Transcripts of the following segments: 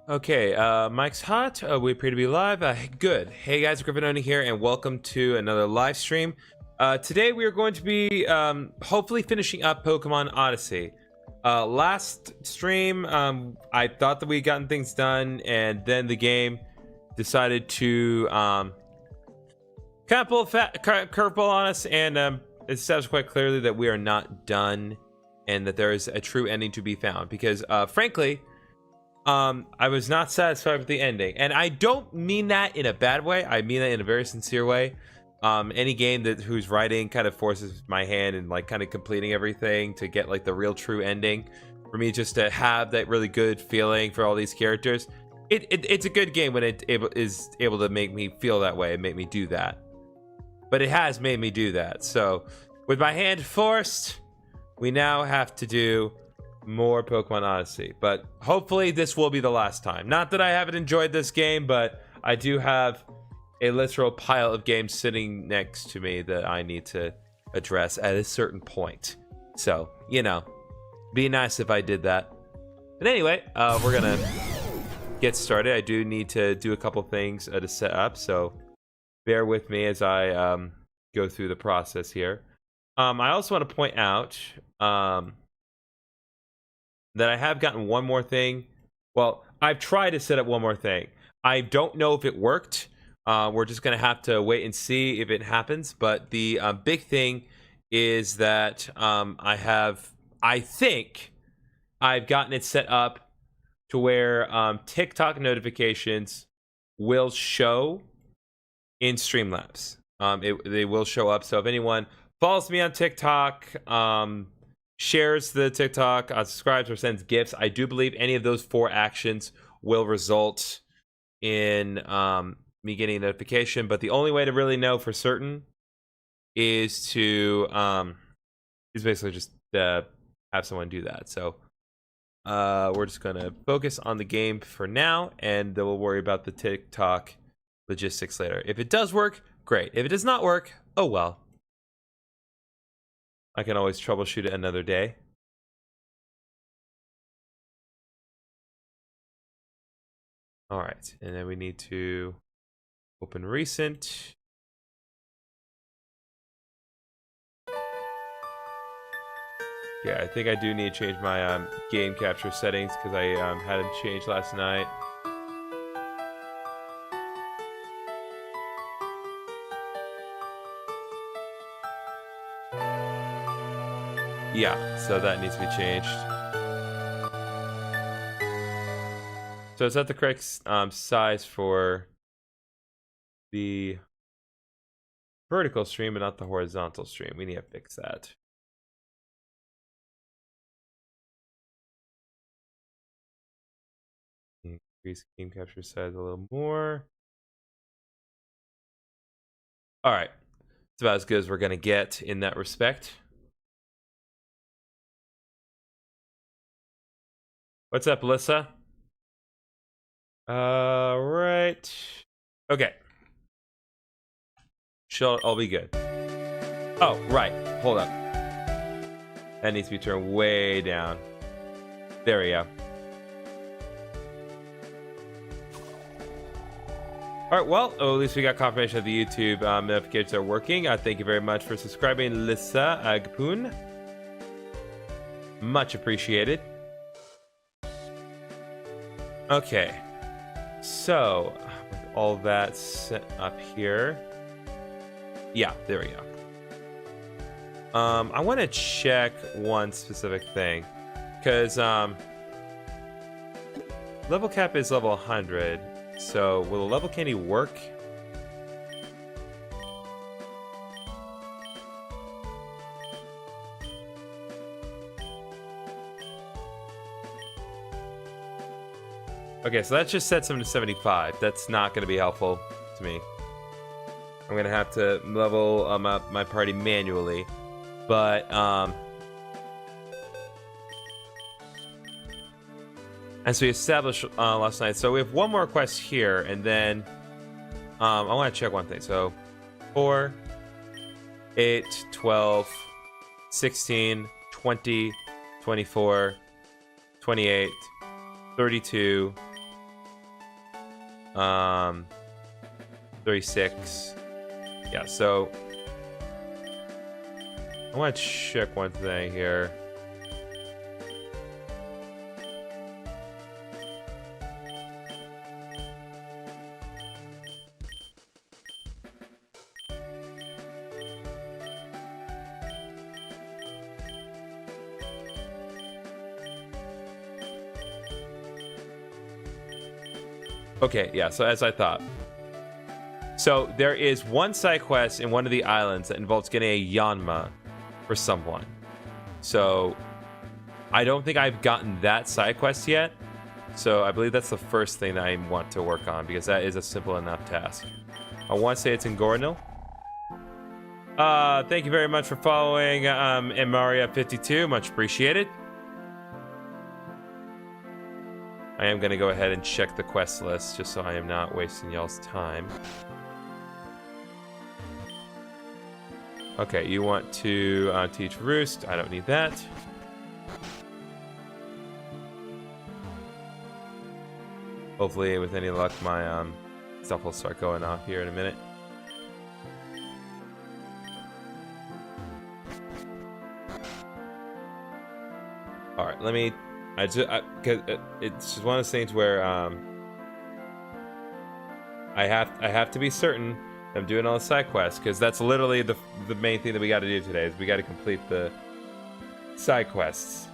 Okay, Mike's hot. We appear to be live. Good. Hey guys, GriffinOni here, and welcome to another live stream. Today we are going to be hopefully finishing up Pokemon Odyssey. Last stream, I thought that we had gotten things done, and then the game decided to kind of pull a curveball on us, and it established quite clearly that we are not done, and that there is a true ending to be found. Because, frankly, I was not satisfied with the ending, and I don't mean that in a bad way. I mean that in a very sincere way. Any game whose writing kind of forces my hand and like kind of completing everything to get like the real true ending, for me just to have that really good feeling for all these characters, it's a good game when it is able to make me feel that way and make me do that. But it has made me do that. So with my hand forced, we now have to do more Pokemon Odyssey, but hopefully this will be the last time. Not that I haven't enjoyed this game, but I do have a literal pile of games sitting next to me that I need to address at a certain point. So, you know, be nice if I did that. But anyway, we're gonna get started. I do need to do a couple things to set up, so bear with me as I go through the process here. I also want to point out that I have gotten one more thing. Well, I've tried to set up one more thing. I don't know if it worked. We're just going to have to wait and see if it happens. But the big thing is that I think I've gotten it set up to where TikTok notifications will show in Streamlabs. They will show up. So if anyone follows me on TikTok, shares the TikTok, subscribes, or sends gifts, I do believe any of those 4 actions will result in me getting a notification. But the only way to really know for certain is to basically just have someone do that. So we're just gonna focus on the game for now, and then we'll worry about the TikTok logistics later. If it does work, great. If it does not work, oh well. I can always troubleshoot it another day. All right, and then we need to open recent. Yeah, I think I do need to change my game capture settings because I had it changed last night. Yeah, so that needs to be changed. So is that the correct size for the vertical stream but not the horizontal stream? We need to fix that. Increase game capture size a little more. All right, it's about as good as we're gonna get in that respect. What's up, Alyssa? Right. Okay. I'll be good. Oh, right. Hold up. That needs to be turned way down. There we go. Alright, well, at least we got confirmation of the YouTube notifications are working. Thank you very much for subscribing, Lissa Agpoon. Much appreciated. Okay. So, with all that set up here. Yeah, there we go. I want to check one specific thing. Because, level cap is level 100. So, will the level candy work? Okay, so that just sets him to 75. That's not going to be helpful to me. I'm going to have to level up my party manually. But, and so we established last night. So we have one more quest here, and then I want to check one thing. So 4, 8, 12, 16, 20, 24, 28, 32, 36. Yeah, so I want to check one thing here. Okay, yeah, so as I thought. So there is one side quest in one of the islands that involves getting a Yanma for someone. So I don't think I've gotten that side quest yet. So I believe that's the first thing that I want to work on, because that is a simple enough task. I want to say it's in Gornil. Thank you very much for following Maria52. Much appreciated. I am going to go ahead and check the quest list just so I am not wasting y'all's time. Okay, you want to teach Roost. I don't need that. Hopefully, with any luck, my stuff will start going off here in a minute. All right, let me. Cause it's just one of those things where I have to be certain I'm doing all the side quests, because that's literally the main thing that we got to do today. Is we got to complete the side quests.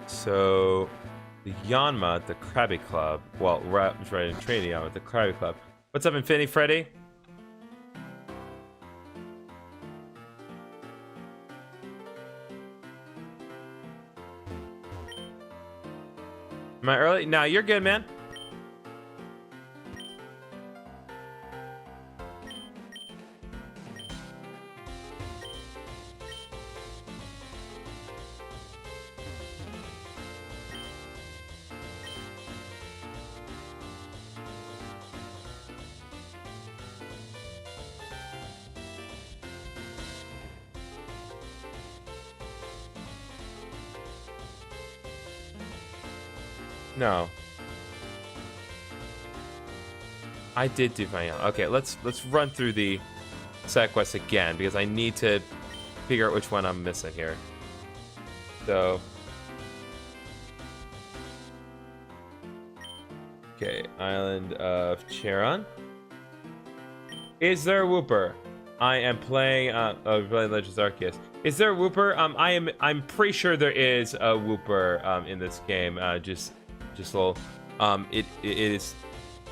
So, the Yanma at the Krabby Club. Well, right in training Yanma at the Krabby Club. What's up, Infinity Freddy? Am I early? No, you're good, man. No. I did do my own. Okay, let's run through the side quest again, because I need to figure out which one I'm missing here. So, okay, Island of Charon. Is there a Wooper? I am playing Legends Arceus. Is there a Wooper? I'm pretty sure there is a Wooper in this game. Just a little.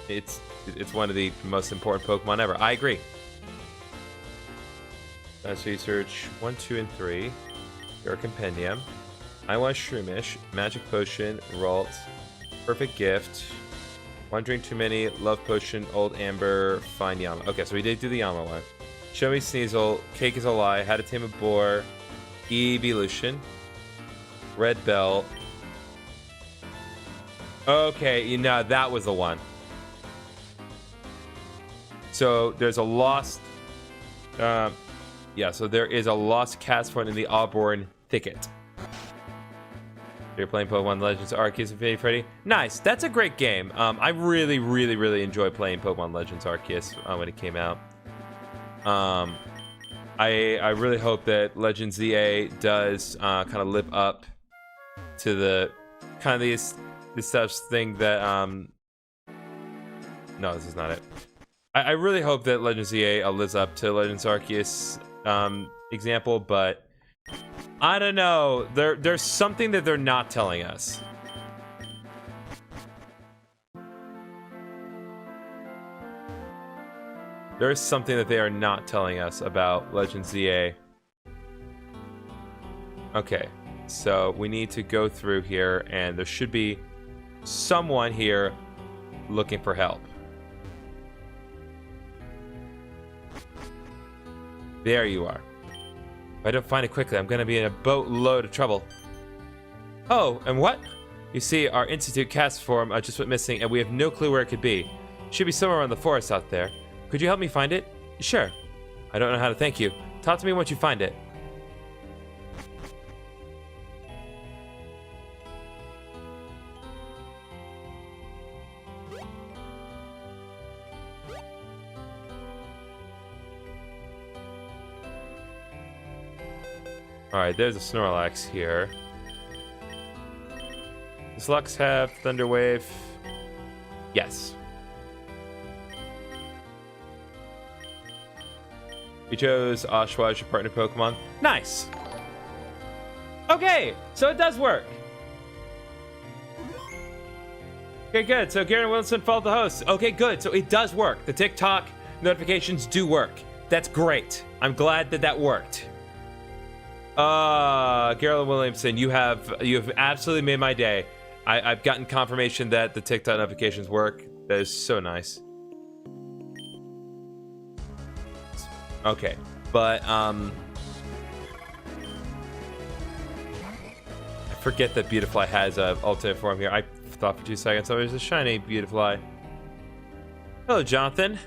It's one of the most important Pokemon ever. I agree. Let's research 1, 2, and 3. Your Compendium. I want Shroomish. Magic Potion. Ralt. Perfect Gift. One Drink Too Many. Love Potion. Old Amber. Fine Yama. Okay, so we did do the Yama one. Show Me Sneasel. Cake Is a Lie. How to Tame a Boar. Evolution. Red Bell. Okay, you know, that was the one. So there's a lost... yeah, so there is a lost Castform in the Auburn Thicket. You're playing Pokemon Legends Arceus Infinity Freddy. Nice, that's a great game. I really, really, really enjoyed playing Pokemon Legends Arceus when it came out. I really hope that Legends ZA does kind of live up to the kind of this such thing that no, this is not it. I really hope that Legends ZA lives up to Legends Arceus example, but I don't know. There's something that they're not telling us. There's something that they are not telling us about Legend ZA. Okay, so we need to go through here, and there should be someone here looking for help. There you are. If I don't find it quickly, I'm going to be in a boatload of trouble. Oh, and what? You see, our Institute cast form just went missing, and we have no clue where it could be. Should be somewhere in the forest out there. Could you help me find it? Sure. I don't know how to thank you. Talk to me once you find it. Alright, there's a Snorlax here. Does Lux have Thunder Wave? Yes. You chose Oshwa as your partner Pokemon. Nice! Okay, so it does work. Okay, good. So Garen Wilson followed the host. Okay, good. So it does work. The TikTok notifications do work. That's great. I'm glad that that worked. Garland Williamson, you have absolutely made my day. I've gotten confirmation that the TikTok notifications work. That is so nice. Okay, but I forget that Beautifly has a alternate form here. I thought for 2 seconds oh, there's a shiny Beautifly. Hello, Jonathan.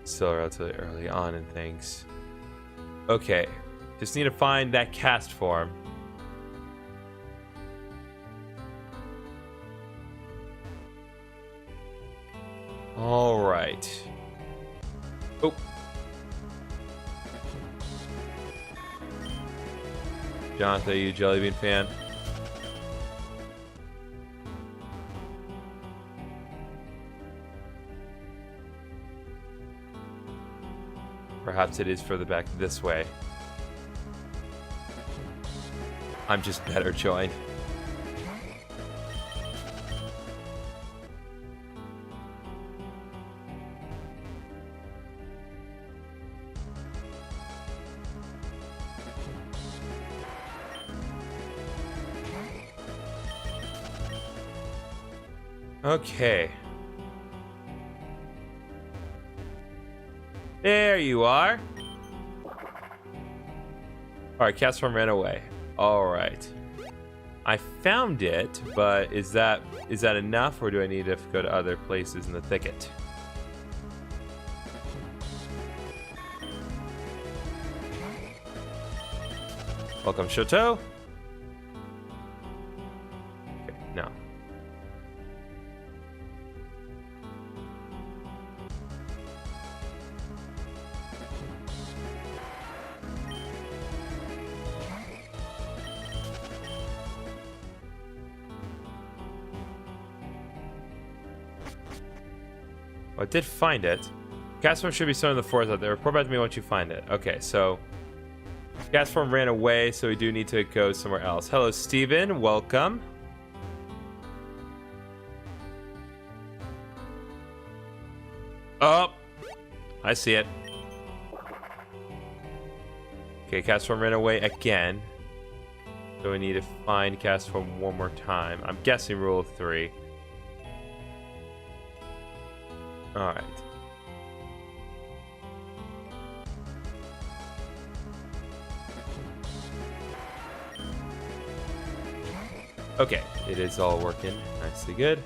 Still relatively early on in things. Okay, just need to find that cast form. All right. Oh. Jonathan, are you a Jellybean fan? Perhaps it is further back this way. I'm just better joined. Okay. There you are. Alright, cast form ran away. Alright. I found it, but is that enough, or do I need to go to other places in the thicket? Welcome, Shoto. Okay, no. Well, I did find it. Cast form should be somewhere in the forest out there. Report back to me once you find it. Okay, so cast form ran away, so we do need to go somewhere else. Hello, Steven. Welcome. Oh, I see it. Okay, cast form ran away again. So we need to find cast form one more time. I'm guessing rule of 3. Alright. Okay, it is all working nicely good.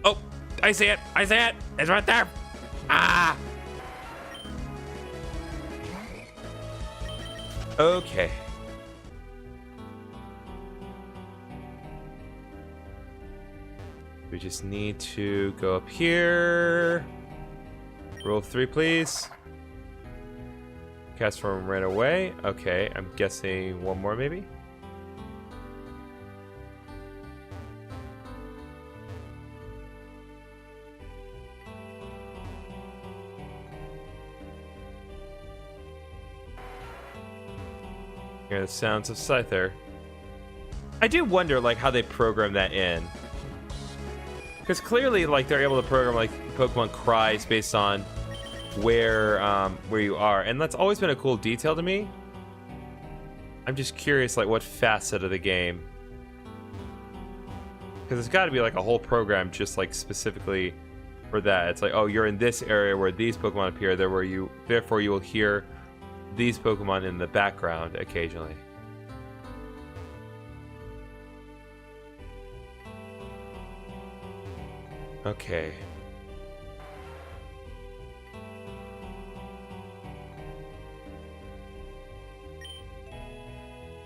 Oh, I see it! I see it! It's right there! Ah! Okay. We just need to go up here. Roll 3, please. Cast form ran away. Okay, I'm guessing one more, maybe? Hear the sounds of Scyther. I do wonder, like, how they program that in. Because clearly, like, they're able to program, like, Pokemon cries based on where you are. And that's always been a cool detail to me. I'm just curious, like, what facet of the game. Because there's got to be, like, a whole program just, like, specifically for that. It's like, oh, you're in this area where these Pokemon appear. Therefore, you will hear these Pokemon in the background occasionally. Okay.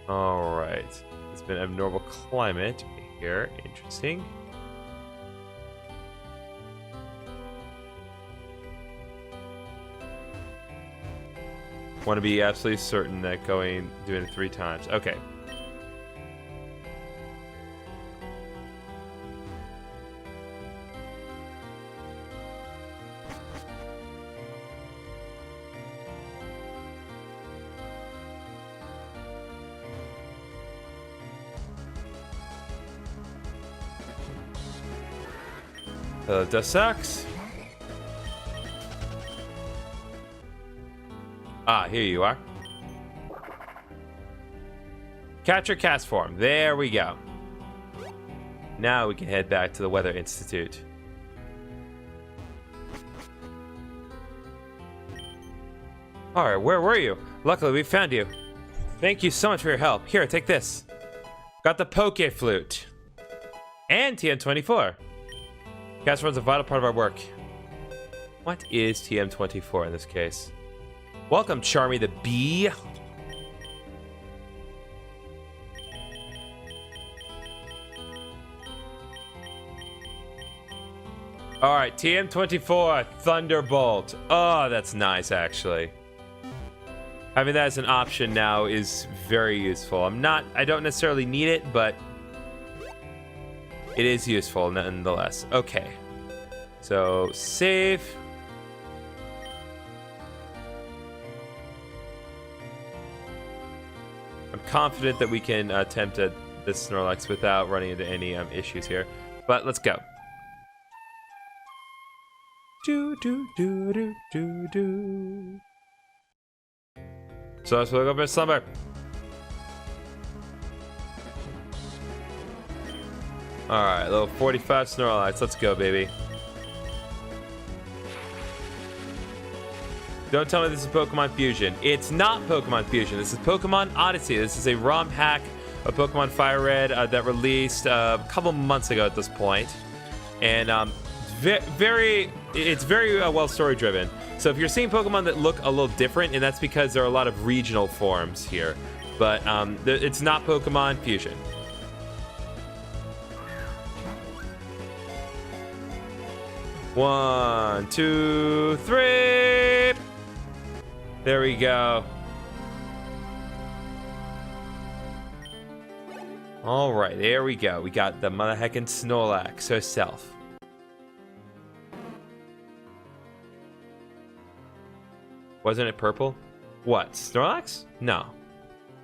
Alright. It's been abnormal climate here. Interesting. Want to be absolutely certain that doing it 3 times. Okay. Hello, Dussax. Ah, here you are. Catcher cast form. There we go. Now we can head back to the Weather Institute. Alright, where were you? Luckily, we found you. Thank you so much for your help. Here, take this. Got the Poke Flute. And TM24. Cast form's a vital part of our work. What is TM24 in this case? Welcome, Charmy the Bee. Alright, TM24, Thunderbolt. Oh, that's nice, actually. Having that as an option now is very useful. I don't necessarily need it, but it is useful nonetheless. Okay. So, save. I'm confident that we can attempt at this Snorlax without running into any issues here. But let's go. So let's look up at slumber. Alright, level 45 Snorlax. Let's go, baby. Don't tell me this is Pokemon Fusion. It's not Pokemon Fusion. This is Pokemon Odyssey. This is a ROM hack of Pokemon Fire Red that released a couple months ago at this point. And it's very well story driven. So if you're seeing Pokemon that look a little different, and that's because there are a lot of regional forms here. But it's not Pokemon Fusion. One, two, three. There we go. All right, there we go. We got the mother heckin' Snorlax herself. Wasn't it purple? What, Snorlax? No.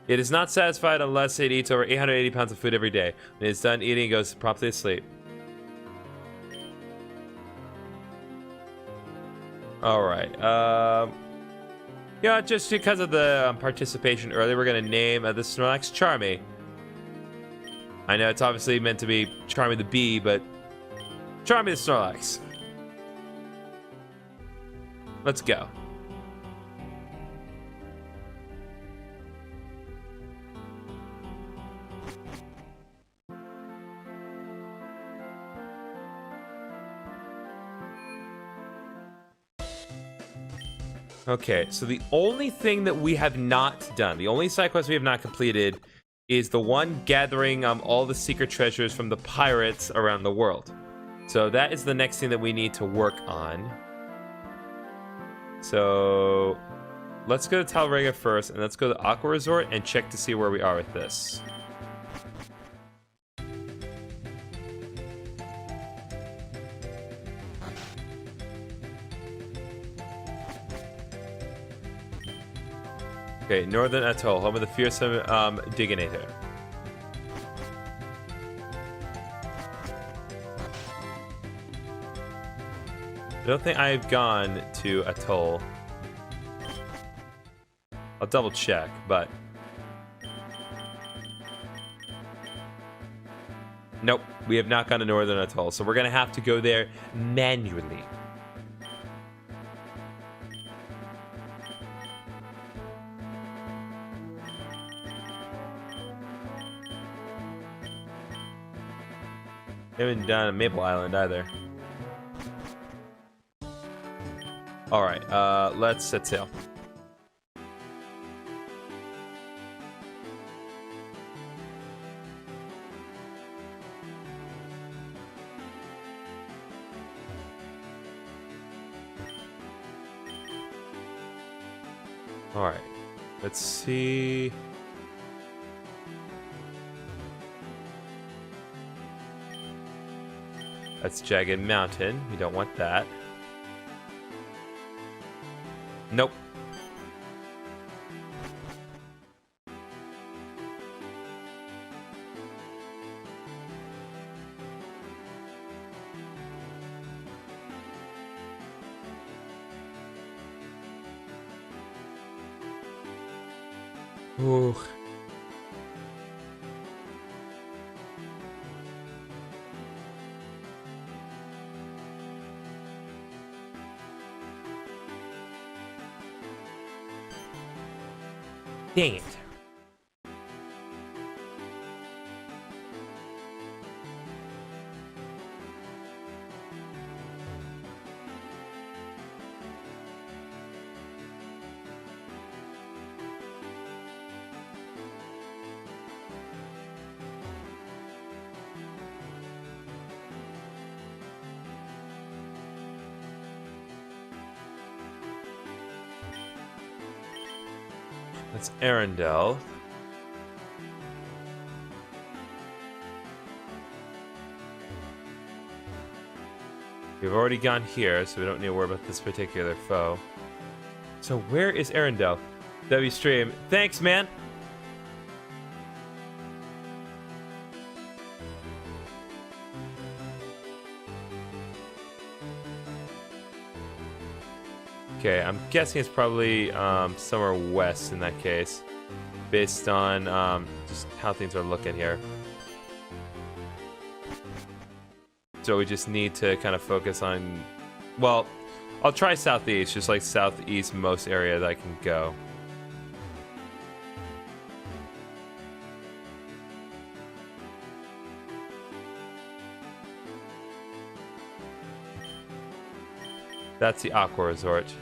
It is not satisfied unless it eats over 880 pounds of food every day. When it's done eating, it goes promptly to sleep. Alright, yeah, just because of the participation earlier, we're going to name the Snorlax Charmy. I know it's obviously meant to be Charmy the Bee, but Charmy the Snorlax. Let's go. Okay, so the only thing that we have not done, the only side quest we have not completed, is the one gathering all the secret treasures from the pirates around the world. So that is the next thing that we need to work on. So let's go to Talrega first, and let's go to Aqua Resort and check to see where we are with this. Okay, Northern Atoll, home of the fearsome Digginator. I don't think I've gone to Atoll. I'll double check, but... Nope, we have not gone to Northern Atoll, so we're gonna have to go there manually. Haven't done Maple Island either. Alright, let's set sail. Alright, let's see. That's Jagged Mountain. We don't want that. Nope. Ooh. Dang it. That's Arendelle. We've already gone here, so we don't need to worry about this particular foe. So where is Arendelle? W stream. Thanks, man. Okay, I'm guessing it's probably somewhere west in that case, based on just how things are looking here. So we just need to kind of focus on, well, I'll try southeast, just like southeast most area that I can go. That's the Aqua Resort.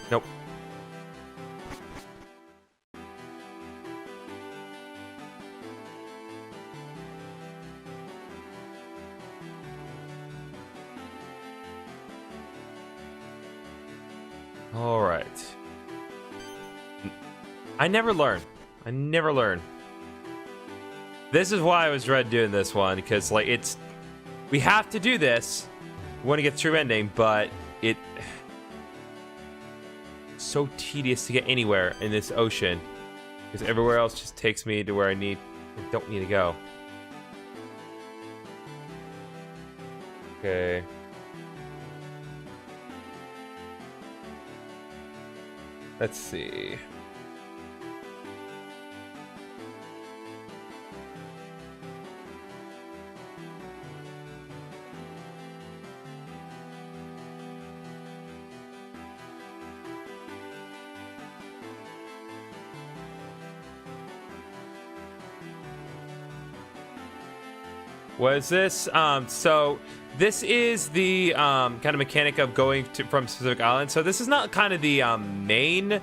Nope. All right. I never learn. I never learn. This is why I was dread doing this one, because like we have to do this. We want to get the true ending, but it's so tedious to get anywhere in this ocean, because everywhere else just takes me to where I don't need to go. Okay. Let's see. What is this? So this is the kind of mechanic of going from specific islands. So this is not kind of the main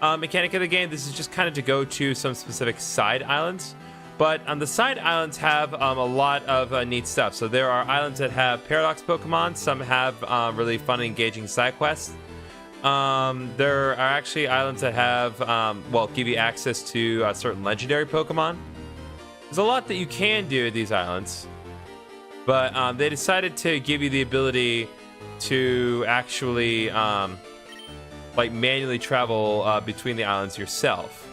mechanic of the game. This is just kind of to go to some specific side islands. But the side islands have a lot of neat stuff. So there are islands that have Paradox Pokemon. Some have really fun and engaging side quests. There are actually islands that have, well, give you access to certain legendary Pokemon. There's a lot that you can do at these islands. But they decided to give you the ability to actually like manually travel between the islands yourself.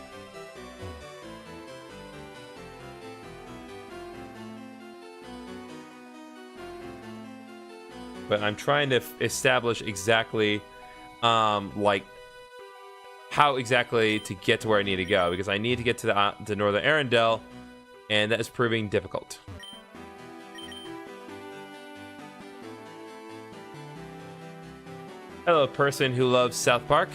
But I'm trying to establish exactly like how exactly to get to where I need to go, because I need to get to the Northern Arendelle, and that is proving difficult. Hello, person who loves South Park.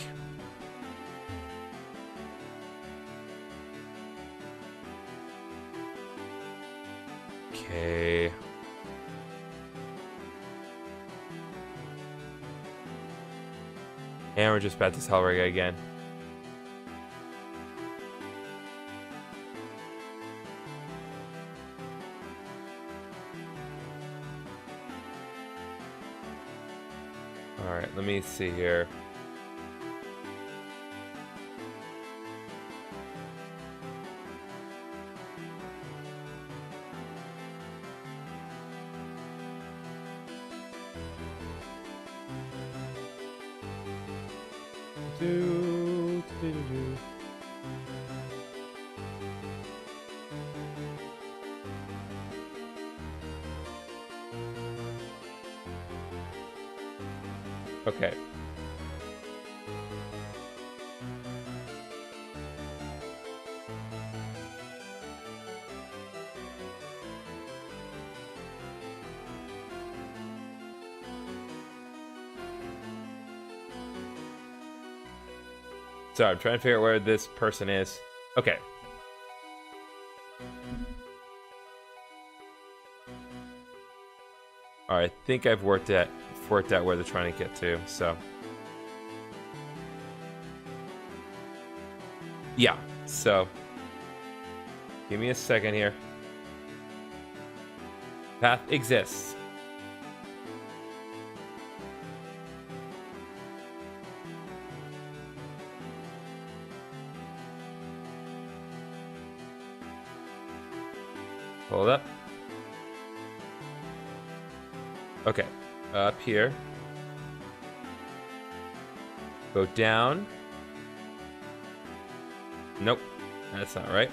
Okay. And we're just about to Helriga again. Alright, let me see here. Okay. Sorry, I'm trying to figure out where this person is. Okay. Alright, I think I've worked out where they're trying to get to, so. Yeah, so. Give me a second here. Path exists. Hold up. Okay, up here. Go down. Nope, that's not right.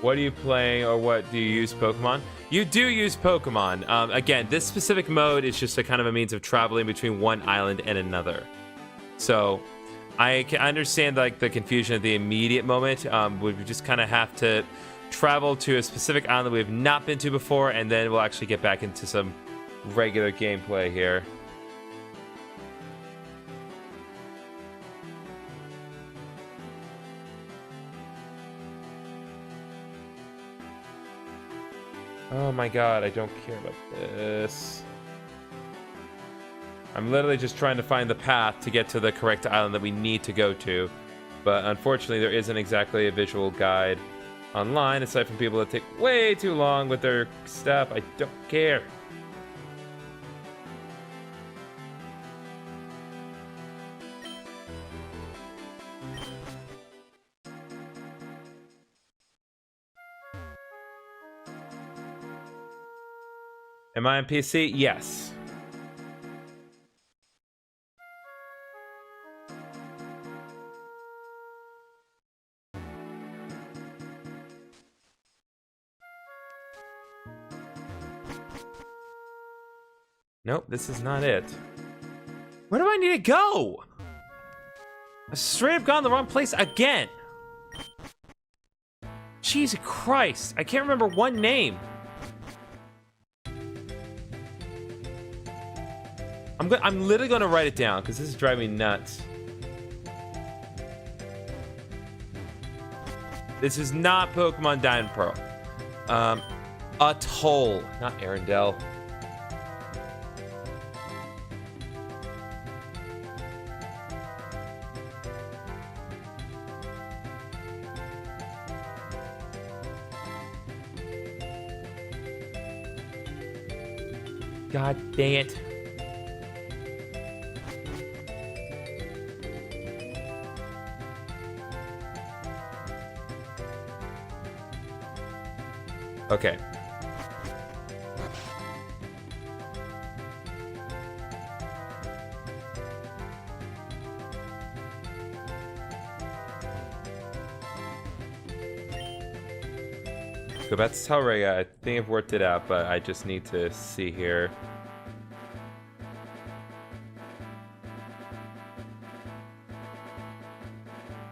What are you playing, or what do you use Pokemon? You do use Pokemon. Again, this specific mode is just a kind of a means of traveling between one island and another. So I can understand like the confusion at the immediate moment. We just kind of have to travel to a specific island that we have not been to before, and then we'll actually get back into some regular gameplay here. Oh my god, I don't care about this. I'm literally just trying to find the path to get to the correct island that we need to go to. But unfortunately, there isn't exactly a visual guide online, aside from people that take way too long with their stuff. I don't care. Am I on PC? Yes. Nope, this is not it. Where do I need to go? I straight up gone the wrong place again. Jesus Christ, I can't remember one name. I'm literally gonna write it down because this is driving me nuts. This is not Pokemon Diamond Pearl. Atoll, not Arendelle. God dang it. Okay. Go back to Telrega. I think I've worked it out, but I just need to see here.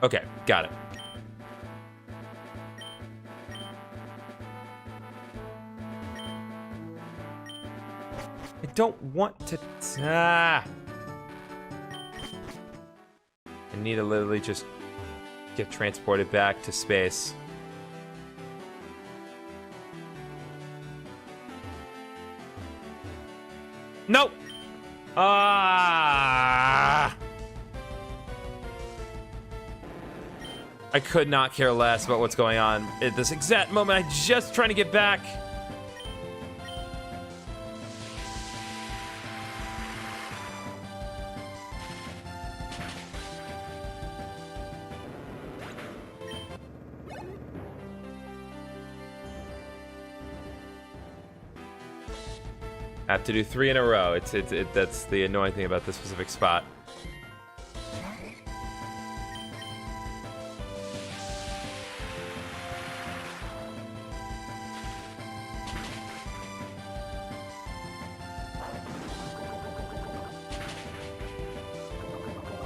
Okay, got it. I don't want to... I need to literally just get transported back to space. Nope! I could not care less about what's going on at this exact moment. I'm just trying to get back. I have to do 3 in a row. That's the annoying thing about this specific spot.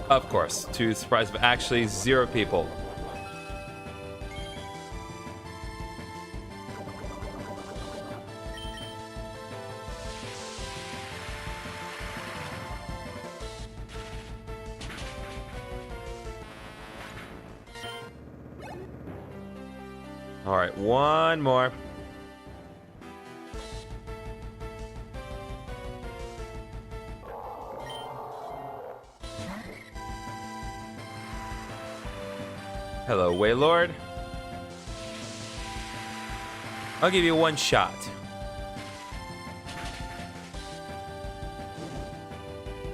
Of course, to the surprise of actually 0 people. All right, one more. Hello, Waylord. I'll give you 1 shot.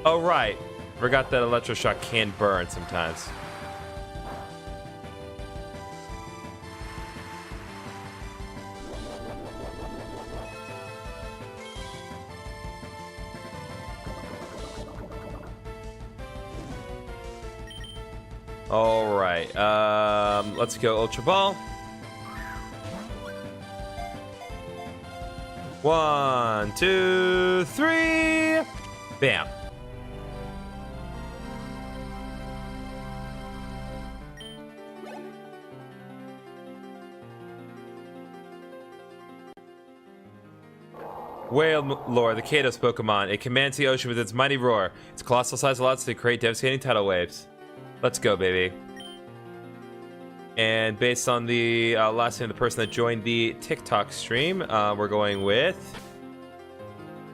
Oh, right. Forgot that electroshock can burn sometimes. All right, let's go Ultra Ball. 1, 2, 3. Bam. Whale Lore, the Kados Pokemon. It commands the ocean with its mighty roar. Its colossal size allows it to create devastating tidal waves. Let's go, baby. And based on the last name of the person that joined the TikTok stream, we're going with...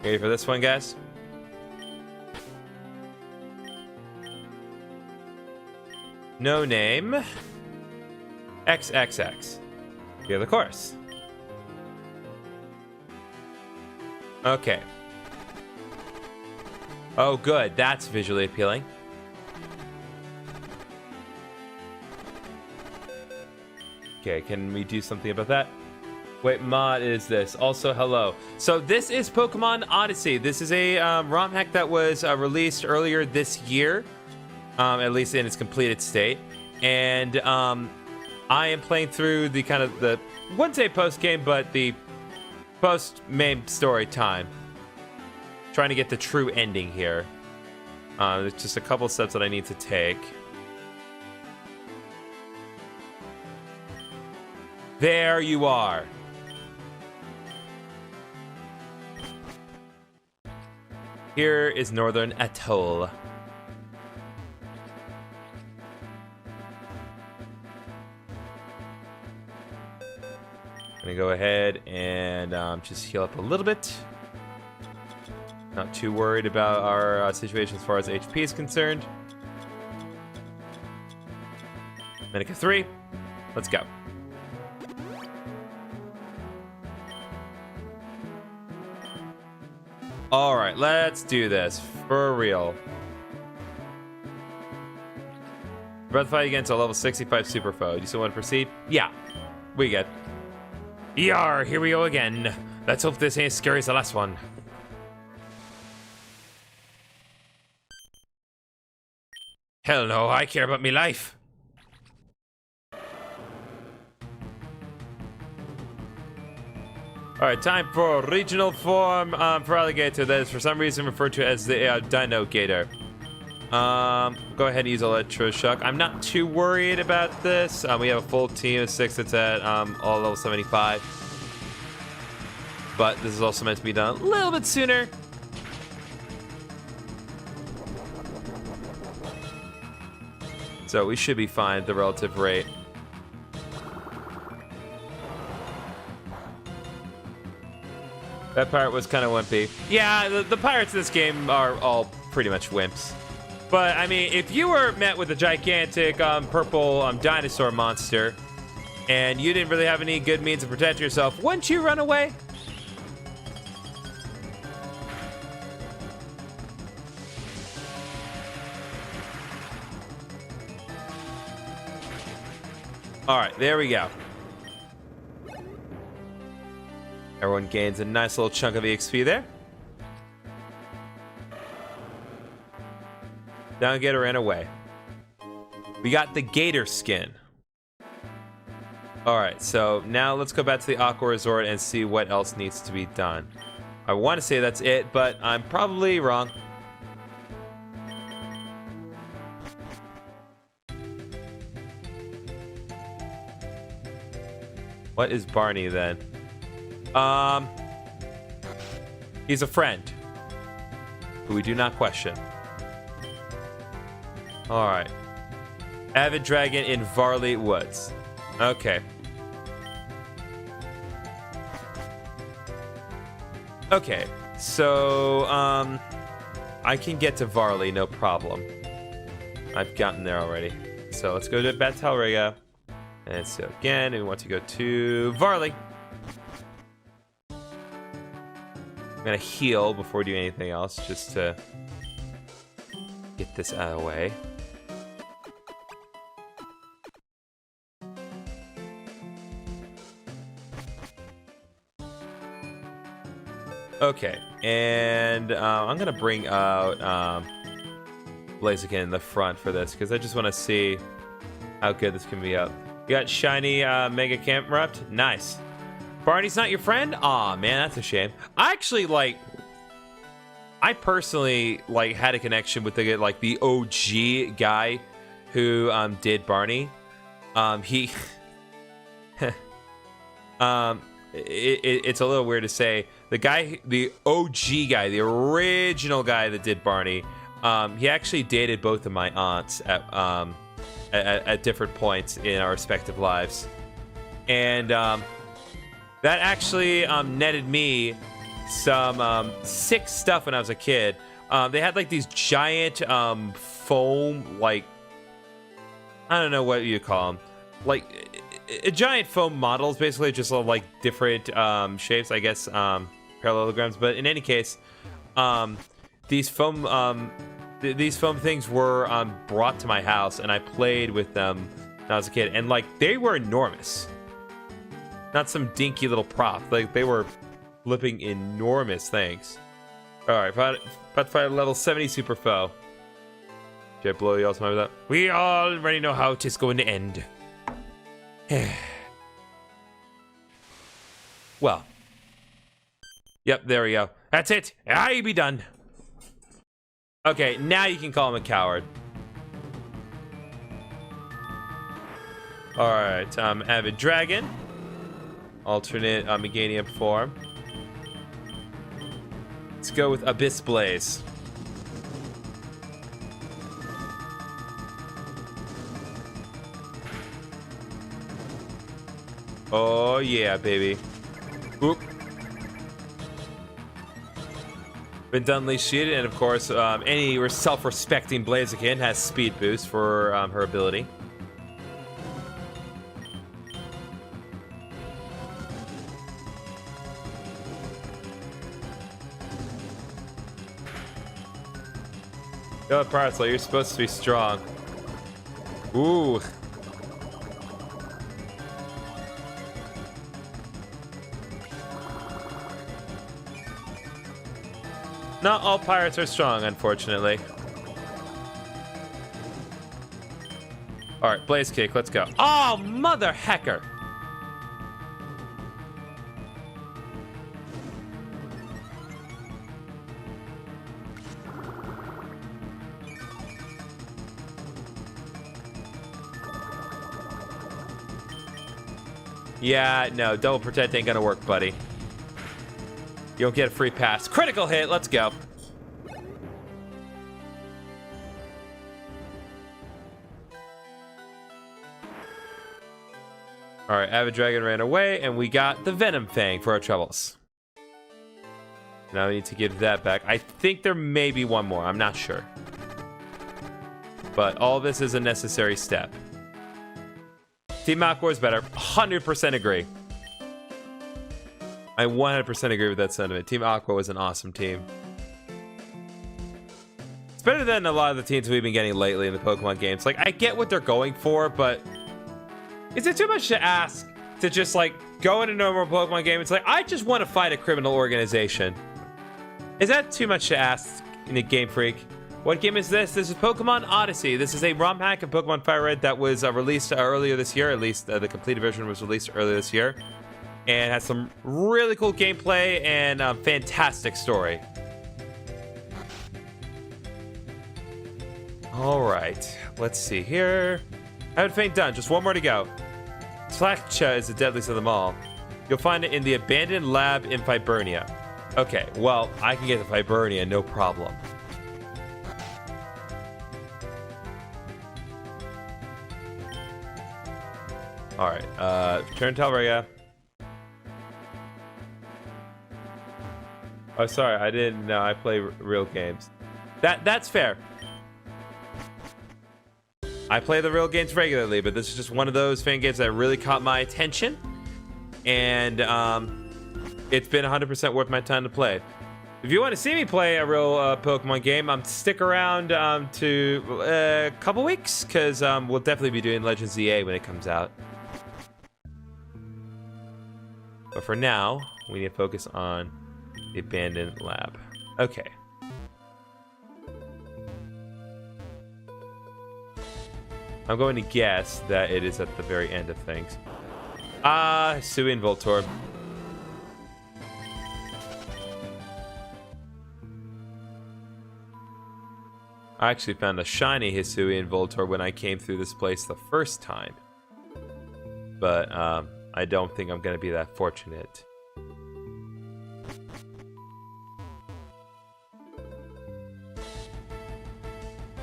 Ready for this one, guys? No name. XXX. You're the course. Okay. Oh, good. That's visually appealing. Okay, can we do something about that? Wait, mod is this. Also, hello. So this is Pokemon Odyssey. This is a ROM hack that was released earlier this year, at least in its completed state. And I am playing through the kind of the, wouldn't say post-game, but the post-main story time. Trying to get the true ending here. There's just a couple steps that I need to take. There you are. Here is Northern Atoll. Gonna go ahead and just heal up a little bit. Not too worried about our situation as far as HP is concerned. Medica 3. Let's go. All right, let's do this for real. About to fight against a level 65 super foe. Do you still want to proceed? Yeah, we good. Yar, here we go again. Let's hope this ain't as scary as the last one. Hell no, I care about me life. All right, time for regional form for alligator. That is for some reason referred to as the Dino Gator. Go ahead and use electroshock. I'm not too worried about this. We have a full team of 6 that's at all level 75. But this is also meant to be done a little bit sooner. So we should be fine at the relative rate. That pirate was kind of wimpy. Yeah, the pirates in this game are all pretty much wimps. But, I mean, if you were met with a gigantic purple dinosaur monster and you didn't really have any good means of protecting yourself, wouldn't you run away? All right, there we go. Everyone gains a nice little chunk of EXP there. Down Gator ran away. We got the Gator skin. All right, so now let's go back to the Aqua Resort and see what else needs to be done. I want to say that's it, but I'm probably wrong. What is Barney then? He's a friend who we do not question. All right. Avid Dragon in Varley Woods. Okay. Okay. So, I can get to Varley, no problem. I've gotten there already. So let's go to Batalriga. And so again, we want to go to Varley. I'm gonna heal before we do anything else, just to get this out of the way. Okay, and I'm gonna bring out Blaziken in the front for this, because I just want to see how good this can be up. You got shiny Mega Camprupt? Nice. Barney's not your friend? Aw, man, that's a shame. I personally had a connection with the OG guy who did Barney. He it's a little weird to say. The OG guy, the original guy that did Barney, he actually dated both of my aunts at different points in our respective lives. And that actually netted me some sick stuff when I was a kid. They had these giant foam, I don't know what you call them, giant foam models, basically, just different shapes, I guess, parallelograms. But in any case, these foam things were brought to my house, and I played with them when I was a kid, and they were enormous. Not some dinky little prop. They were flipping enormous things. All right, about to fight a level 70 super foe. Did I blow you all's mind with that? We already know how it is going to end. Well. Yep, there we go. That's it. I be done. Okay, now you can call him a coward. All right, Avid Dragon. Alternate Meganium form. Let's go with Abyss Blaze. Oh yeah, baby. Oop. Been done shielded, and of course, any self-respecting Blaziken has speed boost for her ability. Yo, Parasol, you're supposed to be strong. Ooh. Not all pirates are strong, unfortunately. Alright, Blaze Kick, let's go. Oh, mother hecker! Yeah, no, double protect ain't gonna work, buddy. You don't get a free pass. Critical hit, let's go. Alright, Avid Dragon ran away, and we got the Venom Fang for our troubles. Now we need to give that back. I think there may be one more, I'm not sure. But all this is a necessary step. Team Aqua is better. 100% agree. I 100% agree with that sentiment. Team Aqua was an awesome team. It's better than a lot of the teams we've been getting lately in the Pokemon games. Like, I get what they're going for, but is it too much to ask to just, like, go in a normal Pokemon game? It's like, I just want to fight a criminal organization. Is that too much to ask in a Game Freak? What game is this? This is Pokémon Odyssey. This is a ROM hack of Pokémon Fire Red that was released earlier this year. At least the completed version was released earlier this year. And has some really cool gameplay and fantastic story. Alright, let's see here. Avid Feint done, just one more to go. Slakcha is the deadliest of them all. You'll find it in the abandoned lab in Fibernia. Okay, well, I can get to Fibernia, no problem. Alright, turn Talrega. Oh, sorry, I didn't know. I play real games. That's fair. I play the real games regularly, but this is just one of those fan games that really caught my attention. And it's been 100% worth my time to play. If you want to see me play a real Pokemon game, stick around to a couple weeks, because we'll definitely be doing Legends ZA when it comes out. But for now, we need to focus on the abandoned lab. Okay. I'm going to guess that it is at the very end of things. Hisui and Voltorb. I actually found a shiny Hisui and Voltorb when I came through this place the first time. But, I don't think I'm going to be that fortunate.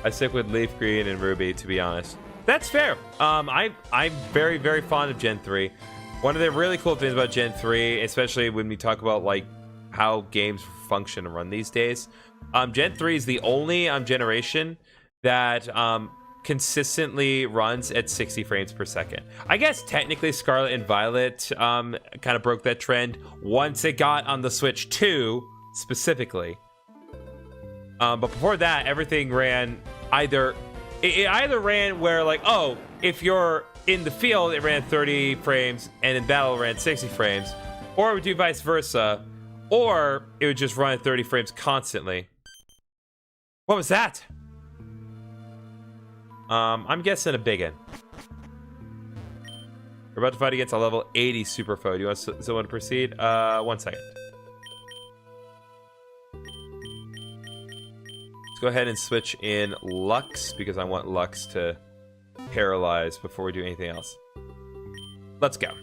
I stick with Leaf Green and Ruby, to be honest. That's fair. I'm very, very fond of Gen 3. One of the really cool things about Gen 3, especially when we talk about, like, how games function and run these days, Gen 3 is the only generation that consistently runs at 60 frames per second. I guess technically Scarlet and Violet kind of broke that trend once it got on the Switch 2 specifically. But before that, everything ran either ran where, like, oh, if you're in the field it ran 30 frames and in battle it ran 60 frames, or it would do vice versa, or it would just run at 30 frames constantly. What was that? I'm guessing a biggin. We're about to fight against a level 80 Super Foe. Do you want someone to proceed? 1 second. Let's go ahead and switch in Lux, because I want Lux to paralyze before we do anything else. Let's go.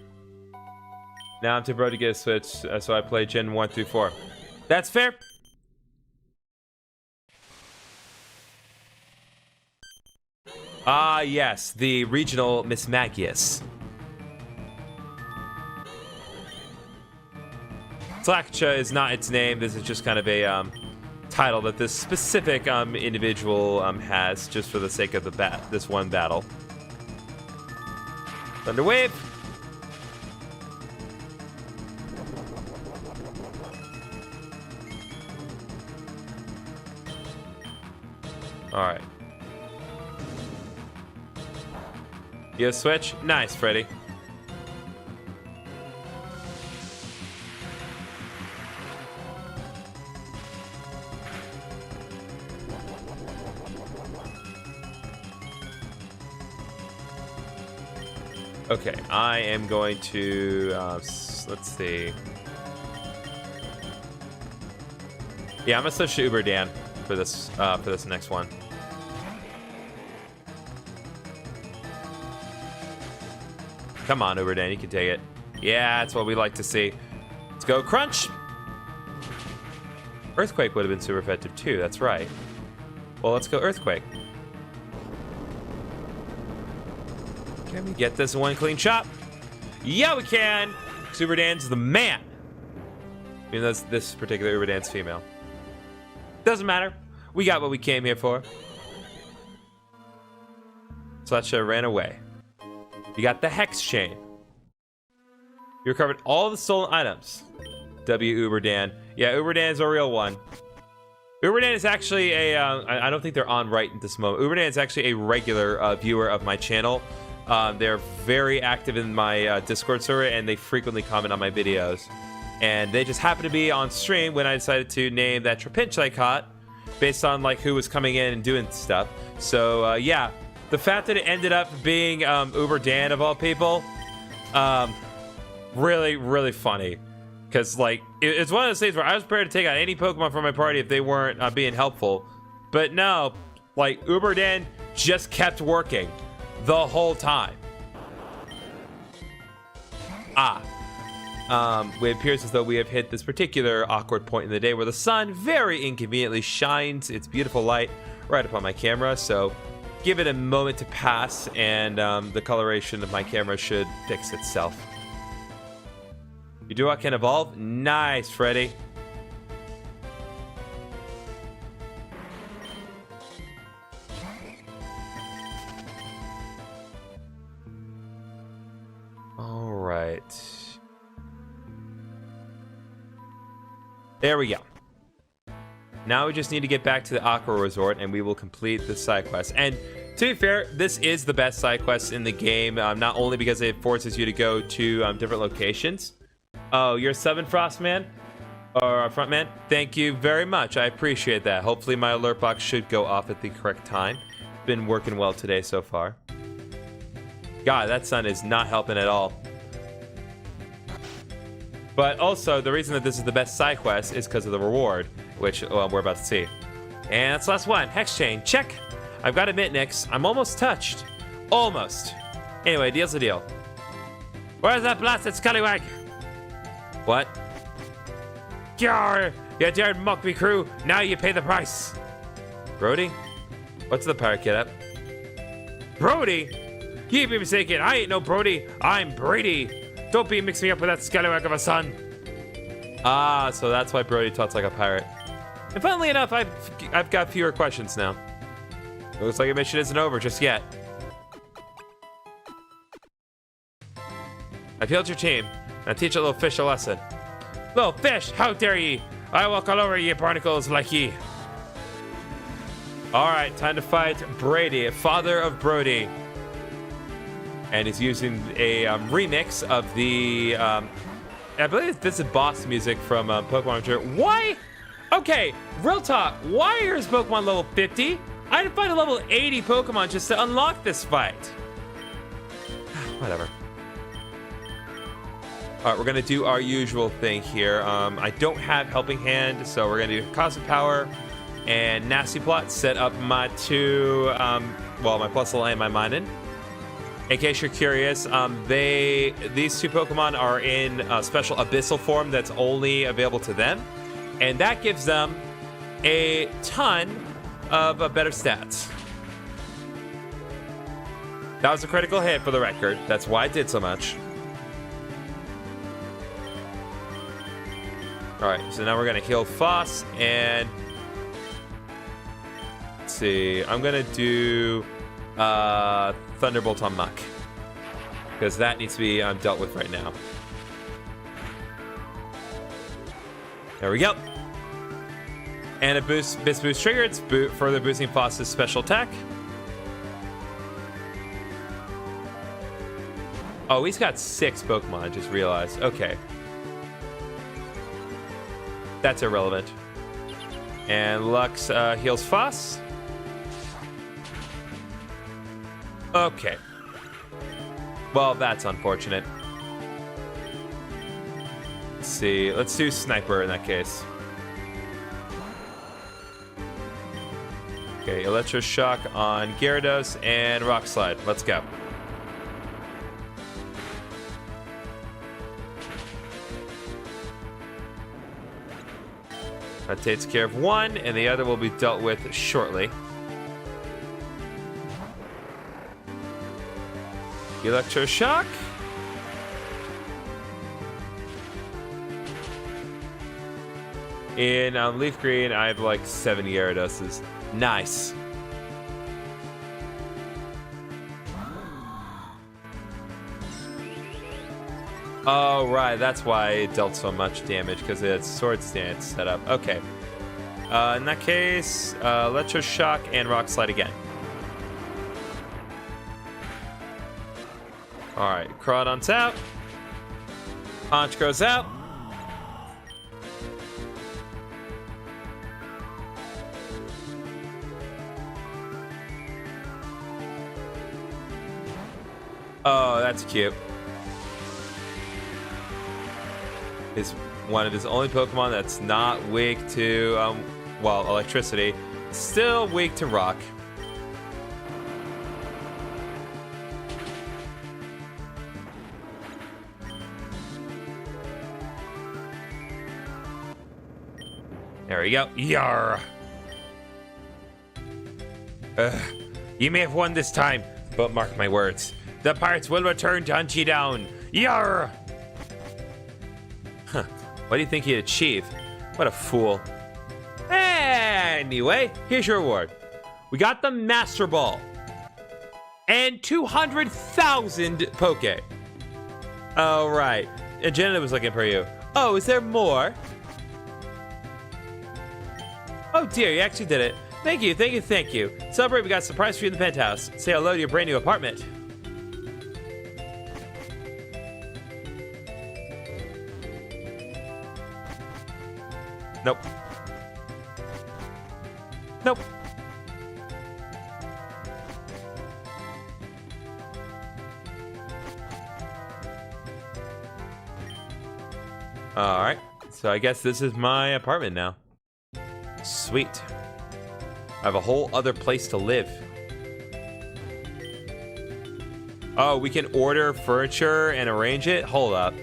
Now I'm too broke to get a switch, so I play Gen 1 through 4. That's fair. Ah, yes, the regional Miss Magius. Slakcha is not its name. This is just kind of a title that this specific individual has, just for the sake of this one battle. Thunder Wave. All right. You have switch? Nice, Freddy. Okay, I am going to, let's see. Yeah, I'm gonna switch to Uber Dan for this next one. Come on, Uber Dan, you can take it. Yeah, that's what we like to see. Let's go Crunch. Earthquake would have been super effective too, that's right. Well, let's go Earthquake. Can we get this one clean shot? Yeah, we can! Uber Dan's the man. I mean, that's this particular Uber Dan's female. Doesn't matter. We got what we came here for. Slasha ran away. You got the Hex Chain. You recovered all the stolen items. W. Uber Dan. Yeah, Uber Dan is a real one. Uber Dan is actually a... I don't think they're on right at this moment. Uber Dan is actually a regular viewer of my channel. They're very active in my Discord server, and they frequently comment on my videos. And they just happened to be on stream when I decided to name that Trapinch I caught, based on like who was coming in and doing stuff. So yeah, the fact that it ended up being Uber Dan of all people, really funny. Because like it's one of those things where I was prepared to take out any Pokemon from my party if they weren't being helpful, but no, like Uber Dan just kept working the whole time. It appears as though we have hit this particular awkward point in the day where the sun very inconveniently shines its beautiful light right upon my camera. So give it a moment to pass, and the coloration of my camera should fix itself. Your Duo can evolve. Nice, Freddy. All right. There we go. Now we just need to get back to the Aqua Resort, and we will complete the side quest. And to be fair, this is the best side quest in the game, not only because it forces you to go to different locations. Oh, you're a Seven Frost man? Or a front man? Thank you very much. I appreciate that. Hopefully my alert box should go off at the correct time. Been working well today so far. God, that sun is not helping at all. But also, the reason that this is the best side quest is because of the reward, which, well, we're about to see. And that's the last one. Hex Chain, check. I've got to admit, Nyx, I'm almost touched. Almost. Anyway, deal's a deal. Where's that blasted scallywag? What? Yarr! You dared mock me, crew. Now you pay the price. Brody? What's the pirate kid up? Brody? You be mistaken. I ain't no Brody. I'm Brady. Don't be mixing me up with that scallywag of a son. Ah, so that's why Brody talks like a pirate. And funnily enough, I've got fewer questions now. Looks like a mission isn't over just yet. I've healed your team. Now teach a little fish a lesson. Little fish, how dare ye? I walk all over ye barnacles like ye. Alright, time to fight Brady, father of Brody. And he's using a remix of the, I believe this is boss music from Pokemon Adventure. Why? Okay, real talk. Why is Pokemon level 50? I had to find a level 80 Pokemon just to unlock this fight. Whatever. All right, we're gonna do our usual thing here. I don't have Helping Hand, so we're gonna do Cosmic Power and Nasty Plot. Set up my two, well, my Plusle and my Minun. In case you're curious, these two Pokemon are in a special abyssal form that's only available to them, and that gives them a ton of better stats. That was a critical hit for the record. That's why it did so much. All right, so now we're gonna heal Foss, and let's see. I'm gonna do Thunderbolt on Muck, because that needs to be dealt with right now. There we go. And a boost, this boost triggered. It's further boosting Foss's special attack. Oh, he's got 6 Pokemon, I just realized. Okay. That's irrelevant. And Lux heals Foss. Okay. Well, that's unfortunate. Let's see. Let's do Sniper in that case. Okay, Electroshock on Gyarados and Rock Slide. Let's go. That takes care of one, and the other will be dealt with shortly. Electroshock. In Leaf Green, I have like 7 Gyaradoses. Nice. Oh, right. That's why it dealt so much damage, because it's Sword Stance set up. Okay. In that case, Electroshock and Rock Slide again. Alright, Crawdon's out. Punch goes out. Oh, that's cute. Is one of his only Pokemon that's not weak to, well, electricity. Still weak to rock. There we go. Yarr. You may have won this time, but mark my words. The pirates will return to hunt you down. Yarr! Huh. What do you think he'd achieve? What a fool. Anyway, here's your reward. We got the Master Ball. And 200,000 Poke. All right. Jenna was looking for you. Oh, is there more? Oh dear, you actually did it. Thank you, thank you, thank you. Celebrate, we got a surprise for you in the penthouse. Say hello to your brand new apartment. Nope. Nope. All right. So I guess this is my apartment now. Sweet. I have a whole other place to live. Oh, we can order furniture and arrange it? Hold up.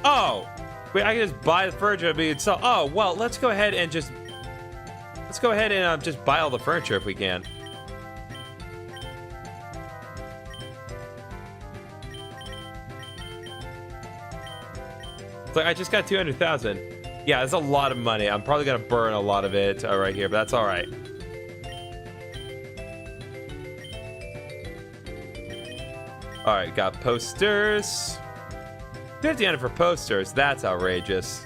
Oh, wait, I can just buy the furniture and sell. Oh, well, let's go ahead and just buy all the furniture if we can. It's like I just got 200,000. Yeah, that's a lot of money. I'm probably gonna burn a lot of it right here, but that's all right. All right, got posters. 50 for posters. That's outrageous.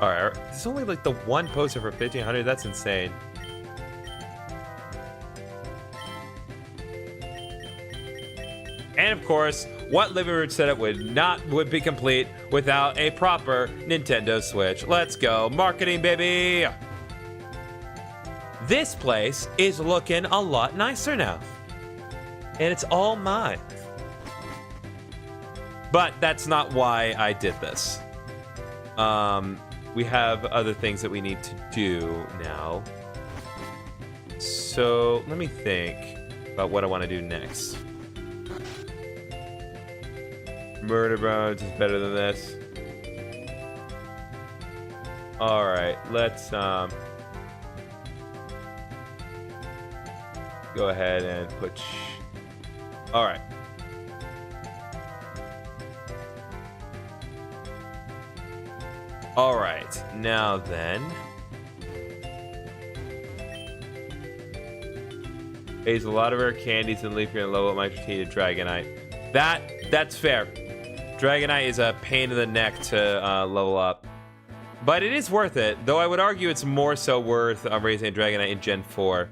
All right, there's only like the one poster for 1,500. That's insane. And of course, what living room setup would be complete without a proper Nintendo Switch? Let's go, marketing, baby. This place is looking a lot nicer now. And it's all mine. But that's not why I did this. We have other things that we need to do now. So let me think about what I want to do next. Murder Bones is better than this. All right, let's go ahead and put. All right. All right. Now then, pays a lot of rare candies and leaf and level up my strategic Dragonite. That's fair. Dragonite is a pain in the neck to level up. But it is worth it, though I would argue it's more so worth raising a Dragonite in Gen 4.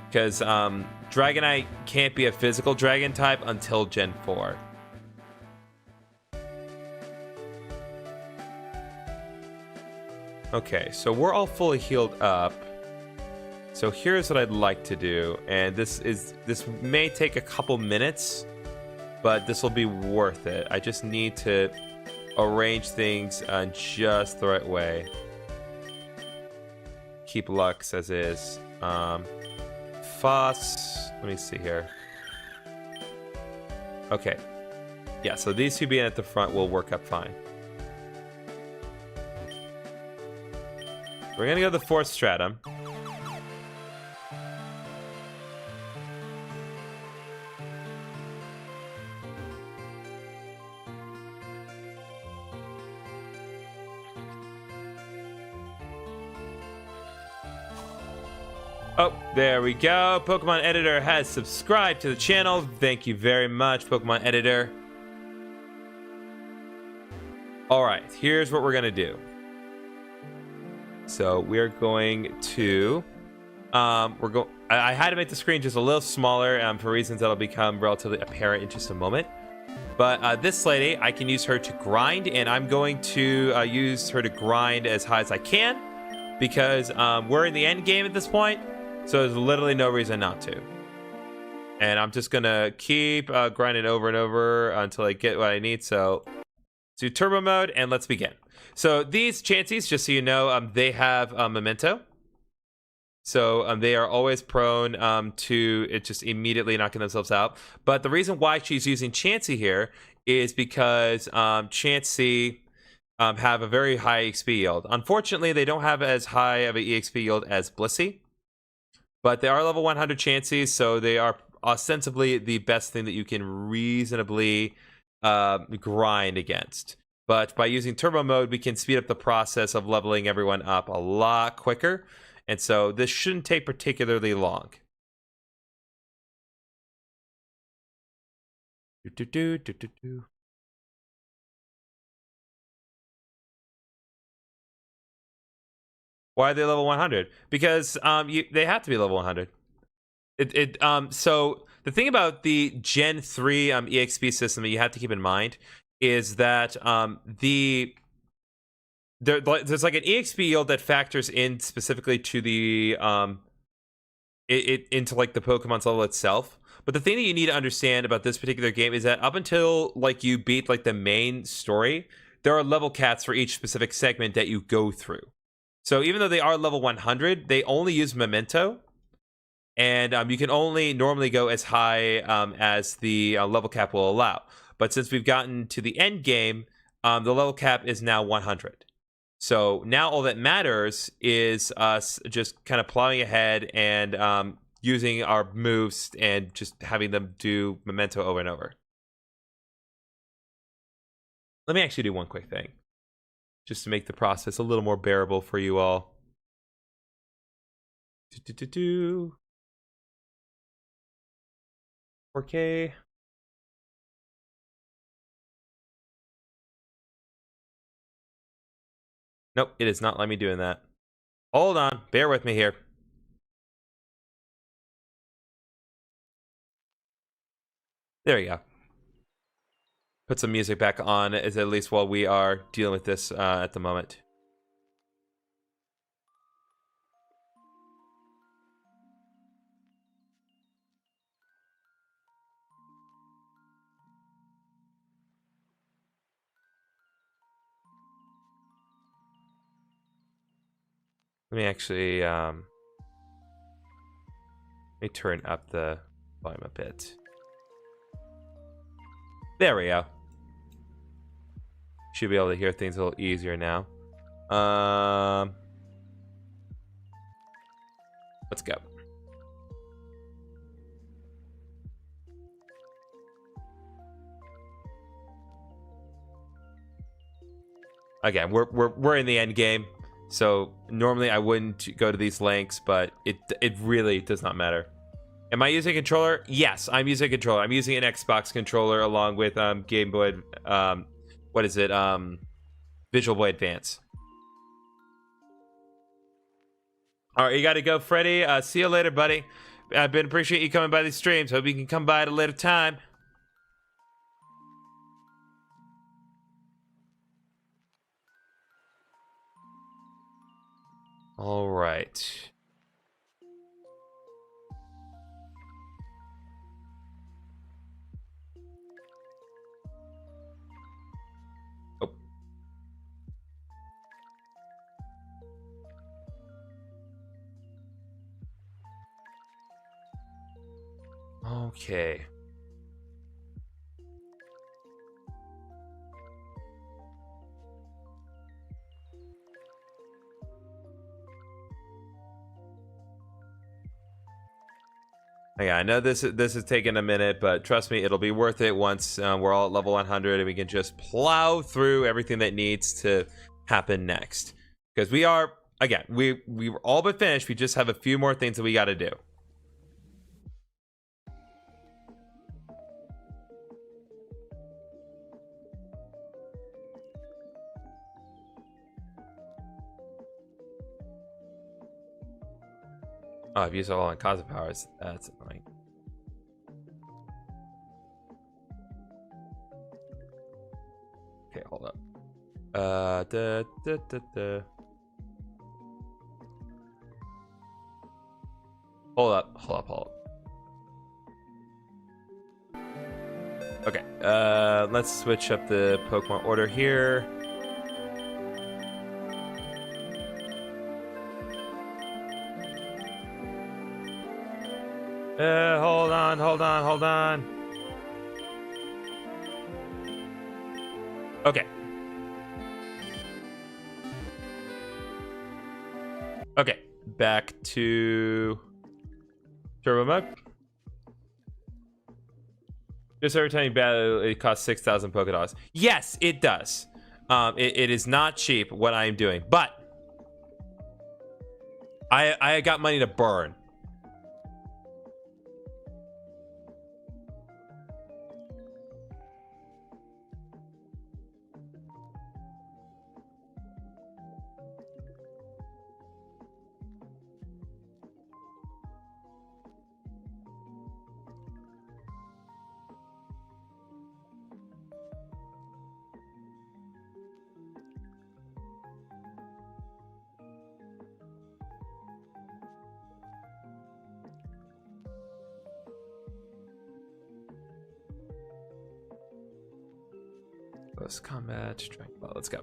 Because Dragonite can't be a physical dragon type until Gen 4. Okay, so we're all fully healed up. So here's what I'd like to do, and this may take a couple minutes, but this will be worth it. I just need to arrange things just the right way. Keep Lux as is. Foss, let me see here. Okay. Yeah, so these two being at the front will work up fine. We're gonna go to the 4th stratum. Oh, there we go. Pokemon Editor has subscribed to the channel. Thank you very much, Pokemon Editor. All right, here's what we're gonna do. So we're going to, I had to make the screen just a little smaller for reasons that'll become relatively apparent in just a moment. But this lady, I can use her to grind, and I'm going to use her to grind as high as I can because we're in the end game at this point. So there's literally no reason not to. And I'm just going to keep grinding over and over until I get what I need. So do turbo mode, and let's begin. So these Chanseys, just so you know, they have Memento. So they are always prone to it just immediately knocking themselves out. But the reason why she's using Chansey here is because Chansey have a very high EXP yield. Unfortunately, they don't have as high of an EXP yield as Blissey. But they are level 100 Chanseys, so they are ostensibly the best thing that you can reasonably grind against. But by using turbo mode, we can speed up the process of leveling everyone up a lot quicker. And so this shouldn't take particularly long. Why are they level 100? Because they have to be level 100. So the thing about the Gen 3 EXP system that you have to keep in mind is that there's like an EXP yield that factors in specifically to the into like the Pokemon's level itself. But the thing that you need to understand about this particular game is that up until like you beat like the main story, there are level caps for each specific segment that you go through. So even though they are level 100, they only use Memento. And you can only normally go as high as the level cap will allow. But since we've gotten to the end game, the level cap is now 100. So now all that matters is us just kind of plowing ahead and using our moves and just having them do Memento over and over. Let me actually do one quick thing, just to make the process a little more bearable for you all. Okay. Nope, it is not letting me doing that. Hold on, bear with me here. There you go. Put some music back on, at least while we are dealing with this at the moment. Let me actually let me turn up the volume a bit. There we go. Should be able to hear things a little easier now. Let's go. Again, we're in the end game. So normally I wouldn't go to these lengths, but it really does not matter. Am I using a controller? Yes, I'm using a controller. I'm using an Xbox controller along with Game Boy. What is it? Visual Boy Advance. All right, you got to go, Freddy. See you later, buddy. I've been appreciate you coming by these streams. Hope you can come by at a later time. All right. Okay. Yeah, I know this is taking a minute, but trust me, it'll be worth it once we're all at level 100 and we can just plow through everything that needs to happen next. Because we are, again, we were all but finished. We just have a few more things that we got to do. Oh, I've used it all on Cosmic Powers. That's annoying. Okay, hold up. Hold up. Okay, let's switch up the Pokemon order here. Hold on. Okay. Okay, back to Turbo Mug. Just every time you battle, it costs 6,000 Pokédollars. Yes, it does. It is not cheap what I am doing, but I got money to burn. Close combat, well, let's go.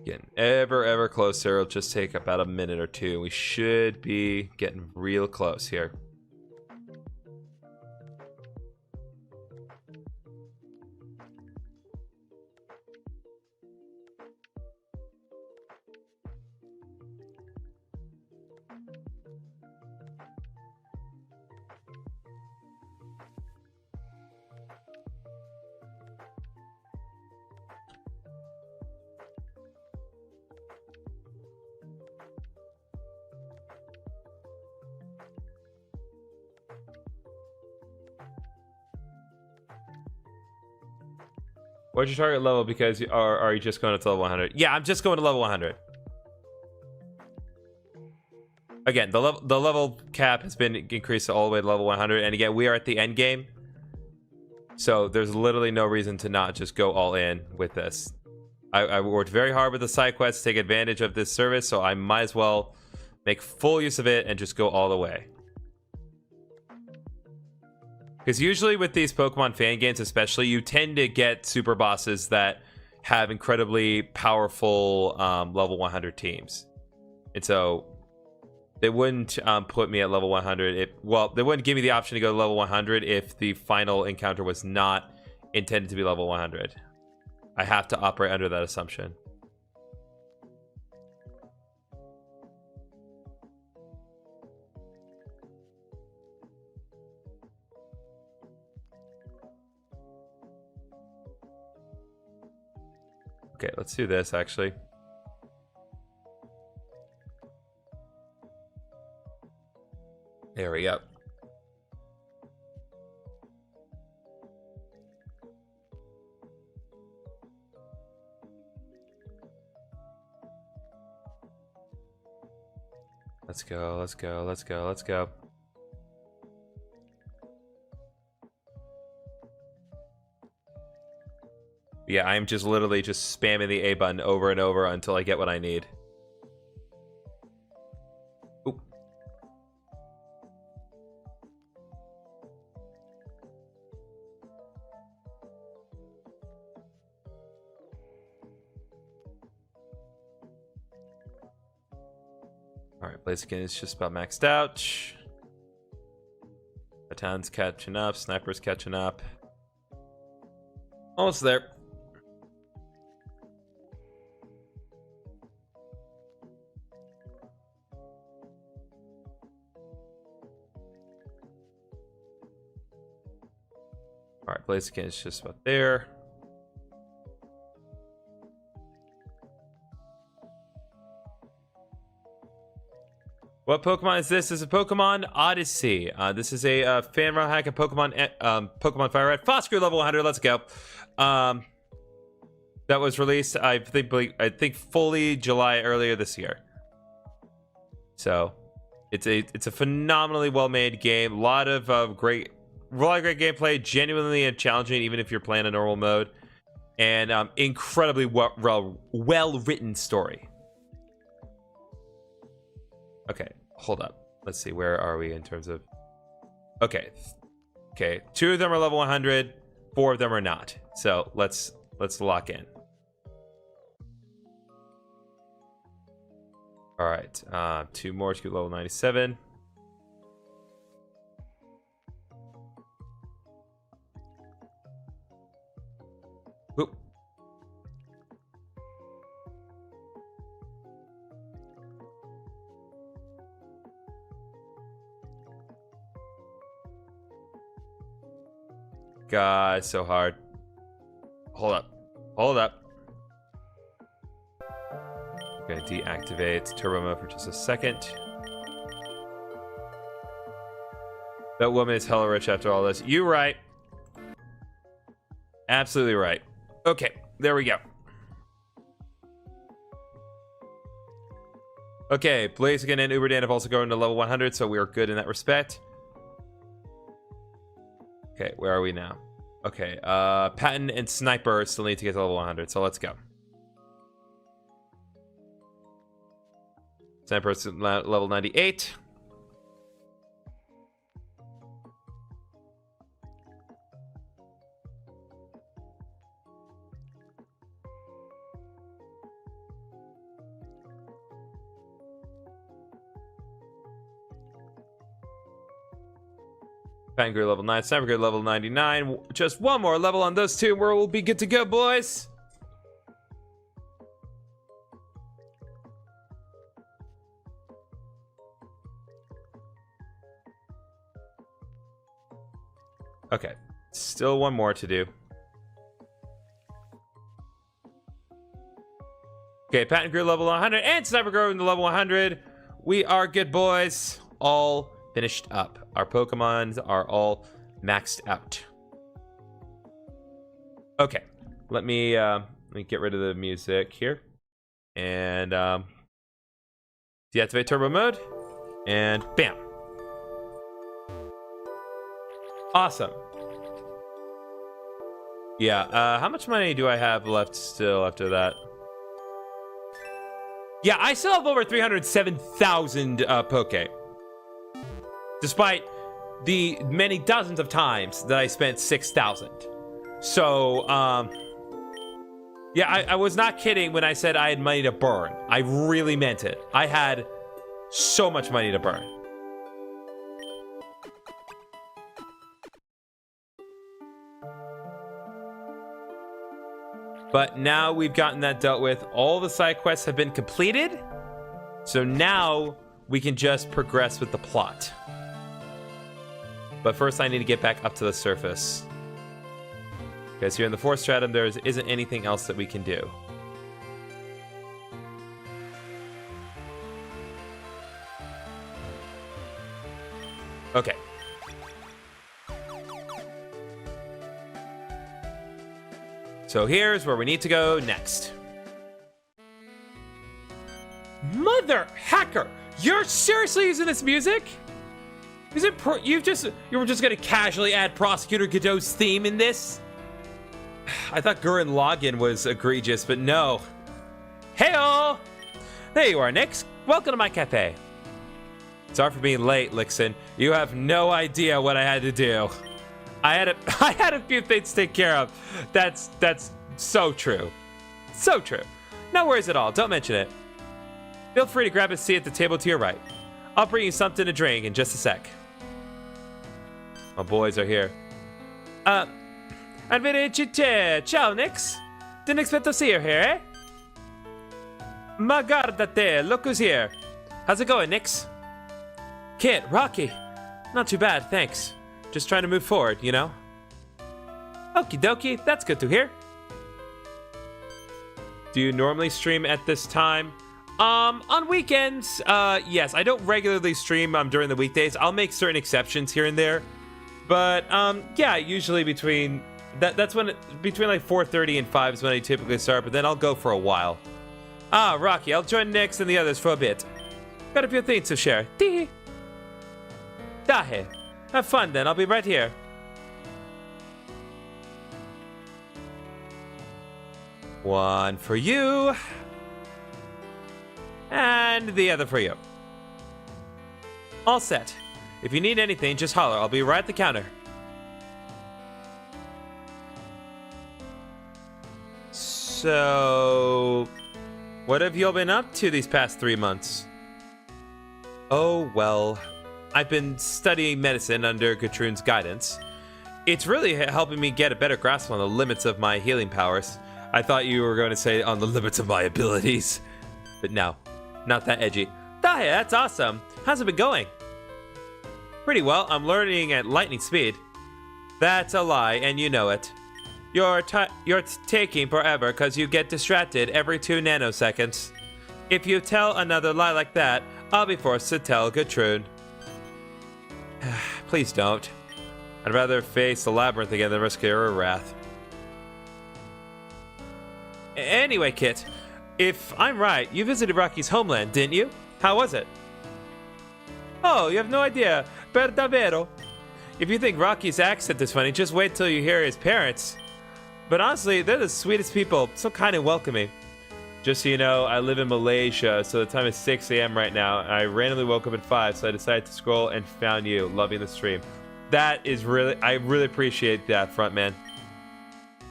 Getting ever closer. It'll just take about a minute or two. We should be getting real close here. What's your target level? Because are you just going to level 100? Yeah, I'm just going to level 100. Again, the level cap has been increased all the way to level 100, and again, we are at the end game, so there's literally no reason to not just go all in with this. I worked very hard with the side quests to take advantage of this service, so I might as well make full use of it and just go all the way. Because usually with these Pokemon fan games especially, you tend to get super bosses that have incredibly powerful level 100 teams. And so they wouldn't put me at level 100. Well, they wouldn't give me the option to go to level 100 if the final encounter was not intended to be level 100. I have to operate under that assumption. Okay, let's do this actually. There we go. Let's go, let's go, let's go, let's go. Yeah, I'm just literally just spamming the A button over and over until I get what I need. Oop. Alright, Blaziken is just about maxed out. Baton's catching up, Sniper's catching up. Almost there. Alright, Blaziken is just about there. What Pokemon is this? This is Pokémon Odyssey. This is a fan Rom hack of Pokémon Fire Red. Foster level 100. Let's go. That was released, I think, fully July earlier this year. So, it's a phenomenally well-made game. A lot of great gameplay, genuinely challenging, even if you're playing a normal mode, and incredibly well-written story. Okay, hold up. Let's see, where are we in terms of... Okay. 2 of them are level 100, 4 of them are not. So let's lock in. All right, 2 more to level 97. Whoop. God, so hard. Hold up. I'm gonna deactivate turbo mode for just a second. That woman is hella rich after all this. You right. Absolutely right. Okay, there we go. Okay, Blaziken and Uberdan have also gone to level 100, so we are good in that respect. Okay, where are we now? Okay, Patton and Sniper still need to get to level 100, so let's go. Sniper's level 98. Patton grew level 9, Sniper grew level 99. Just one more level on those two, where we'll be good to go, boys. Okay, still one more to do. Okay, Patton grew level 100 and Sniper grew into level 100. We are good, boys. All finished up. Our Pokemons are all maxed out. Okay, let me get rid of the music here and deactivate turbo mode, and bam. Awesome. Yeah, how much money do I have left still after that? Yeah, I still have over 307,000 Poke. Despite the many dozens of times that I spent 6,000. So, yeah, I was not kidding when I said I had money to burn. I really meant it. I had so much money to burn. But now we've gotten that dealt with. All the side quests have been completed. So now we can just progress with the plot. But first I need to get back up to the surface. Because here in the 4th stratum, there isn't anything else that we can do. Okay. So here's where we need to go next. Mother hacker! You're seriously using this music? Is it you were just gonna casually add Prosecutor Godot's theme in this? I thought Gurren Lagann was egregious, but no. Heyo! There you are, Nix. Welcome to my cafe. Sorry for being late, Lixin. You have no idea what I had to do. I had a few things to take care of. That's so true. So true. No worries at all. Don't mention it. Feel free to grab a seat at the table to your right. I'll bring you something to drink in just a sec. My boys are here. Arrivederci. Ciao, Nix. Didn't expect to see you here, eh? Ma guardate, look who's here. How's it going, Nix? Kit, Rocky. Not too bad, thanks. Just trying to move forward, you know? Okie dokie, that's good to hear. Do you normally stream at this time? On weekends, yes. I don't regularly stream during the weekdays. I'll make certain exceptions here and there. But, yeah, usually between like 4:30 and 5 is when I typically start, but then I'll go for a while. Ah, Rocky, I'll join Nix and the others for a bit. Got a few things to share. Tee. Dahe. Have fun then, I'll be right here. One for you. And the other for you. All set. If you need anything, just holler. I'll be right at the counter. So, what have you all been up to these past 3 months? Oh, well, I've been studying medicine under Gertrude's guidance. It's really helping me get a better grasp on the limits of my healing powers. I thought you were going to say on the limits of my abilities. But no, not that edgy. Dahe, that's awesome. How's it been going? Pretty well. I'm learning at lightning speed. That's a lie, and you know it. You're taking forever because you get distracted every 2 nanoseconds. If you tell another lie like that, I'll be forced to tell Gertrude. Please don't. I'd rather face the labyrinth again than risk her wrath. Anyway, Kit, if I'm right, you visited Rocky's homeland, didn't you? How was it? Oh, you have no idea. Per davvero. If you think Rocky's accent is funny, just wait till you hear his parents. But honestly, they're the sweetest people, so kind and welcoming. Just so you know, I live in Malaysia, so the time is 6 a.m. right now. I randomly woke up at 5, so I decided to scroll and found you, loving the stream. That is I really appreciate that, frontman.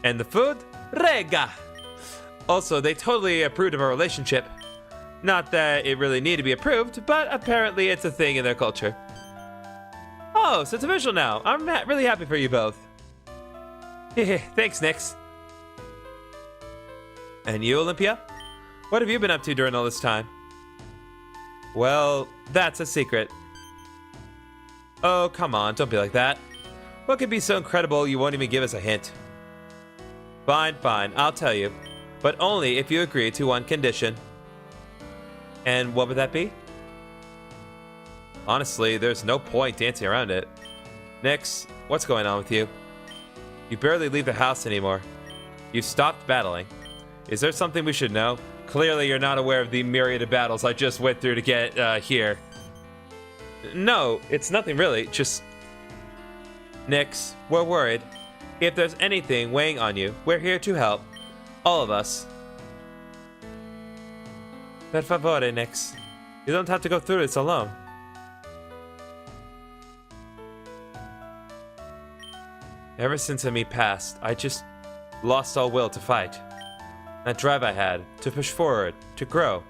And the food? Rega! Also, they totally approved of our relationship. Not that it really needed to be approved, but apparently it's a thing in their culture. Oh, so it's official now. I'm really happy for you both. Thanks, Nix. And you, Olympia? What have you been up to during all this time? Well, that's a secret. Oh, come on, don't be like that. What could be so incredible you won't even give us a hint? Fine, I'll tell you. But only if you agree to one condition. And what would that be? Honestly, there's no point dancing around it. Nix, what's going on with you? You barely leave the house anymore. You've stopped battling. Is there something we should know? Clearly you're not aware of the myriad of battles I just went through to get here. No, it's nothing really, just... Nix, we're worried. If there's anything weighing on you, we're here to help. All of us. Per favore, Nix. You don't have to go through this alone. Ever since Ami passed, I just lost all will to fight. That drive I had, to push forward, to grow.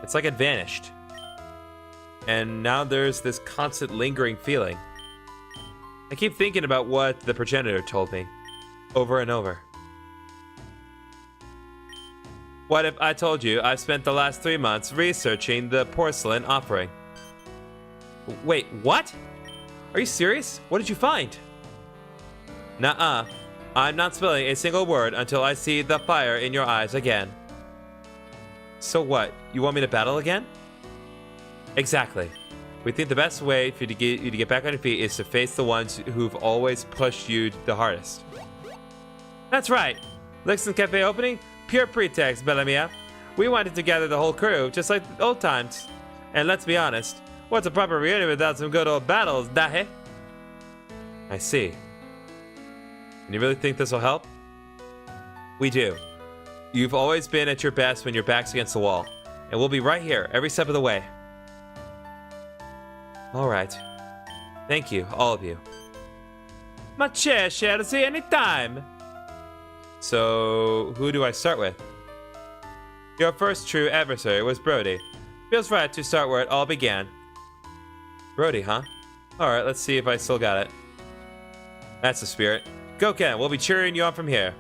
It's like it vanished. And now there's this constant lingering feeling. I keep thinking about what the progenitor told me, over and over. What if I told you I've spent the last 3 months researching the porcelain offering? Wait, what? Are you serious? What did you find? Nuh-uh. I'm not spilling a single word until I see the fire in your eyes again. So what? You want me to battle again? Exactly. We think the best way for you to get back on your feet is to face the ones who've always pushed you the hardest. That's right. Lixon Cafe opening? Pure pretext, Bellamia. We wanted to gather the whole crew, just like the old times. And let's be honest, what's a proper reunion without some good old battles, dahe? I see. And you really think this will help? We do. You've always been at your best when your back's against the wall. And we'll be right here, every step of the way. Alright. Thank you, all of you. Ma c'è, Chelsea, anytime! So, who do I start with? Your first true adversary was Brody. Feels right to start where it all began. Brody, huh? Alright, let's see if I still got it. That's the spirit. Go, Ken, we'll be cheering you on from here.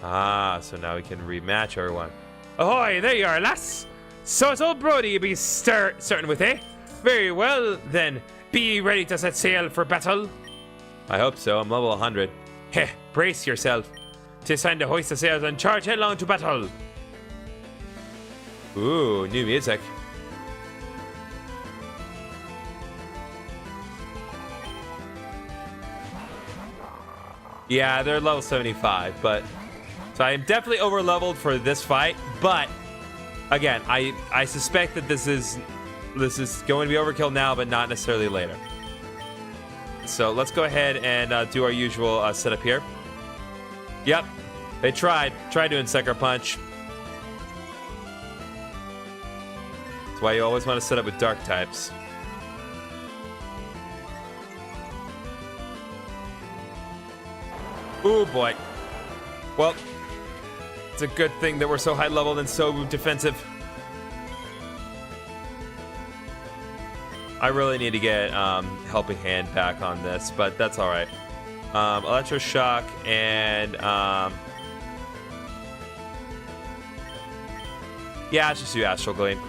Ah, so now we can rematch everyone. Ahoy, there you are, lass! So it's old Brody you be starting with, eh? Very well, then. Be ready to set sail for battle? I hope so, I'm level 100. Heh, brace yourself. 'Tis time to hoist the sails and charge headlong to battle. Ooh, new music. Yeah, they're level 75, but... So I am definitely over-leveled for this fight, but... Again, I suspect that this is going to be overkill now, but not necessarily later. So let's go ahead and do our usual setup here. Yep, they tried doing Sucker Punch. That's why you always want to set up with dark types. Ooh boy. Well, it's a good thing that we're so high leveled and so defensive. I really need to get Helping Hand back on this, but that's all right. Electroshock and yeah, let's just do Astral Gleam.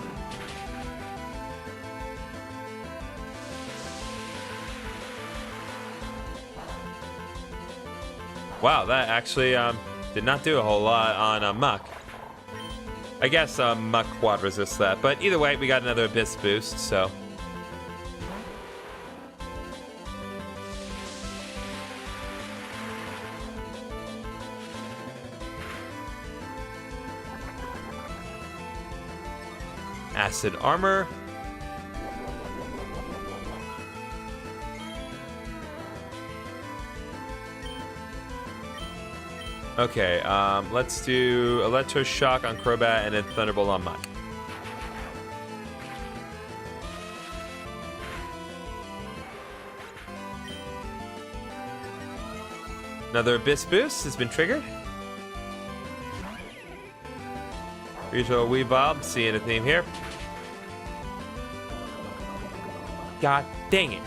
Wow, that actually did not do a whole lot on Muck. I guess Muck quad resists that, but either way, we got another Abyss boost, so. Acid Armor. Okay, let's do Electroshock on Crobat and then Thunderbolt on Muck. Another Abyss boost has been triggered. Rito Weebob, seeing a theme here. God dang it.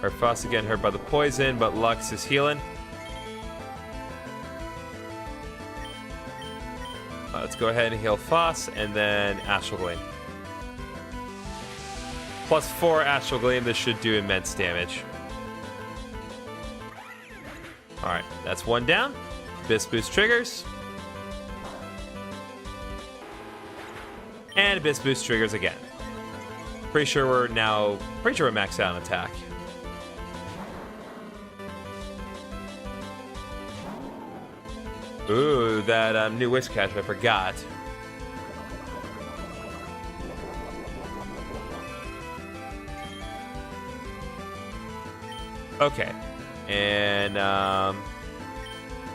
Our Foss again hurt by the poison, but Lux is healing. Let's go ahead and heal Foss and then Astral Gleam. +4 Astral Gleam, this should do immense damage. Alright, that's one down. Abyss boost triggers. And Abyss boost triggers again. Pretty sure we're maxed out on attack. Ooh, that new Wish Catch, I forgot. Okay. And,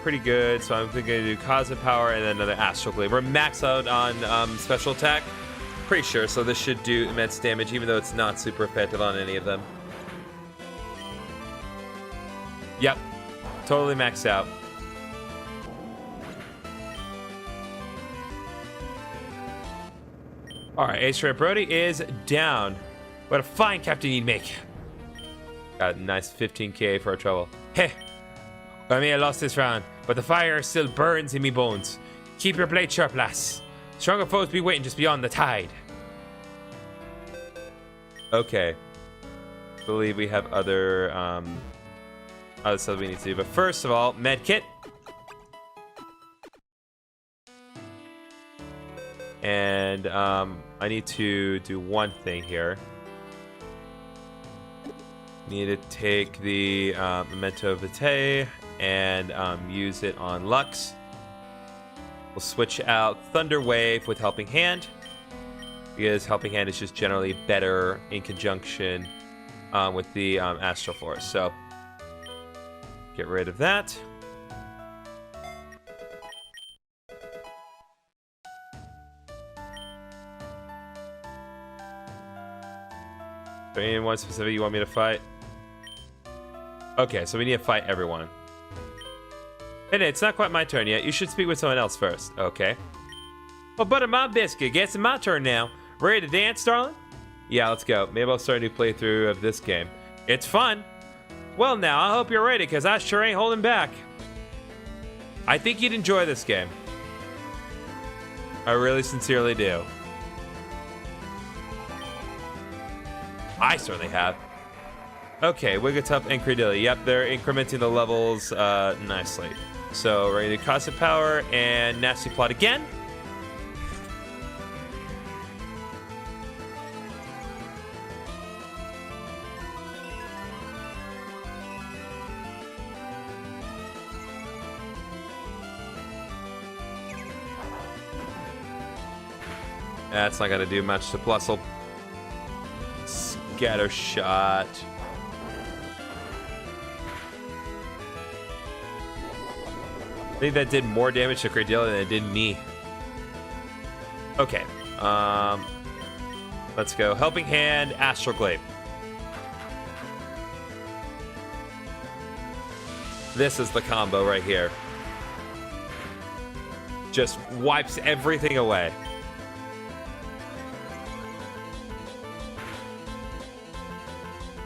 pretty good. So I'm going to do Cosmic Power and then another Astral Glaive. We're maxed out on special attack. Pretty sure. So this should do immense damage, even though it's not super effective on any of them. Yep. Totally maxed out. Alright, Ace Red Brody is down. What a fine captain you'd make. Got a nice 15k for our trouble. Hey, I may have lost this round, but the fire still burns in me bones. Keep your blade sharp, lass. Stronger foes be waiting just beyond the tide. Okay. I believe we have other stuff we need to do. But first of all, medkit. And I need to do one thing here. Need to take the Memento Vitae and use it on Lux. We'll switch out Thunder Wave with Helping Hand, because Helping Hand is just generally better in conjunction with the Astral Force. So get rid of that. Is there anyone specific you want me to fight? Okay, so we need to fight everyone. Hey, it's not quite my turn yet. You should speak with someone else first. Okay. Well, butter my biscuit. Guess it's my turn now. Ready to dance, darling? Yeah, let's go. Maybe I'll start a new playthrough of this game. It's fun. Well, now, I hope you're ready, because I sure ain't holding back. I think you'd enjoy this game. I really sincerely do. I certainly have. Okay, Wigglytuff and Cradily. Yep, they're incrementing the levels nicely. So we're going to do Cosmic Power and Nasty Plot again. That's not going to do much to Plusle. Scatter Shot. I think that did more damage to Cradilla than it did me. Okay. Let's go. Helping Hand, Astral Glaive. This is the combo right here. Just wipes everything away.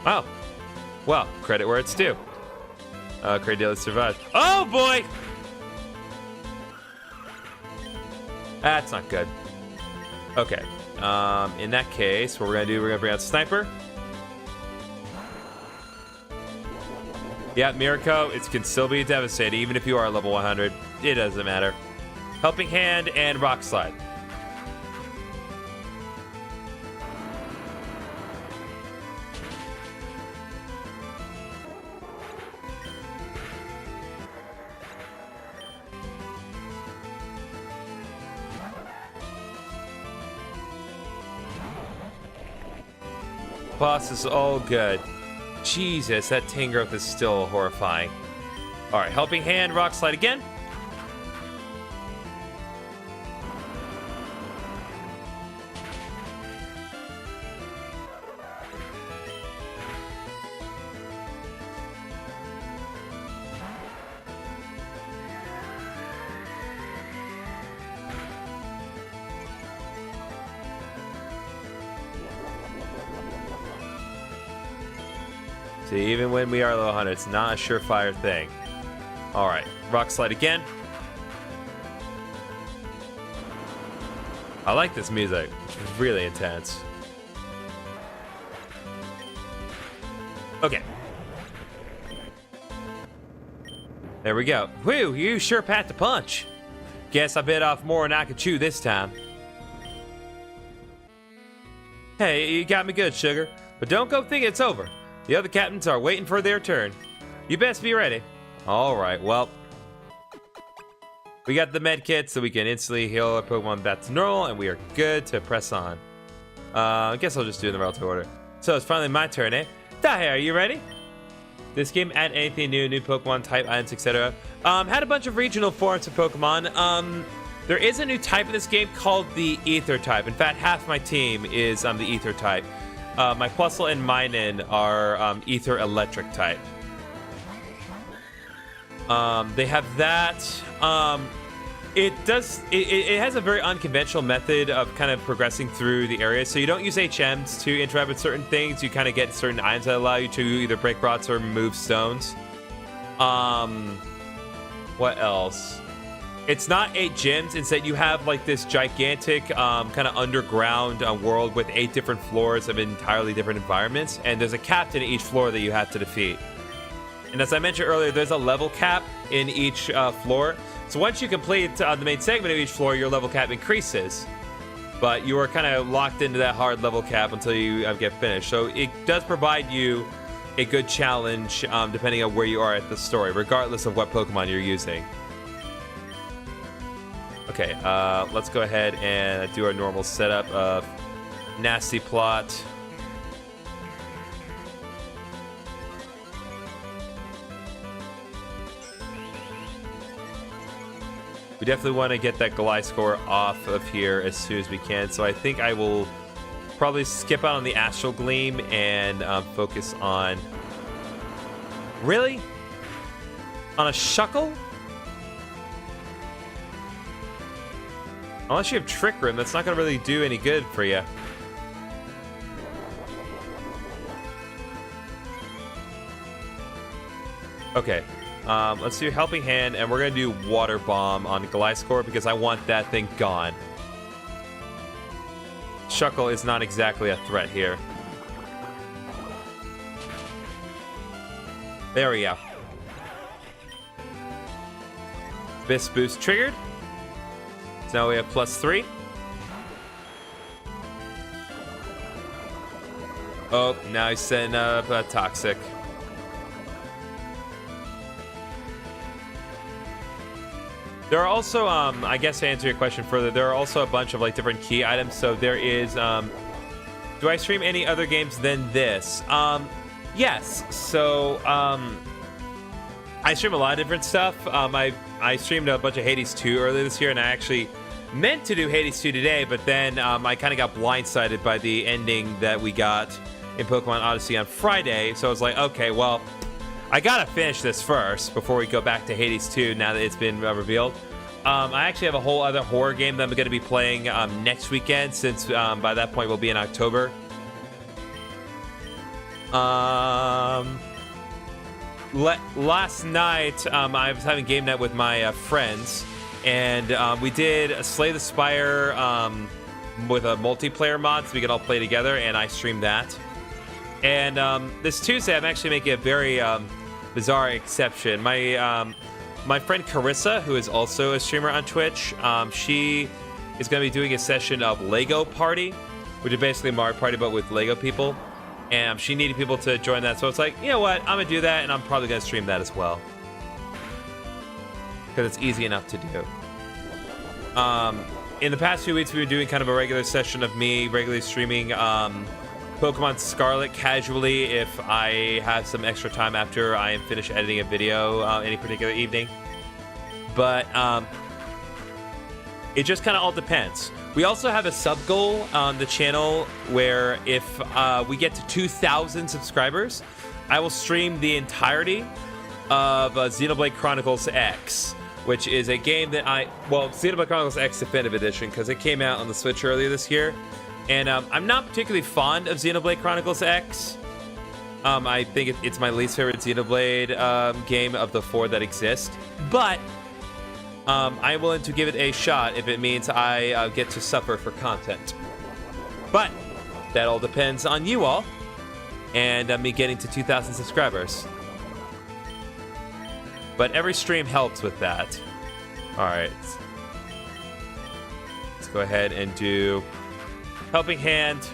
Oh. Well, credit where it's due. Cradilla survived. Oh, boy! That's not good. Okay. In that case, what we're gonna bring out Sniper. Yeah, Miracle, it can still be devastating, even if you are level 100. It doesn't matter. Helping Hand and Rock Slide. Boss is all good. Jesus, that Tangrowth is still horrifying. Alright, Helping Hand, Rock Slide again. See, even when we are level 100, it's not a surefire thing. Alright, Rock Slide again. I like this music. It's really intense. Okay. There we go. Whew, you sure packed a punch. Guess I bit off more than I could chew this time. Hey, you got me good, sugar. But don't go thinking it's over. The other captains are waiting for their turn. You best be ready. Alright, well. We got the med kit so we can instantly heal our Pokemon back to normal, and we are good to press on. I guess I'll just do it in the relative order. So it's finally my turn, eh? Daher, are you ready? This game add anything new Pokemon type items, etc. Had a bunch of regional forms of Pokemon. There is a new type in this game called the Ether type. In fact, half my team is the Ether type. My Plusle and Minun are Ether Electric type. They have that. It has a very unconventional method of kind of progressing through the area. So you don't use HMs to interact with certain things. You kind of get certain items that allow you to either break rocks or move stones. What else? It's not 8 gyms. Instead, you have like this gigantic kind of underground world with 8 different floors of entirely different environments. And there's a captain at each floor that you have to defeat. And as I mentioned earlier, there's a level cap in each floor. So once you complete the main segment of each floor, your level cap increases. But you are kind of locked into that hard level cap until you get finished. So it does provide you a good challenge depending on where you are at the story, regardless of what Pokemon you're using. Okay, let's go ahead and do our normal setup of Nasty Plot. We definitely want to get that Gliscor off of here as soon as we can. So I think I will probably skip out on the Astral Gleam and focus on... Really? On a Shuckle? Unless you have Trick Room, that's not going to really do any good for you. Okay. Let's do Helping Hand, and we're going to do Water Bomb on Gliscor because I want that thing gone. Shuckle is not exactly a threat here. There we go. Abyss Boost triggered. So now we have +3. Oh, now he's setting up Toxic. There are also, I guess to answer your question further, there are also a bunch of like different key items. So there is, do I stream any other games than this? Yes. So I stream a lot of different stuff. I streamed a bunch of Hades 2 earlier this year, and I actually meant to do Hades 2 today, but then I kind of got blindsided by the ending that we got in Pokémon Odyssey on Friday. So I was like, okay, well, I gotta finish this first before we go back to Hades 2 now that it's been revealed. I actually have a whole other horror game that I'm going to be playing next weekend, since by that point we'll be in October. Last night I was having game night with my friends, and we did Slay the Spire with a multiplayer mod so we could all play together, and I streamed that. And this Tuesday, I'm actually making a very bizarre exception. My friend Carissa, who is also a streamer on Twitch, she is going to be doing a session of Lego Party, which is basically Mario Party but with Lego people. And she needed people to join that, so it's like, you know what, I'm going to do that, and I'm probably going to stream that as well. Because it's easy enough to do. In the past few weeks, we've been doing kind of a regular session of me regularly streaming Pokemon Scarlet casually if I have some extra time after I am finished editing a video any particular evening. But it just kind of all depends. We also have a sub goal on the channel where if we get to 2,000 subscribers, I will stream the entirety of Xenoblade Chronicles X, which is a game that Xenoblade Chronicles X Definitive Edition, because it came out on the Switch earlier this year. And I'm not particularly fond of Xenoblade Chronicles X. I think it's my least favorite Xenoblade game of the 4 that exist. But I'm willing to give it a shot if it means I get to suffer for content. But that all depends on you all and me getting to 2,000 subscribers. But every stream helps with that. All right. Let's go ahead and do Helping Hand,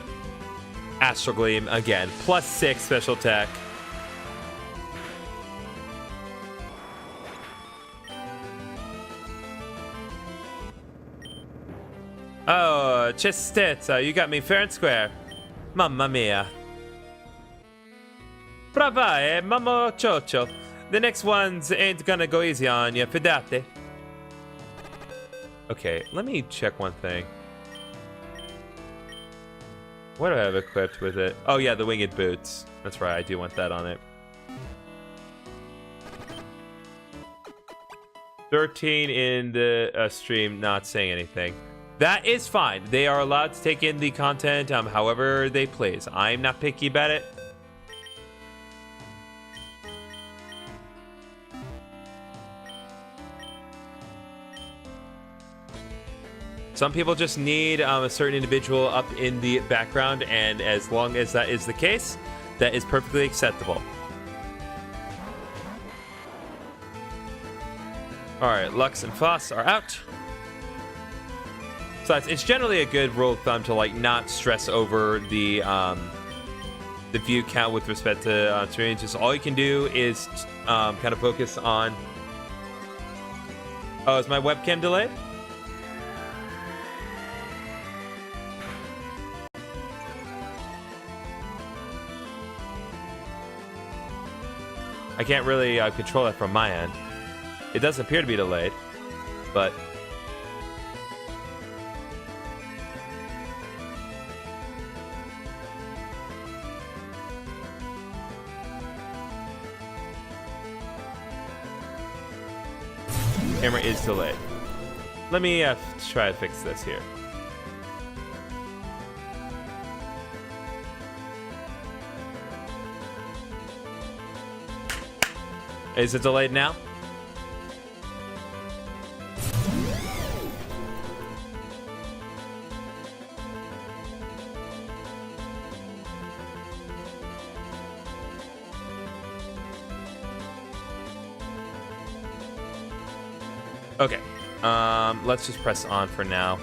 Astral Gleam again, +6 special attack. Oh, Chistezza, you got me fair and square. Mamma mia. Brava, Mamo Chocho. The next ones ain't gonna go easy on you, fidate. Okay, let me check one thing. What do I have equipped with it? Oh yeah, the winged boots. That's right, I do want that on it. 13 in the stream, not saying anything. That is fine. They are allowed to take in the content however they please. I'm not picky about it. Some people just need a certain individual up in the background, and as long as that is the case, that is perfectly acceptable. Alright, Lux and Foss are out. So it's generally a good rule of thumb to like not stress over the view count with respect to streaming. Just all you can do is kind of focus on... Oh, is my webcam delayed? I can't really control that from my end. It does appear to be delayed, but... Camera is delayed. Let me try to fix this here. Is it delayed now? Okay. Let's just press on for now.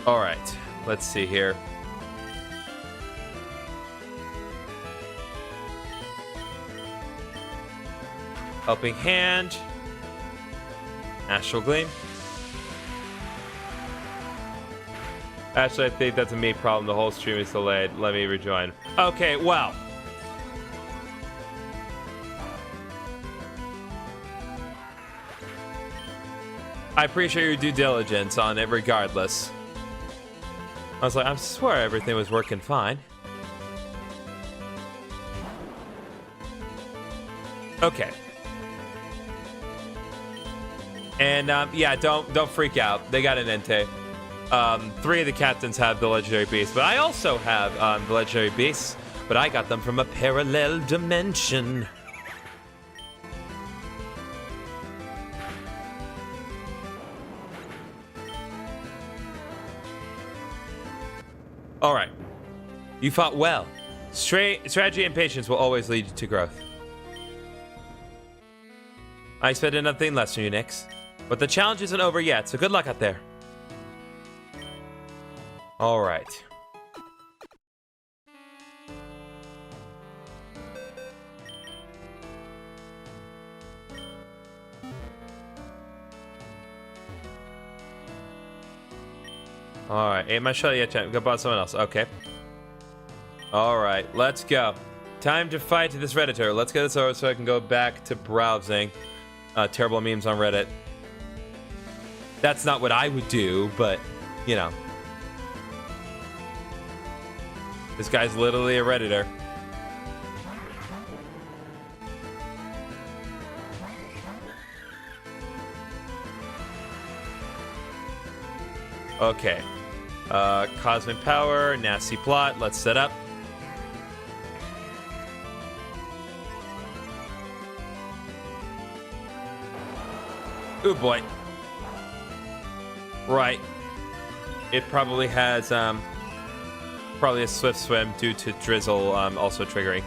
All right, let's see here. Helping Hand. Astral Gleam. Actually, I think that's a me problem. The whole stream is delayed. Let me rejoin. Okay, well. I appreciate your due diligence on it regardless. I was like, I swear everything was working fine. Okay. And yeah, don't freak out. They got an Entei. 3 of the captains have the legendary beasts, but I also have the legendary beasts, but I got them from a parallel dimension. All right. You fought well. Strategy and patience will always lead to growth. I expected nothing less from you, Nyx. But the challenge isn't over yet, so good luck out there. All right. Alright, ain't my shot yet, champ. Go about someone else. Okay. Alright, let's go. Time to fight this Redditor. Let's get this over so I can go back to browsing terrible memes on Reddit. That's not what I would do, but, you know. This guy's literally a Redditor. Okay. Cosmic Power, Nasty Plot, let's set up. Ooh boy. Right. It probably has probably a swift swim due to drizzle also triggering.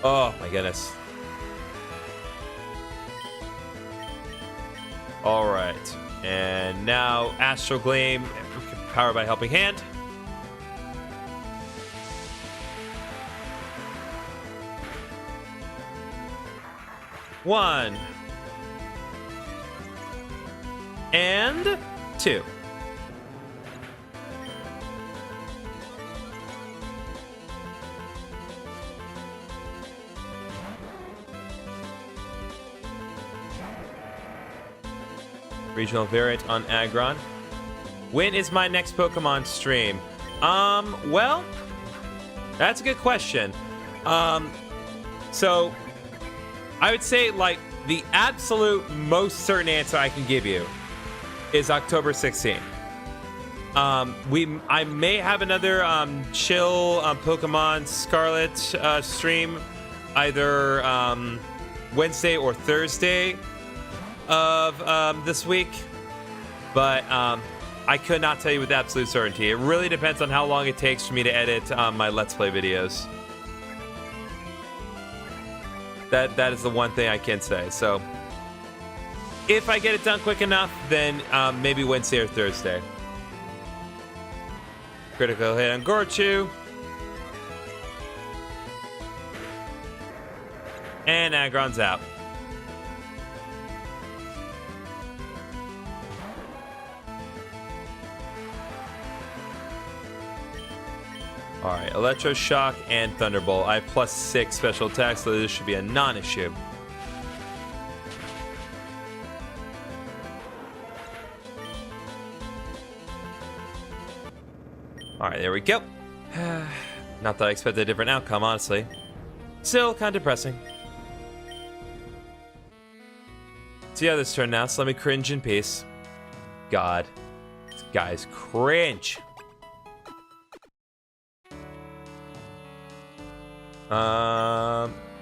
Oh my goodness. All right, and now Astral Gleam, powered by Helping Hand. One. And two. Regional variant on Aggron. When is my next Pokemon stream? Well, that's a good question. So I would say, like, the absolute most certain answer I can give you is October 16th. I may have another chill Pokemon Scarlet stream either Wednesday or Thursday of this week, but I could not tell you with absolute certainty. It really depends on how long it takes for me to edit my Let's Play videos. That is the one thing I can say. So if I get it done quick enough, then maybe Wednesday or Thursday. Critical hit on Gorchu. And Aggron's out. Alright, Electroshock and Thunderbolt. I have +6 special attacks, so this should be a non-issue. Alright, there we go. Not that I expected a different outcome, honestly. Still kind of depressing. See how this turned out, so let me cringe in peace. God. This guy's cringe.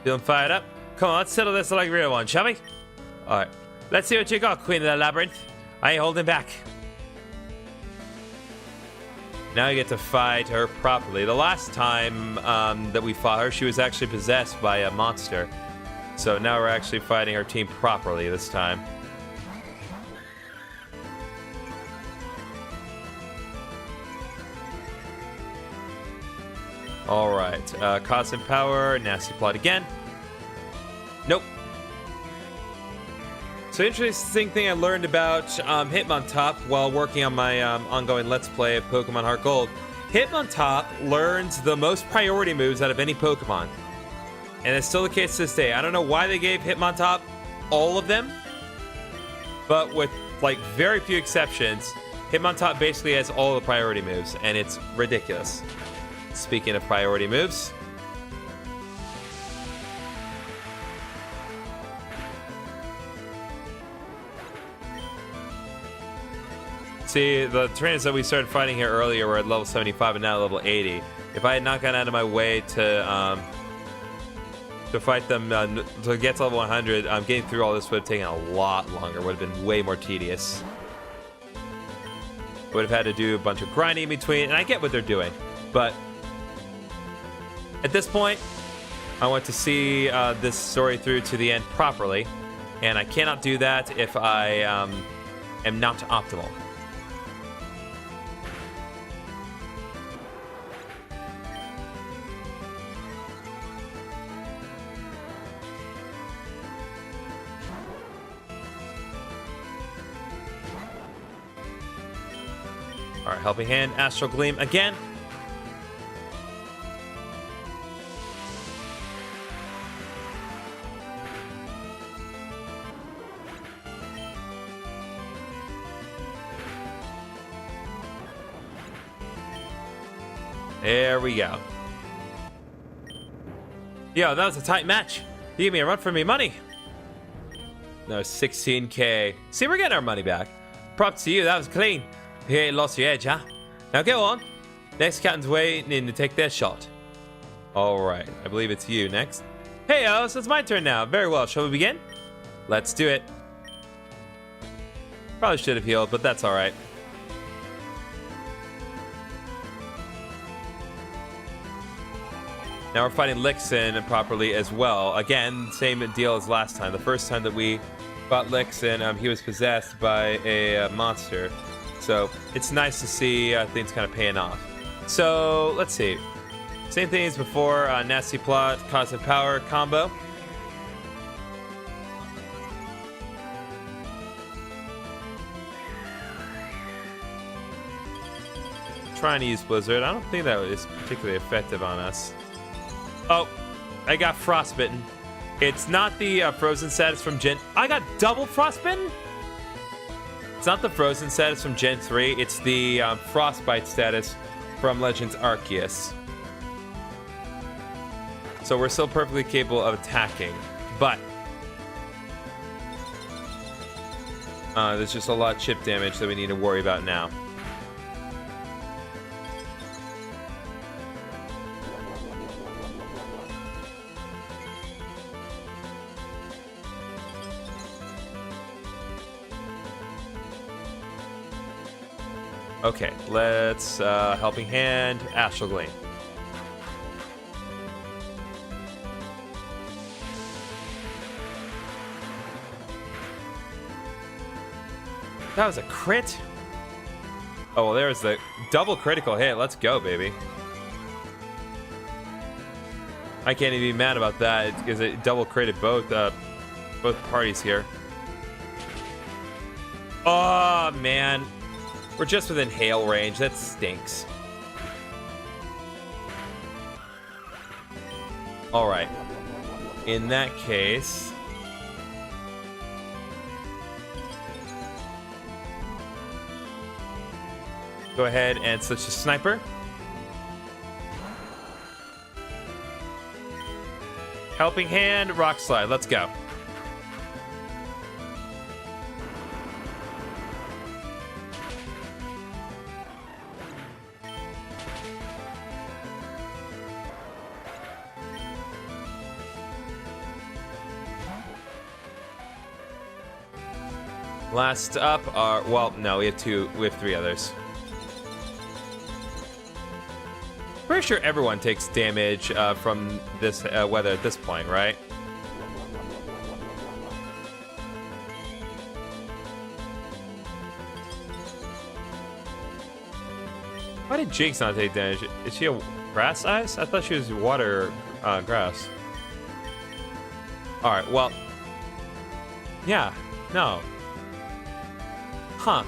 Feeling fired up? Come on, let's settle this like a real one, shall we? Alright. Let's see what you got, Queen of the Labyrinth. I ain't holding back. Now you get to fight her properly. The last time that we fought her, she was actually possessed by a monster. So now we're actually fighting her team properly this time. Alright, Cosmic Power, Nasty Plot again. Nope. So interesting thing I learned about Hitmontop while working on my ongoing Let's Play of Pokemon Heart Gold. Hitmontop learns the most priority moves out of any Pokemon. And it's still the case to this day. I don't know why they gave Hitmontop all of them, but with like very few exceptions, Hitmontop basically has all the priority moves, and it's ridiculous. Speaking of priority moves, see, the trainers that we started fighting here earlier were at level 75 and now at level 80. If I had not gone out of my way to fight them, to get to level 100, getting through all this would have taken a lot longer. Would have been way more tedious. Would have had to do a bunch of grinding in between, and I get what they're doing, but at this point, I want to see this story through to the end properly, and I cannot do that if I am not optimal. All right, Helping Hand, Astral Gleam again. There we go. Yo, that was a tight match. You gave me a run for me money. No, 16k. See, we're getting our money back. Props to you, that was clean. You ain't lost your edge, huh? Now go on. Next captain's waiting to take their shot. Alright, I believe it's you next. Hey, so it's my turn now. Very well, shall we begin? Let's do it. Probably should have healed, but that's alright. Now we're fighting Lixin properly as well. Again, same deal as last time. The first time that we fought Lixin, he was possessed by a monster. So it's nice to see things kind of paying off. So let's see. Same thing as before. Nasty Plot, Cosmic Power combo. Trying to use Blizzard. I don't think that is particularly effective on us. Oh, I got frostbitten. It's not the frozen status from Gen... I got double frostbitten? It's not the frozen status from Gen 3. It's the frostbite status from Legends Arceus. So we're still perfectly capable of attacking. But there's just a lot of chip damage that we need to worry about now. Okay, let's Helping Hand, Astral Gleam. That was a crit? Oh, well, there's the double critical hit. Let's go, baby. I can't even be mad about that because it double critted both parties here. Oh, man. We're just within hail range. That stinks. All right. In that case... go ahead and switch to Sniper. Helping Hand, Rock Slide. Let's go. Last up are... well, no, we have three others. Pretty sure everyone takes damage from this weather at this point, right? Why did Jinx not take damage? Is she a grass ice? I thought she was water grass. Alright, well... yeah, no. Huh.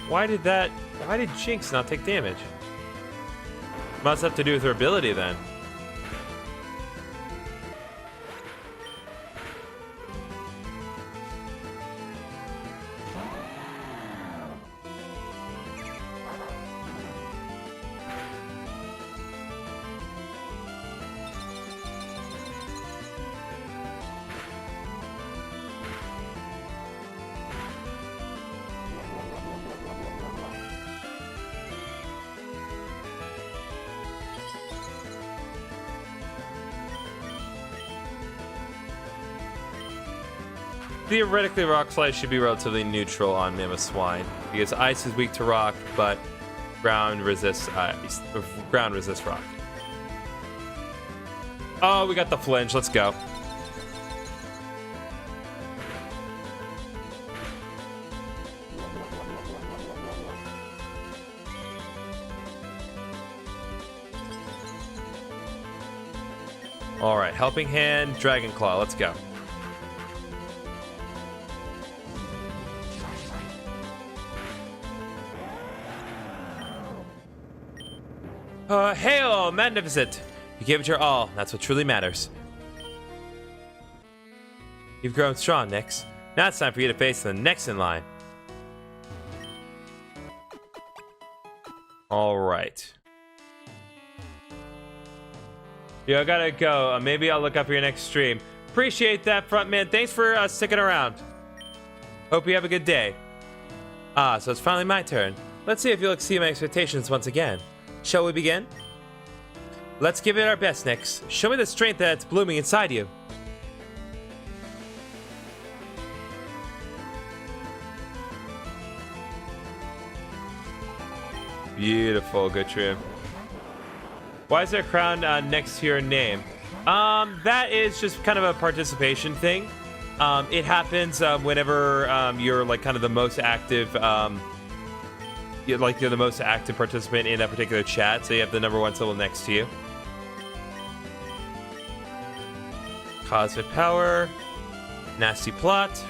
Why did Jinx not take damage? Must have to do with her ability then. Theoretically, Rock Slide should be relatively neutral on Mammoth Swine because ice is weak to rock, but ground resists ice. Ground resists rock. Oh, we got the flinch. Let's go. All right, Helping Hand, Dragon Claw. Let's go. Hail, Magnificent! You gave it your all. That's what truly matters. You've grown strong, Nyx. Now it's time for you to face the next in line. All right. Yeah, I gotta go. Maybe I'll look up your next stream. Appreciate that, Frontman. Thanks for sticking around. Hope you have a good day. Ah, so it's finally my turn. Let's see if you'll exceed my expectations once again. Shall we begin? Let's give it our best, Nyx. Show me the strength that's blooming inside you. Beautiful, good trim. Why is there a crown next to your name? That is just kind of a participation thing. It happens whenever you're like kind of the most active, you're the most active participant in a particular chat. So you have the number 1 syllable next to you. Cosmic power, nasty plot.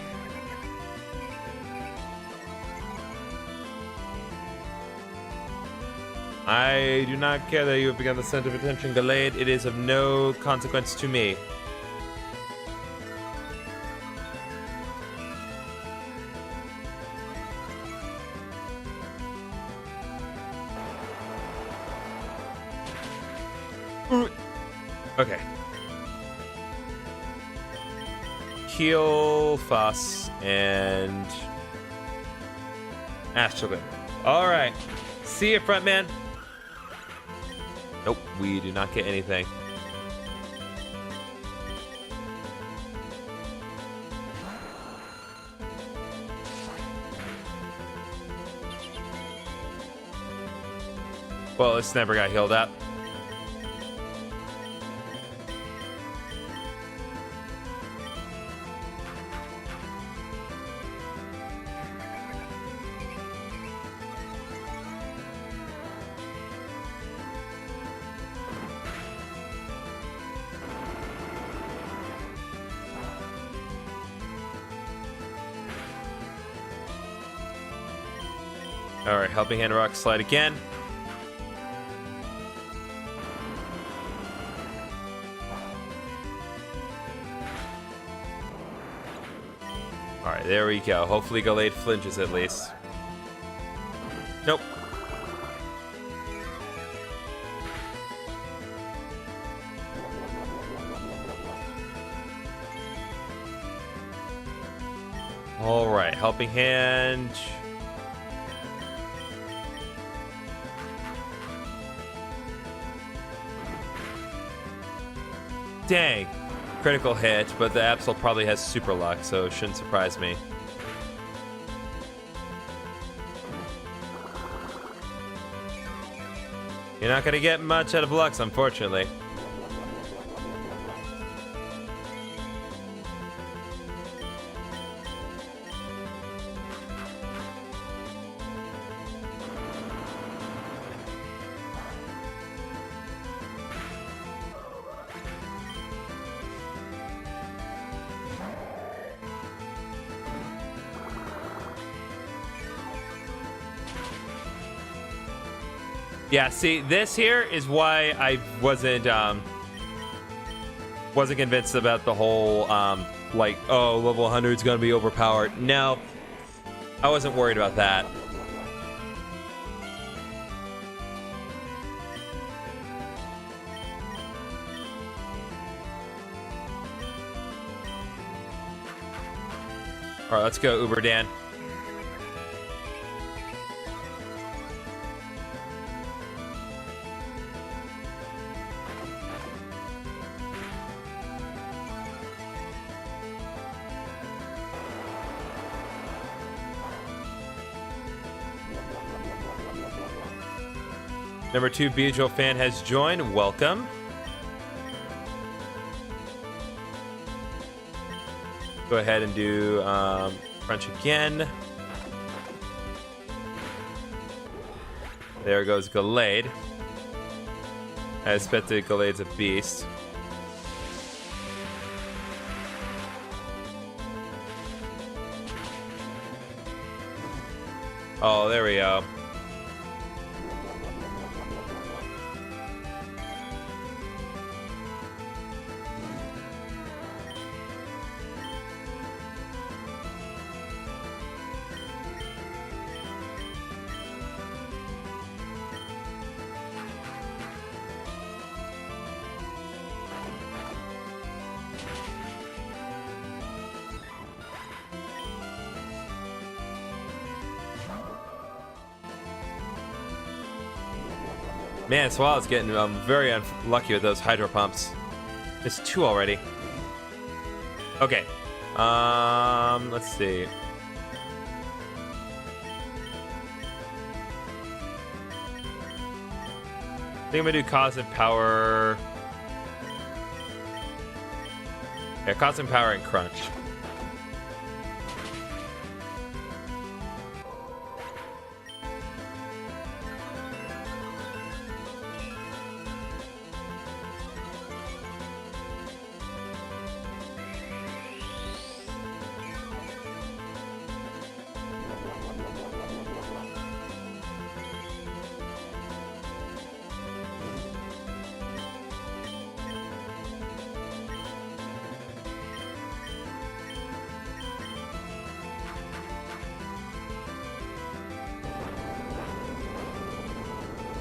I do not care that you have become the center of attention, Gallade. It is of no consequence to me. Okay. Heal, Fuss, and Astroglyph. All right. See you, frontman. Nope, we do not get anything. Well, this never got healed up. All right, helping hand rock slide again. All right, there we go. Hopefully Gallade flinches at least. Nope. All right, helping hand. Dang. Critical hit, but the Absol probably has super luck, so it shouldn't surprise me. You're not going to get much out of Lux, unfortunately. Yeah, see, this here is why I wasn't convinced about the whole like, oh, level 100 is gonna be overpowered. No, I wasn't worried about that. All right, let's go, Uber Dan. Number 2 Beatrill fan has joined. Welcome. Go ahead and do crunch again. There goes Gallade. I expected Gallade's a beast. Oh, there we go. Man, Swallow's getting very unlucky with those hydro pumps. It's 2 already. Okay. Let's see. think I'm gonna do Cosmic Power. Yeah, Cosmic Power and Crunch.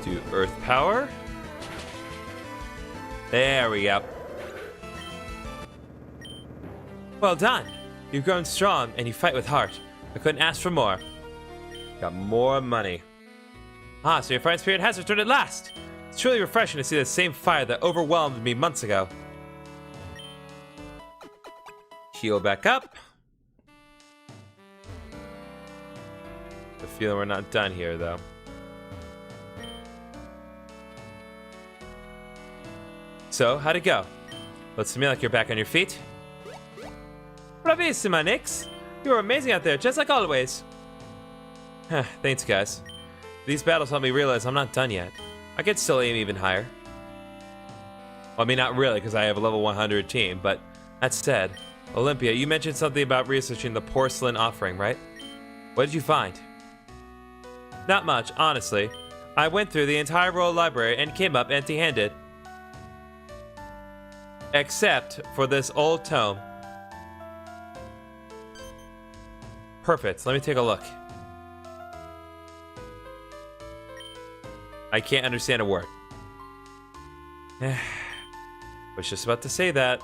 Do Earth Power. There we go. Well done. You've grown strong and you fight with heart. I couldn't ask for more. Got more money. Ah, so your fighting spirit has returned at last. It's truly refreshing to see the same fire that overwhelmed me months ago. Heal back up. I feel we're not done here, though. So, how'd it go? Looks to me like you're back on your feet. Bravissima, Nix! You were amazing out there, just like always. Thanks, guys. These battles help me realize I'm not done yet. I could still aim even higher. Well, I mean, not really, because I have a level 100 team, but that said, Olympia, you mentioned something about researching the porcelain offering, right? What did you find? Not much, honestly. I went through the entire royal library and came up empty-handed. Except for this old tome. Perfect. Let me take a look. I can't understand a word. Was just about to say that.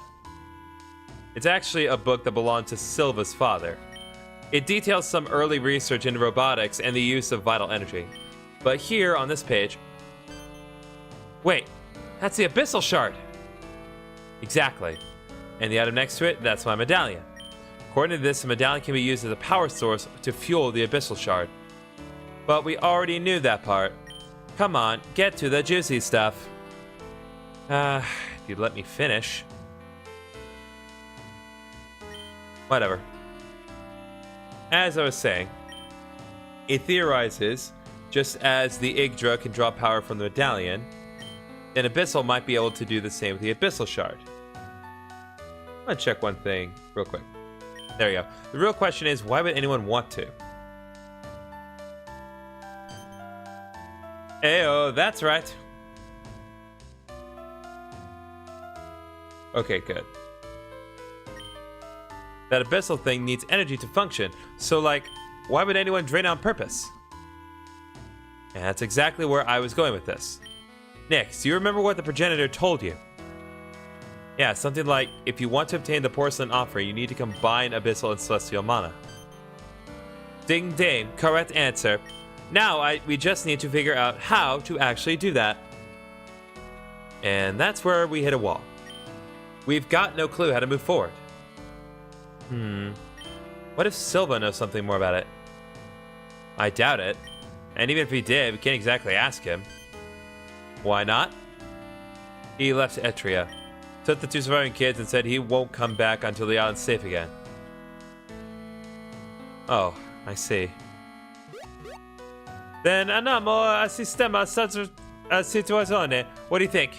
It's actually a book that belonged to Silva's father. It details some early research into robotics and the use of vital energy. But here on this page... Wait, that's the Abyssal Shard! Exactly. And the item next to it, that's my medallion. According to this, the medallion can be used as a power source to fuel the Abyssal Shard. But we already knew that part. Come on, get to the juicy stuff. If you'd let me finish. Whatever. As I was saying, it theorizes, just as the Yggdra can draw power from the medallion, an Abyssal might be able to do the same with the Abyssal Shard. I'm gonna check one thing real quick. There you go. The real question is, why would anyone want to? Ayo, that's right. Okay, good. That Abyssal thing needs energy to function, so like, why would anyone drain on purpose? And that's exactly where I was going with this. Next, do you remember what the progenitor told you? Yeah, something like, if you want to obtain the porcelain offering, you need to combine Abyssal and Celestial Mana. Ding ding, correct answer. Now, we just need to figure out how to actually do that. And that's where we hit a wall. We've got no clue how to move forward. What if Silva knows something more about it? I doubt it. And even if he did, we can't exactly ask him. Why not? He left Etria, took the two surviving kids, and said he won't come back until the island's safe again. Oh, I see. Then andiamo a sistema a situazione. What do you think?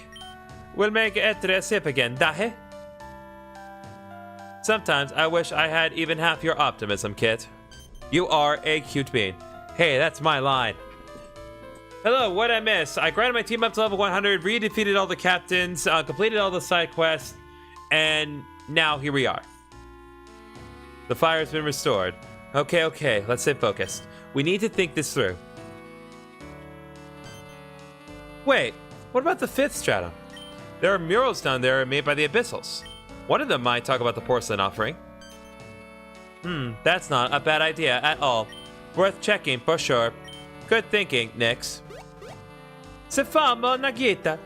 We'll make Etria safe again, dahe? Sometimes I wish I had even half your optimism, Kit. You are a cute bean. Hey, that's my line. Hello, what'd I miss? I grinded my team up to level 100, re-defeated all the captains, completed all the side quests, and now here we are. The fire has been restored. Okay, let's stay focused. We need to think this through. Wait, what about the 5th stratum? There are murals down there made by the Abyssals. One of them might talk about the porcelain offering. That's not a bad idea at all. Worth checking for sure. Good thinking, Nix. Se famo, Nagita.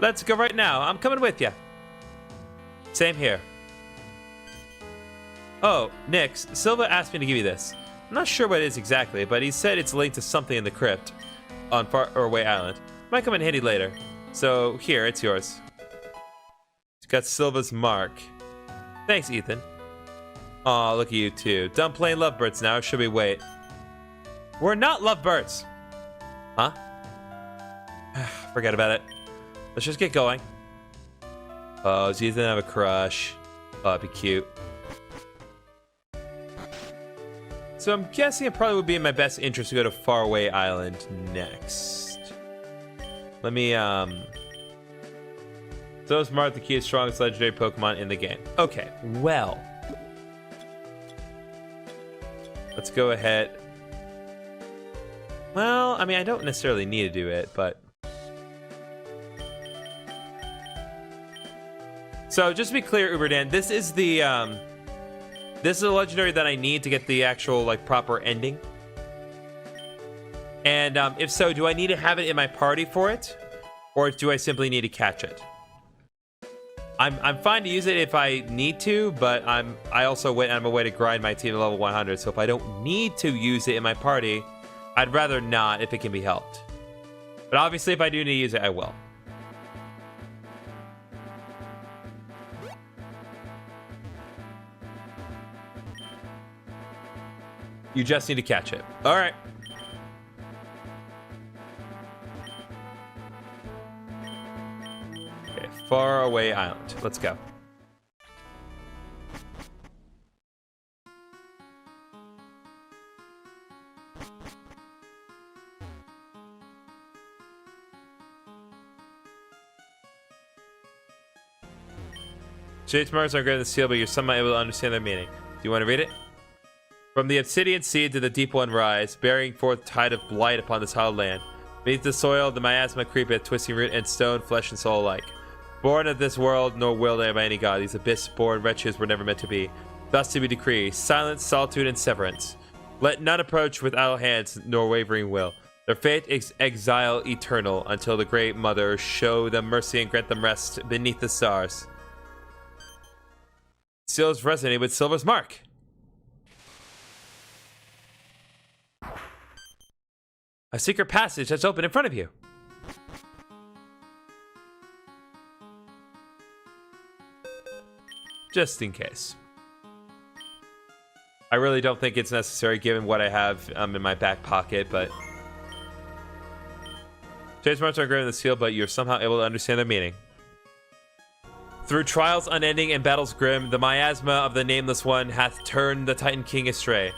Let's go right now. I'm coming with you. Same here. Oh, Nix, Silva asked me to give you this. I'm not sure what it is exactly, but he said it's linked to something in the crypt on Faraway Island. Might come in handy later. So here, it's yours. It's got Silva's mark. Thanks, Ethan. Aw, look at you two. Done playing lovebirds now, or should we wait? We're not lovebirds. Huh? Forget about it. Let's just get going. Oh, does Ethan have a crush? Oh, that'd be cute. So I'm guessing it probably would be in my best interest to go to Faraway Island next. Let me, So smart, the key is strongest legendary Pokemon in the game. Okay, well. Let's go ahead. Well, I mean, I don't necessarily need to do it, but... So, just to be clear, Uberdan, this is the, this is a legendary that I need to get the actual, like, proper ending. And, if so, do I need to have it in my party for it? Or do I simply need to catch it? I'm fine to use it if I need to, but I also went on my way to grind my team to level 100, so if I don't need to use it in my party, I'd rather not if it can be helped. But obviously, if I do need to use it, I will. You just need to catch it. All right. Okay, Faraway Island. Let's go. Shades marks are great in the seal, but you're somehow able to understand their meaning. Do you want to read it? From the obsidian sea did the deep one rise, bearing forth tide of blight upon this hallowed land. Beneath the soil, the miasma creepeth, twisting root and stone, flesh and soul alike. Born of this world, nor willed by any god, these abyss-born wretches were never meant to be. Thus do we decree, silence, solitude, and severance. Let none approach with idle hands, nor wavering will. Their fate is exile eternal, until the great mother show them mercy and grant them rest beneath the stars. Seals resonate with Silver's mark. A secret passage that's open in front of you. Just in case. I really don't think it's necessary given what I have in my back pocket, but... Chase marks are greater than the seal, but you're somehow able to understand their meaning. Through trials unending and battles grim, the miasma of the Nameless One hath turned the Titan King astray.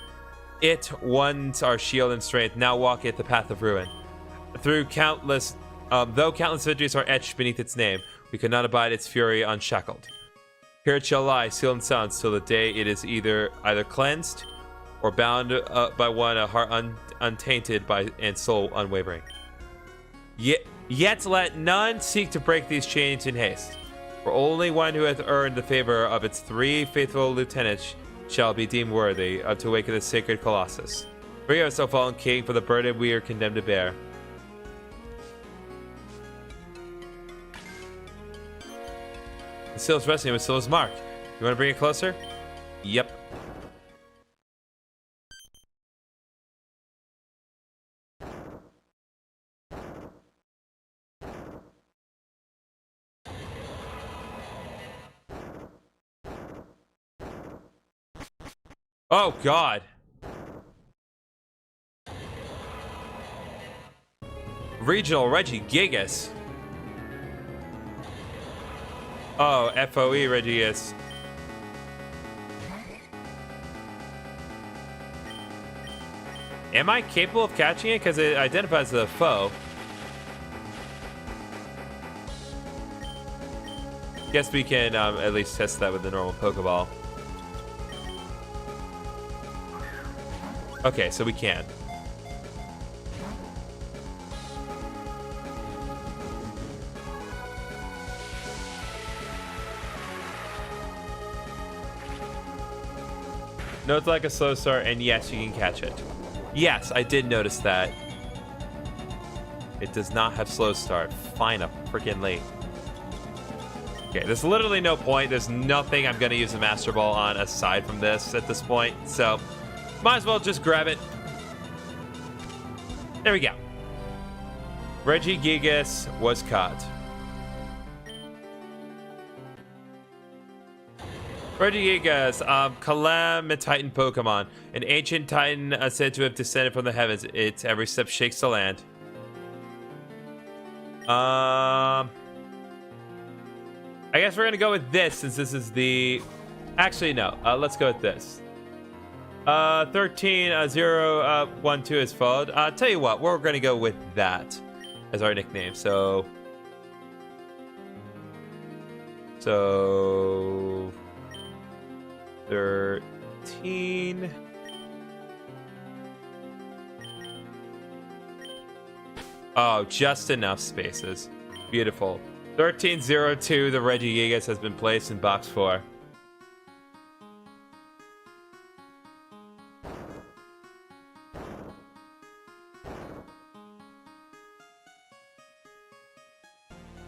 It, once our shield and strength, now walketh the path of ruin. Through countless, though countless victories are etched beneath its name, we could not abide its fury unshackled. Here it shall lie, sealed and sound, till the day it is either cleansed, or bound by one, a heart untainted by and soul unwavering. Yet let none seek to break these chains in haste. For only one who hath earned the favor of its 3 faithful lieutenants shall be deemed worthy to awaken the sacred Colossus. Free us, O fallen king, for the burden we are condemned to bear. The seal's resting with Silva's mark. You want to bring it closer? Yep. Oh, God. Regional Regigigas. Oh, FOE Regigigas. Am I capable of catching it? Because it identifies as a foe. Guess we can at least test that with the normal Pokeball. Okay, so we can. No, it's like a slow start, and yes, you can catch it. Yes, I did notice that. It does not have slow start. Fine, freaking late. Okay, there's literally no point. There's nothing I'm gonna use the Master Ball on aside from this at this point, so might as well just grab it. There we go. Regigigas was caught. Regigigas, Calamititan Pokemon. An ancient titan said to have descended from the heavens. Its every step shakes the land. I guess we're gonna go with this since this is the... Actually, no. Let's go with this. 13012 is followed. Tell you what, we're gonna go with that as our nickname. So 13. Oh, just enough spaces. Beautiful. 1302, the Regigigas has been placed in box 4.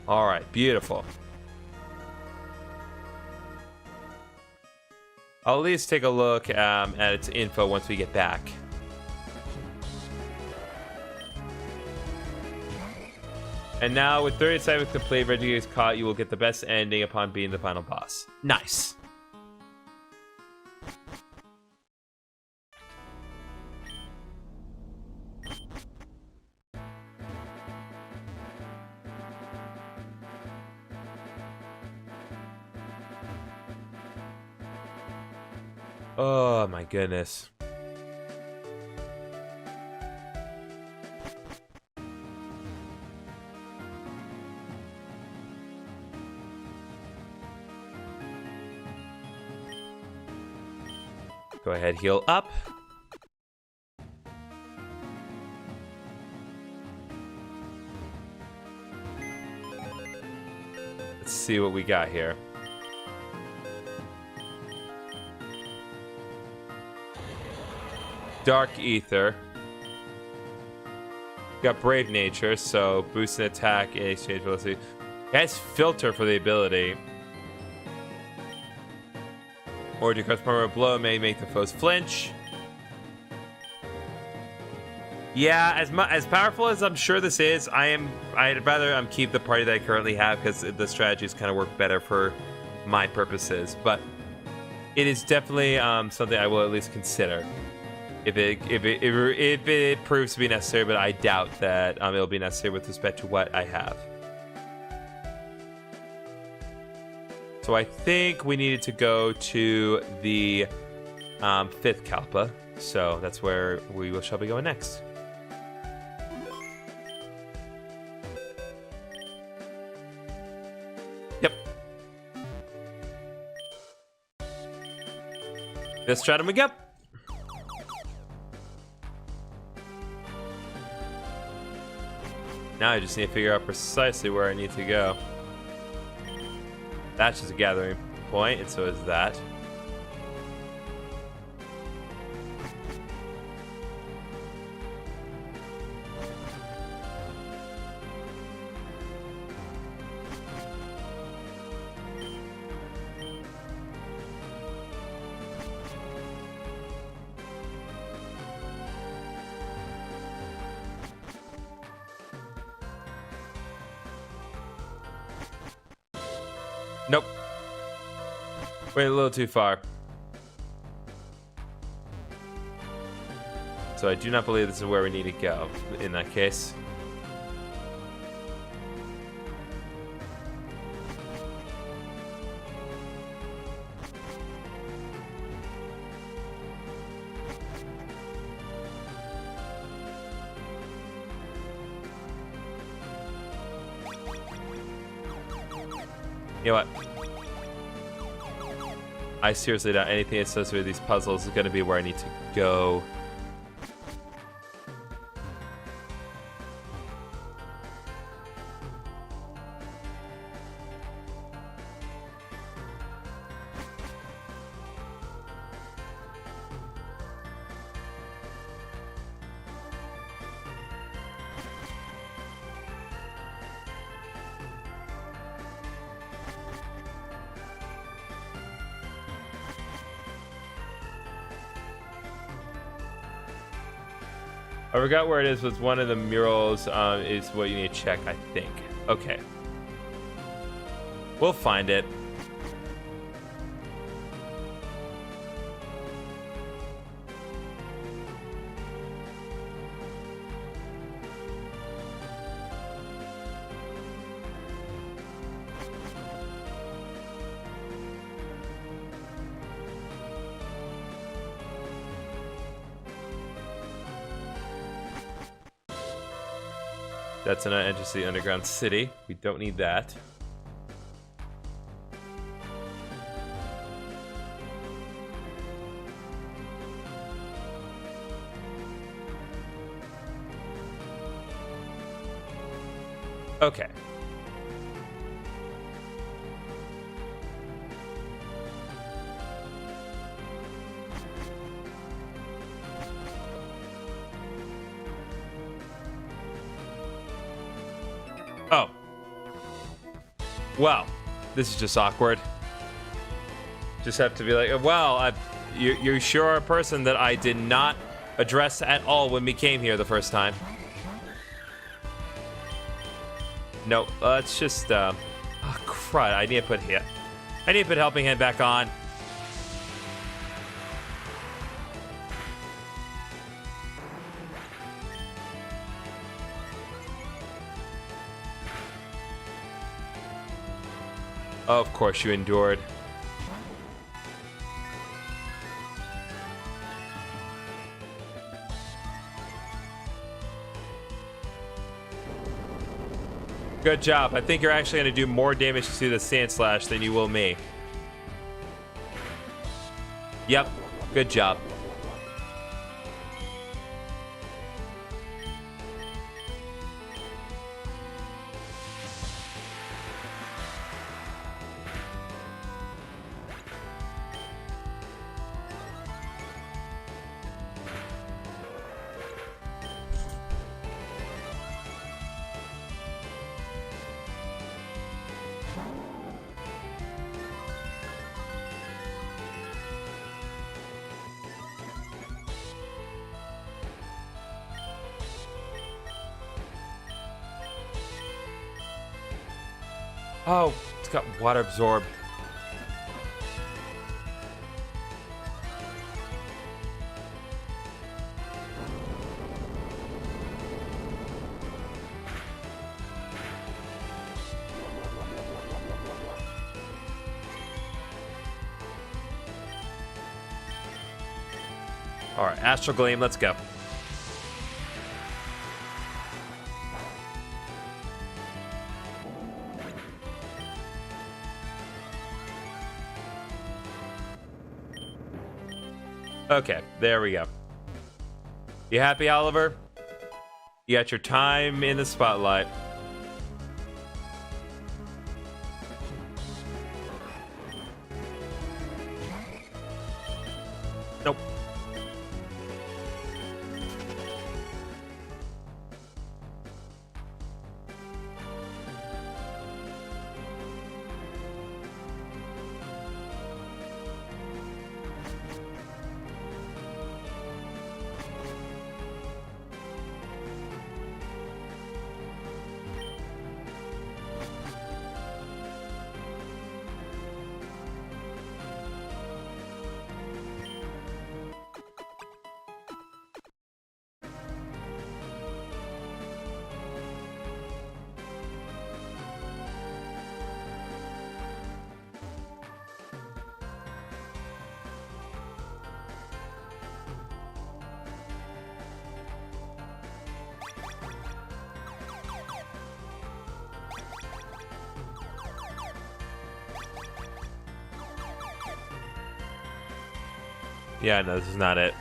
All right, beautiful. I'll at least take a look at its info once we get back. And now, with 30 assignments complete, Reggie is caught. You will get the best ending upon being the final boss. Nice. Oh my goodness. Go ahead, heal up. Let's see what we got here. Dark Ether. Got Brave Nature, so boost an attack in exchange for velocity. Has Filter for the ability. Or to cause permanent blow may make the foes flinch. Yeah, as powerful as I'm sure this is, I'd rather keep the party that I currently have because the strategies kind of work better for my purposes. But it is definitely something I will at least consider if it proves to be necessary. But I doubt that it'll be necessary with respect to what I have. So I think we needed to go to the 5th Kalpa. So that's where we shall be going next. Yep. This stratum we go. Now I just need to figure out precisely where I need to go. That's just a gathering point, and so is that. Nope. Went a little too far. So I do not believe this is where we need to go in that case. You know what? I seriously doubt anything associated with these puzzles is going to be where I need to go. I forgot where it is. Was one of the murals is what you need to check, I think. Okay. We'll find it. That's an entrance to the underground city. We don't need that. Okay. Oh. Well, this is just awkward. Just have to be like, well, you sure are a person that I did not address at all when we came here the first time. No, let's just, oh, crud, I need to put helping hand back on. Of course you endured. Good job. I think you're actually going to do more damage to the Sand Slash than you will me. Yep. Good job. Oh, it's got water absorb. All right, Astral Gleam, let's go. Okay, there we go. You happy, Oliver? You got your time in the spotlight. Nope. Yeah, no, this is not it.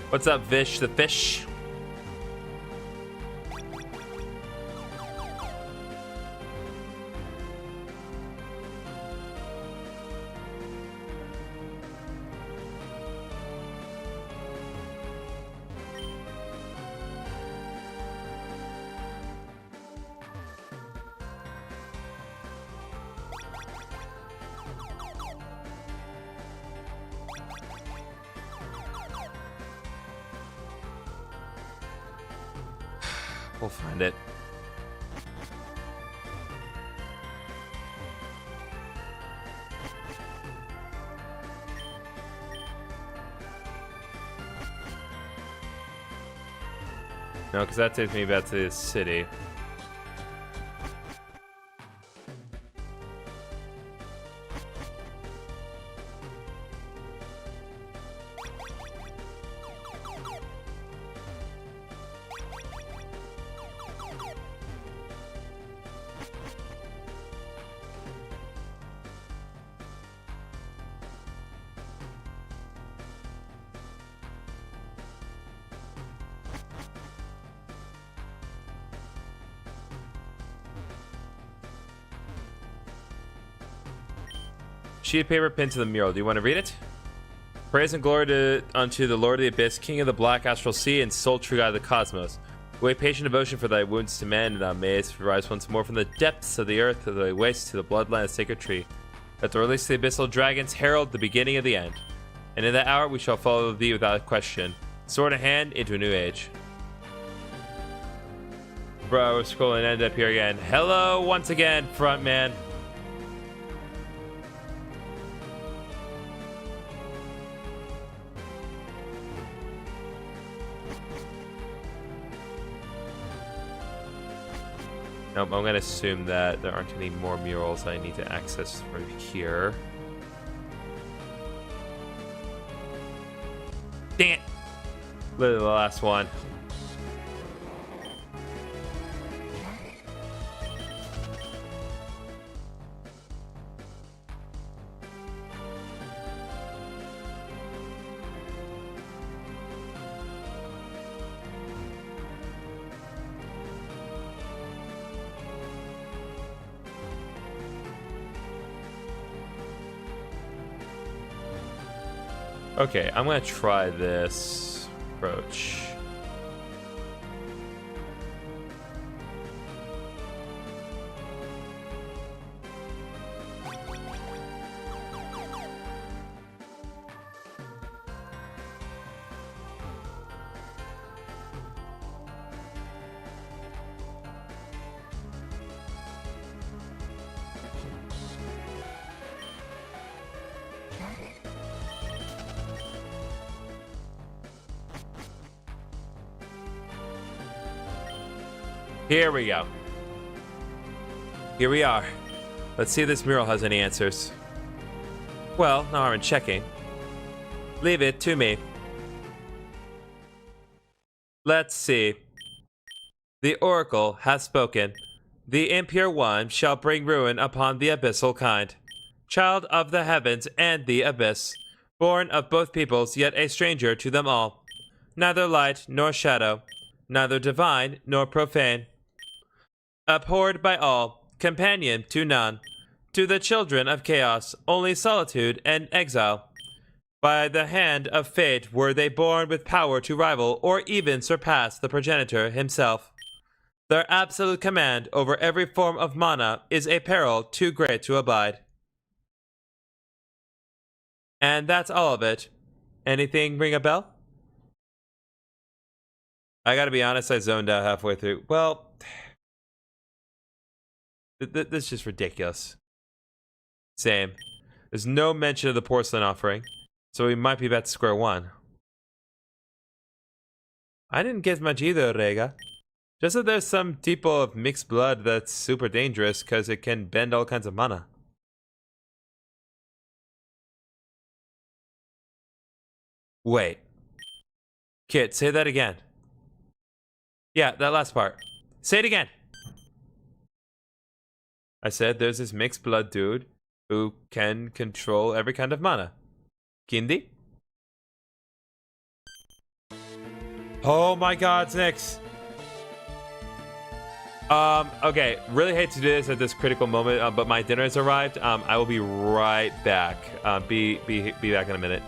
What's up, Vish the fish? We'll find it. No, because that takes me back to the city. Sheet of paper pinned to the mural. Do you want to read it? Praise and glory unto the Lord of the Abyss, King of the Black Astral Sea, and sole true God of the cosmos. Wait patient devotion for thy wounds to man, and thou mayest rise once more from the depths of the earth to thy waste to the bloodline of sacred tree. Let the release of the abyssal dragons herald the beginning of the end. And in that hour we shall follow thee without question, sword in hand, into a new age. Bro, we're scrolling and end up here again. Hello once again, front man. Nope, I'm gonna assume that there aren't any more murals I need to access from here. Dang it! Literally the last one. Okay, I'm gonna try this approach. Here we go. Here we are. Let's see if this mural has any answers. Well, no harm in checking. Leave it to me. Let's see. The oracle has spoken. The impure one shall bring ruin upon the abyssal kind. Child of the heavens and the abyss. Born of both peoples, yet a stranger to them all. Neither light nor shadow. Neither divine nor profane. Abhorred by all, companion to none. To the children of chaos, only solitude and exile. By the hand of fate were they born with power to rival or even surpass the progenitor himself. Their absolute command over every form of mana is a peril too great to abide. And that's all of it. Anything ring a bell? I gotta be honest, I zoned out halfway through. Well, this is just ridiculous. Same. There's no mention of the porcelain offering, so we might be back to square one. I didn't get much either, Rega. Just that there's some tipo of mixed blood that's super dangerous because it can bend all kinds of mana. Wait. Kid, say that again. Yeah, that last part. Say it again. I said there's this mixed blood dude who can control every kind of mana. Kindi? Oh my god, Nyx. Okay, really hate to do this at this critical moment, but my dinner has arrived. I will be right back. Be back in a minute.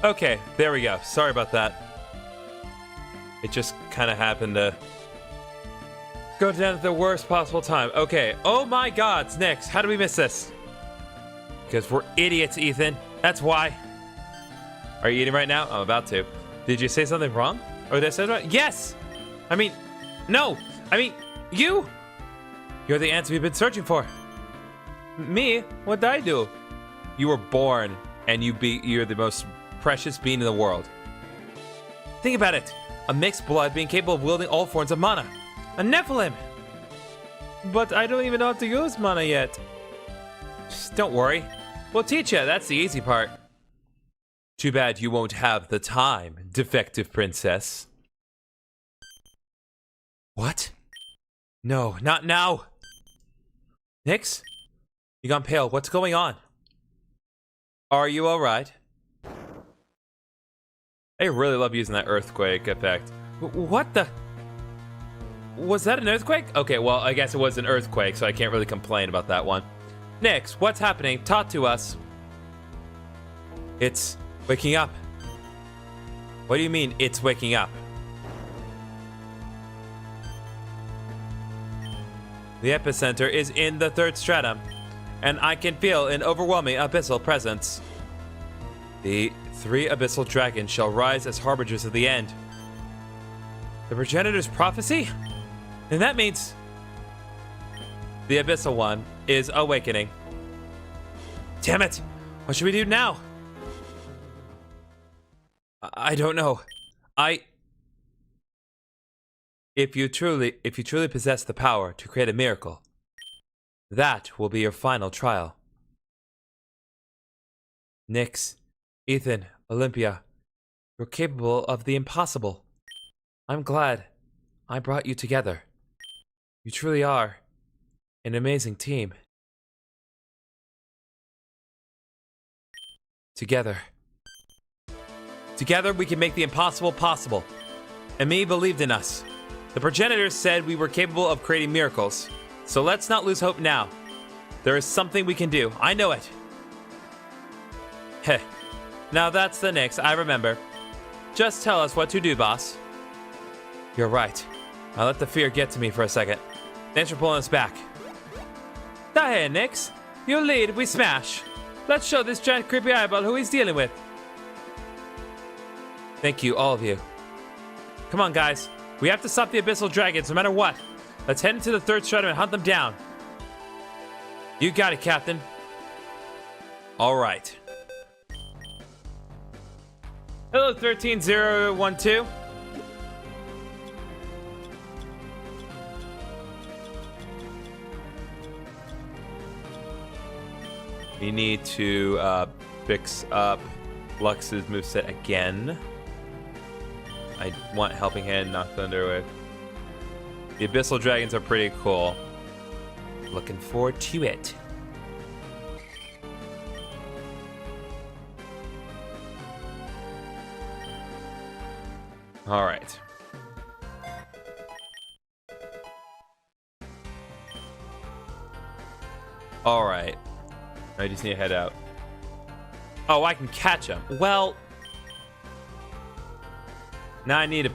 Okay, there we go. Sorry about that. It just kind of happened to go down at the worst possible time. Okay. Oh my God, Nyx. How do we miss this? Because we're idiots, Ethan. That's why. Are you eating right now? I'm about to. Did you say something wrong? Or did I say it right? Yes! I mean, no. I mean, you. You're the answer we've been searching for. Me? What did I do? You were born, and you're the most precious being in the world. Think about it. A mixed blood being capable of wielding all forms of mana. A Nephilim! But I don't even know how to use mana yet. Just don't worry. We'll teach you. That's the easy part. Too bad you won't have the time, defective princess. What? No, not now. Nyx? You gone pale. What's going on? Are you alright? I really love using that earthquake effect. What the? Was that an earthquake? Okay, well, I guess it was an earthquake, so I can't really complain about that one. Nyx, what's happening? Talk to us. It's waking up. What do you mean, it's waking up? The epicenter is in the third stratum, and I can feel an overwhelming abyssal presence. The 3 abyssal dragons shall rise as harbingers of the end. The progenitor's prophecy? And that means the abyssal one is awakening. Damn it! What should we do now? I don't know. If you truly possess the power to create a miracle, that will be your final trial. Nyx, Ethan, Olympia, you're capable of the impossible. I'm glad I brought you together. You truly are an amazing team. Together we can make the impossible possible. And me believed in us. The progenitors said we were capable of creating miracles. So let's not lose hope now. There is something we can do. I know it. Heh. Now that's the Nyx I remember. Just tell us what to do, boss. You're right. I'll let the fear get to me for a second. Thanks for pulling us back. Ahead, Nyx. You lead, we smash. Let's show this giant creepy eyeball who he's dealing with. Thank you, all of you. Come on, guys. We have to stop the abyssal dragons no matter what. Let's head into the third stratum and hunt them down. You got it, Captain. All right. Hello, 13012. We need to fix up Lux's moveset again. I want Helping Hand, Knock Thunder with. The Abyssal Dragons are pretty cool. Looking forward to it. All right. All right. I just need to head out. Oh, I can catch him. Well, now I need to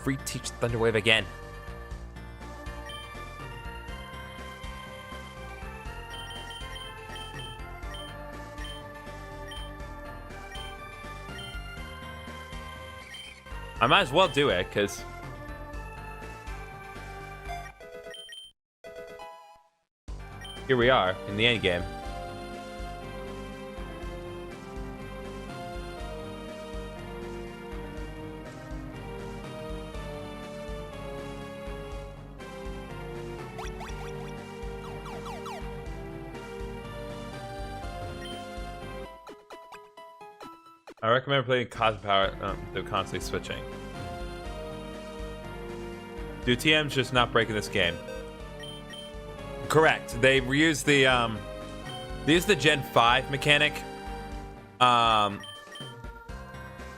free teach Thunderwave again. I might as well do it, because here we are in the end game. I recommend playing Cosmic Power. They're constantly switching. Dude, TM's just not breaking this game. Correct. They reused they used the Gen 5 mechanic. They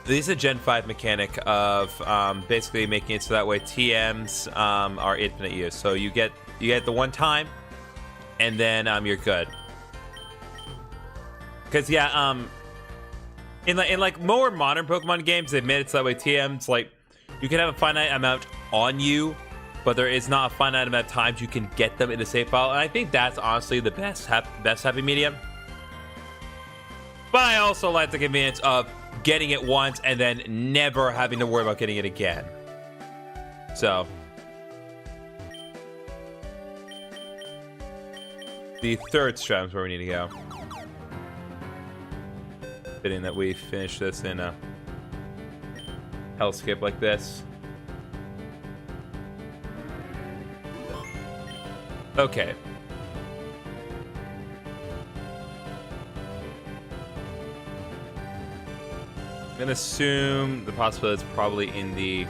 used the Gen 5 mechanic of basically making it so that way TMs are infinite use. So you get the one time, and then you're good. Because yeah, in like more modern Pokemon games, they've made it so that way TMs like you can have a finite amount on you, but there is not a finite amount of times you can get them in a save file, and I think that's honestly the best happy medium. But I also like the convenience of getting it once and then never having to worry about getting it again. So the third strat is where we need to go. Fitting that we finish this in a hellscape like this. Okay. I'm gonna assume the possibility is probably in the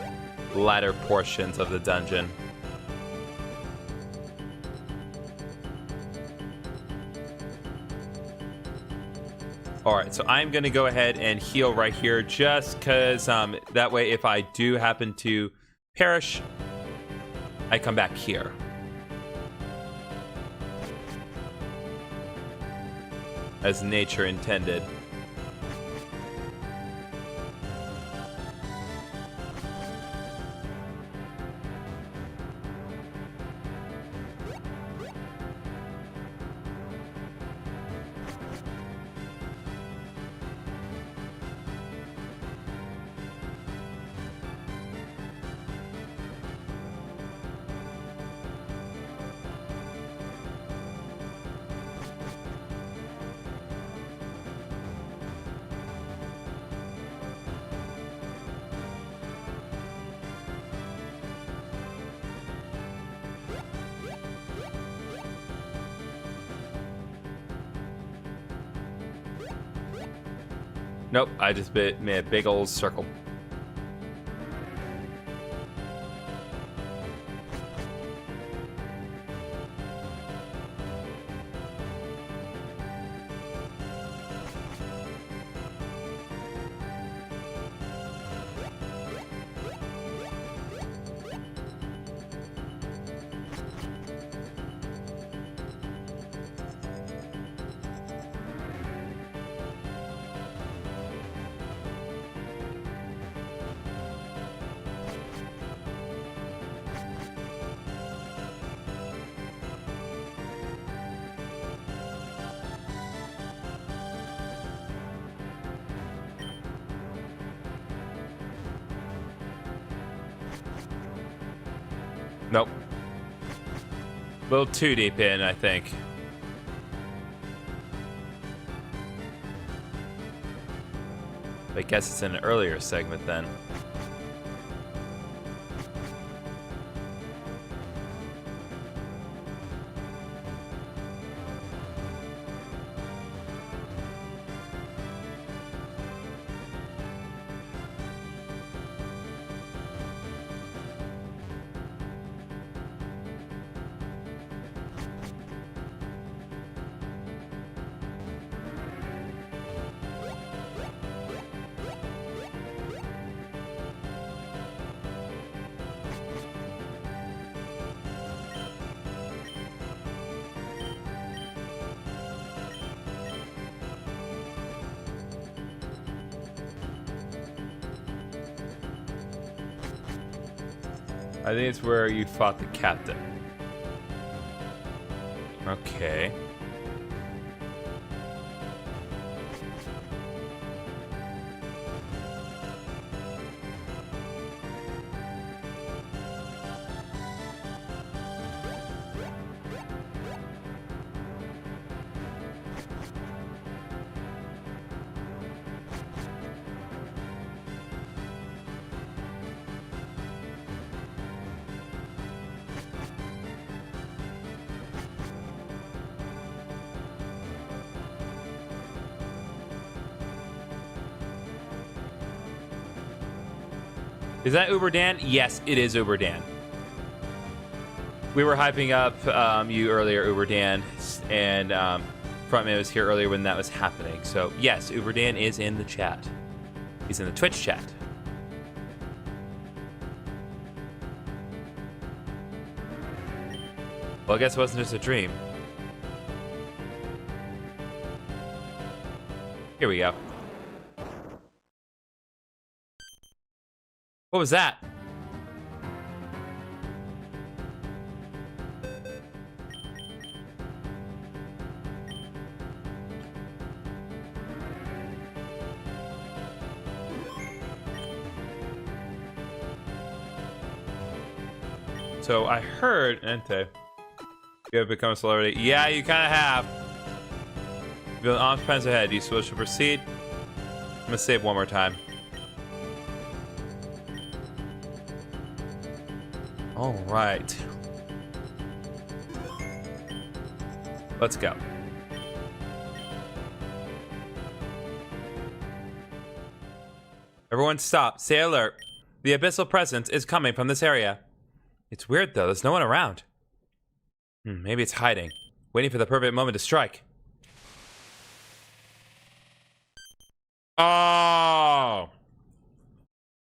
latter portions of the dungeon. Alright, so I'm going to go ahead and heal right here just because that way if I do happen to perish, I come back here. As nature intended. Nope, I just made a big old circle. Nope. A little too deep in, I think. I guess it's in an earlier segment then. I think it's where you fought the captain. Okay. Is that Uber Dan? Yes, it is Uber Dan. We were hyping up you earlier, Uber Dan, and Frontman was here earlier when that was happening. So yes, Uber Dan is in the chat. He's in the Twitch chat. Well, I guess it wasn't just a dream. Here we go. What was that? So I heard, Entei, you have become a celebrity. Yeah, you kind of have. You feel the arms pens ahead. You still should proceed. I'm gonna save one more time. All right. Let's go. Everyone stop. Stay alert. The abyssal presence is coming from this area. It's weird though, there's no one around. Maybe it's hiding, waiting for the perfect moment to strike. Oh!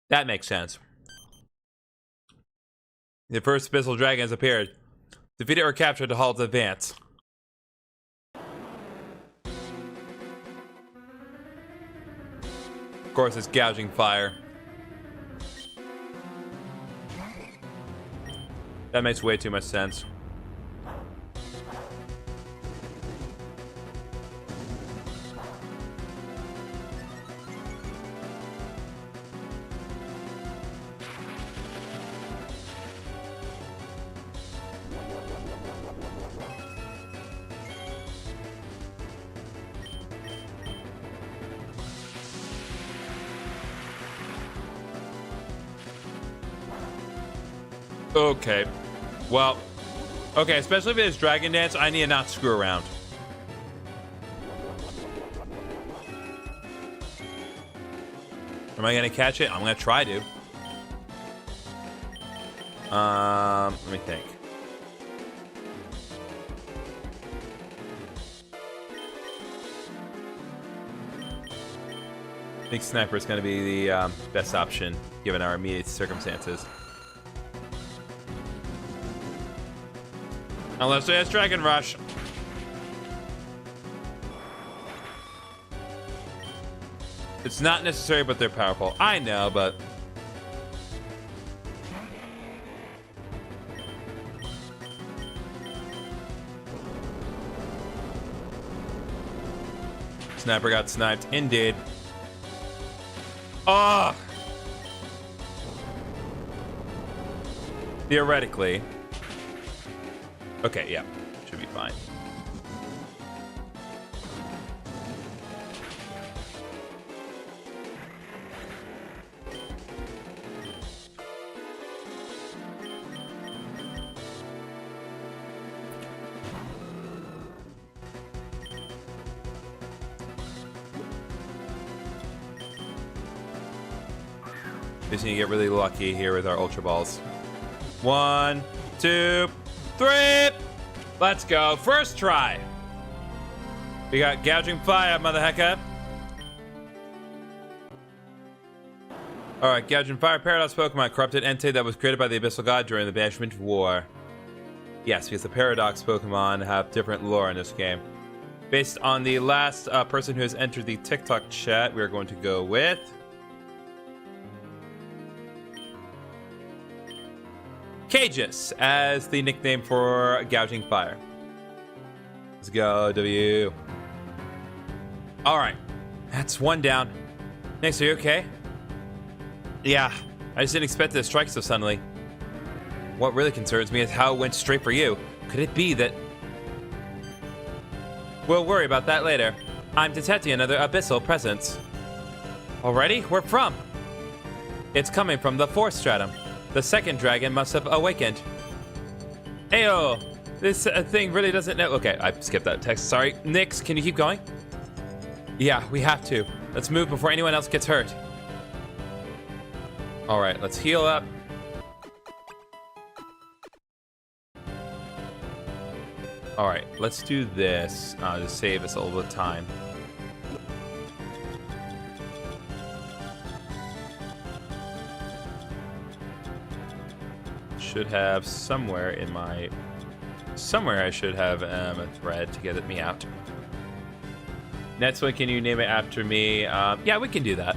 That makes sense. The first abyssal dragon has appeared. Defeat it or capture it to halt the advance. Of course, it's gouging fire. That makes way too much sense. Okay. Well, okay, especially if it's Dragon Dance, I need to not screw around. Am I gonna catch it? I'm gonna try to. Let me think. I think Sniper is gonna be the best option given our immediate circumstances. Unless it has Dragon Rush. It's not necessary, but they're powerful. I know, but... Sniper got sniped. Indeed. Oh! Theoretically... Okay, yeah. Should be fine. Just need to get really lucky here with our Ultra Balls. 1, 2, 3! Let's go. First try. We got Gouging Fire, mother hecka. Alright, Gouging Fire, Paradox Pokemon, corrupted entity that was created by the Abyssal God during the Banishment War. Yes, because the Paradox Pokemon have different lore in this game. Based on the last person who has entered the TikTok chat, we're going to go with... Cages as the nickname for Gouging Fire. Let's go, W. Alright, that's one down. Next, are you okay? Yeah, I just didn't expect it to strike so suddenly. What really concerns me is how it went straight for you. Could it be that... We'll worry about that later. I'm detecting another abyssal presence. Already? Where from? It's coming from the 4th stratum. The second dragon must have awakened. Ayo! This thing really doesn't know. Okay, I skipped that text. Sorry. Nix, can you keep going? Yeah, we have to. Let's move before anyone else gets hurt. Alright, let's heal up. Alright, let's do this. To save us a little bit of time. Should have somewhere in my... Somewhere I should have a thread to get me out. Next one, can you name it after me? Yeah, we can do that.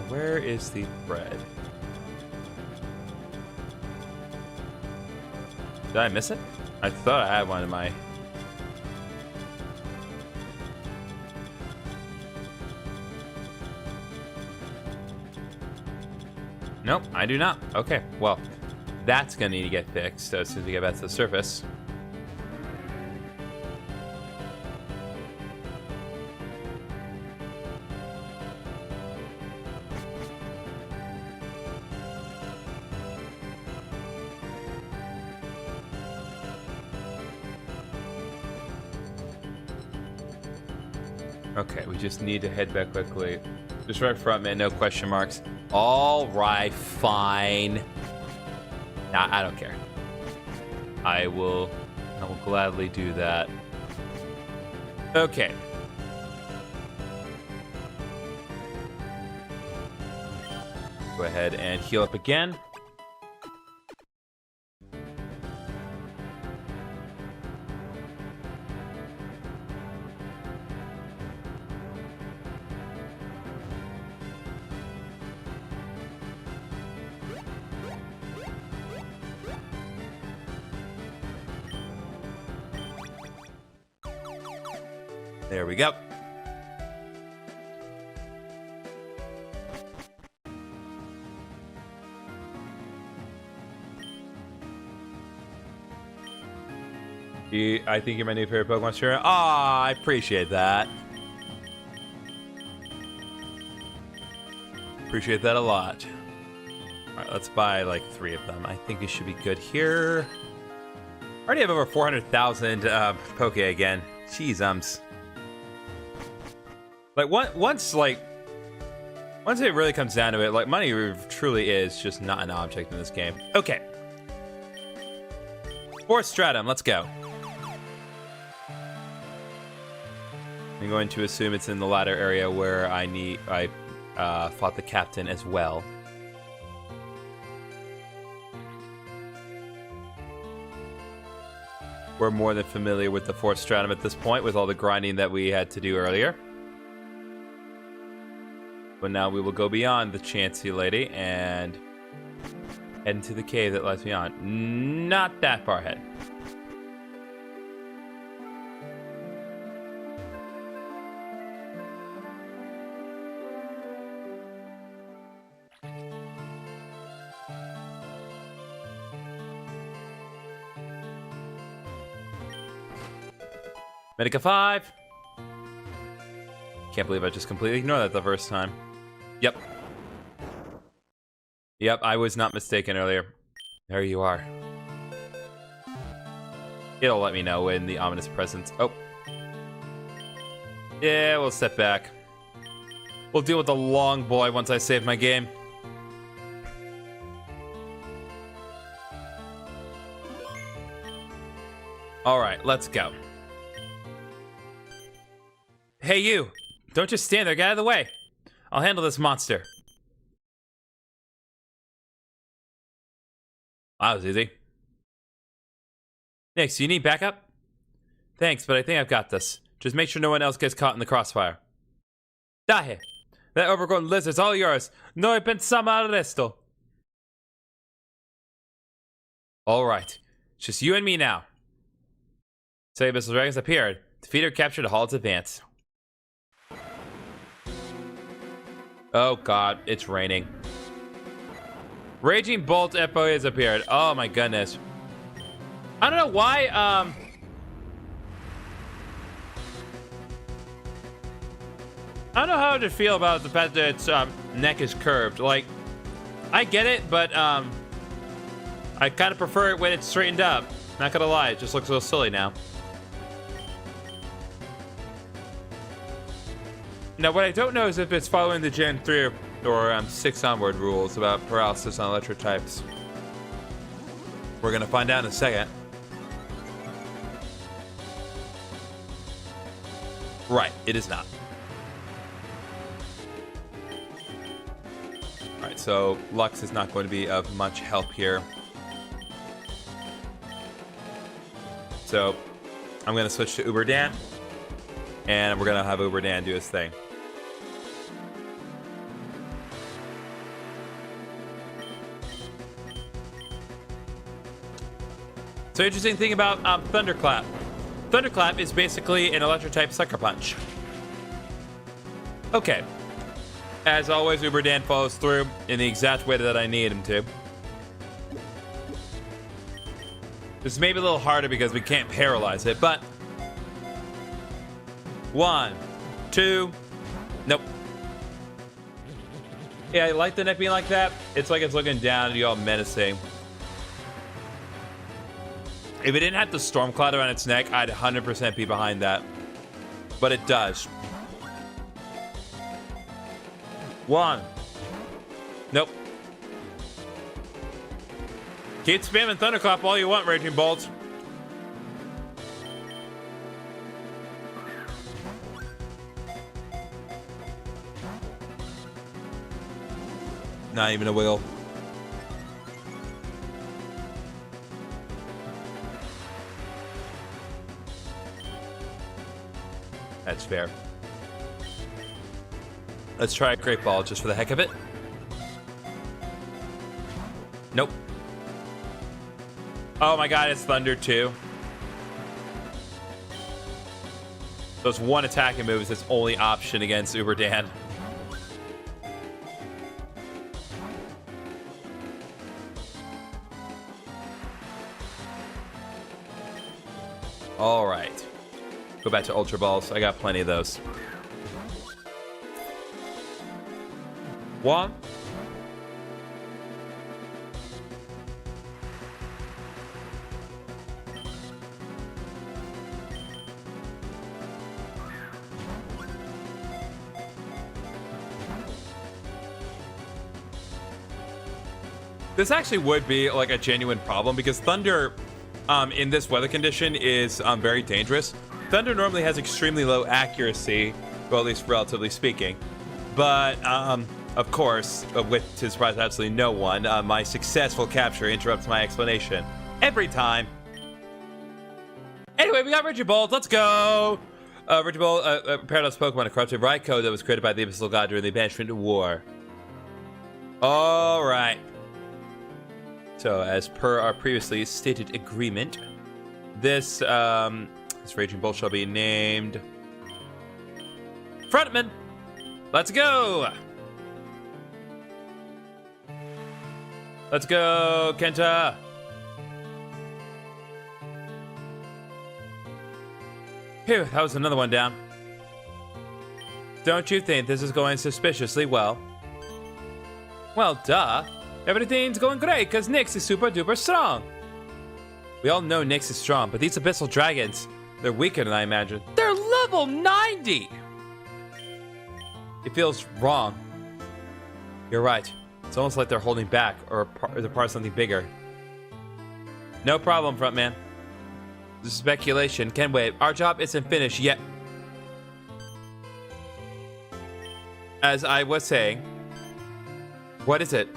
Where is the bread? Did I miss it? I thought I had one in my... Nope, I do not. Okay, well, that's gonna need to get fixed as soon as we get back to the surface. Okay, we just need to head back quickly. Just right front, man, no question marks. All right, fine. Nah, I don't care. I will gladly do that. Okay. Go ahead and heal up again. There we go. I think you're my new favorite Pokemon trainer. Aw, I appreciate that. Appreciate that a lot. Alright, let's buy like 3 of them. I think we should be good here. I already have over 400,000 Poke again. Jeez, Like, once it really comes down to it, like, money truly is just not an object in this game. Okay. Fourth stratum, let's go. I'm going to assume it's in the ladder area where I fought the captain as well. We're more than familiar with the fourth stratum at this point with all the grinding that we had to do earlier. But now we will go beyond the Chansey Lady and head into the cave that lies beyond. Not that far ahead. Medica 5. Can't believe I just completely ignored that the first time. Yep. Yep, I was not mistaken earlier. There you are. It'll let me know when the ominous presence... Oh. Yeah, we'll step back. We'll deal with the long boy once I save my game. Alright, let's go. Hey, you! Don't just stand there, get out of the way! I'll handle this monster. Wow, that was easy. Nix, you need backup? Thanks, but I think I've got this. Just make sure no one else gets caught in the crossfire. Dahe! That overgrown lizard's all yours. No he pensaba al resto. Alright. It's just you and me now. So Abyssal Dragons appeared. Defeat or capture to halt its advance. Oh god, it's raining. Raging Bolt FOA has appeared. Oh my goodness. I don't know why, I don't know how to feel about the fact that its neck is curved. Like, I get it, but I kind of prefer it when it's straightened up. Not gonna lie, it just looks a little silly now. Now, what I don't know is if it's following the Gen 3 or 6 onward rules about paralysis on electric types. We're gonna find out in a second. Right, it is not. Alright, so Lux is not going to be of much help here. So, I'm gonna switch to Uberdan. And we're gonna have Uberdan do his thing. So interesting thing about Thunderclap. Thunderclap is basically an electric-type Sucker Punch. Okay. As always, Uber Dan follows through in the exact way that I need him to. This may be a little harder because we can't paralyze it, but... 1, 2... Nope. Yeah, I like the neck being like that. It's like it's looking down at you all menacing. If it didn't have the storm cloud around its neck, I'd 100% be behind that. But it does. 1. Nope. Keep spamming Thunderclap all you want, Raging Bolts. Not even a wiggle. That's fair. Let's try a Great Ball just for the heck of it. Nope. Oh my god, it's Thunder too. Those one attacking moves, its only option against Uber Dan. All right. Go back to Ultra Balls. I got plenty of those. 1. This actually would be like a genuine problem because Thunder in this weather condition is very dangerous. Thunder normally has extremely low accuracy, well, at least relatively speaking. But, of course, to surprise absolutely no one, my successful capture interrupts my explanation every time. Anyway, we got Regibolt. Let's go! Regibolt, Paradox Pokemon, a corrupted Raikou that was created by the Abyssal God during the Banishment War. Alright. So, as per our previously stated agreement, this Raging Bolt shall be named Frontman. Let's go! Let's go, Kenta! Phew, that was another one down. Don't you think this is going suspiciously well? Well, duh. Everything's going great because Nyx is super duper strong. We all know Nyx is strong, but these Abyssal Dragons, they're weaker than I imagined. They're level 90! It feels wrong. You're right. It's almost like they're holding back, or they're part of something bigger. No problem, Frontman. This is speculation. Can wait. Our job isn't finished yet. As I was saying, what is it?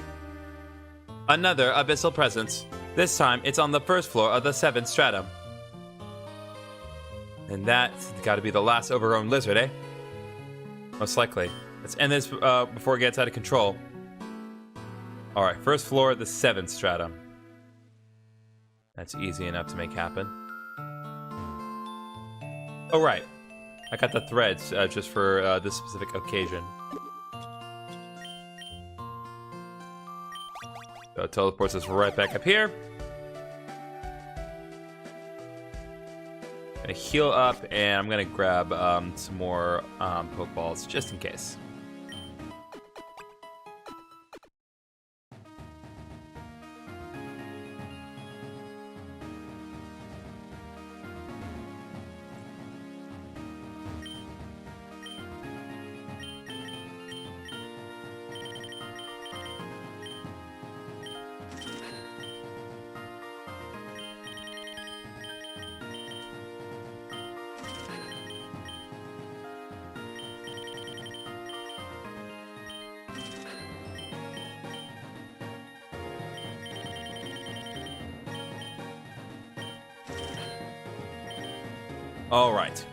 Another Abyssal Presence. This time, it's on the first floor of the 7th stratum. And that's gotta be the last overgrown lizard, eh? Most likely. Let's end this before it gets out of control. Alright, first floor, the 7th stratum. That's easy enough to make happen. Oh, right. I got the threads just for this specific occasion. So it teleports us right back up here. Gonna heal up, and I'm gonna grab some more Pokeballs just in case. All right.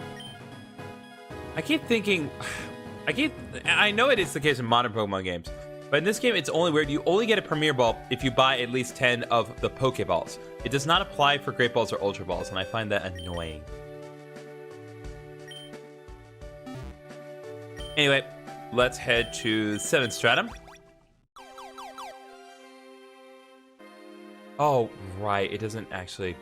I keep thinking, I know it is the case in modern Pokemon games, But in this game, it's only weird. You only get a Premier Ball if you buy at least 10 of the Pokeballs. It does not apply for Great Balls or Ultra Balls, and I find that annoying. Anyway, let's head to 7th Stratum. Oh, right. It doesn't actually...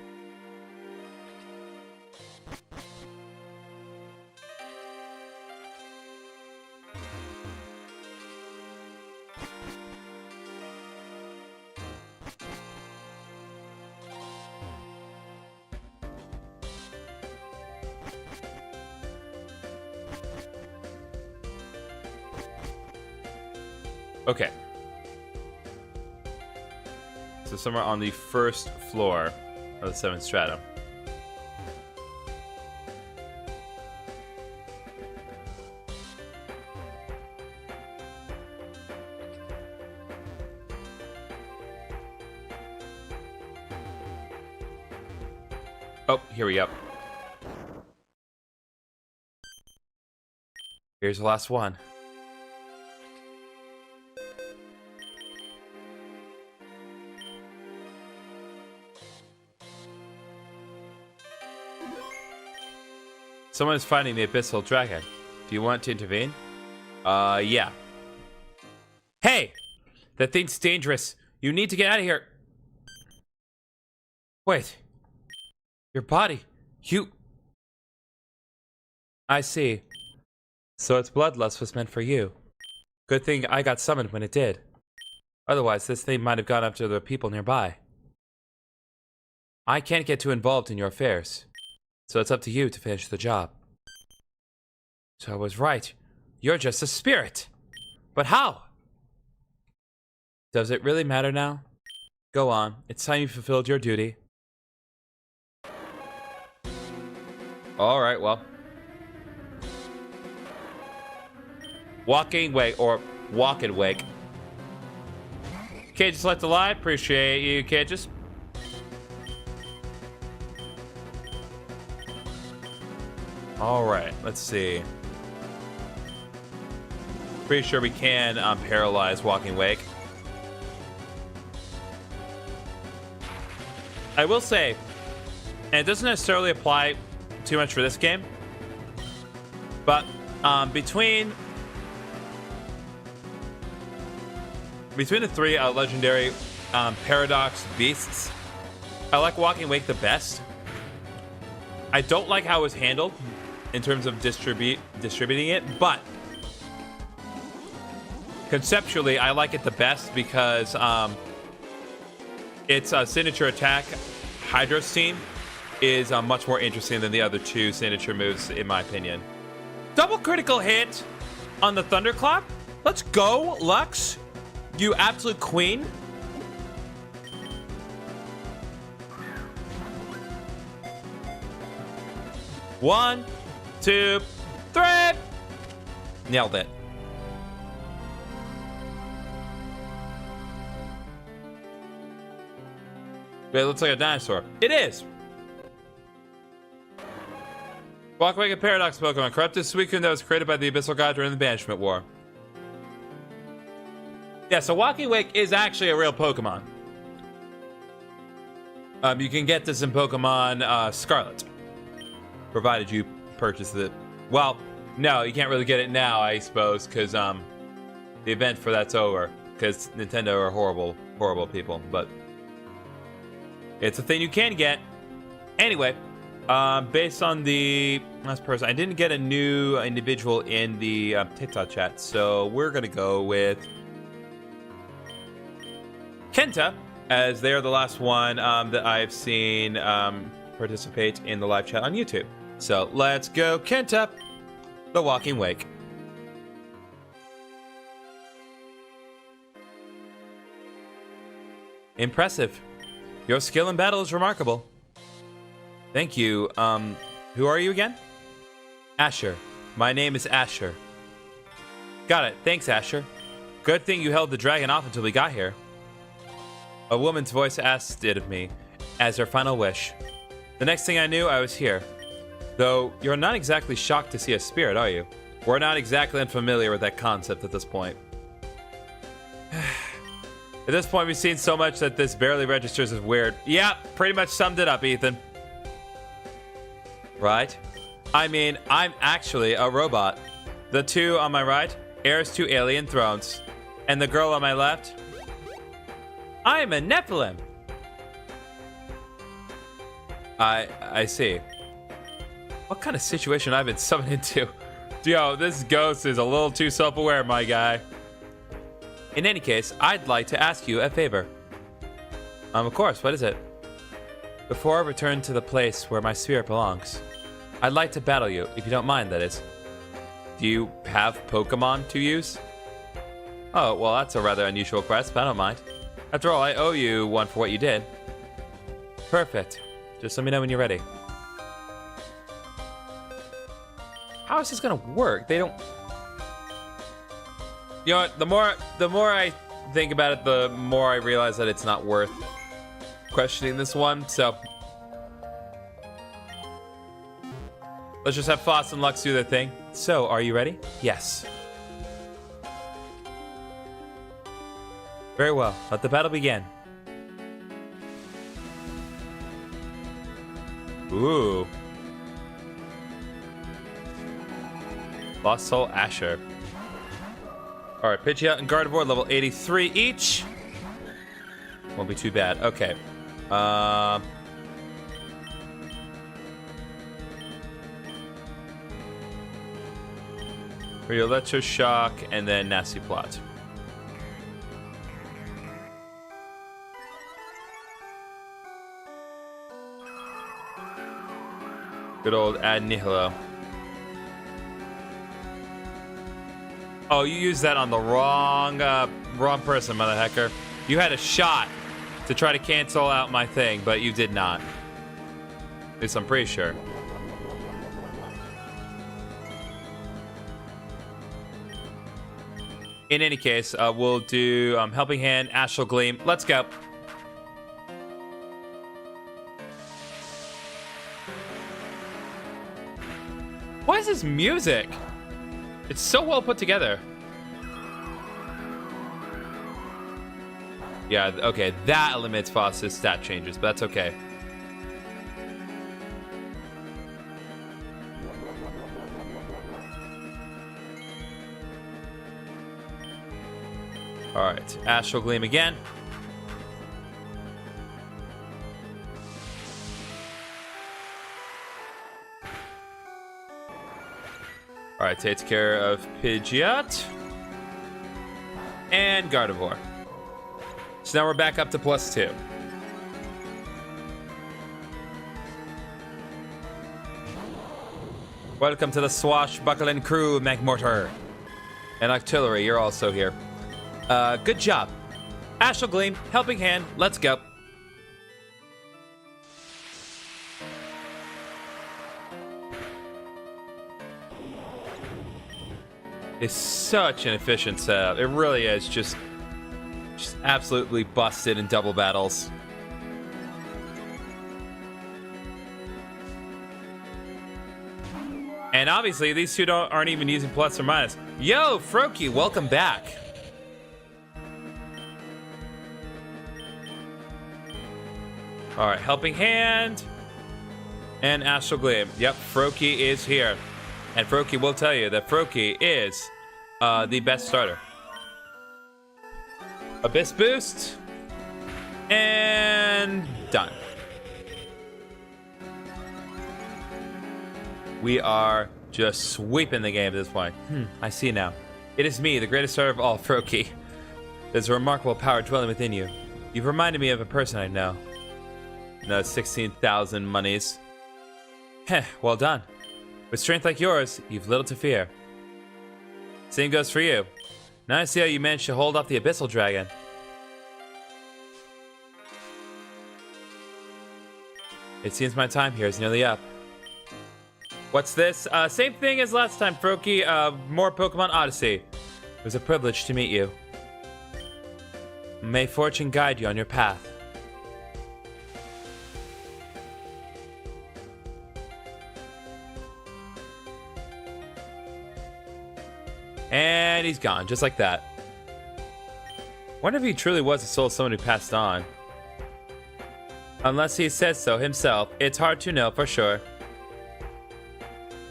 Okay. So somewhere on the first floor of the 7th Stratum. Oh, here we go. Here's the last one. Someone is fighting the Abyssal Dragon. Do you want to intervene? Yeah. Hey! That thing's dangerous. You need to get out of here. Wait. Your body. You... I see. So its bloodlust was meant for you. Good thing I got summoned when it did. Otherwise, this thing might have gone after the people nearby. I can't get too involved in your affairs. So it's up to you to finish the job. So I was right. You're just a spirit. But how? Does it really matter now? Go on. It's time you fulfilled your duty. Alright, well. Walking Wake, or Walk and Wake. Cages left alive. Appreciate you, Cages. Alright, let's see. Pretty sure we can paralyze Walking Wake. I will say, and it doesn't necessarily apply too much for this game, but between the three legendary Paradox Beasts, I like Walking Wake the best. I don't like how it was handled in terms of distributing it, but conceptually, I like it the best because its signature attack, Hydro's Team, is much more interesting than the other two signature moves, in my opinion. Double critical hit on the Thunderclap. Let's go, Lux. You absolute queen. One, two, three. Nailed it. It looks like a dinosaur. It is. Walkway and Paradox Pokemon. Corrupted Suicune that was created by the Abyssal God during the Banishment War. Yeah, so Walking Wake is actually a real Pokemon. You can get this in Pokemon Scarlet, provided you purchase it. Well, no, you can't really get it now, I suppose, because the event for that's over. Because Nintendo are horrible, horrible people. But it's a thing you can get. Anyway, based on the last person, I didn't get a new individual in the TikTok chat, so we're gonna go with Kenta, as they are the last one that I've seen participate in the live chat on YouTube. So let's go, Kenta, the Walking Wake. Impressive. Your skill in battle is remarkable. Thank you. Who are you again? Asher. My name is Asher. Got it. Thanks, Asher. Good thing you held the dragon off until we got here. A woman's voice asked it of me as her final wish. The next thing I knew, I was here. Though, you're not exactly shocked to see a spirit, are you? We're not exactly unfamiliar with that concept at this point. At this point, we've seen so much that this barely registers as weird. Yeah, pretty much summed it up, Ethan. Right? I mean, I'm actually a robot. The two on my right, heirs to alien thrones. And the girl on my left, I'm a Nephilim. I see. What kind of situation I've been summoned into? Yo, this ghost is a little too self-aware, my guy. In any case, I'd like to ask you a favor. Of course, what is it? Before I return to the place where my spirit belongs, I'd like to battle you, if you don't mind, that is. Do you have Pokemon to use? Oh, well, that's a rather unusual request, but I don't mind. After all, I owe you one for what you did. Perfect. Just let me know when you're ready. How is this gonna work? They don't... You know what? The more I think about it, the more I realize that it's not worth questioning this one, so... Let's just have Foss and Lux do their thing. So, are you ready? Yes. Very well. Let the battle begin. Ooh. Lost Soul Asher. Alright, Pidgeot and Gardevoir, level 83 each. Won't be too bad. Okay. Radio Electroshock, and then Nasty Plot. Good old Ad Nihilo. Oh, you used that on the wrong person, mother hecker. You had a shot to try to cancel out my thing, but you did not. At least I'm pretty sure. In any case, we'll do Helping Hand, Astral Gleam. Let's go. What is this music? It's so well put together. Yeah, okay, that eliminates Foss's stat changes, but that's okay. Alright, Astral Gleam again. Alright, takes care of Pidgeot. And Gardevoir. So now we're back up to +2. Welcome to the swashbuckling crew, Magmortar. And Octillery, you're also here. Good job. Astral Gleam, Helping Hand, let's go. It's such an efficient setup. It really is. Just absolutely busted in double battles. And obviously, these two aren't even using plus or minus. Yo, Froakie, welcome back. All right, Helping Hand and Astral Gleam. Yep, Froakie is here. And Froakie will tell you that Froakie is the best starter. Abyss Boost. And done. We are just sweeping the game at this point. I see now. It is me, the greatest starter of all, Froakie. There's a remarkable power dwelling within you. You've reminded me of a person I know. No, 16,000 monies. Heh, well done. With strength like yours, you've little to fear. Same goes for you. Now I see how you managed to hold off the Abyssal Dragon. It seems my time here is nearly up. What's this? Same thing as last time, Froakie. More Pokémon Odyssey. It was a privilege to meet you. May fortune guide you on your path. And he's gone, just like that. Wonder if he truly was the soul of someone who passed on. Unless he says so himself, it's hard to know for sure.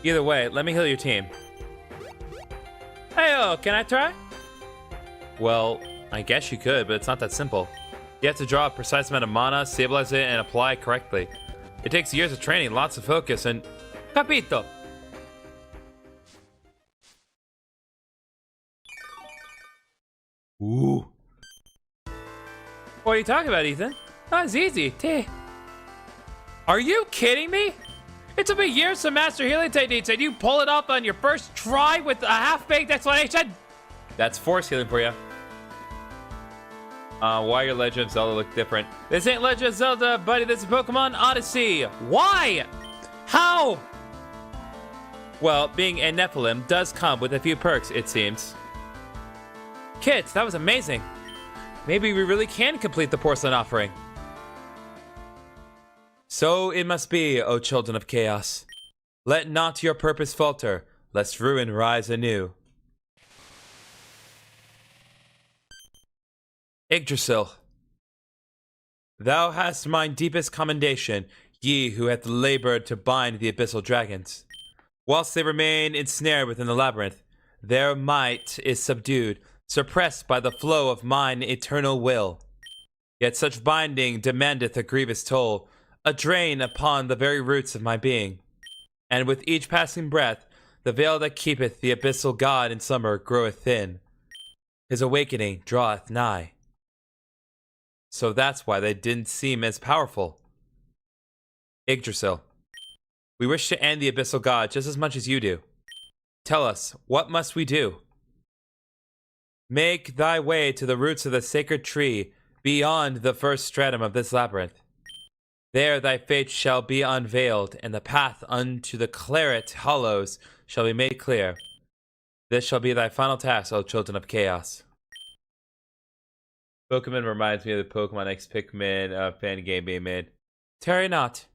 Either way, let me heal your team. Hey-oh, can I try? Well, I guess you could, but it's not that simple. You have to draw a precise amount of mana, stabilize it, and apply it correctly. It takes years of training, lots of focus, and... Capito! Ooh. What are you talking about, Ethan? Oh, it's easy. T. Are you kidding me? It took me years to master healing techniques, and you pull it off on your first try with a half-baked explanation? That's force healing for you. Why your Legend of Zelda look different? This ain't Legend of Zelda, buddy. This is Pokémon Odyssey. Why? How? Well, being a Nephilim does come with a few perks, it seems. Kids, that was amazing. Maybe we really can complete the porcelain offering. So it must be, O children of chaos. Let not your purpose falter, lest ruin rise anew. Yggdrasil. Thou hast mine deepest commendation, ye who hath labored to bind the abyssal dragons. Whilst they remain ensnared within the labyrinth, their might is subdued, suppressed by the flow of mine eternal will. Yet such binding demandeth a grievous toll, a drain upon the very roots of my being. And with each passing breath, the veil that keepeth the abyssal god in summer groweth thin. His awakening draweth nigh. So that's why they didn't seem as powerful. Yggdrasil. We wish to end the abyssal god just as much as you do. Tell us, what must we do? Make thy way to the roots of the sacred tree beyond the first stratum of this labyrinth. There thy fate shall be unveiled, and the path unto the claret hollows shall be made clear. This shall be thy final task, O children of chaos. Pokemon reminds me of the Pokemon X Pikmin fan game being made. Tarry not.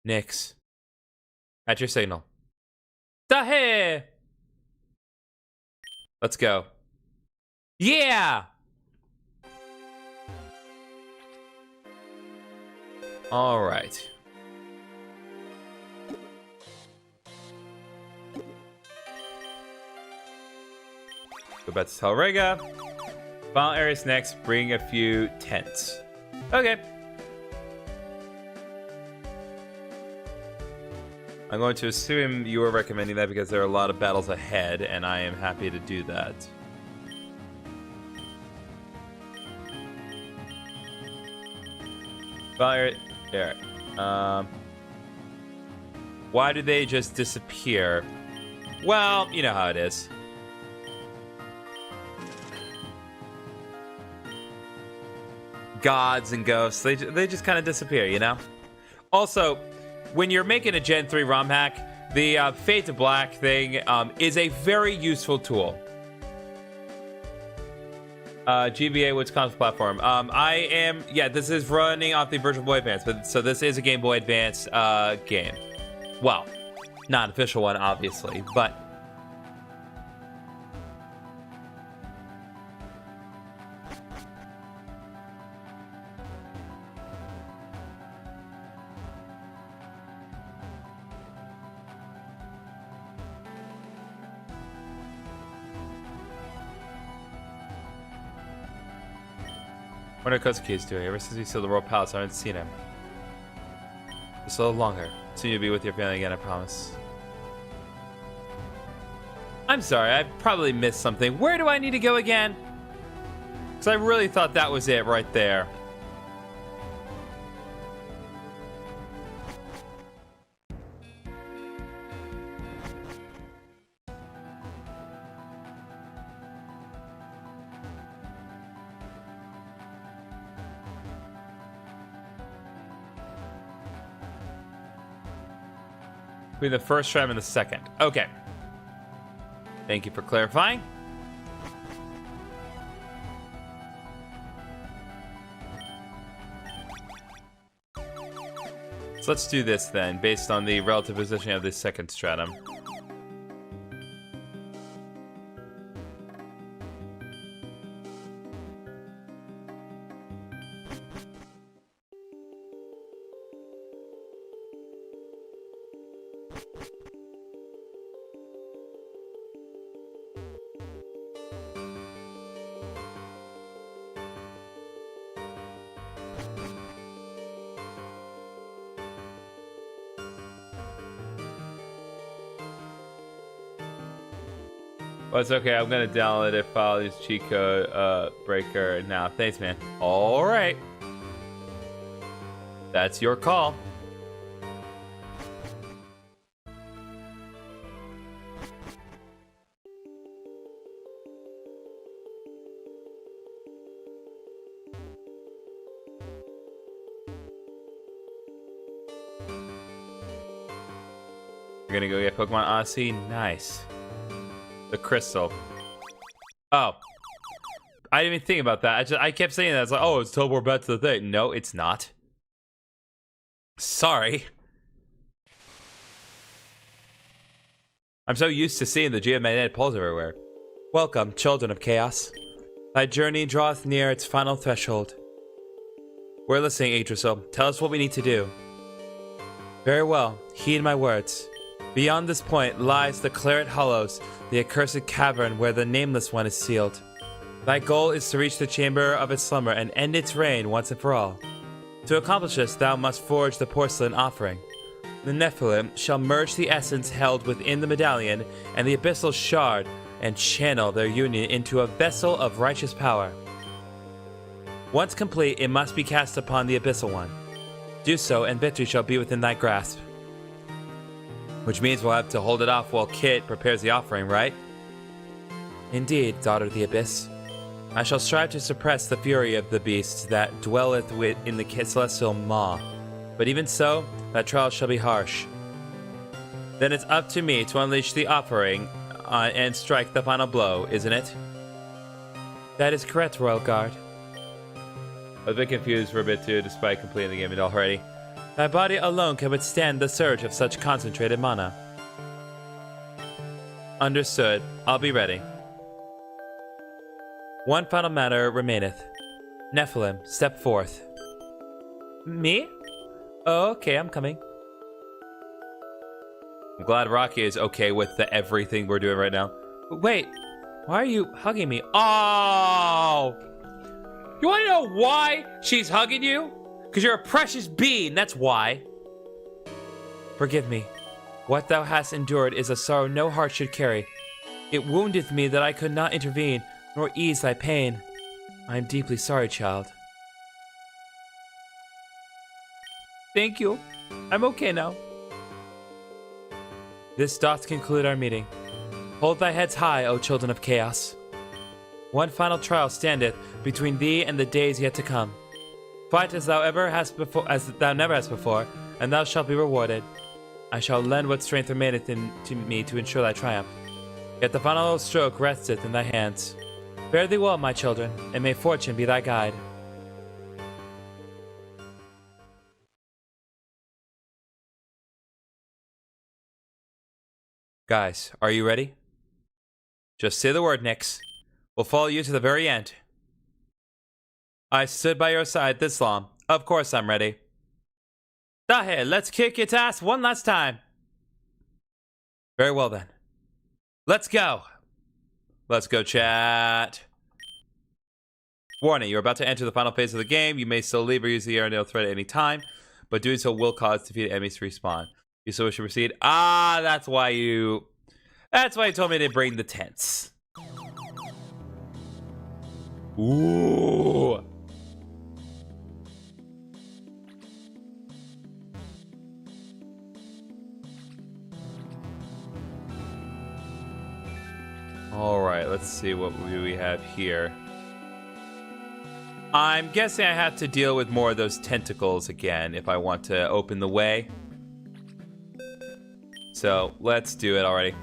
Nyx. At your signal. Dahe! Let's go. Yeah! Alright. Go back to Telrega. Final areas next. Bring a few tents. Okay. I'm going to assume you are recommending that because there are a lot of battles ahead, and I am happy to do that. Fire. There. Why do they just disappear? Well, you know how it is. Gods and ghosts, they just kind of disappear, you know? Also, when you're making a Gen 3 ROM hack, the Fade to Black thing is a very useful tool. GBA, which console platform? This is running off the Virtual Boy Advance, but so this is a Game Boy Advance game. Well, not an official one, obviously, but... What are Kozuki's doing? Ever since we saw the Royal Palace, I haven't seen him. Just a little longer. Soon you'll be with your family again, I promise. I'm sorry, I probably missed something. Where do I need to go again? Because I really thought that was it right there. Between the first tram and the second. Okay. Thank you for clarifying. So let's do this then, based on the relative positioning of this second stratum. Well, it's okay. I'm gonna download it, file use cheat code breaker now. Thanks, man. All right. That's your call. You're gonna go get Pokemon Odyssey? Nice. The crystal. Oh. I didn't even think about that. I kept saying that. It's like, oh, it's teleport back to the thing. No, it's not. Sorry. I'm so used to seeing the geomagnetic poles everywhere. Welcome, children of chaos. Thy journey draweth near its final threshold. We're listening, Yggdrasil. Tell us what we need to do. Very well. Heed my words. Beyond this point lies the Claret Hollows, the accursed cavern where the Nameless One is sealed. Thy goal is to reach the chamber of its slumber and end its reign once and for all. To accomplish this, thou must forge the porcelain offering. The Nephilim shall merge the essence held within the medallion and the abyssal shard and channel their union into a vessel of righteous power. Once complete, it must be cast upon the Abyssal One. Do so, and victory shall be within thy grasp. Which means we'll have to hold it off while Kit prepares the offering, right? Indeed, daughter of the Abyss. I shall strive to suppress the fury of the beast that dwelleth in the celestial maw. But even so, that trial shall be harsh. Then it's up to me to unleash the offering and strike the final blow, isn't it? That is correct, Royal Guard. I was a bit confused for a bit too, despite completing the game already. Thy body alone can withstand the surge of such concentrated mana. Understood. I'll be ready. One final matter remaineth. Nephilim, step forth. Me? Oh, okay, I'm coming. I'm glad Rocky is okay with everything we're doing right now. Wait, why are you hugging me? Oh! You want to know why she's hugging you? Because you're a precious being, that's why. Forgive me. What thou hast endured is a sorrow no heart should carry. It woundeth me that I could not intervene, nor ease thy pain. I am deeply sorry, child. Thank you. I'm okay now. This doth conclude our meeting. Hold thy heads high, O children of chaos. One final trial standeth between thee and the days yet to come. Fight as thou never hast before, and thou shalt be rewarded. I shall lend what strength remaineth to me to ensure thy triumph. Yet the final stroke resteth in thy hands. Fare thee well, my children, and may fortune be thy guide. Guys, are you ready? Just say the word, Nix. We'll follow you to the very end. I stood by your side this long. Of course I'm ready. Dahe, let's kick its ass one last time. Very well then. Let's go. Let's go, chat. Warning, you're about to enter the final phase of the game. You may still leave or use the aerial threat at any time, but doing so will cause defeated enemies to respawn. You still wish to proceed? Ah, that's why you told me to bring the tents. Ooh. Alright, let's see what we have here. I'm guessing I have to deal with more of those tentacles again if I want to open the way. So, let's do it already.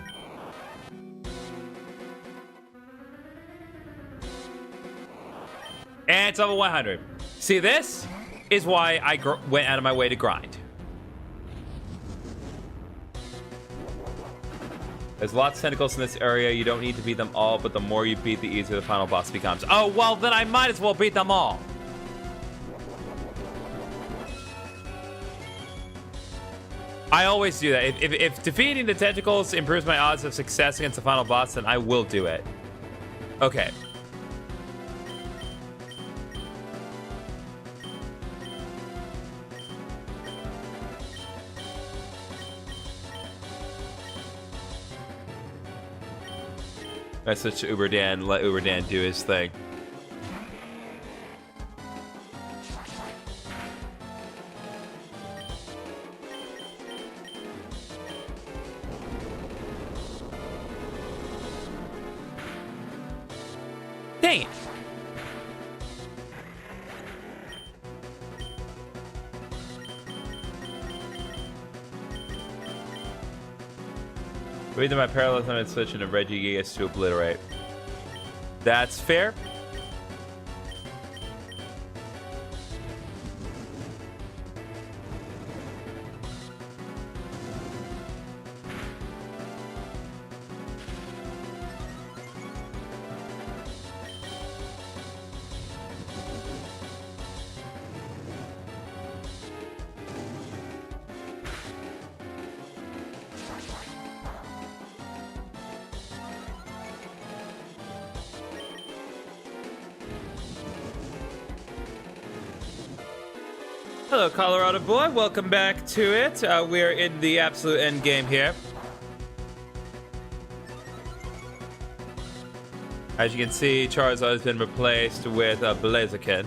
And it's level 100. See, this is why I went out of my way to grind. There's lots of tentacles in this area. You don't need to beat them all, but the more you beat, the easier the final boss becomes. Oh, well, then I might as well beat them all. I always do that. If defeating the tentacles improves my odds of success against the final boss, then I will do it. Okay. I switch to Uber Dan, let Uber Dan do his thing. Dang it! Read my parallelism and switch into Reggie gets to obliterate. That's fair. Hello, Colorado boy. Welcome back to it. We're in the absolute end game here. As you can see, Charizard has been replaced with Blaziken.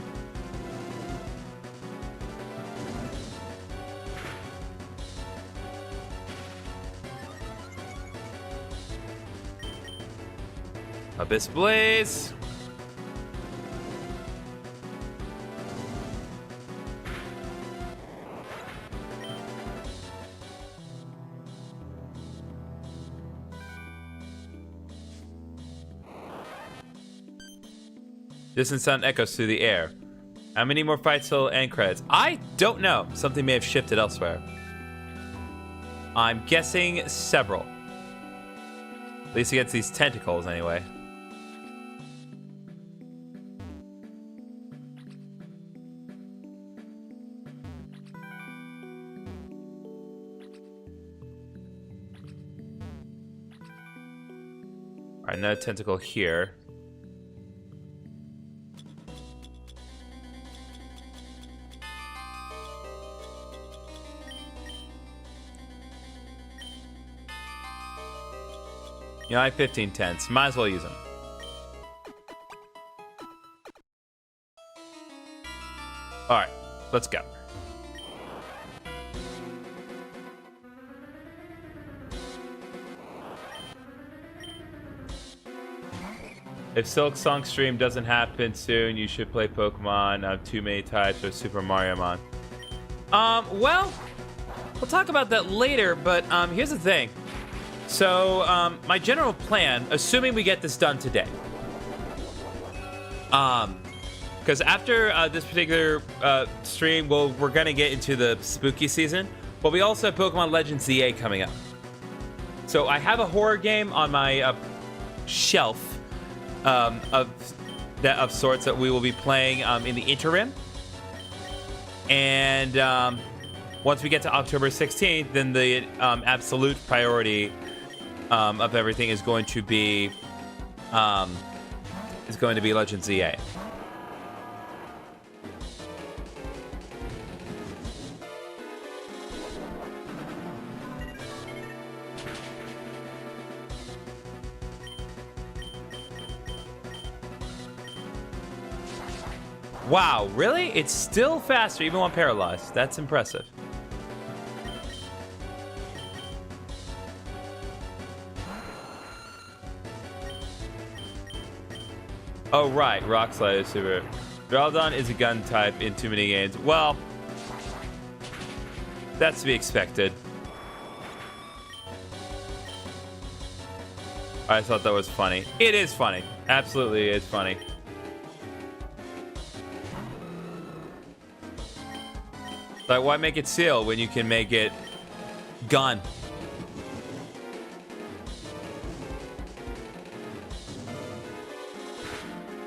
Abyss Blaze. Distant sound echoes through the air. How many more fights till end credits? I don't know. Something may have shifted elsewhere. I'm guessing several. At least against these tentacles, anyway. Alright, another tentacle here. You know, I have 15 tenths. Might as well use them. Alright, let's go. If Silk Song Stream doesn't happen soon, you should play Pokemon Too Many Types or Super Mario Mon. Well, we'll talk about that later, but here's the thing. So, my general plan, assuming we get this done today, because after this particular stream, we're going to get into the spooky season, but we also have Pokemon Legends ZA coming up. So I have a horror game on my shelf of sorts that we will be playing in the interim. And once we get to October 16th, then the absolute priority of everything is going to be Legends ZA. Wow, really? It's still faster even when paralyzed. That's impressive. Oh, right. Rock Slide is super. Duraludon is a gun type in too many games. Well, that's to be expected. I thought that was funny. It is funny. Absolutely is funny. Like, why make it seal when you can make it gun?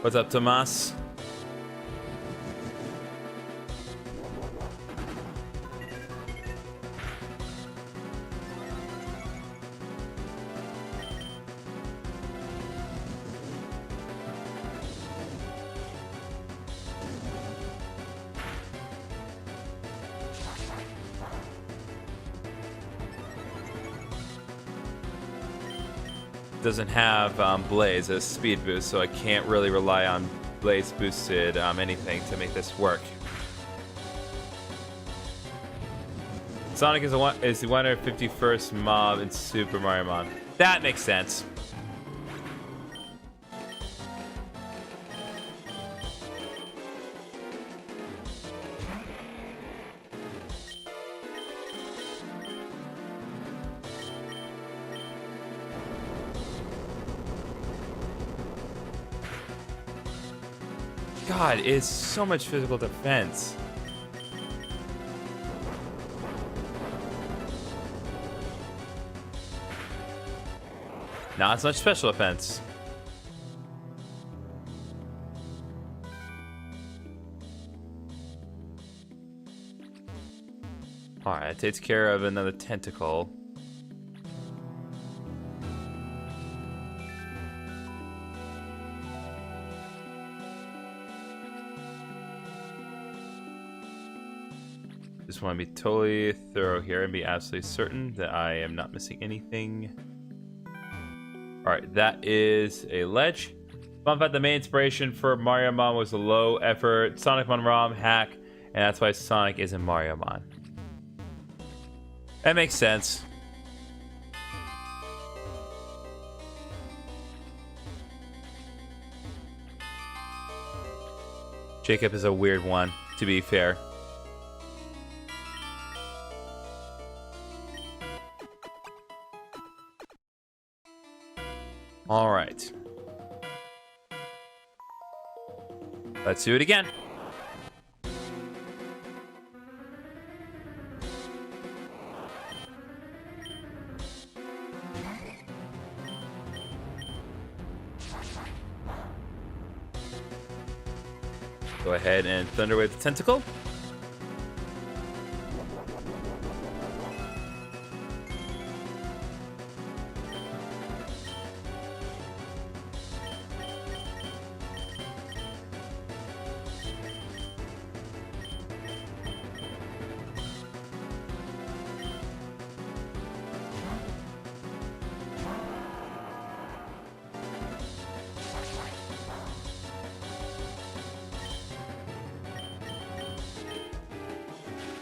What's up, Tomas? doesn't have Blaze as speed boost, so I can't really rely on Blaze boosted anything to make this work. Sonic is the 151st mob in Super Mario Mon. That makes sense. God, it's so much physical defense. Not as much special defense. Alright, it takes care of another tentacle. Just want to be totally thorough here and be absolutely certain that I am not missing anything. Alright, that is a ledge. Fun fact, the main inspiration for Mario Mon was a low effort Sonic Mon Rom hack, and that's why Sonic is in Mario Mon. That makes sense. Jacob is a weird one, to be fair. All right. Let's do it again. Go ahead and Thunder Wave the tentacle.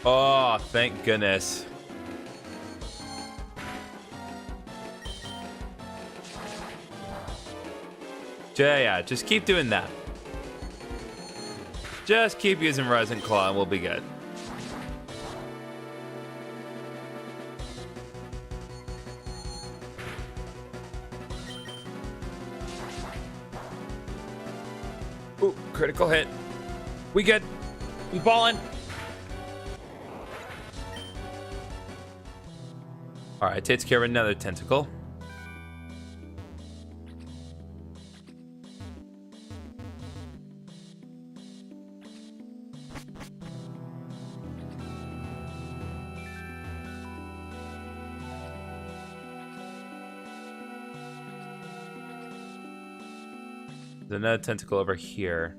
Oh, thank goodness. Yeah, just keep doing that. Just keep using Rising Claw and we'll be good. Ooh, critical hit. We good. We ballin'. Alright, takes care of another tentacle. There's another tentacle over here.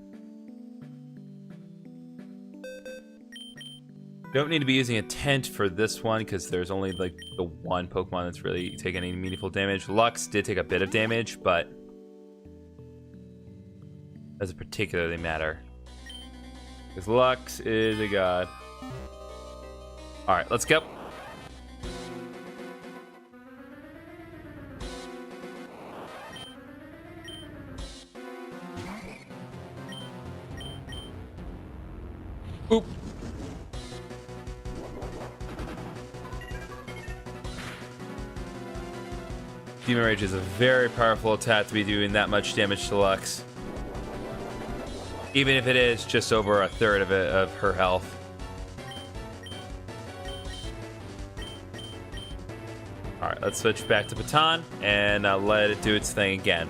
Don't need to be using a tent for this one because there's only like the one Pokemon that's really taking any meaningful damage. Lux did take a bit of damage, but doesn't particularly matter because Lux is a god. All right, let's go. Oop. Demon Rage is a very powerful attack to be doing that much damage to Lux. Even if it is just over a third of her health. Alright, let's switch back to Baton and let it do its thing again.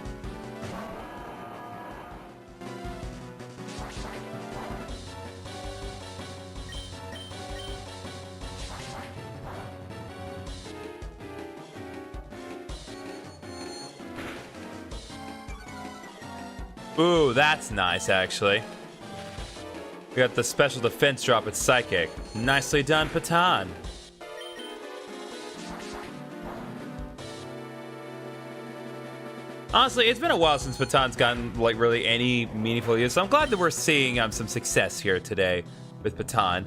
Ooh, that's nice, actually. We got the special defense drop with Psychic. Nicely done, Patan. Honestly, it's been a while since Baton's gotten like really any meaningful use, so I'm glad that we're seeing some success here today with Baton.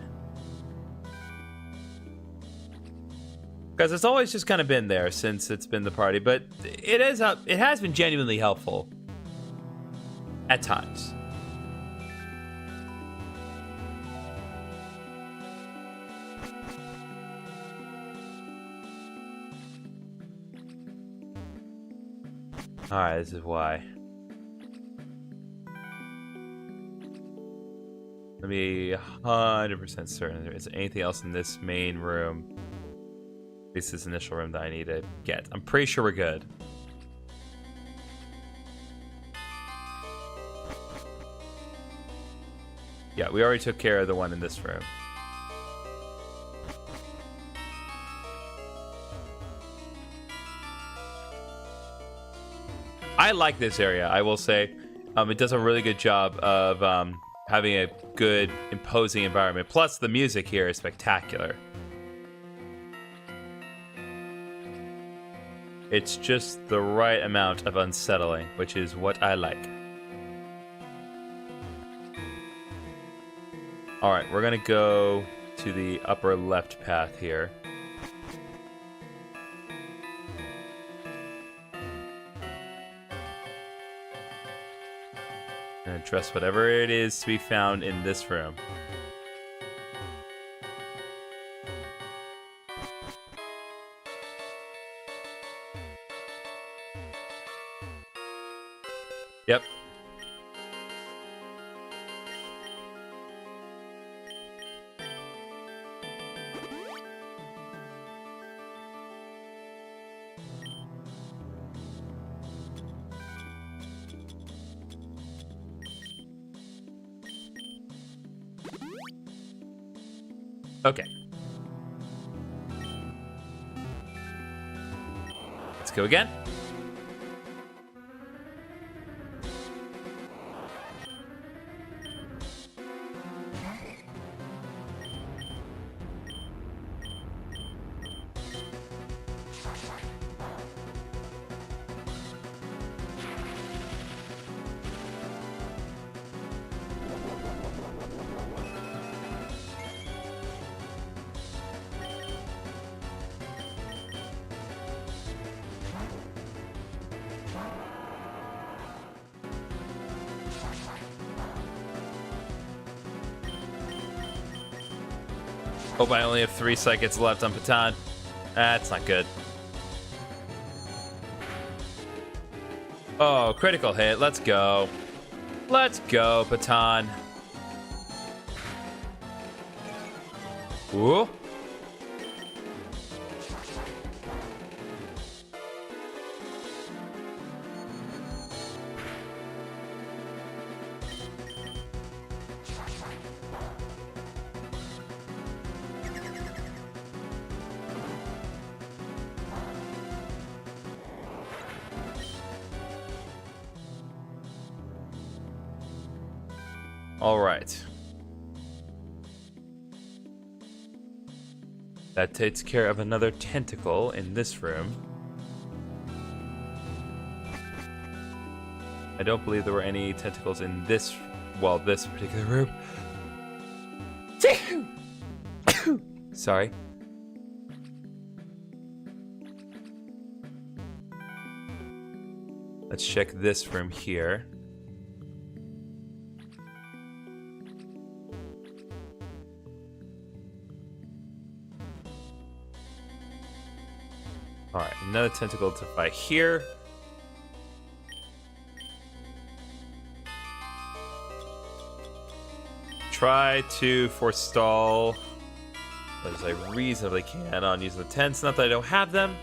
Because it's always just kind of been there since it's been the party, but it has been genuinely helpful at times. Alright, this is why. Let me 100% certain there isn't anything else in this main room. At least this initial room that I need to get. I'm pretty sure we're good. Yeah, we already took care of the one in this room. I like this area, I will say. It does a really good job of having a good, imposing environment. Plus, the music here is spectacular. It's just the right amount of unsettling, which is what I like. Alright, we're gonna go to the upper left path here. And address whatever it is to be found in this room. Yep. Okay. Let's go again. Hope I only have 3 seconds left on Baton. That's not good. Oh, critical hit. Let's go. Let's go, Baton. Ooh. All right. That takes care of another tentacle in this room. I don't believe there were any tentacles in this, well, this particular room. Sorry. Let's check this room here. Alright, another tentacle to fight here. Try to forestall as I reasonably can on using the tents. Not that I don't have them.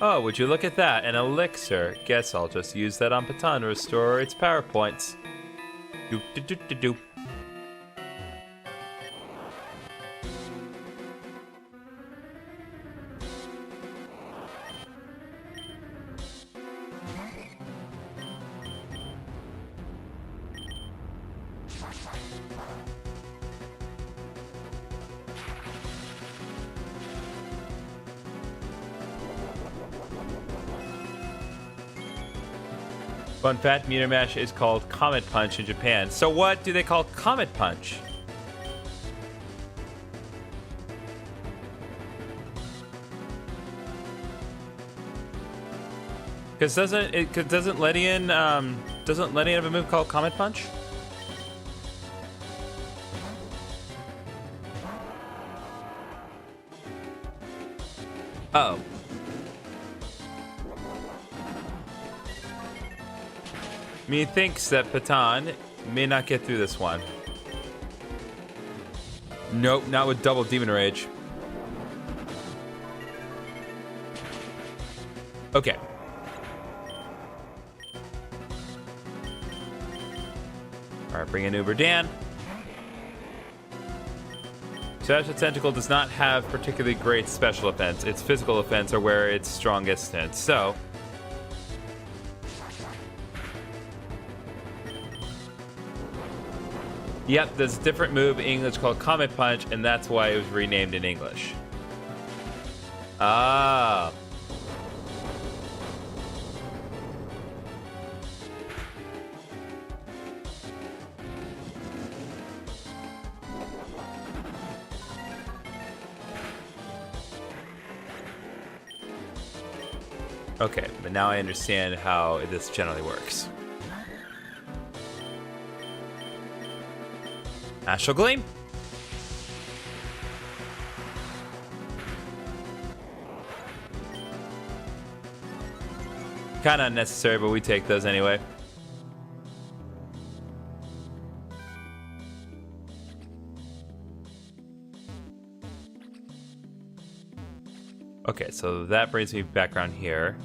Oh, would you look at that? An elixir. Guess I'll just use that on Baton to restore its power points. Doop doop doop doop doop. Fun fact, Meter Mash is called Comet Punch in Japan. So what do they call Comet Punch? Because doesn't Ledian have a move called Comet Punch? Uh oh. Methinks that Patan may not get through this one. Nope, not with double Demon Rage. Okay. Alright, bring in Uber Dan. Special Tentacle does not have particularly great special offense. Its physical offense are where it's strongest in. So yep, there's a different move in English called Comet Punch, and that's why it was renamed in English. Ah. Okay, but now I understand how this generally works. Astral Gleam. Kind of unnecessary, but we take those anyway. Okay, so that brings me back around here.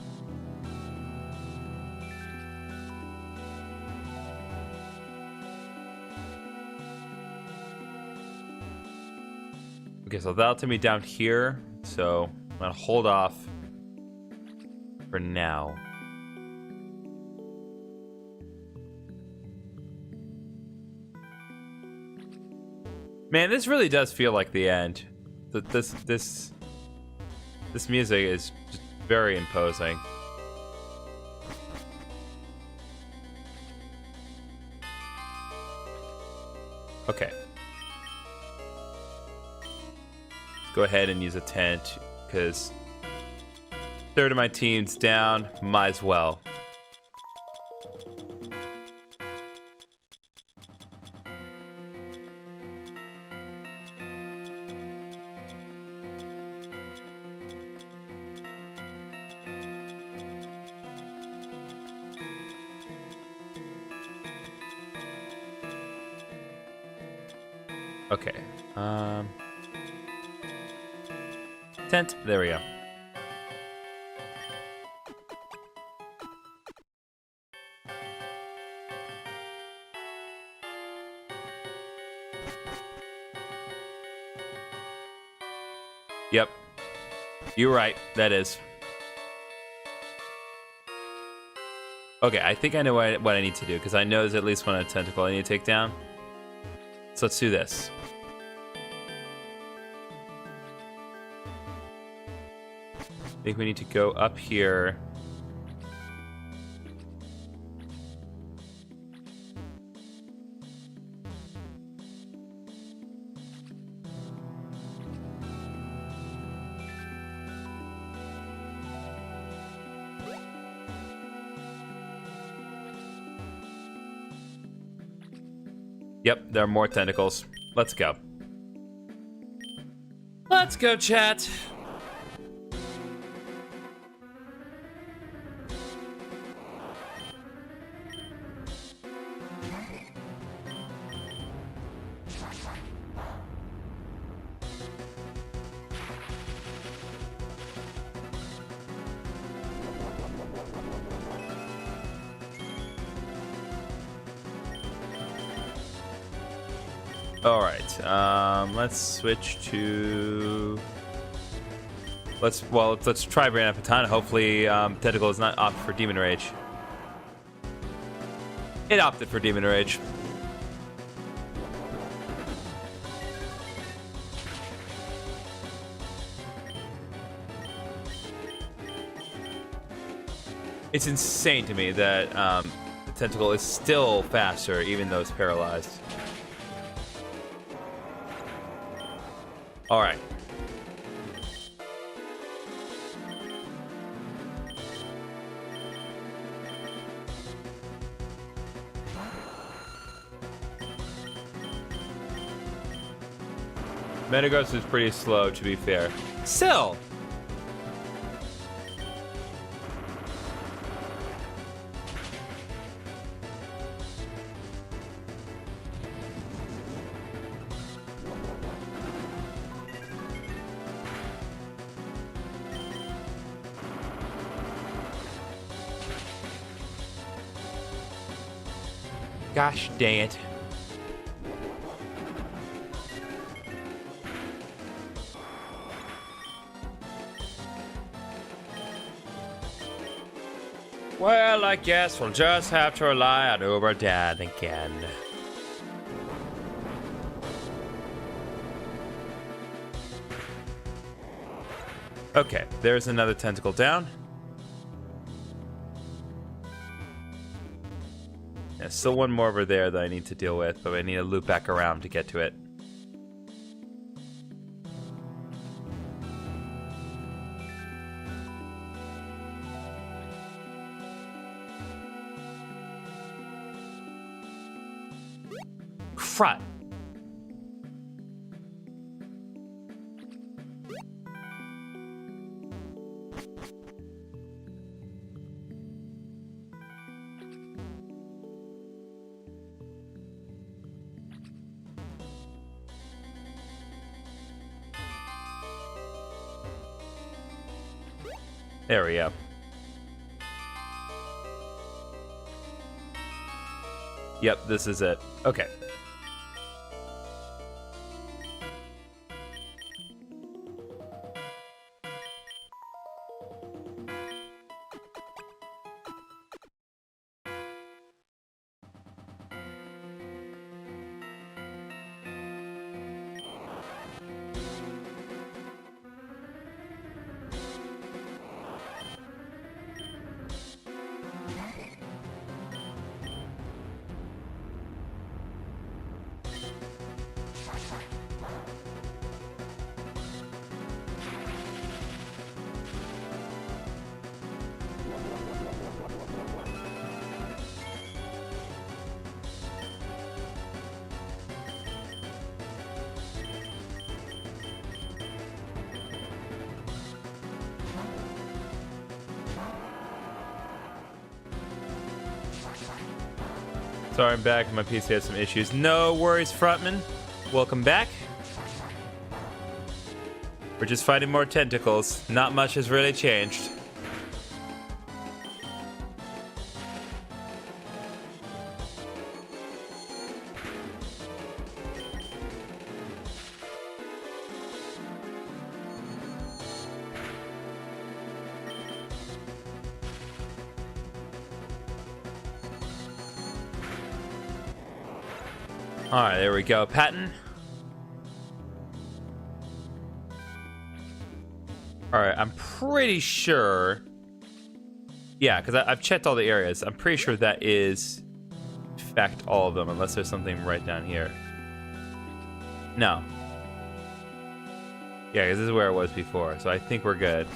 Okay, so that'll take me down here. So I'm gonna hold off for now. Man, this really does feel like the end. This music is just very imposing. Okay. Go ahead and use a tent, because third of my team's down. Might as well. Okay. Tent. There we go. Yep. You're right. That is. Okay, I think I know what I need to do, because I know there's at least one tentacle I need to take down. So let's do this. I think we need to go up here. Yep, there are more tentacles. Let's go. Let's go, chat. All right, let's switch to. Let's try Brand Patana. Hopefully, Tentacle is not opted for Demon Rage. It opted for Demon Rage. It's insane to me that the tentacle is still faster, even though it's paralyzed. All right. Metagross is pretty slow, to be fair. Still! Gosh dang it. Well, I guess we'll just have to rely on Uber Dad again. Okay, there's another tentacle down. There's still one more over there that I need to deal with, but I need to loop back around to get to it. Crud. There we go. Yep, this is it. Okay. Sorry, I'm back. My PC had some issues. No worries, frontman. Welcome back. We're just fighting more tentacles. Not much has really changed. All right, there we go. Patton. All right, I'm pretty sure. Yeah, because I've checked all the areas. I'm pretty sure that is, in fact, all of them, unless there's something right down here. No. Yeah, because this is where it was before, so I think we're good.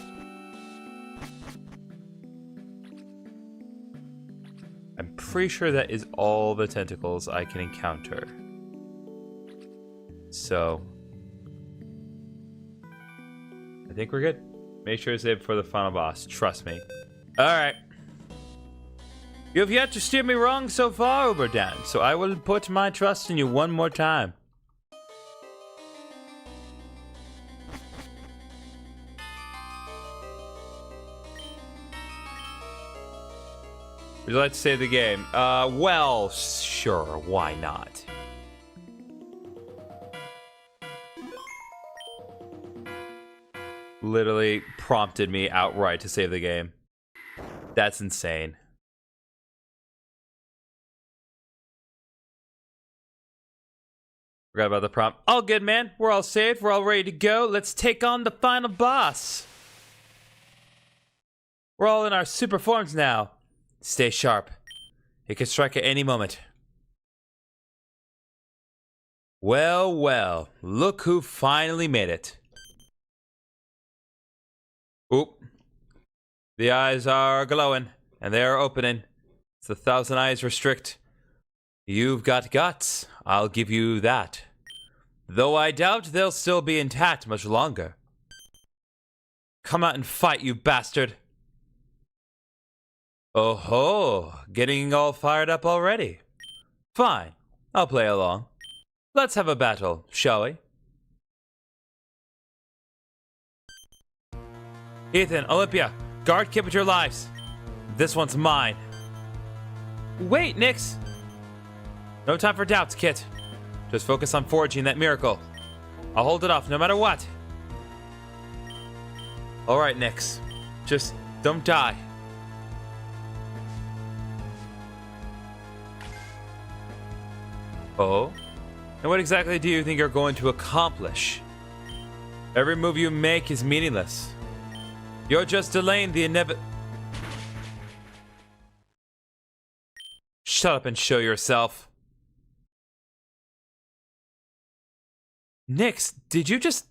I'm pretty sure that is all the tentacles I can encounter. So I think we're good. Make sure to save for the final boss. Trust me. Alright. You have yet to steer me wrong so far, Uberdan, so I will put my trust in you one more time. Would you like to save the game? Well, sure, why not? Literally prompted me outright to save the game. That's insane. Forgot about the prompt. All good, man. We're all saved. We're all ready to go. Let's take on the final boss. We're all in our super forms now. Stay sharp. It could strike at any moment. Well, well. Look who finally made it. Oop. The eyes are glowing, and they are opening. It's the thousand eyes restrict. You've got guts. I'll give you that. Though I doubt they'll still be intact much longer. Come out and fight, you bastard. Oh ho, getting all fired up already. Fine, I'll play along. Let's have a battle, shall we? Ethan, Olympia, guard Kip with your lives. This one's mine. Wait, Nyx. No time for doubts, Kit. Just focus on forging that miracle. I'll hold it off no matter what. Alright, Nyx. Just don't die. Oh? And what exactly do you think you're going to accomplish? Every move you make is meaningless. You're just delaying the inevitable. Shut up and show yourself. Nyx, did you just...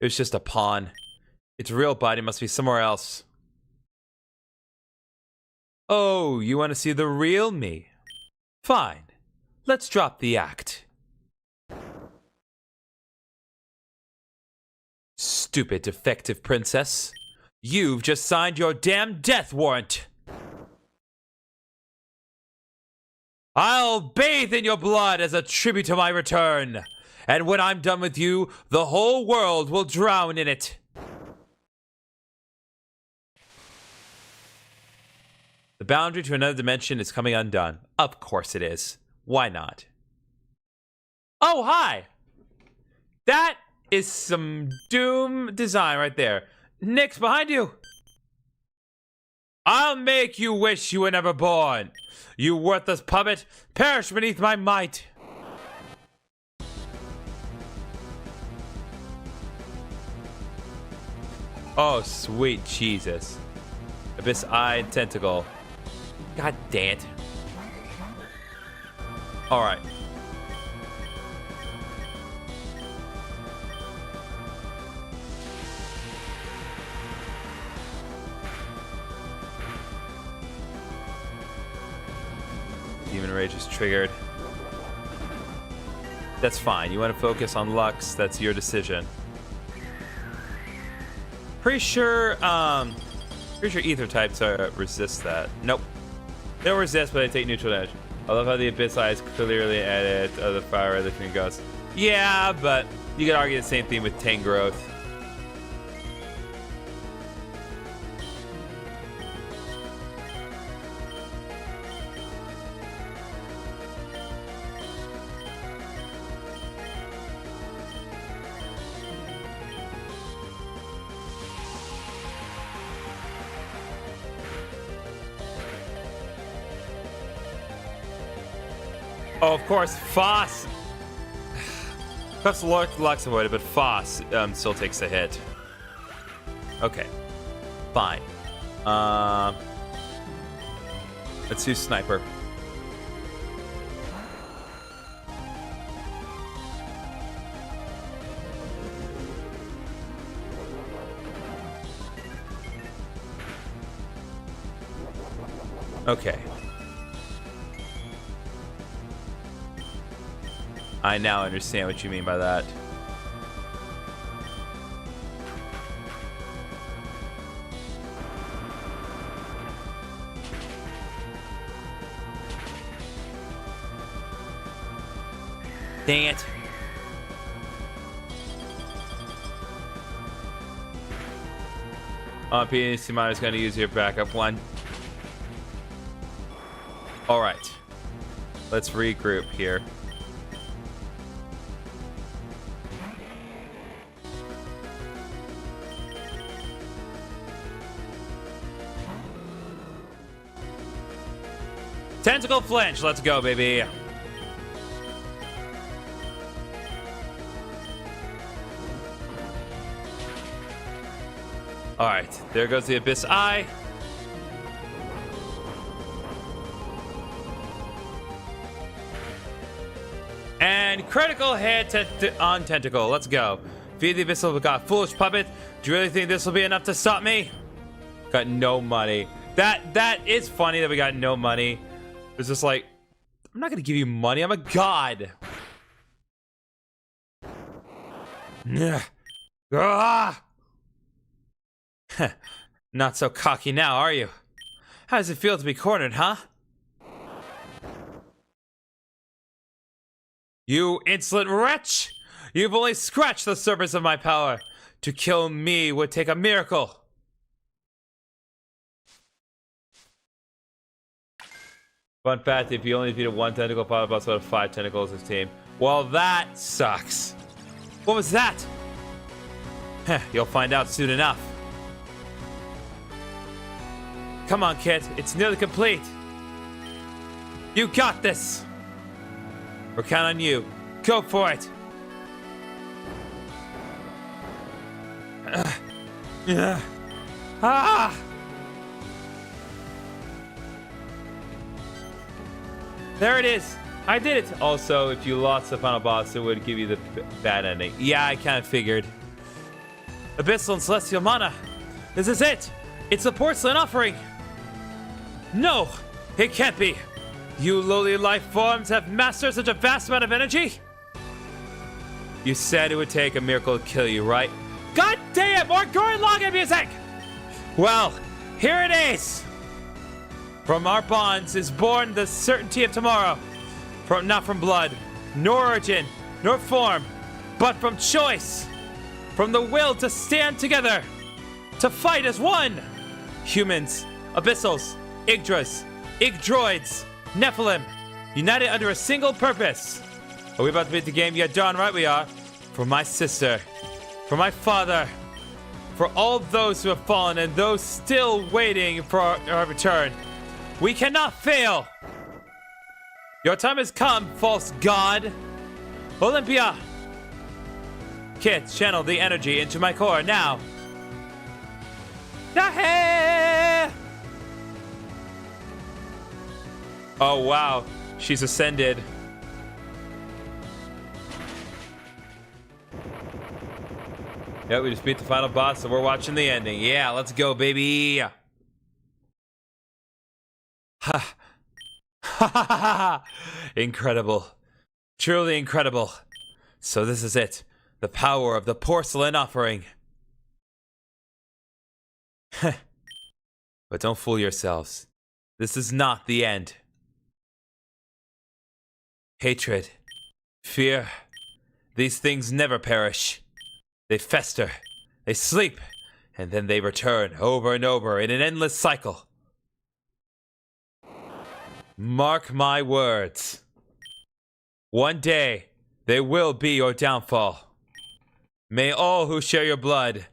It was just a pawn. Its real body must be somewhere else. Oh, you want to see the real me? Fine. Let's drop the act. Stupid defective princess. You've just signed your damn death warrant. I'll bathe in your blood as a tribute to my return. And when I'm done with you, the whole world will drown in it. The boundary to another dimension is coming undone. Of course it is. Why not? Oh, hi! That is some Doom design right there. Nyx, behind you! I'll make you wish you were never born. You worthless puppet, perish beneath my might. Oh, sweet Jesus. Abyss Eye and Tentacle. God damn it. Alright. Demon Rage is triggered. That's fine. You want to focus on Lux. That's your decision. Pretty sure ether types resist that. Nope. They don't resist, but they take neutral damage. I love how the Abyss Eye is clearly added to the Fire Red between Ghosts. Yeah, but you could argue the same thing with Tangrowth. Oh, of course, Foss. Perhaps Lux avoided, but Foss still takes a hit. Okay, fine. Let's do Sniper. Okay. I now understand what you mean by that. Dang it. PNC Mine is going to use your backup one. Alright. Let's regroup here. Tentacle flinch, let's go, baby. Alright, there goes the Abyss Eye. And critical hit on Tentacle. Let's go. Feed the Abyssal. We got Foolish Puppet. Do you really think this will be enough to stop me? Got no money. That is funny that we got no money. It's just like, I'm not gonna give you money. I'm a god. Ah! Not so cocky now, are you? How does it feel to be cornered, huh? You insolent wretch! You've only scratched the surface of my power. To kill me would take a miracle. Fun fact, if you only defeated one tentacle final boss out of 5 tentacles as team. Well, that sucks. What was that? You'll find out soon enough. Come on, kid. It's nearly complete. You got this. We're counting on you. Go for it. Ah! There it is. I did it. Also, if you lost the final boss, it would give you the bad ending. Yeah, I kind of figured. Abyssal and Celestial Mana. This is it. It's the porcelain offering. No, it can't be. You lowly life forms have mastered such a vast amount of energy? You said it would take a miracle to kill you, right? God damn, more Gurren Lagann music! Well, here it is. From our bonds is born the certainty of tomorrow. Not from blood, nor origin, nor form, but from choice. From the will to stand together. To fight as one. Humans, Abyssals, Yggdras, Yggdroids, Nephilim, united under a single purpose. Are we about to beat the game? Yeah, darn right we are. For my sister, for my father, for all those who have fallen and those still waiting for our return. We cannot fail. Your time has come, false god. Olympia. Kids, channel the energy into my core now. Dahe! Oh, wow. She's ascended. Yeah, we just beat the final boss, so we're watching the ending. Yeah, let's go, baby. Ha. Ha ha ha ha. Incredible. Truly incredible. So this is it. The power of the porcelain offering. But don't fool yourselves. This is not the end. Hatred, fear, these things never perish. They fester, they sleep, and then they return over and over in an endless cycle. Mark my words. One day, they will be your downfall. May all who share your blood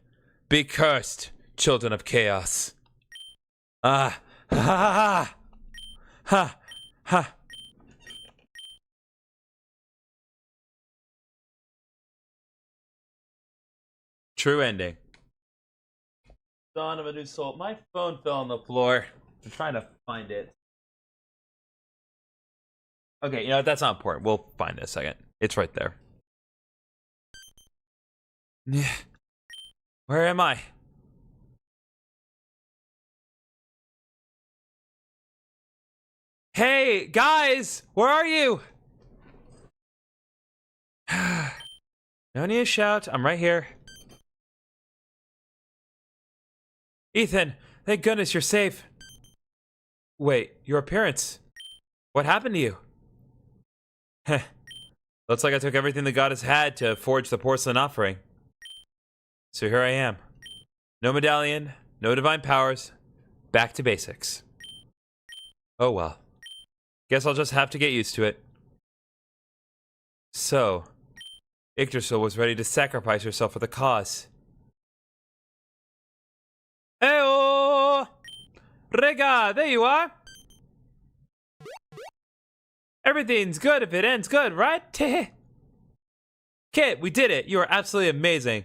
be cursed, children of chaos. Ah, ha ha ha, ha ha. True ending. Dawn of a new soul. My phone fell on the floor. I'm trying to find it. Okay, you know, that's not important. We'll find it in a second. It's right there. Where am I? Hey, guys! Where are you? No need to shout. I'm right here. Ethan, thank goodness you're safe. Wait, your appearance. What happened to you? Heh. Looks like I took everything the goddess had to forge the porcelain offering. So here I am. No medallion, no divine powers. Back to basics. Oh well. Guess I'll just have to get used to it. So, Yggdrasil was ready to sacrifice herself for the cause. Heyo! Rega, there you are! Everything's good if it ends good, right? Kit, we did it! You are absolutely amazing!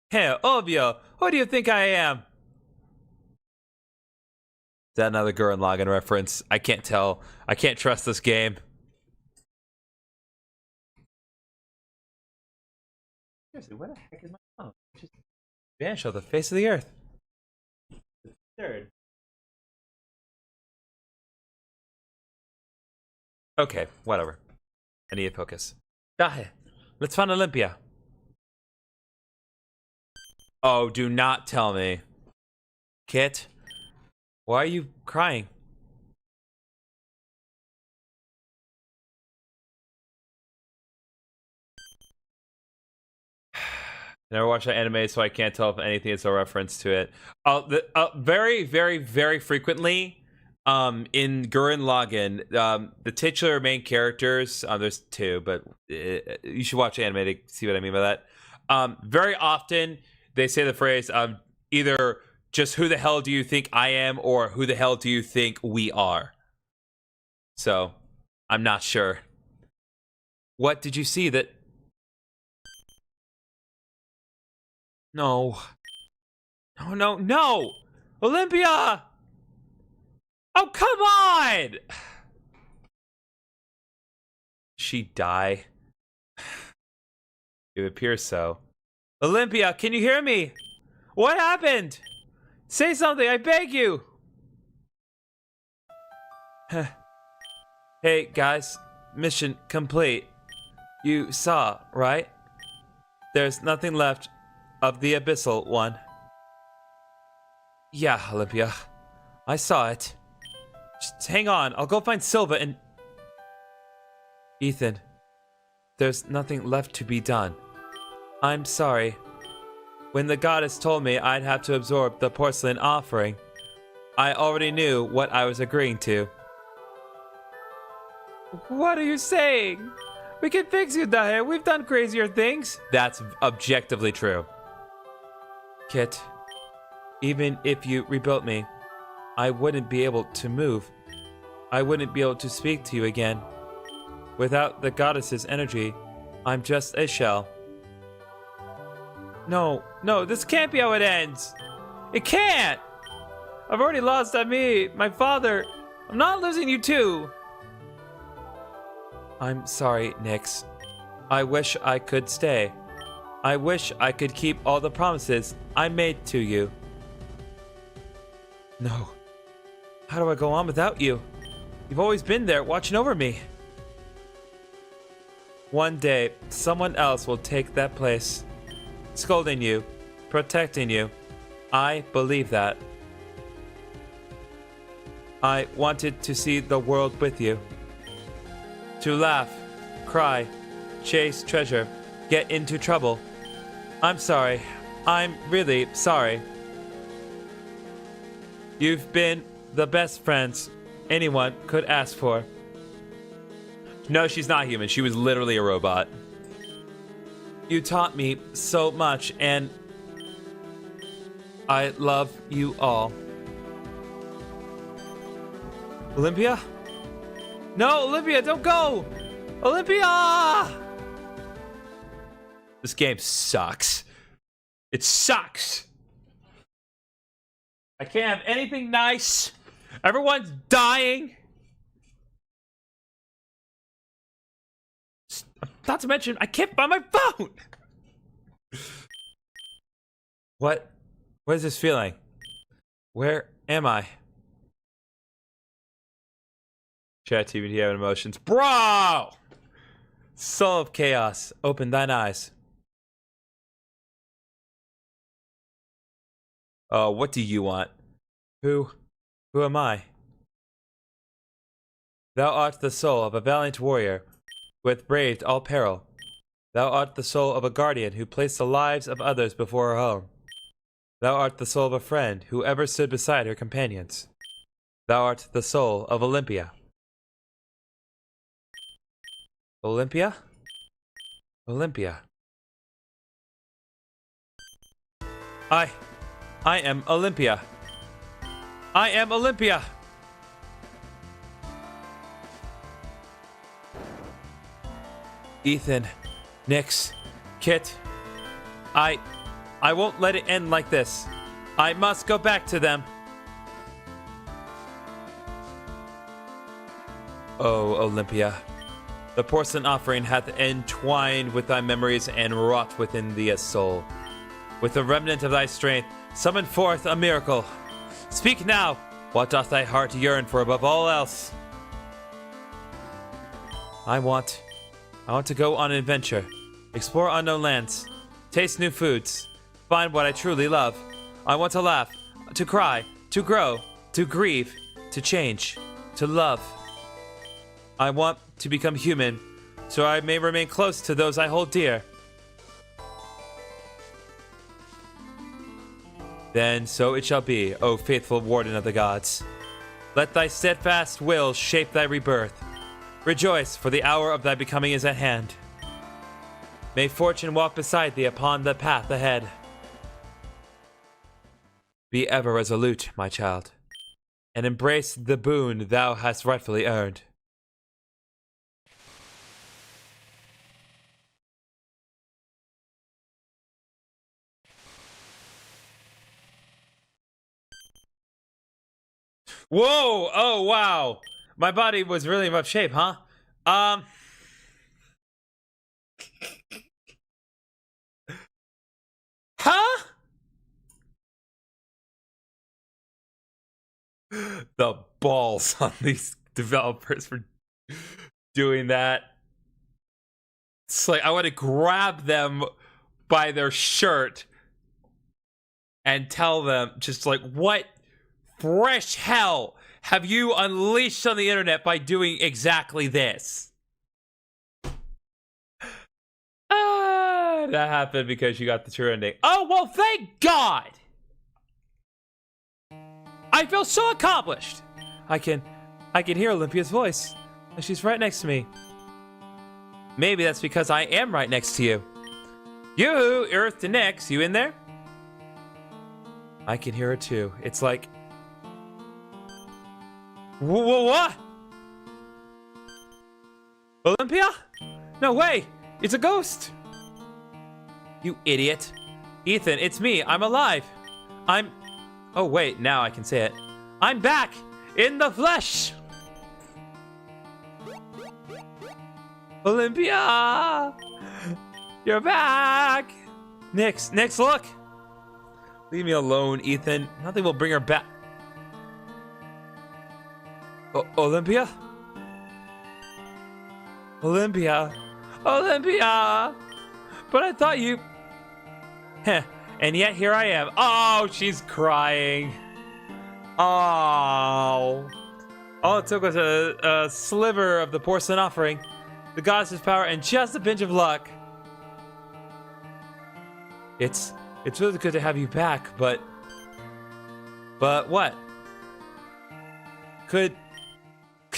Hey, obvio! Who do you think I am? Is that another Gurren Lagann reference? I can't tell. I can't trust this game. Seriously, where the heck is my phone? Just vanished off the face of the earth. Third. Okay, whatever. I need to focus. Dahe, let's find Olympia. Oh, do not tell me. Kit, why are you crying? Never watched that anime, so I can't tell if anything is a reference to it. Very, very, very frequently, in Gurren Lagann, the titular main characters, there's two, but you should watch the anime to see what I mean by that. Very often, they say the phrase, either just who the hell do you think I am, or who the hell do you think we are? So, I'm not sure. What did you see that... No. No, no, no! Olympia! Oh, come on! She die? It appears so. Olympia, can you hear me? What happened? Say something, I beg you! Hey, guys. Mission complete. You saw, right? There's nothing left of the Abyssal one. Yeah, Olympia. I saw it. Just hang on, I'll go find Silva and... Ethan, there's nothing left to be done. I'm sorry. When the goddess told me I'd have to absorb the porcelain offering, I already knew what I was agreeing to. What are you saying? We can fix you, Dahe. We've done crazier things. That's objectively true. Kit, even if you rebuilt me, I wouldn't be able to move. I wouldn't be able to speak to you again. Without the goddess's energy, I'm just a shell. No, no, this can't be how it ends. It can't! I've already lost me, my father. I'm not losing you too. I'm sorry, Nyx. I wish I could stay. I wish I could keep all the promises I made to you. No. How do I go on without you? You've always been there, watching over me. One day, someone else will take that place. Scolding you, protecting you. I believe that. I wanted to see the world with you. To laugh, cry, chase treasure, get into trouble. I'm sorry. I'm really sorry. You've been the best friends anyone could ask for. No, she's not human. She was literally a robot. You taught me so much, and I love you all. Olympia? No, Olympia, don't go! Olympia! This game sucks. It sucks. I can't have anything nice. Everyone's dying. Not to mention, I can't find my phone. What is this feeling? Where am I? Chat TV, you have emotions. Bro! Soul of chaos, open thine eyes. Oh, what do you want? Who am I? Thou art the soul of a valiant warrior who hath braved all peril. Thou art the soul of a guardian who placed the lives of others before her own. Thou art the soul of a friend who ever stood beside her companions. Thou art the soul of Olympia. Olympia? Olympia. I am Olympia. I am Olympia. Ethan, Nyx, Kit, I I won't let it end like this. I must go back to them. Oh, Olympia. The porcelain offering hath entwined with thy memories and wrought within thee a soul. With the remnant of thy strength, summon forth a miracle. Speak now. What doth thy heart yearn for above all else? I want to go on an adventure, explore unknown lands, taste new foods, find what I truly love. I want to laugh, to cry, to grow, to grieve, to change, to love. I want to become human, so I may remain close to those I hold dear. Then so it shall be, O faithful warden of the gods. Let thy steadfast will shape thy rebirth. Rejoice, for the hour of thy becoming is at hand. May fortune walk beside thee upon the path ahead. Be ever resolute, my child, and embrace the boon thou hast rightfully earned. Whoa! Oh, wow! My body was really in rough shape, huh? Huh? The balls on these developers for doing that. It's like I want to grab them by their shirt and tell them, just like, what fresh hell have you unleashed on the internet by doing exactly this? That happened because you got the true ending. Oh, well, thank God! I feel so accomplished! I can hear Olympia's voice. She's right next to me. Maybe that's because I am right next to you. You, Earth to Nyx, you in there? I can hear her too. It's like... What? Olympia? No way! It's a ghost! You idiot. Ethan, it's me. I'm alive. Oh, wait. Now I can say it. I'm back! In the flesh! Olympia! You're back! Nyx, look! Leave me alone, Ethan. Nothing will bring her back. Olympia? Olympia! But I thought you... Heh. And yet here I am. Oh, she's crying. Oh. All it took was a sliver of the porcelain offering, the goddess's power, and just a pinch of luck. It's really good to have you back, but what? Could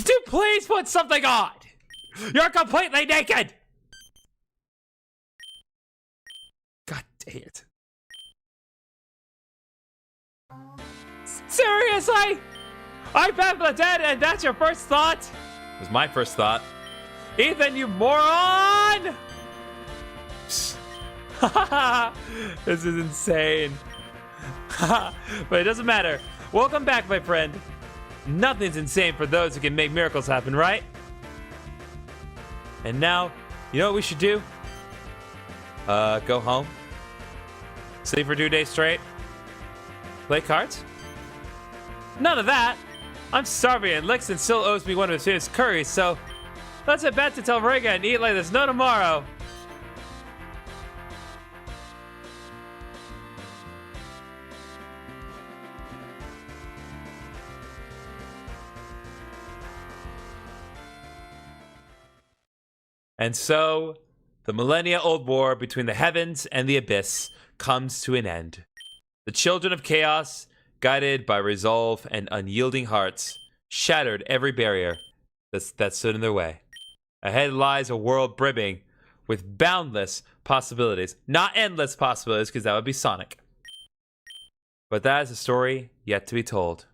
you please put something on? You're completely naked! God dang it. Seriously? I'm back from the dead and that's your first thought? It was my first thought. Ethan, you moron! This is insane. But it doesn't matter. Welcome back, my friend. Nothing's insane for those who can make miracles happen, right? And now, you know what we should do? Go home. Sleep for 2 days straight. Play cards? None of that. I'm starving and Lexington still owes me one of his curries, so let's head back to Telvariga and eat like there's no tomorrow. And so, the millennia-old war between the heavens and the abyss comes to an end. The children of chaos, guided by resolve and unyielding hearts, shattered every barrier that stood in their way. Ahead lies a world brimming with boundless possibilities. Not endless possibilities, because that would be Sonic. But that is a story yet to be told.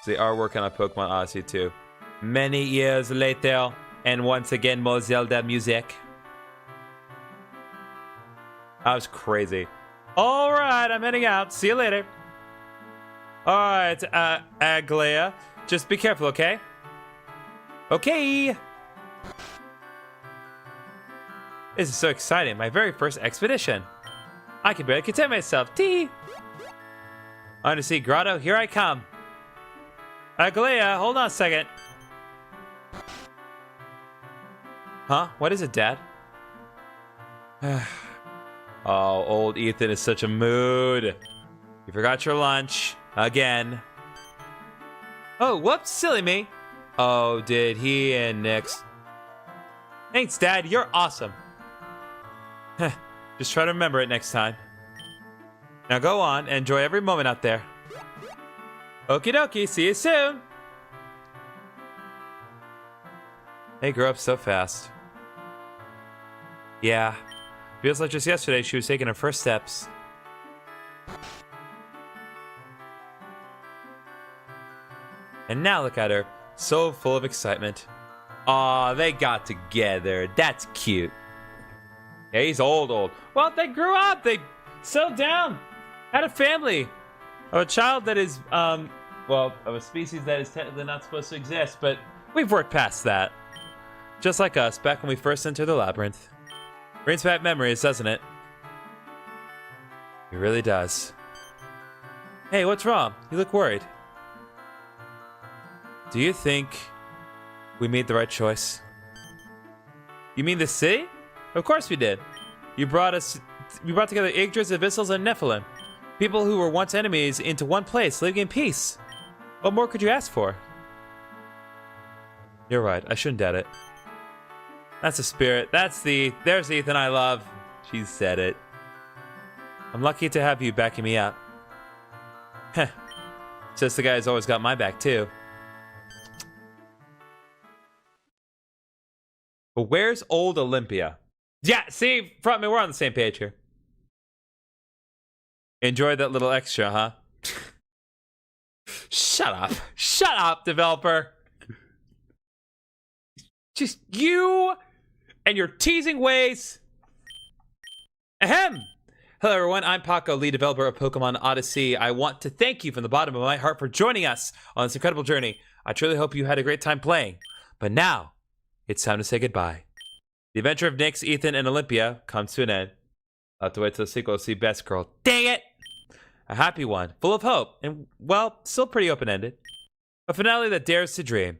So they are working on Pokémon Odyssey too. Many years later, and once again more Zelda music. That was crazy. All right, I'm heading out. See you later. All right, Aglaya. Just be careful, okay? Okay. This is so exciting. My very first expedition. I can barely contain myself. Tee. Undersea grotto, here I come. Aglaya, hold on a second. Huh? What is it, Dad? Oh, old Ethan is such a mood. You forgot your lunch. Again. Oh, whoops, silly me. Oh, did he and Nyx. Thanks, Dad. You're awesome. Just try to remember it next time. Now go on and enjoy every moment out there. Okie dokie, see you soon. They grew up so fast. Yeah. Feels like just yesterday she was taking her first steps. And now look at her, so full of excitement. Aw, they got together. That's cute. Yeah, he's old. Well, they grew up. They settled down. Had a family. Of a child that is, well, of a species that is technically not supposed to exist, but we've worked past that. Just like us, back when we first entered the labyrinth. Brings back memories, doesn't it? It really does. Hey, what's wrong? You look worried. Do you think we made the right choice? You mean the city? Of course we did. We brought together Yggdras, Abyssals, and Nephilim. People who were once enemies into one place, living in peace. What more could you ask for? You're right, I shouldn't doubt it. That's the spirit. There's the Ethan I love. She said it. I'm lucky to have you backing me up. Heh. Says the guy who's always got my back, too. But where's old Olympia? Yeah, see, front me, we're on the same page here. Enjoy that little extra, huh? Shut up. Shut up, developer. Just you and your teasing ways. Ahem. Hello, everyone. I'm Paco, lead developer of Pokémon Odyssey. I want to thank you from the bottom of my heart for joining us on this incredible journey. I truly hope you had a great time playing. But now, it's time to say goodbye. The adventure of Nyx, Ethan, and Olympia comes to an end. I'll have to wait till the sequel to see Best Girl. Dang it! A happy one, full of hope, and, well, still pretty open-ended. A finale that dares to dream.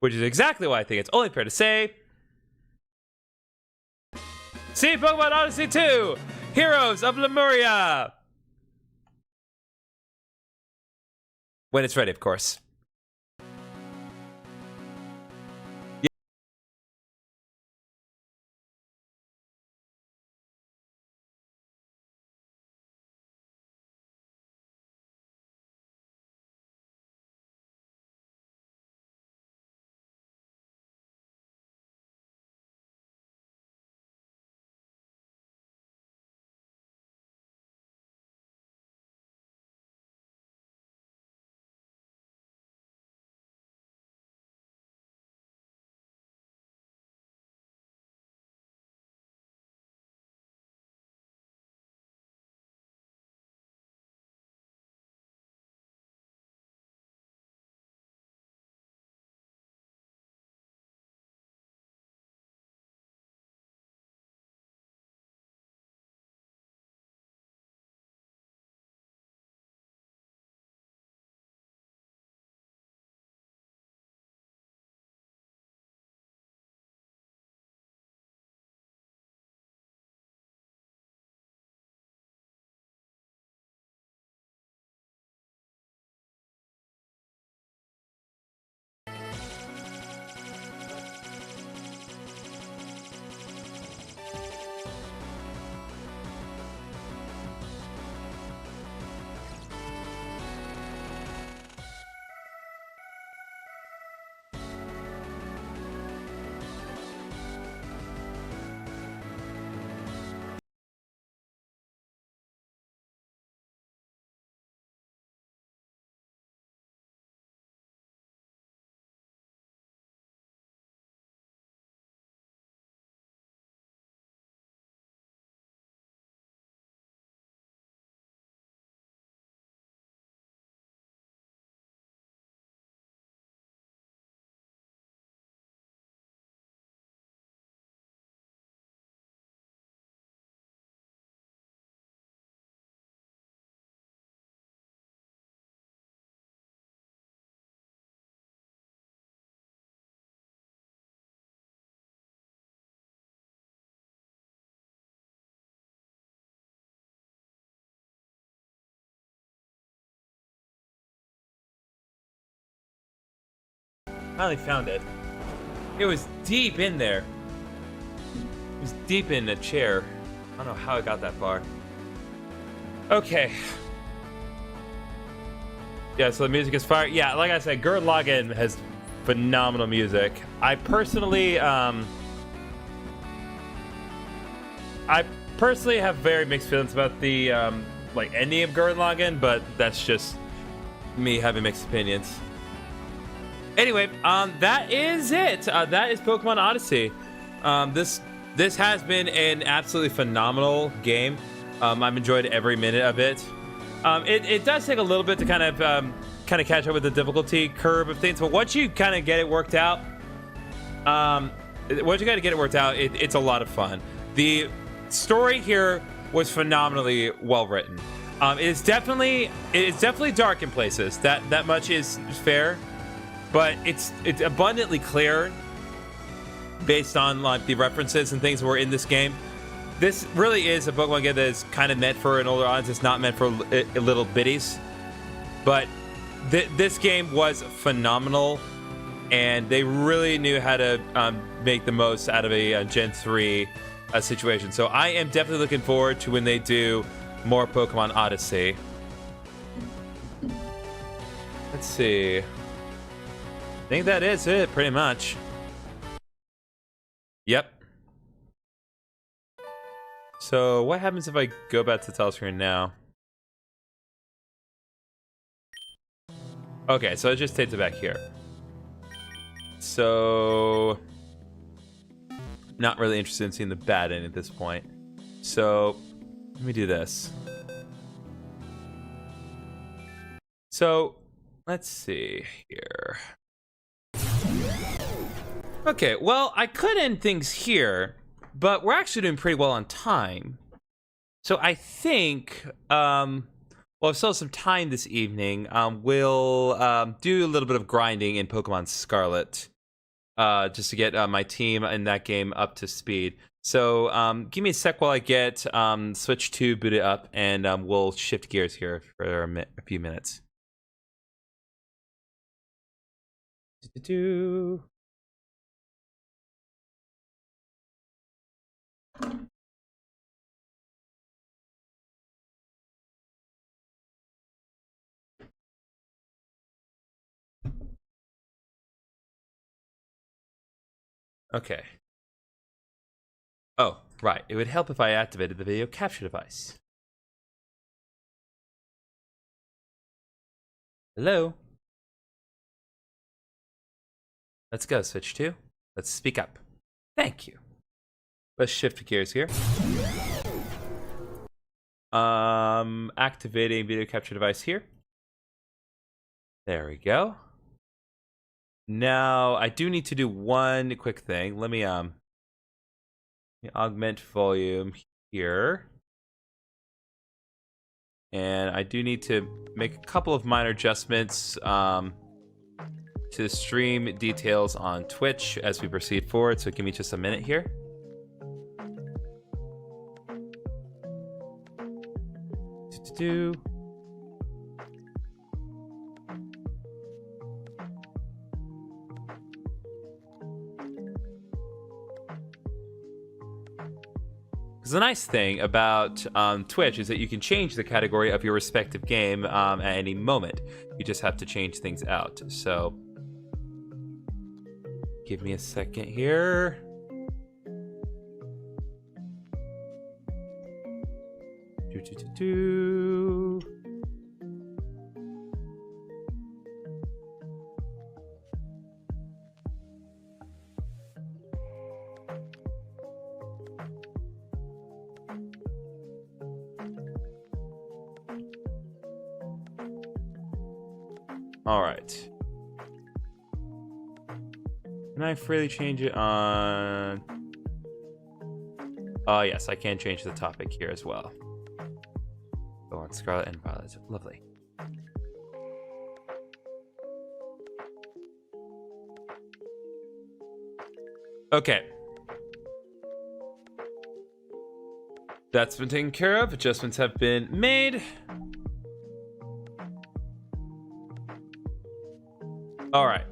Which is exactly why I think it's only fair to say... See Pokémon Odyssey 2! Heroes of Lemuria! When it's ready, of course. Finally found it. It was deep in there. It was deep in a chair. I don't know how it got that far. Okay. Yeah, so the music is fire. Yeah, like I said, Gurren Lagann has phenomenal music. I personally have very mixed feelings about the like ending of Gurren Lagann, but that's just me having mixed opinions. Anyway, that is it. That is Pokemon Odyssey. This has been an absolutely phenomenal game. I've enjoyed every minute of it. It does take a little bit to kind of catch up with the difficulty curve of things, but once you kind of get it worked out, it's a lot of fun. The story here was phenomenally well written. It is definitely dark in places. That much is fair, but it's abundantly clear based on like the references and things that were in this game. This really is a Pokemon game that is kind of meant for an older audience. It's not meant for little bitties. But this game was phenomenal, and they really knew how to make the most out of a Gen 3 situation. So I am definitely looking forward to when they do more Pokemon Odyssey. Let's see. I think that is it, pretty much. Yep. So what happens if I go back to the title screen now? Okay, so it just takes it back here. So not really interested in seeing the bad end at this point. So let me do this. So let's see here. Okay, well, I could end things here, but we're actually doing pretty well on time. So I think, well, I've still some time this evening. We'll do a little bit of grinding in Pokemon Scarlet, just to get my team in that game up to speed. So give me a sec while I get Switch 2 booted up, and we'll shift gears here for a few minutes. Okay. Oh, right. It would help if I activated the video capture device. Hello? Let's go, Switch 2. Let's speak up. Thank you. Let's shift gears here. Activating video capture device here. There we go. Now, I do need to do one quick thing. Let me augment volume here. And I do need to make a couple of minor adjustments to the stream details on Twitch as we proceed forward. So give me just a minute here. The nice thing about Twitch is that you can change the category of your respective game at any moment. You just have to change things out. So give me a second here. All right. Can I freely change it on? Oh, yes, I can change the topic here as well. Go on Scarlet and Violet. Lovely. Okay. That's been taken care of. Adjustments have been made. All right.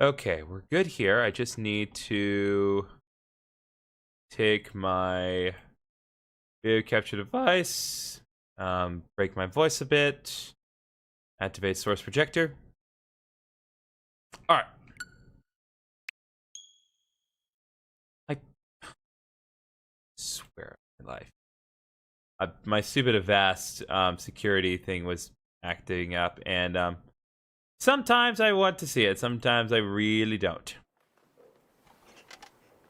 Okay, we're good here. I just need to take my video capture device, break my voice a bit, activate source projector. All right. I swear on my life. My stupid Avast security thing was acting up, and sometimes I want to see it, sometimes I really don't.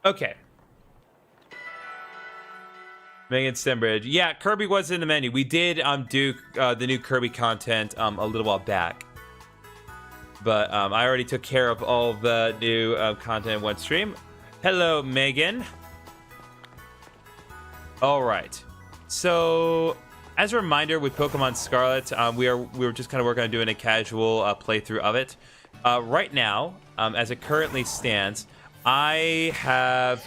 Okay. Megan Stembridge. Yeah, Kirby was in the menu. We did do the new Kirby content a little while back. But I already took care of all the new content in one stream. Hello, Megan. All right. So, as a reminder, with Pokemon Scarlet, we were just kind of working on doing a casual playthrough of it. Right now, as it currently stands, I have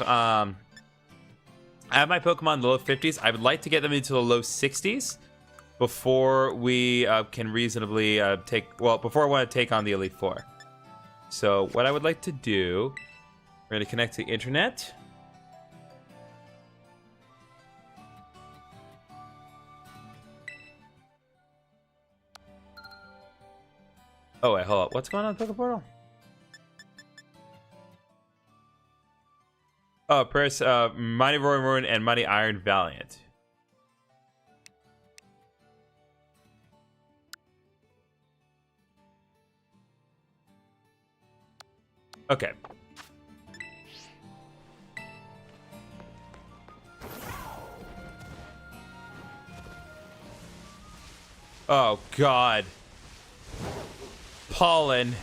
my Pokemon in the low 50s. I would like to get them into the low 60s before we can reasonably before I want to take on the Elite Four. So what I would like to do, we're going to connect to the internet. Oh, wait, hold up. What's going on in Pokeportal? Oh, press Mighty Roaring Ruin and Mighty Iron Valiant. Okay. Oh, God. Pollen.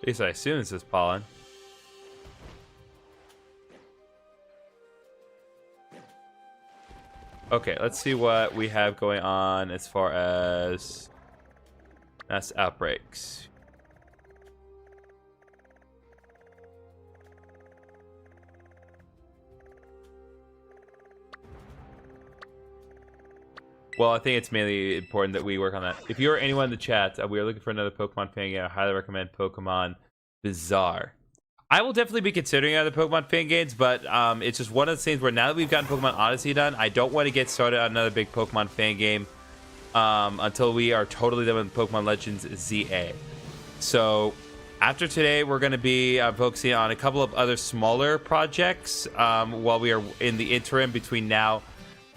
At least I assume this is pollen. Okay, let's see what we have going on as far as mass outbreaks. Well, I think it's mainly important that we work on that. If you or anyone in the chat, we are looking for another Pokemon fan game, I highly recommend Pokemon Bizarre. I will definitely be considering other Pokemon fan games, but it's just one of the things where now that we've gotten Pokemon Odyssey done, I don't want to get started on another big Pokemon fan game until we are totally done with Pokemon Legends ZA. So after today, we're going to be focusing on a couple of other smaller projects while we are in the interim between now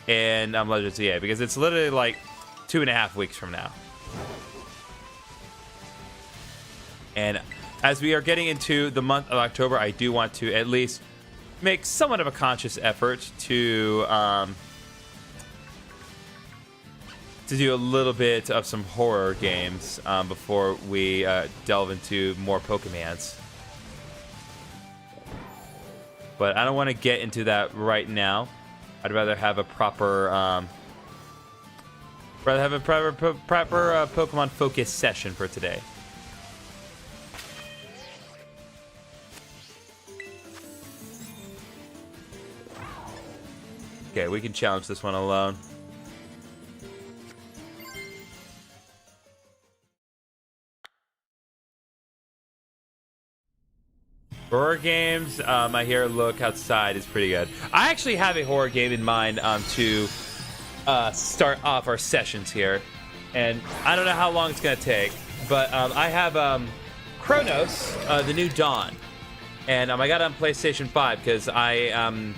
and Legends ZA, because it's literally like 2.5 weeks from now. And as we are getting into the month of October, I do want to at least make somewhat of a conscious effort to do a little bit of some horror games before we delve into more Pokemans. But I don't want to get into that right now. I'd rather have a proper Pokemon focus session for today. Okay, we can challenge this one alone. Horror games, I hear Look Outside is pretty good. I actually have a horror game in mind to start off our sessions here. And I don't know how long it's going to take, but I have Chronos, the New Dawn. And I got it on PlayStation 5 because I'm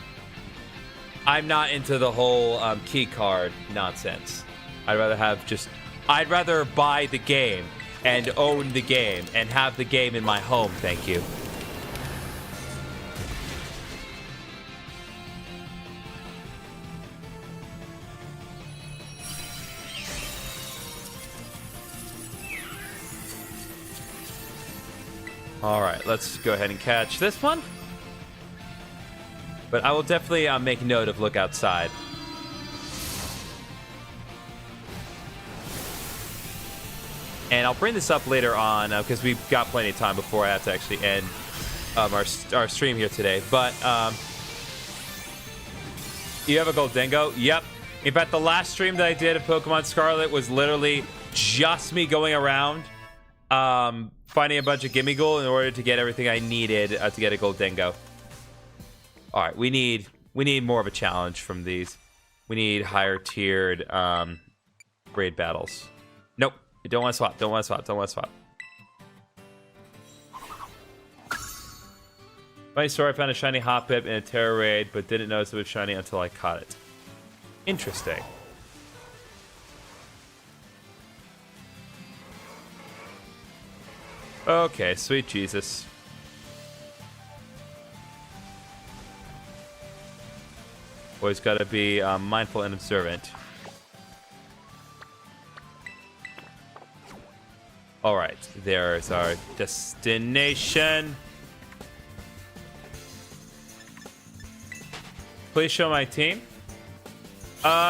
not into the whole key card nonsense. I'd rather buy the game and own the game and have the game in my home, thank you. All right, let's go ahead and catch this one. But I will definitely make note of Look Outside. And I'll bring this up later on because we've got plenty of time before I have to actually end our stream here today. But you have a Goldengo? Yep. In fact, the last stream that I did of Pokemon Scarlet was literally just me going around finding a bunch of Gimme Gold in order to get everything I needed to get a Gold Dingo. All right, we need more of a challenge from these. We need higher tiered raid battles. Nope, you don't want to swap. Don't want to swap. Don't want to swap. Funny story, I found a shiny Hoppip in a Terra raid, but didn't notice it was shiny until I caught it. Interesting. Okay, sweet Jesus. Always gotta be mindful and observant. Alright, there's our destination. Please show my team.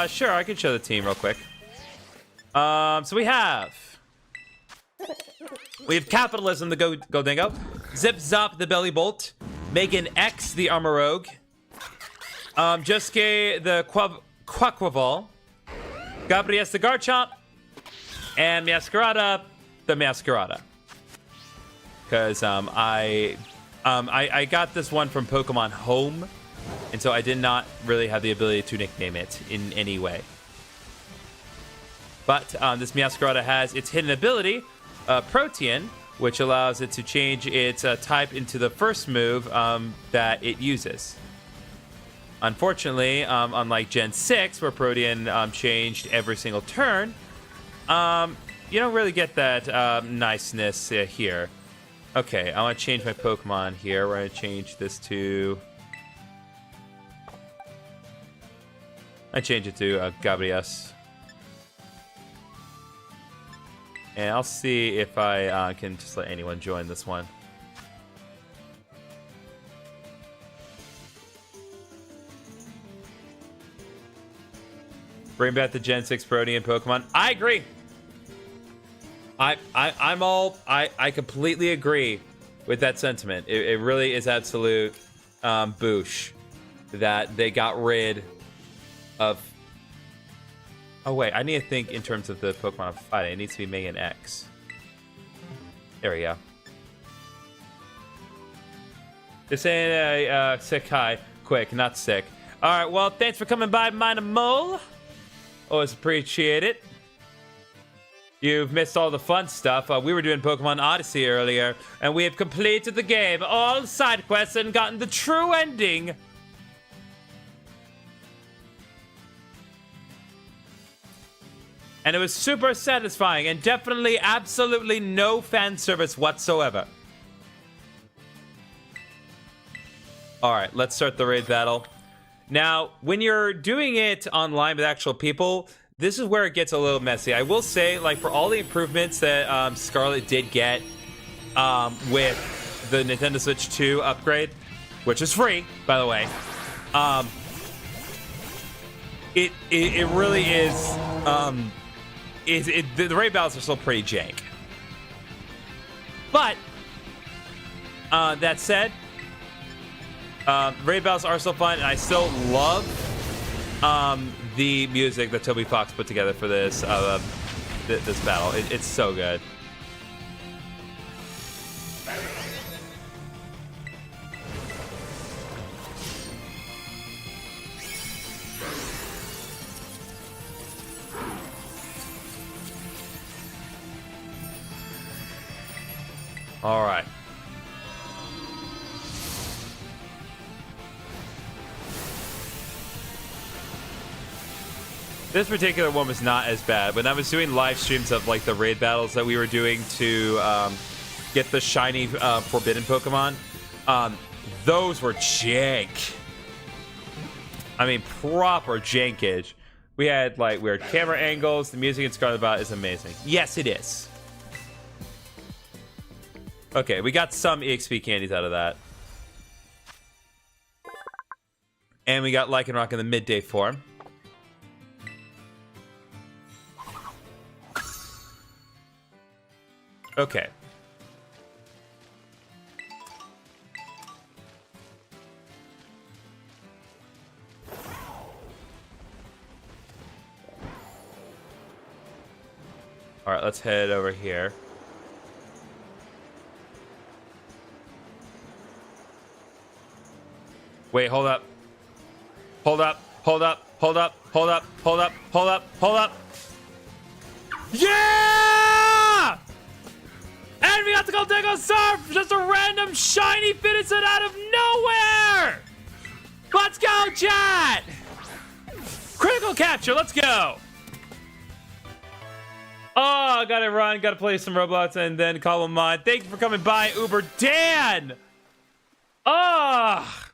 Sure, I can show the team real quick. So we have Capitalism, the Goldingo, Zip Zop, the Belly Bolt, Megan X, the Armorogue, Josuke, the Quaquaval, Gabriel, the Garchomp, and Masquerada, the Masquerada. Because I got this one from Pokemon Home, and so I did not really have the ability to nickname it in any way. But this Masquerada has its hidden ability, Protean, which allows it to change its type into the first move that it uses. Unfortunately, unlike Gen 6, where Protean changed every single turn, you don't really get that niceness here. Okay, I want to change my Pokemon here. We're going to change this to... I change it to Gabrias. And I'll see if I can just let anyone join this one. Bring back the Gen 6 Protean Pokemon. I agree. I completely agree with that sentiment. It really is absolute boosh that they got rid of... Oh, wait. I need to think in terms of the Pokemon I'm fighting. It needs to be Megan X. There we go. Just saying a sick hi. Quick, not sick. All right, well, thanks for coming by, Mina Mole. Always appreciate it. You've missed all the fun stuff. We were doing Pokemon Odyssey earlier, and we have completed the game, all side quests, and gotten the true ending. And it was super satisfying, and definitely absolutely no fan service whatsoever. Alright, let's start the raid battle. Now, when you're doing it online with actual people, this is where it gets a little messy. I will say, like, for all the improvements that Scarlet did get with the Nintendo Switch 2 upgrade, which is free, by the way, it really is... the raid battles are still pretty jank. But, that said, raid battles are still fun, and I still love the music that Toby Fox put together for this this battle. It's so good. All right. This particular one was not as bad. When I was doing live streams of like the raid battles that we were doing to get the shiny forbidden Pokemon, those were jank. I mean, proper jankage. We had like weird camera angles. The music in Scarlet Bot is amazing. Yes, it is. Okay, we got some EXP candies out of that. And we got Lycanroc in the midday form. Okay. All right, let's head over here. Wait, hold up. Hold up, hold up, hold up, hold up, hold up, hold up, hold up. Yeah! And we got to go take a surf! Just a random shiny Finition out of nowhere! Let's go, chat! Critical capture, let's go! Oh, gotta run, gotta play some Roblox and then call him on. Thank you for coming by, Uber Dan! Oh!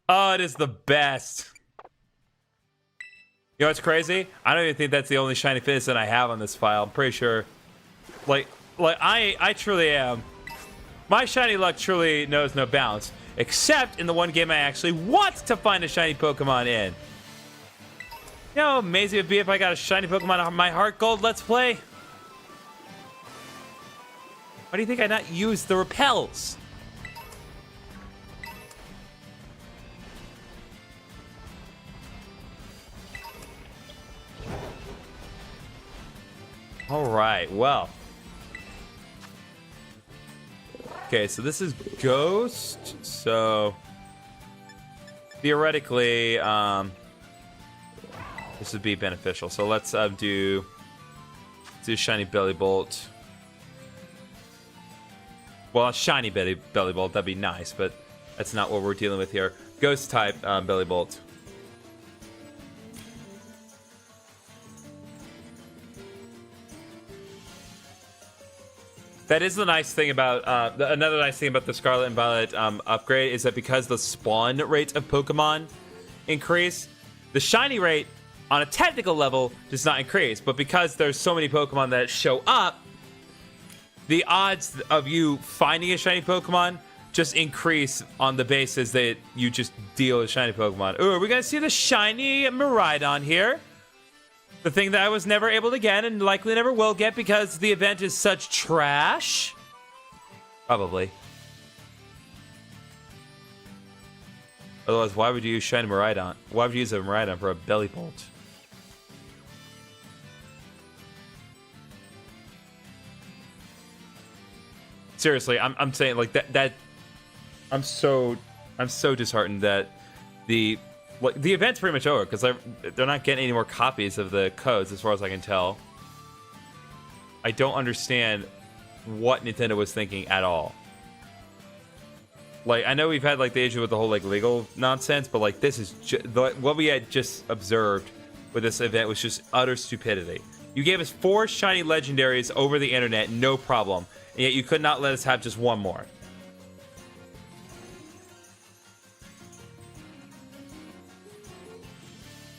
Oh, it is the best. You know what's crazy? I don't even think that's the only shiny Finition I have on this file. I'm pretty sure. Like I truly am. My shiny luck truly knows no bounds. Except in the one game I actually want to find a shiny Pokemon in. You know how amazing it would be if I got a shiny Pokemon on my Heart Gold Let's Play? Why do you think I not use the repels? All right, well. Okay, so this is Ghost. So theoretically, this would be beneficial. So let's do Shiny Belly Bolt. Well, a Shiny Belly Bolt, that'd be nice, but that's not what we're dealing with here. Ghost type Belly Bolt. That is the nice thing about, another nice thing about the Scarlet and Violet upgrade is that because the spawn rate of Pokemon increase, the shiny rate on a technical level does not increase. But because there's so many Pokemon that show up, the odds of you finding a shiny Pokemon just increase on the basis that you just deal with shiny Pokemon. Ooh, are we gonna see the shiny Miraidon here? The thing that I was never able to get and likely never will get because the event is such trash? Probably. Otherwise, why would you use Shiny Miraidon? Why would you use a Miraidon for a Belly Bolt? Seriously, I'm saying like that I'm so disheartened that the event's pretty much over because they're not getting any more copies of the codes as far as I can tell. I don't understand what Nintendo was thinking at all. Like, I know we've had like the issue with the whole like legal nonsense, but like this is what we had just observed with this event was just utter stupidity. You gave us 4 shiny legendaries over the internet, no problem, and yet you could not let us have just one more.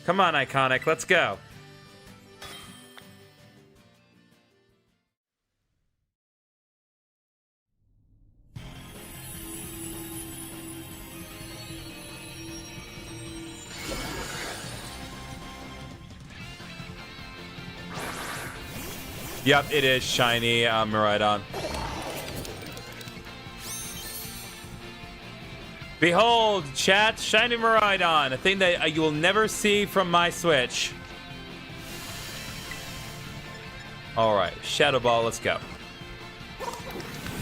Come on, Iconic, let's go. Yep, it is shiny Miraidon. Behold, chat, shiny Miraidon, a thing that you will never see from my Switch. All right, Shadow Ball, let's go.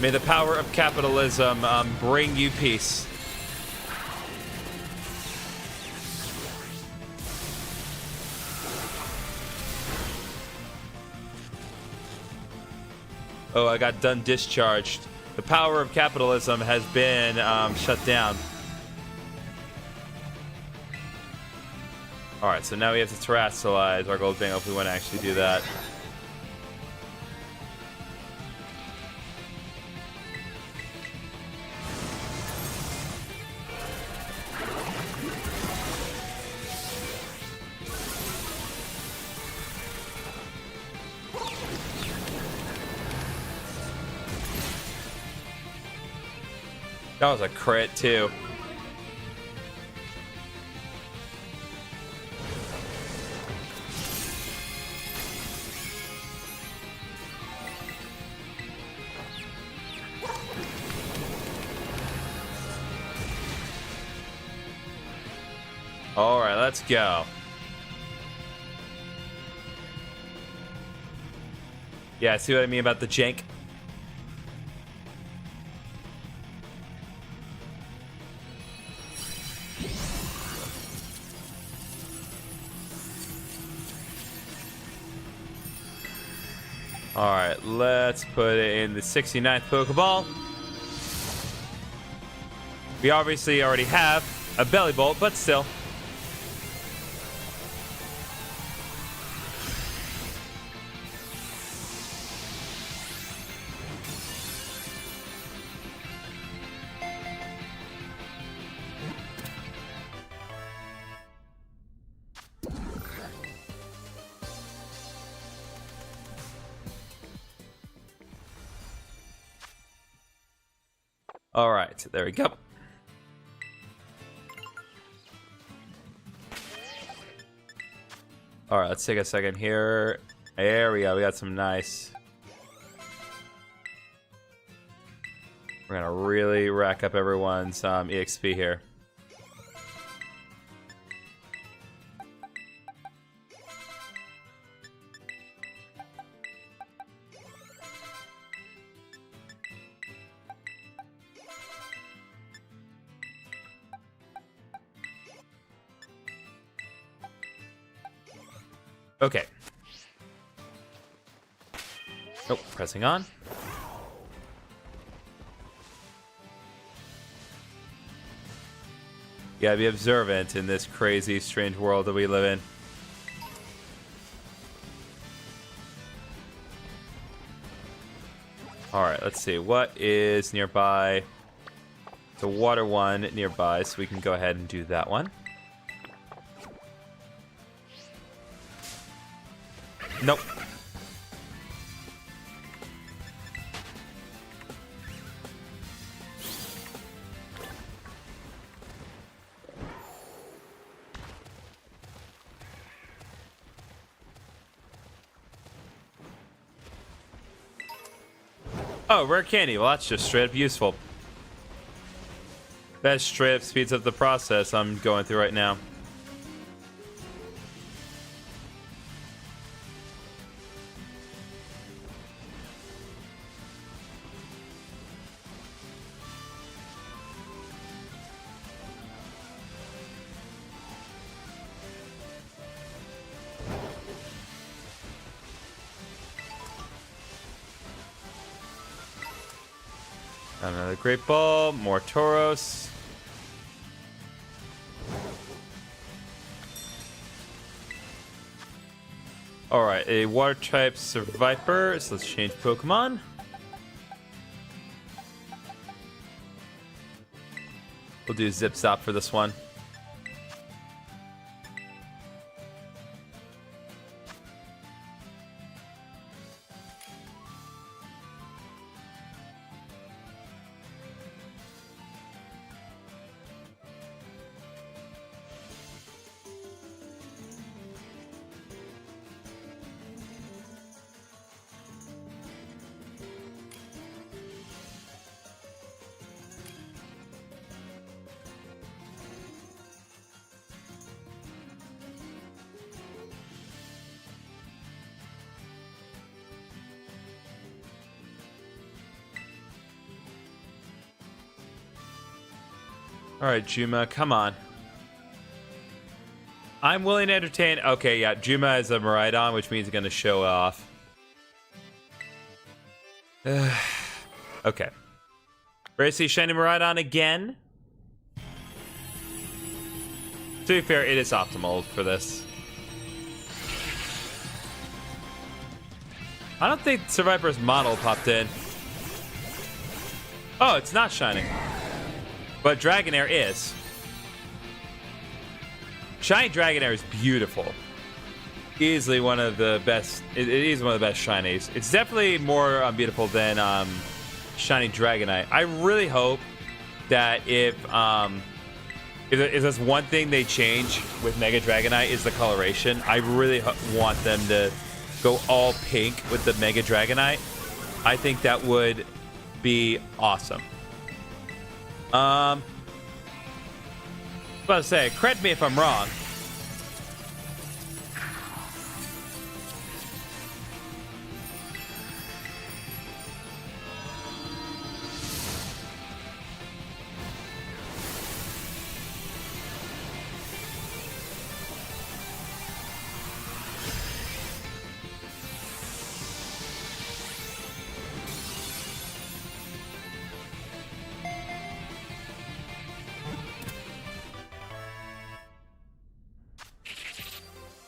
May the power of capitalism bring you peace. Oh, I got done discharged. The power of capitalism has been shut down. Alright, so now we have to terrestrialize our gold thing if we want to actually do that. That was a crit, too. All right, let's go. Yeah, see what I mean about the jank? Alright, let's put it in the 69th Pokeball. We obviously already have a Belly Bolt, but still. All right, there we go. All right, let's take a second here. There we go. We got some nice. We're gonna really rack up everyone's EXP here. Okay. Oh, pressing on. You gotta be observant in this crazy, strange world that we live in. Alright, let's see. What is nearby? It's a water one nearby, so we can go ahead and do that one. Nope. Oh, rare candy. Well, that's just straight up useful. That straight up speeds up the process I'm going through right now. Another Great Ball, more Tauros. Alright, a water type Survivor, so let's change Pokemon. We'll do Zip Zop for this one. Alright, Juma, come on. I'm willing to entertain. Okay, yeah, Juma is a Miraidon, which means it's going to show off. Okay. Ready to see Shiny Miraidon again? To be fair, it is optimal for this. I don't think Survivor's model popped in. Oh, it's not shining. But Dragonair is. Shiny Dragonair is beautiful. Easily one of the best. It is one of the best shinies. It's definitely more beautiful than Shiny Dragonite. I really hope that if there's one thing they change with Mega Dragonite is the coloration. I really want them to go all pink with the Mega Dragonite. I think that would be awesome. About to say, correct me if I'm wrong.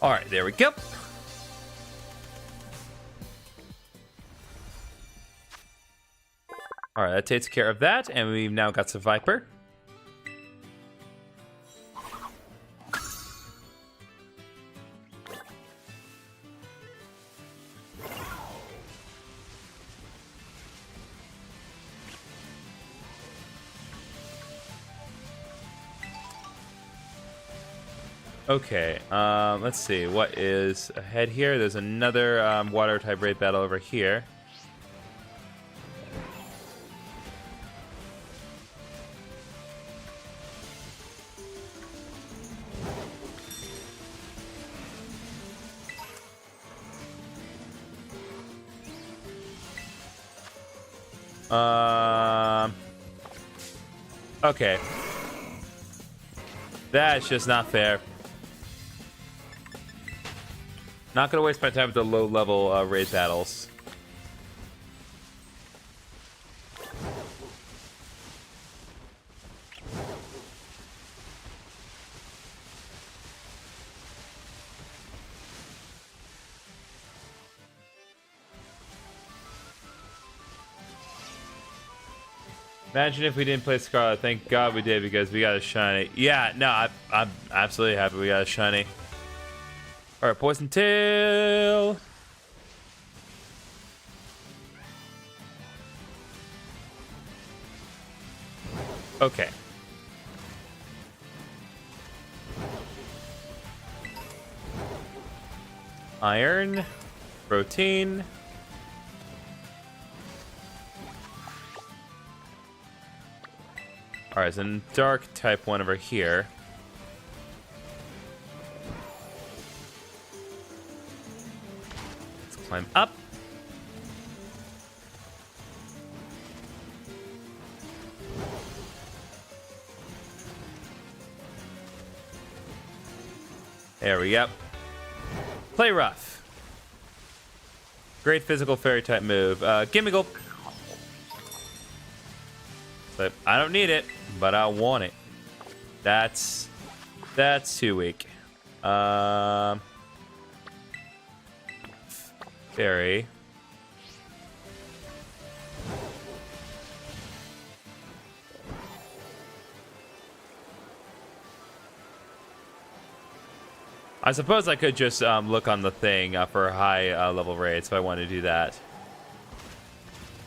All right, there we go. All right, that takes care of that, and we've now got some Viper. Okay, let's see what is ahead here. There's another water type raid battle over here. Okay. That's just not fair. Not gonna waste my time with the low-level raid battles. Imagine if we didn't play Scarlet. Thank God we did because we got a shiny. Yeah, no, I'm absolutely happy we got a shiny. All right, Poison Tail. Okay. Iron, protein. All right, so dark type one over here. Let's climb up. There we go. Play rough. Great physical fairy type move. Gimmiggle. But I don't need it, but I want it. That's too weak. Fairy. I suppose I could just look on the thing for high level raids if I want to do that.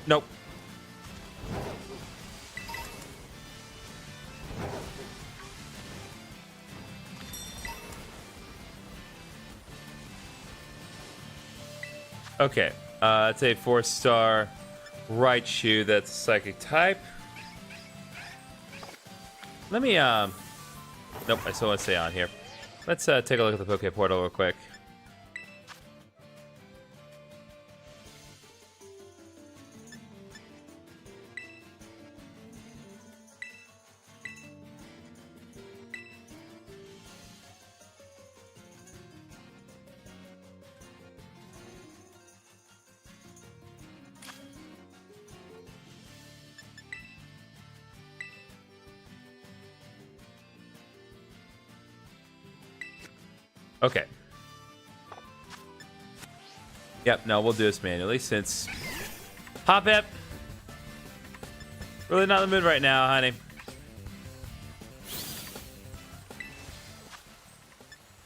Nope. Okay, it's a 4-star Raichu that's psychic type. Let me, nope, I still want to stay on here. Let's take a look at the Poké Portal real quick. Okay. Yep, no, we'll do this manually since... Hop it! Really not in the mood right now, honey.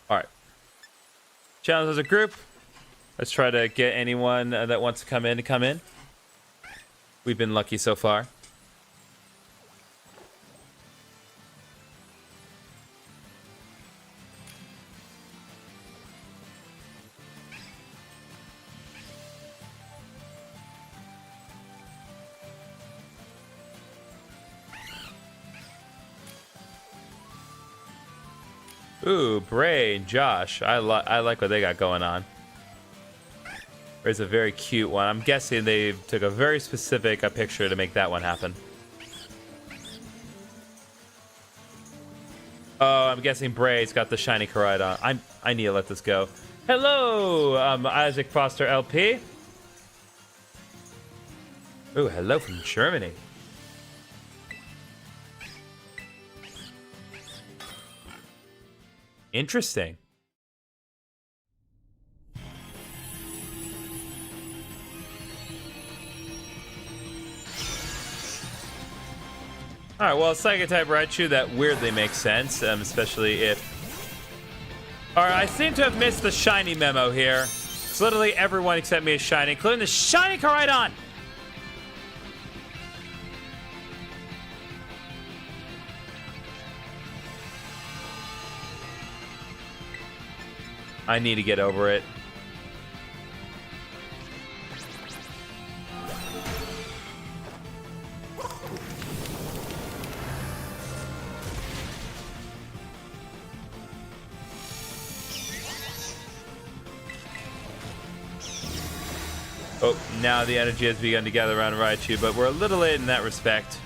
Alright. Challenge as a group. Let's try to get anyone that wants to come in to come in. We've been lucky so far. Ooh, Bray and Josh. I like what they got going on. Bray's a very cute one. I'm guessing they took a very specific picture to make that one happen. Oh, I'm guessing Bray's got the shiny Koraidon. I need to let this go. Hello, Isaac Foster LP. Ooh, hello from Germany. Interesting. All right, well, Psychic-type Raichu, that weirdly makes sense, especially if... All right, I seem to have missed the shiny memo here. It's literally everyone except me is shiny, including the shiny Koraidon! I need to get over it. Oh, now the energy has begun to gather around Raichu, but we're a little late in that respect.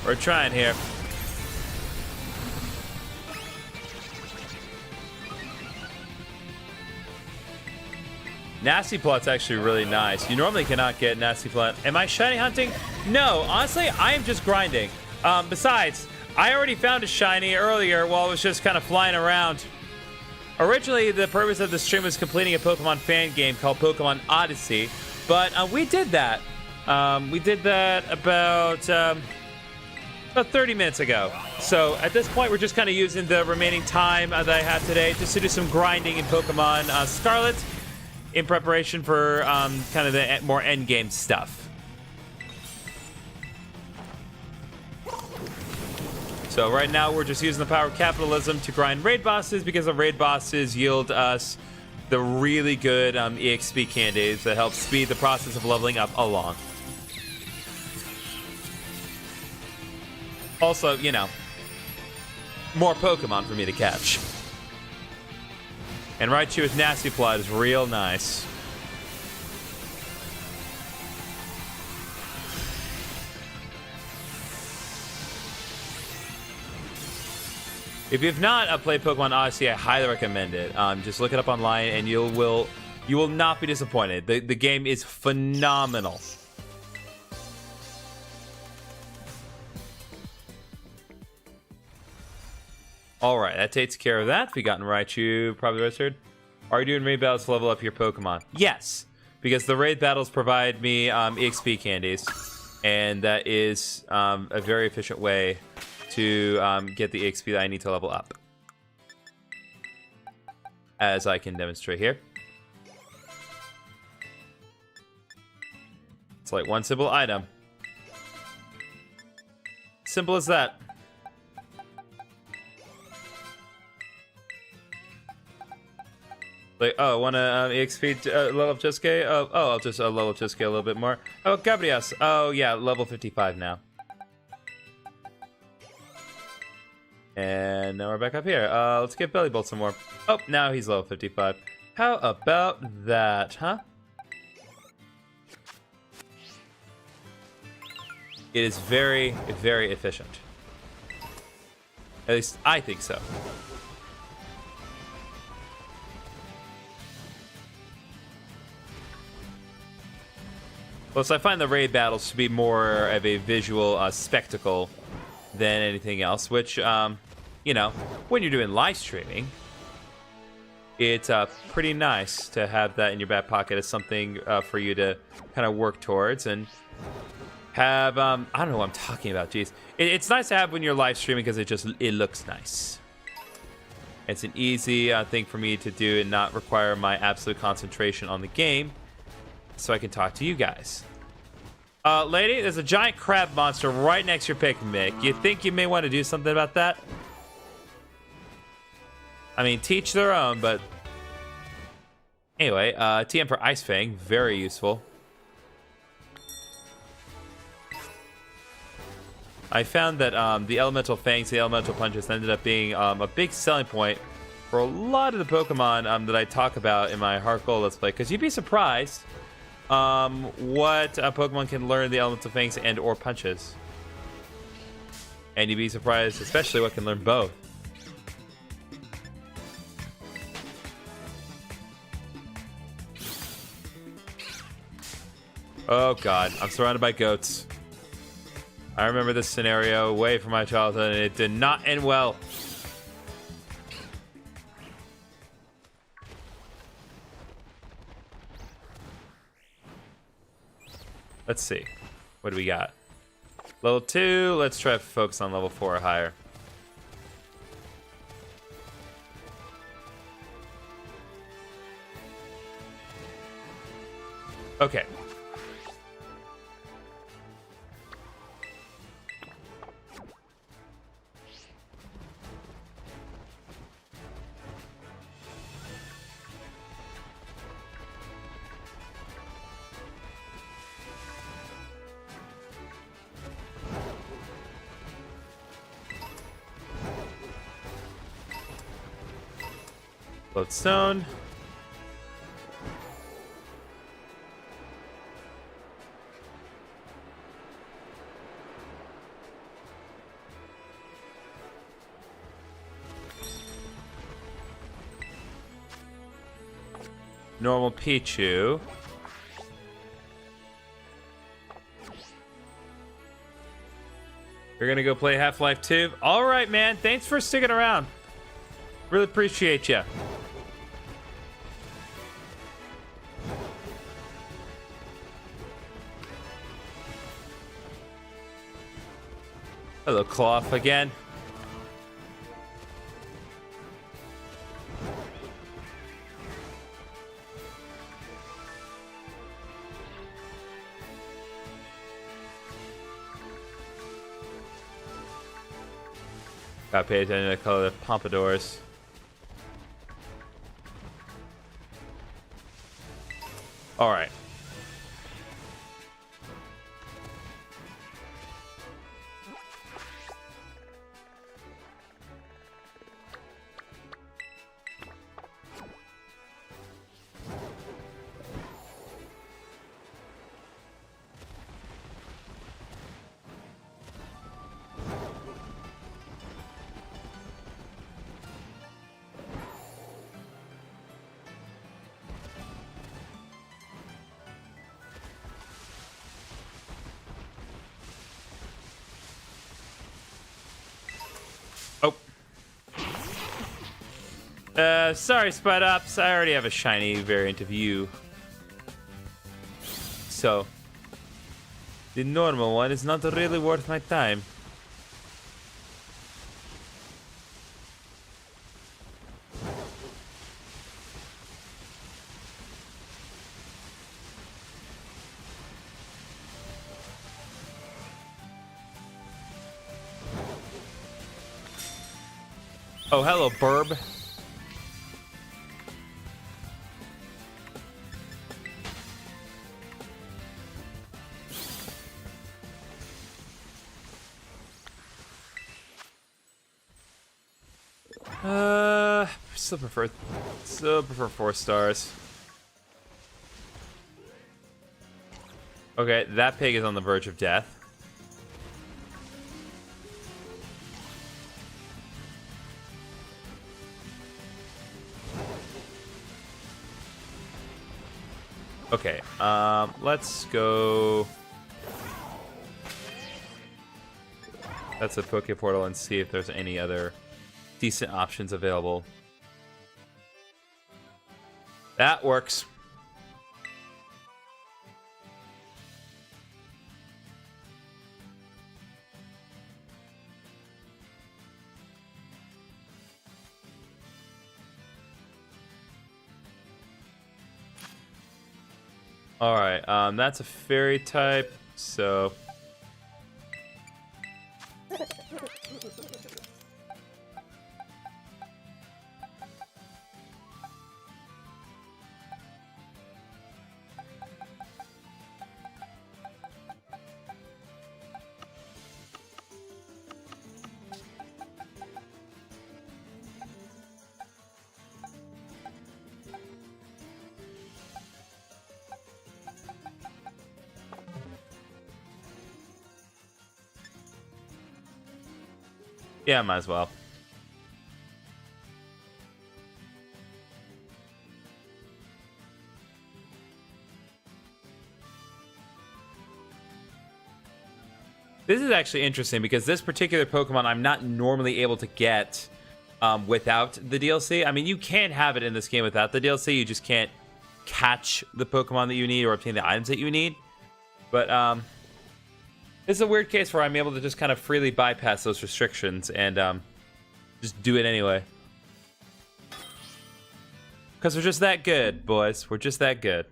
We're trying here. Nasty Plot's actually really nice. You normally cannot get Nasty Plot. Am I shiny hunting? No, honestly, I am just grinding. Besides, I already found a shiny earlier while I was just kind of flying around. Originally, the purpose of the stream was completing a Pokemon fan game called Pokémon Odyssey, but we did that. We did that about 30 minutes ago. So at this point, we're just kind of using the remaining time that I have today just to do some grinding in Pokemon Scarlet, in preparation for kind of the more endgame stuff. So right now we're just using the power of capitalism to grind raid bosses because the raid bosses yield us the really good EXP candies that help speed the process of leveling up along. Also, you know, more Pokemon for me to catch. And Raichu with Nasty Plot is real nice. If you've not played Pokemon Odyssey, I highly recommend it. Just look it up online, and you will not be disappointed. The game is phenomenal. All right, that takes care of that. We gotten Raichu, probably registered. Are you doing raid battles to level up your Pokemon? Yes, because the raid battles provide me EXP candies, and that is a very efficient way to get the EXP that I need to level up. As I can demonstrate here. It's like one simple item. Simple as that. Like, oh, want to EXP level up Josuke? Oh, I'll just level up Josuke a little bit more. Oh, Gabrias. Oh, yeah, level 55 now. And now we're back up here. Let's get Belly Bolt some more. Oh, now he's level 55. How about that, huh? It is very, very efficient. At least, I think so. Plus, I find the raid battles to be more of a visual spectacle than anything else, which, you know, when you're doing live streaming, it's pretty nice to have that in your back pocket as something for you to kind of work towards and have, I don't know what I'm talking about, jeez. It's nice to have when you're live streaming because it looks nice. It's an easy thing for me to do and not require my absolute concentration on the game, so I can talk to you guys. Lady, there's a giant crab monster right next to your picnic. You think you may want to do something about that? I mean, teach their own, but... Anyway, TM for Ice Fang, very useful. I found that the Elemental Fangs, the Elemental Punches, ended up being a big selling point for a lot of the Pokemon that I talk about in my Heart Gold Let's Play, because you'd be surprised what Pokemon can learn the Elemental Fangs and or Punches. And you'd be surprised especially what can learn both. Oh god, I'm surrounded by goats. I remember this scenario way from my childhood, and it did not end well. Let's see. What do we got? Level 2. Let's try to focus on level 4 or higher. Okay. Lodestone. Normal Pichu. You're gonna go play Half-Life 2? Alright, man. Thanks for sticking around. Really appreciate you. Hello, Cloth again. Gotta pay attention to the color of the pompadours. Alright. Sorry, Spud Ups. I already have a shiny variant of you. So, the normal one is not really worth my time. Oh, hello, Burb. Still prefer 4 stars. Okay, that pig is on the verge of death. Okay, let's go. That's a Poke Portal and see if there's any other decent options available. That works. All right, that's a fairy type, so yeah, might as well. This is actually interesting because this particular Pokemon I'm not normally able to get without the DLC. I mean, you can have it in this game without the DLC. You just can't catch the Pokemon that you need or obtain the items that you need. But this is a weird case where I'm able to just kind of freely bypass those restrictions and just do it anyway. Because we're just that good, boys. We're just that good.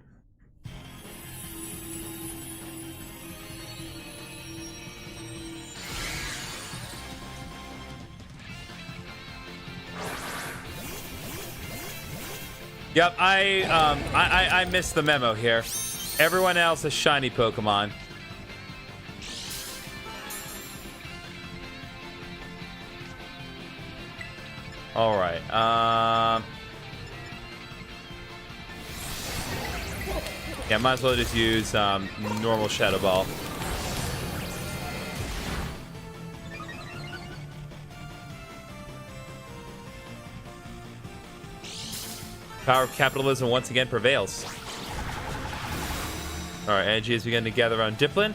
Yep, I missed the memo here. Everyone else is shiny Pokemon. All right. Yeah, might as well just use normal Shadow Ball. Power of capitalism once again prevails. All right, energy is beginning to gather around Diplin.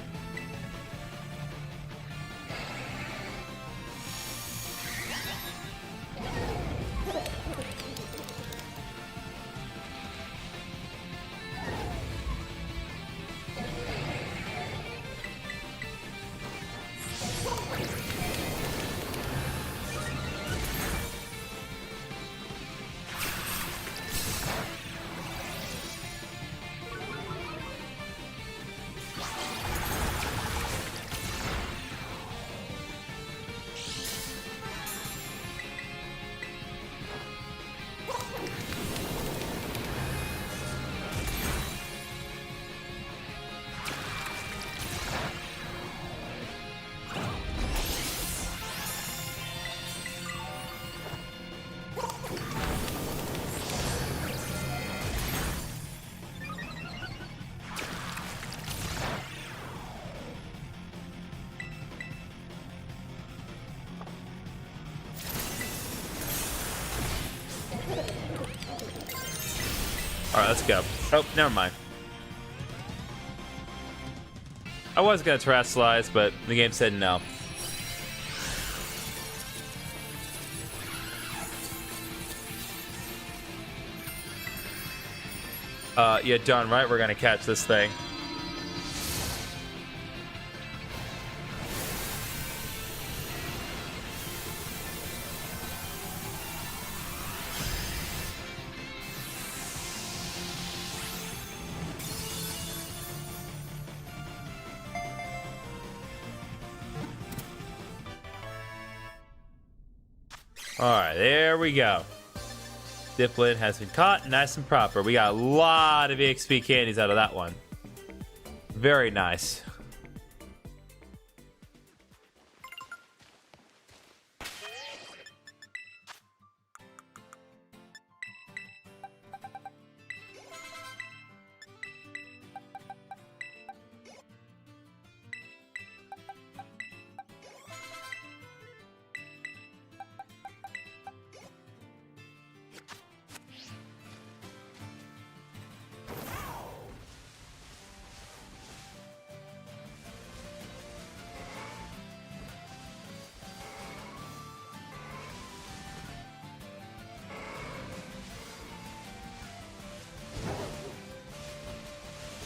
All right, let's go. Oh, never mind. I was gonna terrestrialize, but the game said no. Yeah, darn right, we're gonna catch this thing. Alright, there we go. Diplin has been caught nice and proper. We got a lot of EXP candies out of that one. Very nice.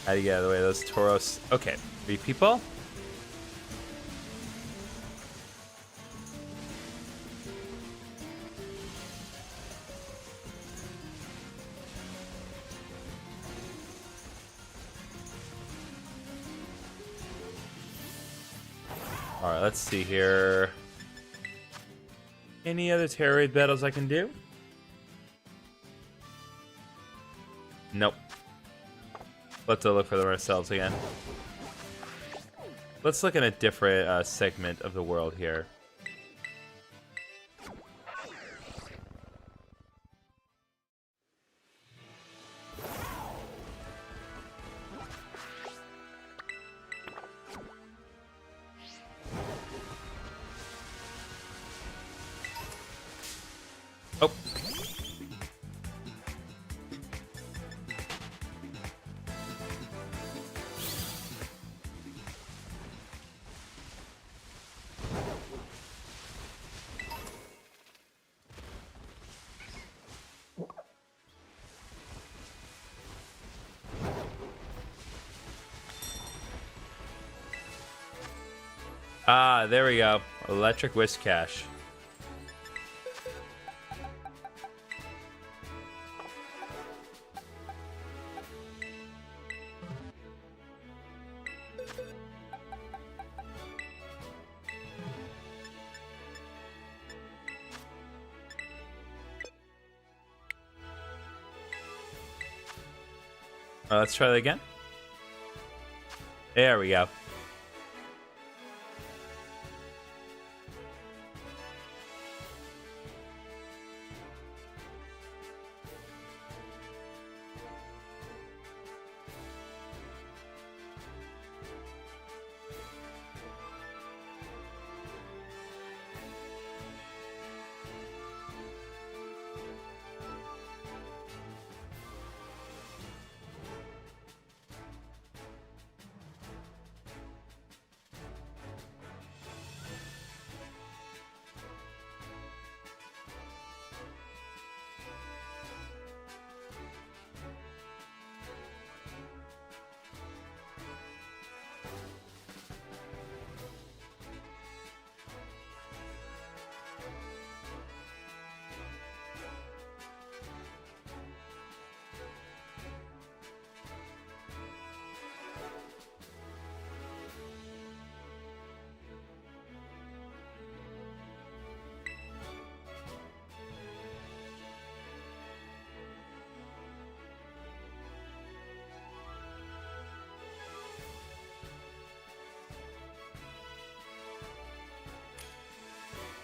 How do you get out of the way of those Tauros? Okay, 3 people. All right, let's see here. Any other Terra Raid battles I can do? Nope. Let's look for them ourselves again. Let's look at a different segment of the world here. Oh. Ah, there we go. Electric Whiscash. Let's try that again. There we go.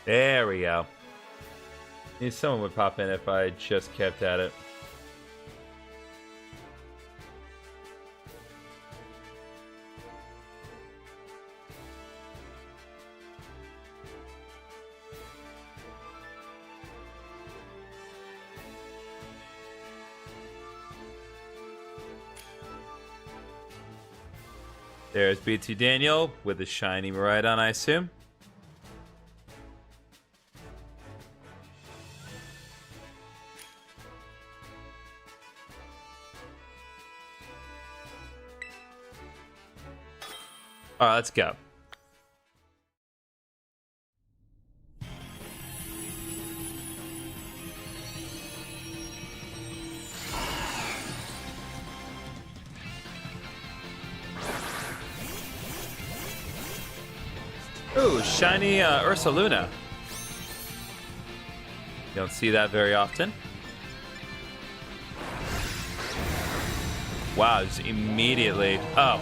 There we go. Knew someone would pop in if I just kept at it. There's BT Daniel with a shiny Miraidon, I assume. Alright, let's go. Ooh, shiny Ursaluna. You don't see that very often. Wow, just immediately. Oh.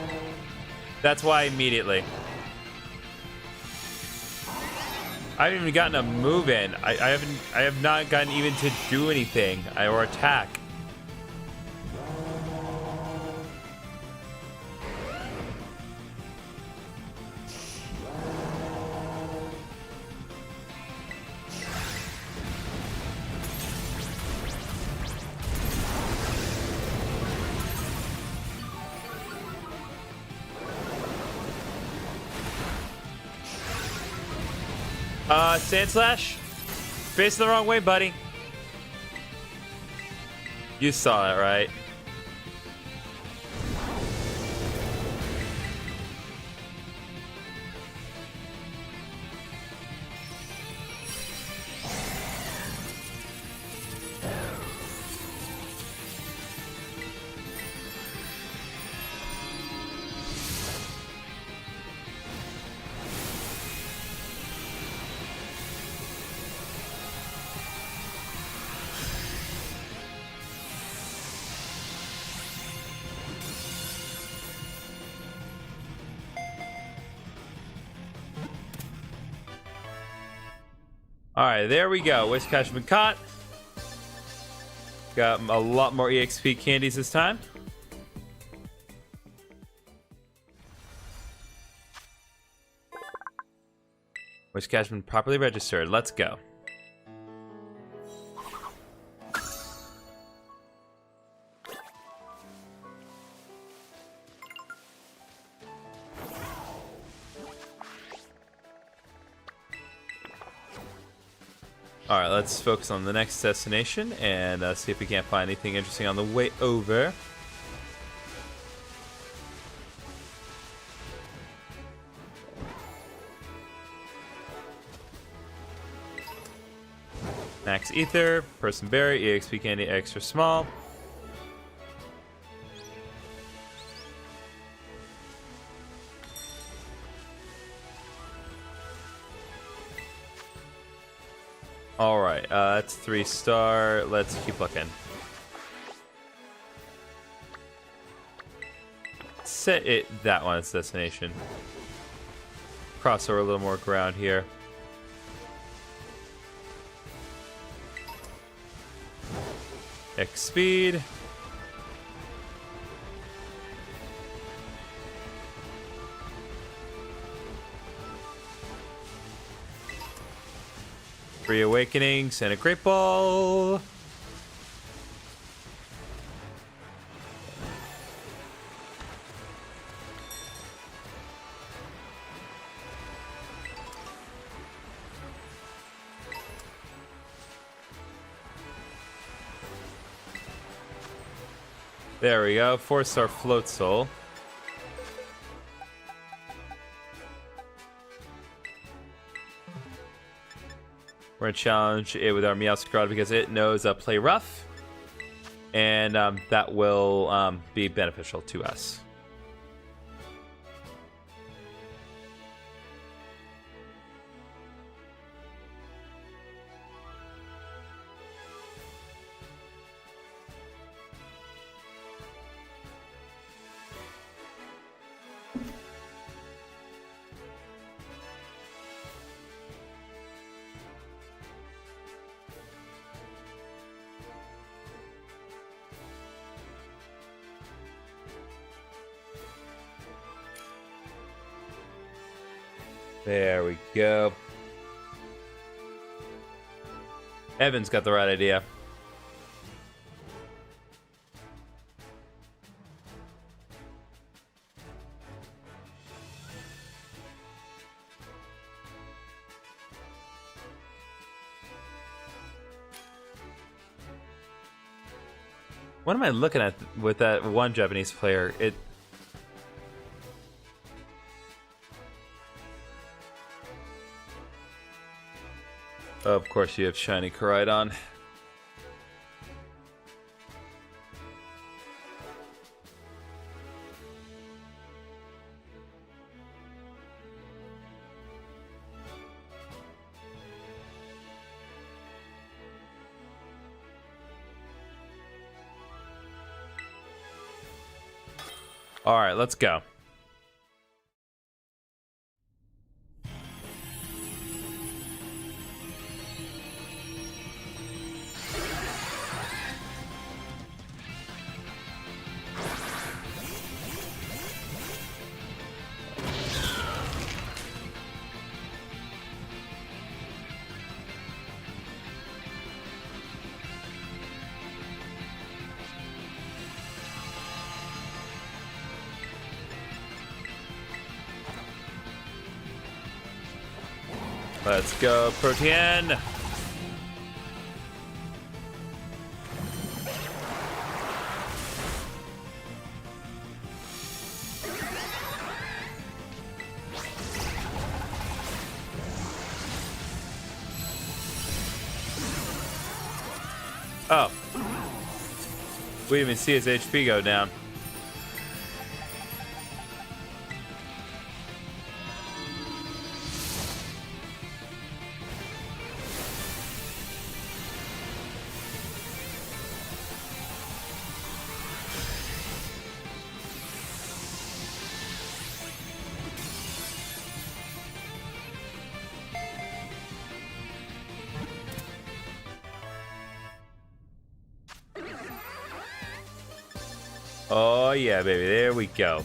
That's why immediately. I haven't even gotten a move in. I have not gotten even to do anything or attack. Sand Slash? Facing the wrong way, buddy. You saw it, right? Alright, there we go. Whiscash has been caught. Got a lot more EXP candies this time. Whiscash has been properly registered. Let's go. Alright, let's focus on the next destination and see if we can't find anything interesting on the way over. Max Ether, Person Berry, EXP Candy extra small. Alright, that's 3-star. Let's keep looking. Set it that one as destination. Cross over a little more ground here. X speed. Three Awakenings and a Great Ball. There we go. 4-star Float Soul. We're going to challenge it with our Meowscarada because it knows Play Rough. And that will be beneficial to us. There we go. Evan's got the right idea. What am I looking at with that one Japanese player? Of course, you have Shiny Koraidon. All right, let's go. Let's go, Protean. Oh. We didn't even see his HP go down. Oh yeah, baby, there we go.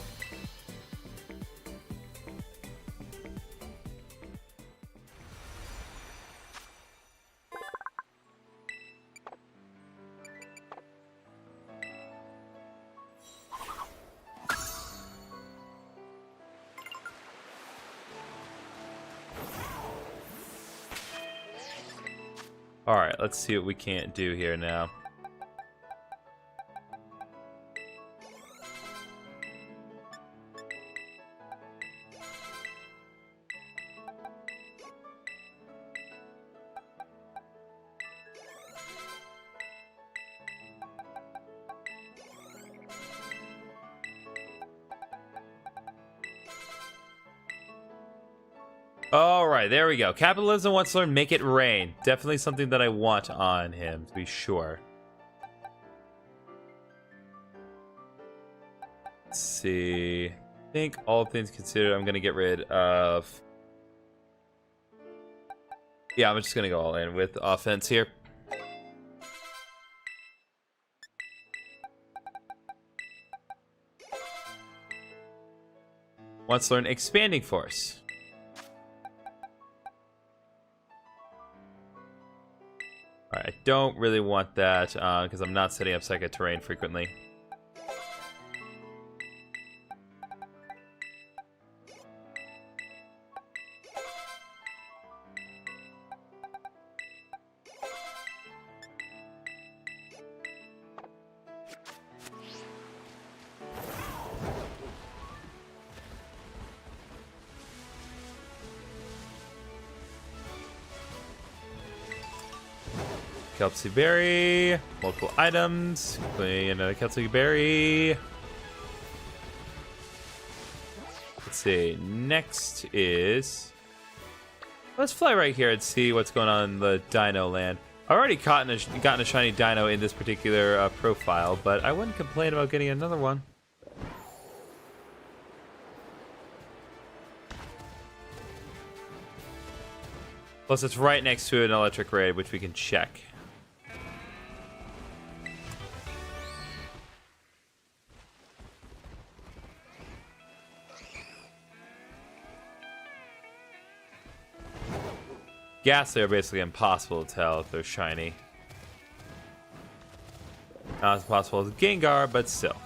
All right, let's see what we can't do here now. All right, there we go. Capitalism wants to learn Make It Rain. Definitely something that I want on him, to be sure. Let's see. I think all things considered, I'm going to get rid of... Yeah, I'm just going to go all in with offense here. Wants to learn Expanding Force. Alright, I don't really want that because I'm not setting up Psychic Terrain frequently. Kelpsie Berry, multiple items, including another Kelpsie Berry. Let's see, next is... Let's fly right here and see what's going on in the Dino Land. I've already gotten a shiny Dino in this particular profile, but I wouldn't complain about getting another one. Plus, it's right next to an Electric Raid, which we can check. Ghastly are basically impossible to tell if they're shiny. Not as possible as Gengar, but still.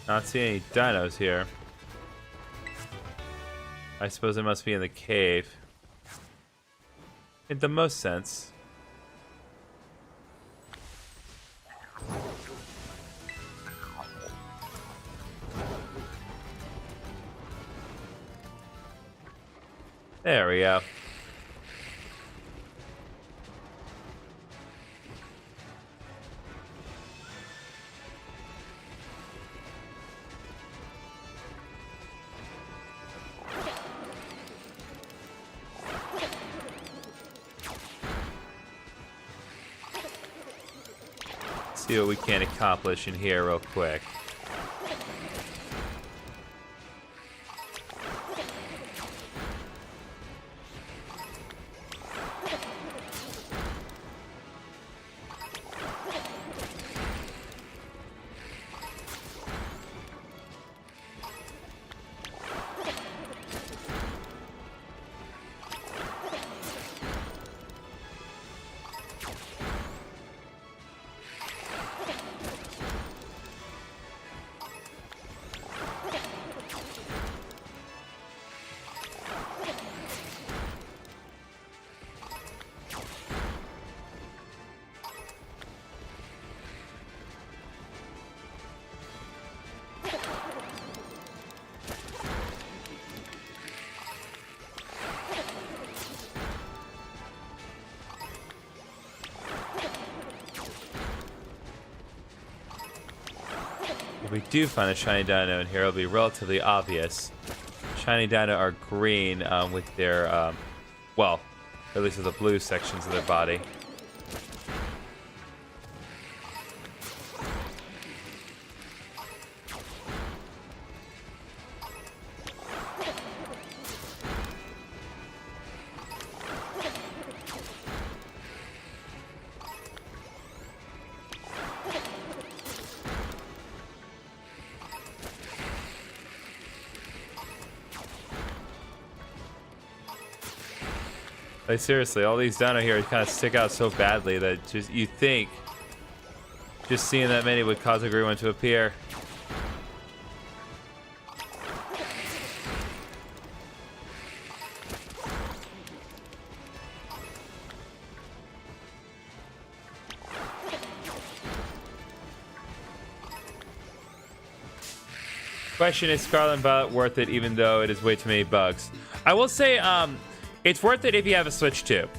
Not seeing any dinos here. I suppose it must be in the cave. Made the most sense. There we go. See what we can accomplish in here real quick. If we do find a shiny dino in here, it'll be relatively obvious. Shiny dino are green with their, well, at least with the blue sections of their body. Like seriously, all these down here kind of stick out so badly that just you think just seeing that many would cause a green one to appear. Question, is Scarlet and Violet worth it even though it is way too many bugs? I will say it's worth it if you have a Switch 2.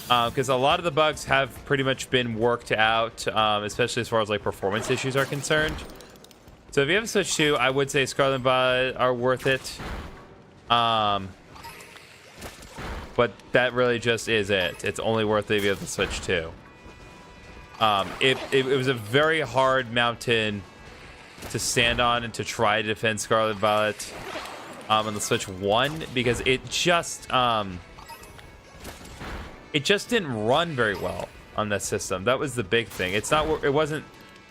Because a lot of the bugs have pretty much been worked out, especially as far as like performance issues are concerned. So if you have a Switch 2, I would say Scarlet and Violet are worth it. But that really just is it. It's only worth it if you have the Switch 2. It was a very hard mountain to stand on and to try to defend Scarlet and Violet on the Switch 1 because it just didn't run very well on that system. That was the big thing. It wasn't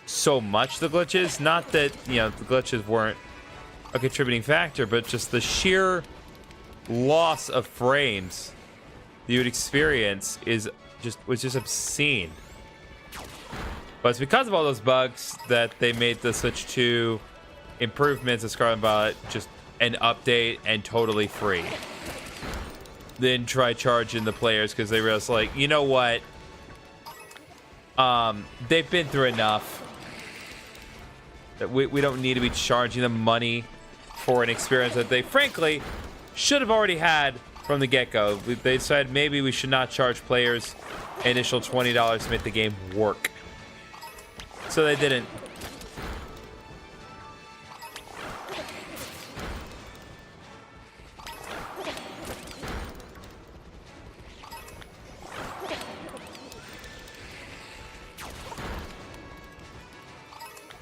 so much the glitches, not that, you know, the glitches weren't a contributing factor, but just the sheer loss of frames you would experience was just obscene. But it's because of all those bugs that they made the Switch 2 improvements of Scarlet and Violet just an update and totally free. Then try charging the players because they realized, like, you know what? They've been through enough. That we don't need to be charging them money for an experience that they, frankly, should have already had from the get-go. They decided maybe we should not charge players an initial $20 to make the game work. So they didn't.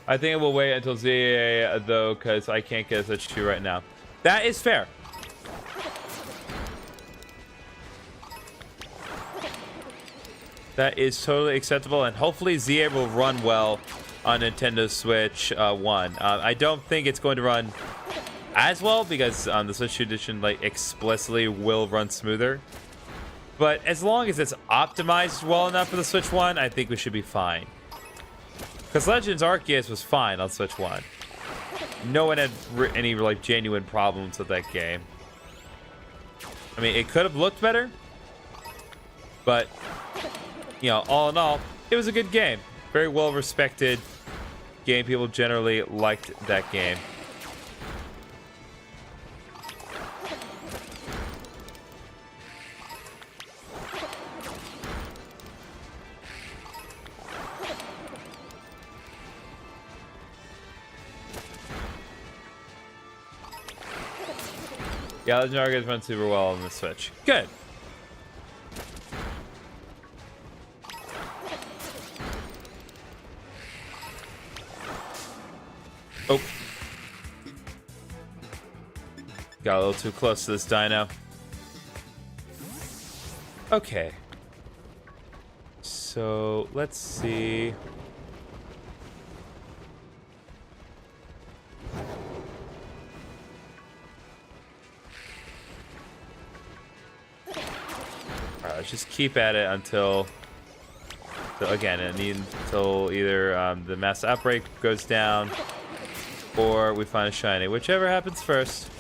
I think it will wait until ZA though, because I can't get a Switch 2 right now. That is fair. That is totally acceptable, and hopefully ZA will run well on Nintendo Switch 1. I don't think it's going to run as well because the Switch 2 edition like explicitly will run smoother. But as long as it's optimized well enough for the Switch 1, I think we should be fine. Because Legends Arceus was fine on Switch 1. No one had any like genuine problems with that game. I mean, it could have looked better, but you know, all in all, it was a good game. Very well respected game. People generally liked that game. Yeah, Legend Arceus runs super well on the Switch. Good. Oh. Got a little too close to this dino. Okay. So, let's see. Alright, let's just keep at it until again, until either the mass outbreak goes down or we find a shiny, whichever happens first.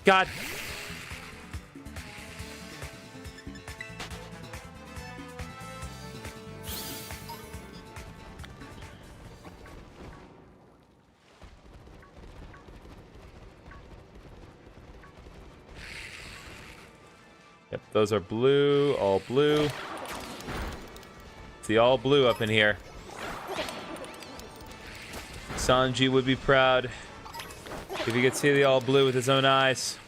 God. Yep, those are blue, all blue. See, all blue up in here. Sanji would be proud if you could see the all blue with his own eyes.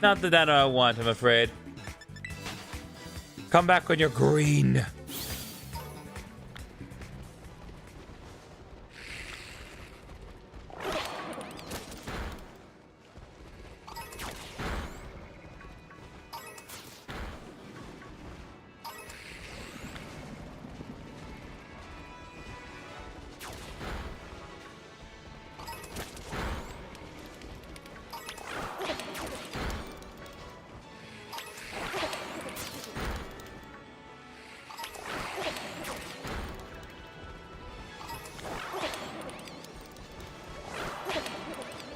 Not the dino I want, I'm afraid. Come back when you're green.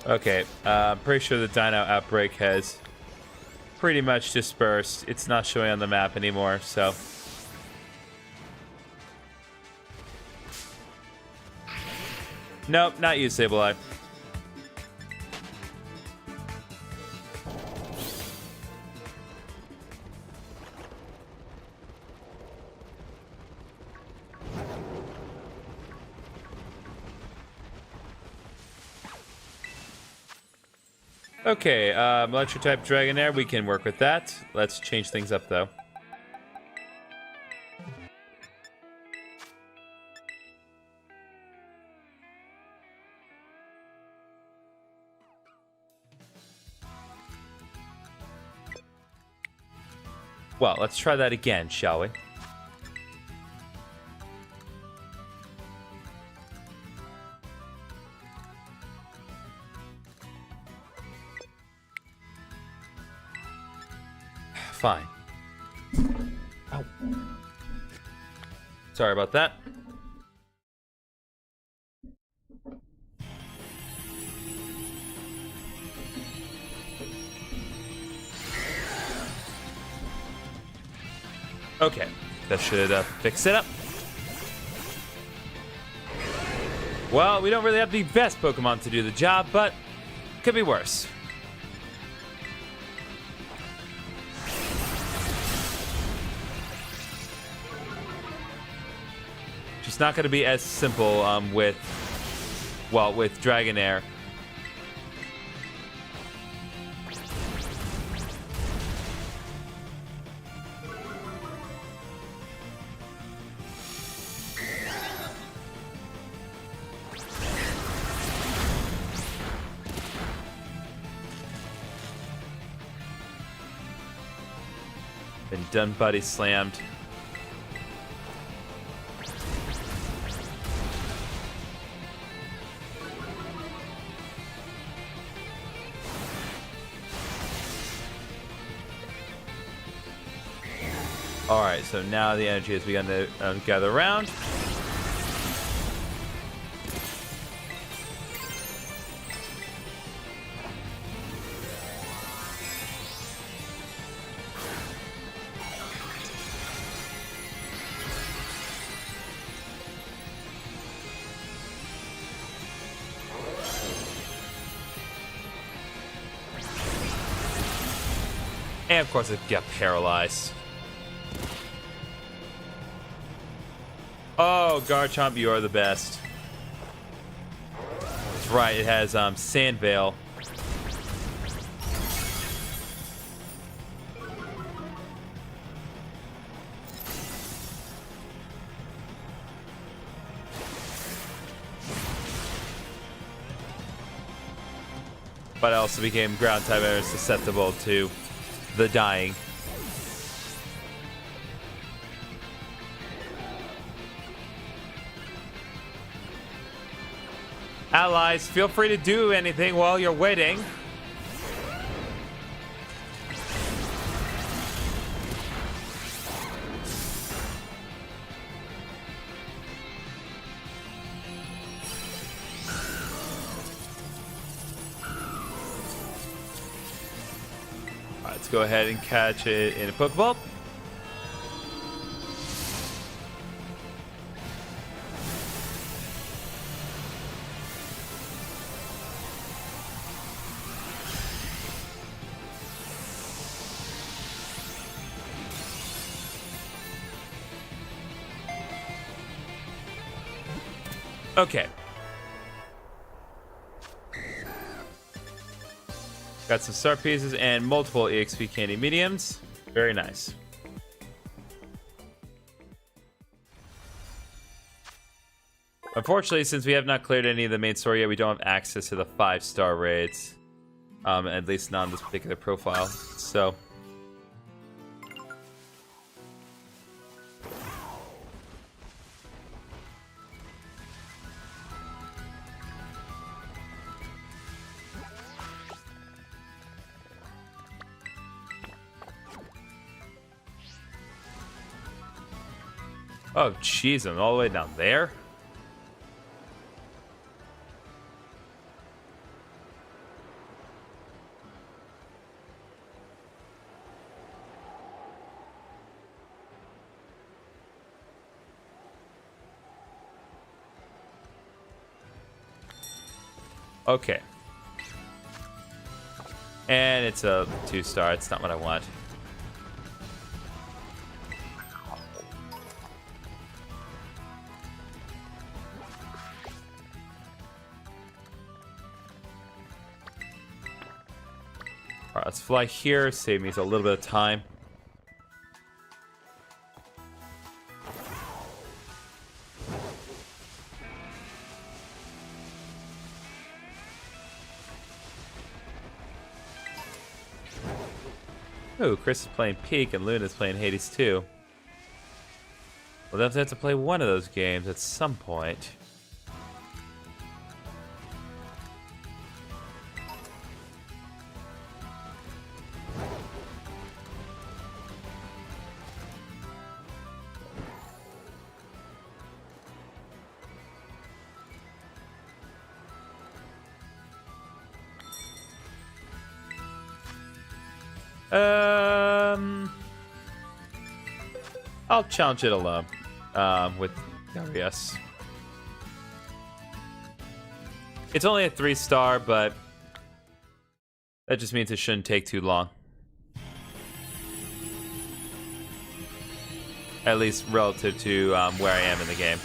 Okay, I'm pretty sure the dino outbreak has pretty much dispersed. It's not showing on the map anymore, so... Nope, not you, Sableye. Okay, Electro-type Dragonair, we can work with that. Let's change things up, though. Well, let's try that again, shall we? Fine. Ow. Sorry about that. Okay, that should fix it up. Well, we don't really have the best Pokemon to do the job, but could be worse. It's not going to be as simple with Dragonair. Been done, buddy slammed. Alright, so now the energy has begun to gather around. And of course it got paralyzed. Oh, Garchomp, you are the best. That's right, it has Sand Veil. But it also became ground type and susceptible to the dying. Allies, feel free to do anything while you're waiting. Alright, let's go ahead and catch it in a Pokeball. Okay. Got some star pieces and multiple EXP candy mediums. Very nice. Unfortunately, since we have not cleared any of the main story yet, we don't have access to the 5-star raids. At least not on this particular profile. So... oh, jeez, I'm all the way down there? Okay. And it's a 2-star. It's not what I want. Alright, let's fly here. Save me a little bit of time. Oh, Chris is playing Peak and Luna's playing Hades 2. We'll definitely have to play one of those games at some point. I'll challenge it alone with Darius. It's only a 3-star, but that just means it shouldn't take too long. At least relative to where I am in the game.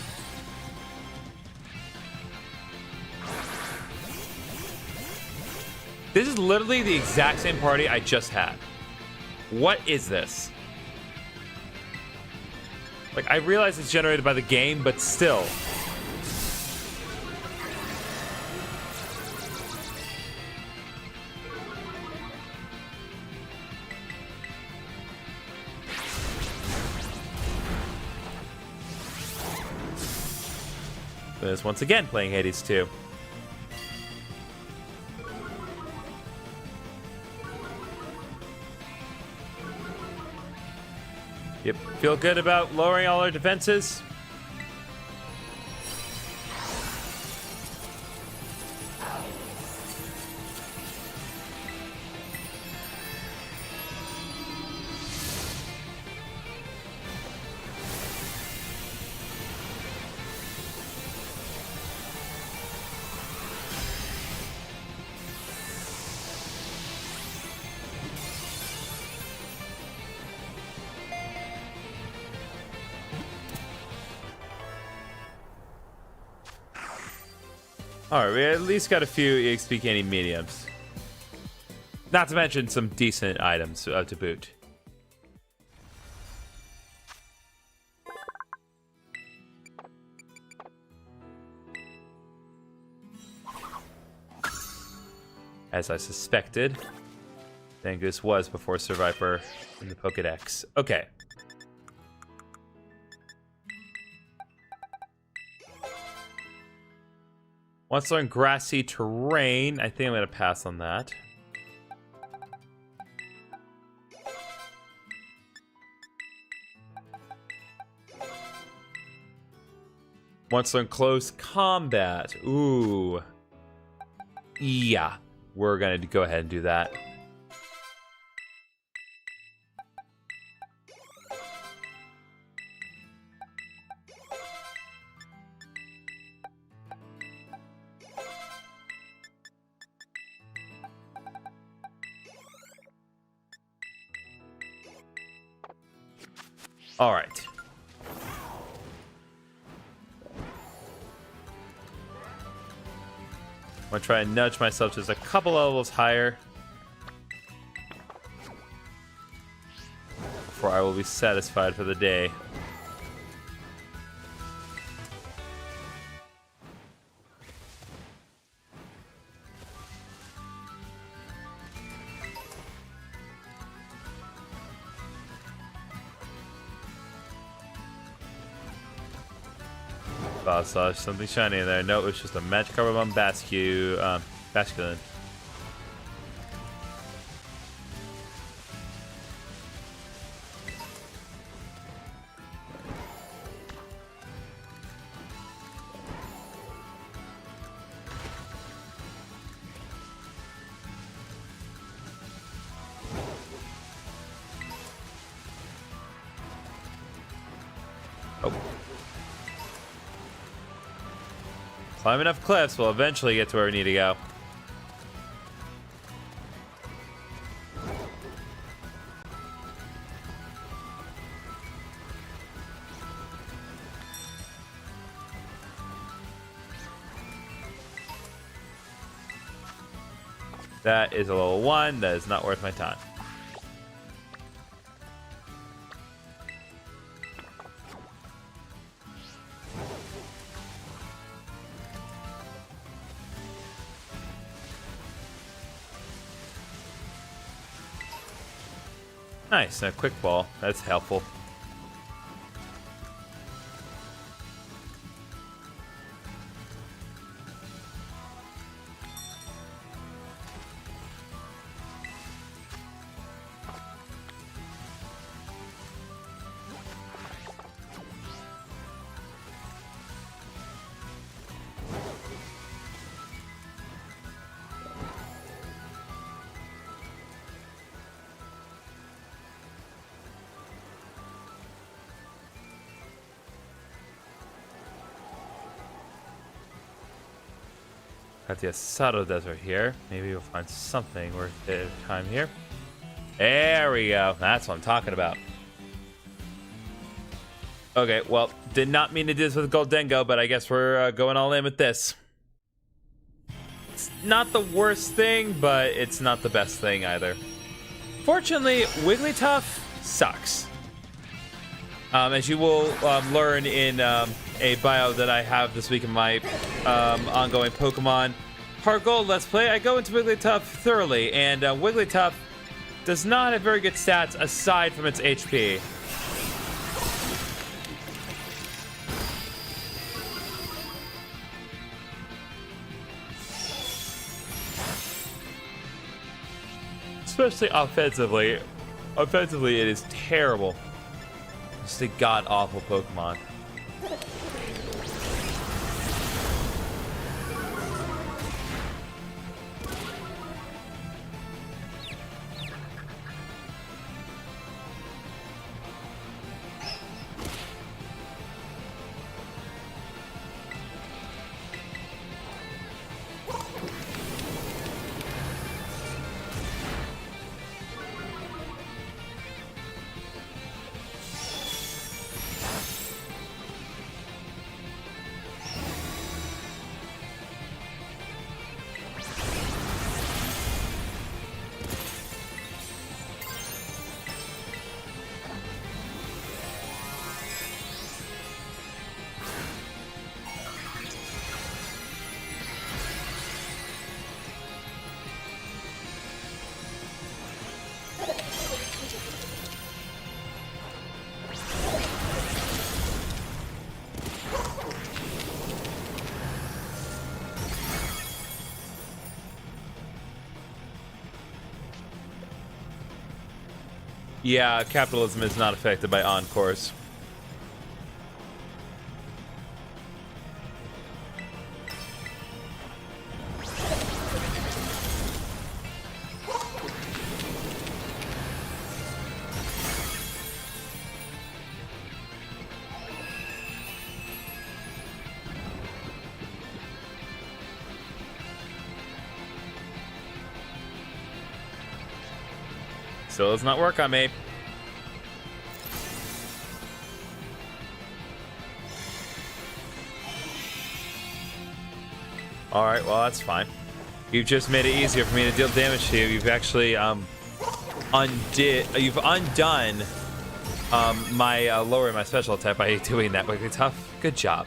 This is literally the exact same party I just had. What is this? Like, I realize it's generated by the game, but still. This once again playing Hades 2. Yep, feel good about lowering all our defenses. Alright, we at least got a few EXP candy mediums. Not to mention some decent items to boot. As I suspected, I think this was before Survivor in the Pokédex. Okay. Wants to learn grassy terrain. I think I'm going to pass on that. Wants to learn close combat. Ooh. Yeah. We're going to go ahead and do that. All right. I'm going to try and nudge myself just a couple levels higher. before I will be satisfied for the day. I saw something shiny in there. No, it was just a Magikarp on Basculin. Oh. Climb enough cliffs, we'll eventually get to where we need to go. That is a level 1. That is not worth my time. Nice, a quick ball. That's helpful. Got the Asado Desert here. Maybe we'll find something worth the time here. There we go. That's what I'm talking about. Okay, well, did not mean to do this with Goldengo, but I guess we're going all in with this. It's not the worst thing, but it's not the best thing either. Fortunately, Wigglytuff sucks. As you will learn in a bio that I have this week in my ongoing Pokemon Heart Gold Let's Play, I go into Wigglytuff thoroughly, and Wigglytuff does not have very good stats aside from its HP. Especially offensively. Offensively, it is terrible. Just a god-awful Pokemon. Yeah, capitalism is not affected by Encores. Still does not work on me. Alright, well that's fine. You've just made it easier for me to deal damage to you. You've actually you've undone lowering my special attack by doing that Wigglytuff. Good job.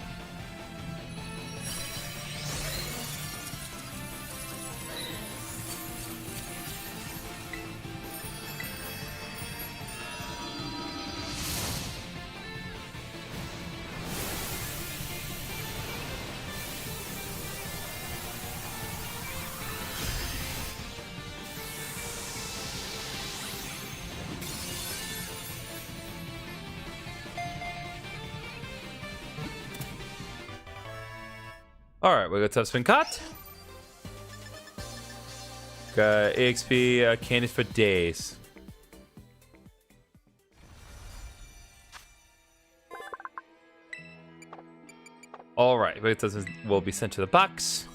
Alright, Wigglytuff's been caught. Got EXP candies for days. Alright, Wigglytuff will be sent to the box.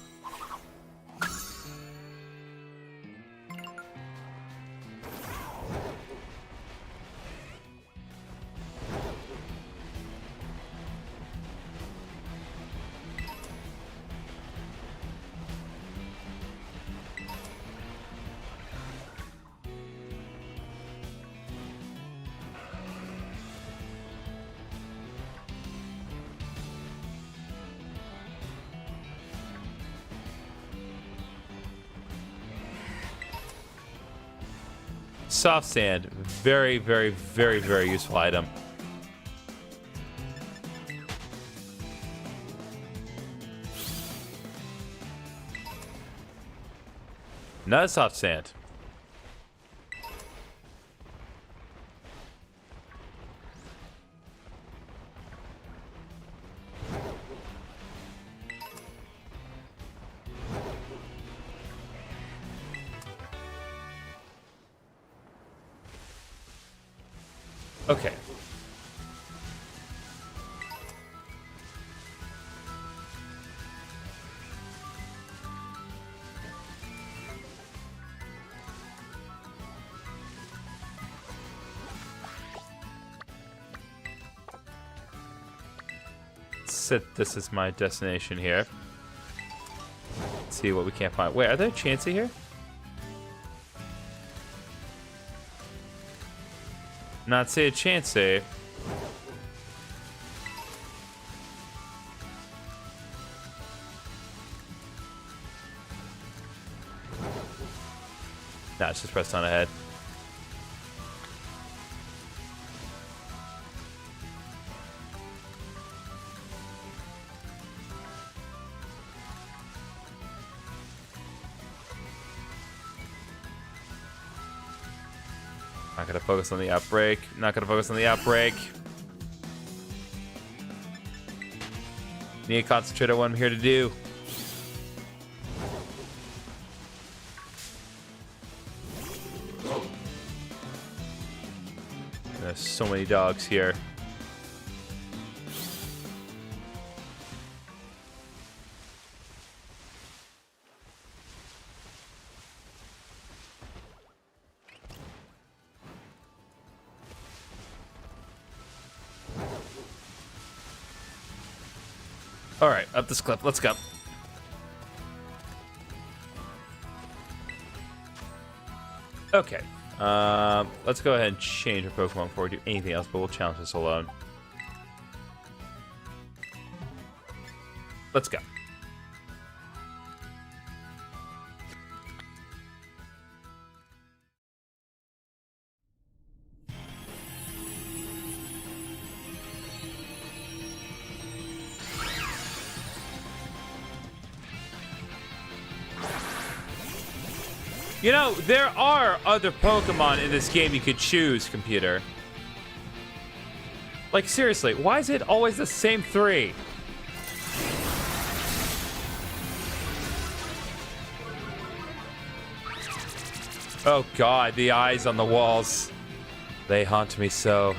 Soft sand, very, very, very, very useful item. Another soft sand. Okay. Set this as my destination here. Let's see what we can't find. Wait, are there Chansey here? Not see a Chansey. Nah, it's just pressed on ahead. Not gonna focus on the outbreak. Not gonna focus on the outbreak. Need to concentrate on what I'm here to do. There's so many dogs here. All right, up this cliff. Let's go. Okay. Let's go ahead and change our Pokemon before we do anything else, but we'll challenge this alone. Let's go. You know, there are other Pokemon in this game you could choose, computer. Like, seriously, why is it always the same three? Oh god, the eyes on the walls. They haunt me so.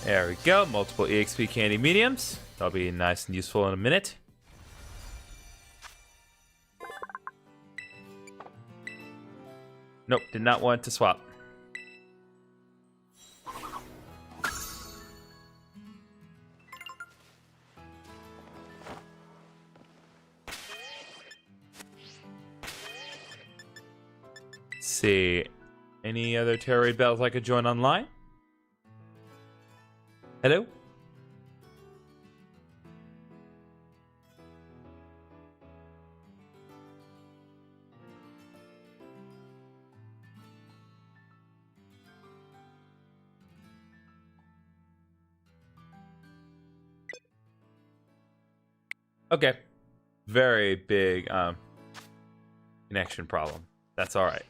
There we go. Multiple EXP candy mediums. That'll be nice and useful in a minute. Nope, did not want to swap. Let's see. Any other Terror Raid battles I could join online? Hello? Okay. Very big connection problem. That's all right.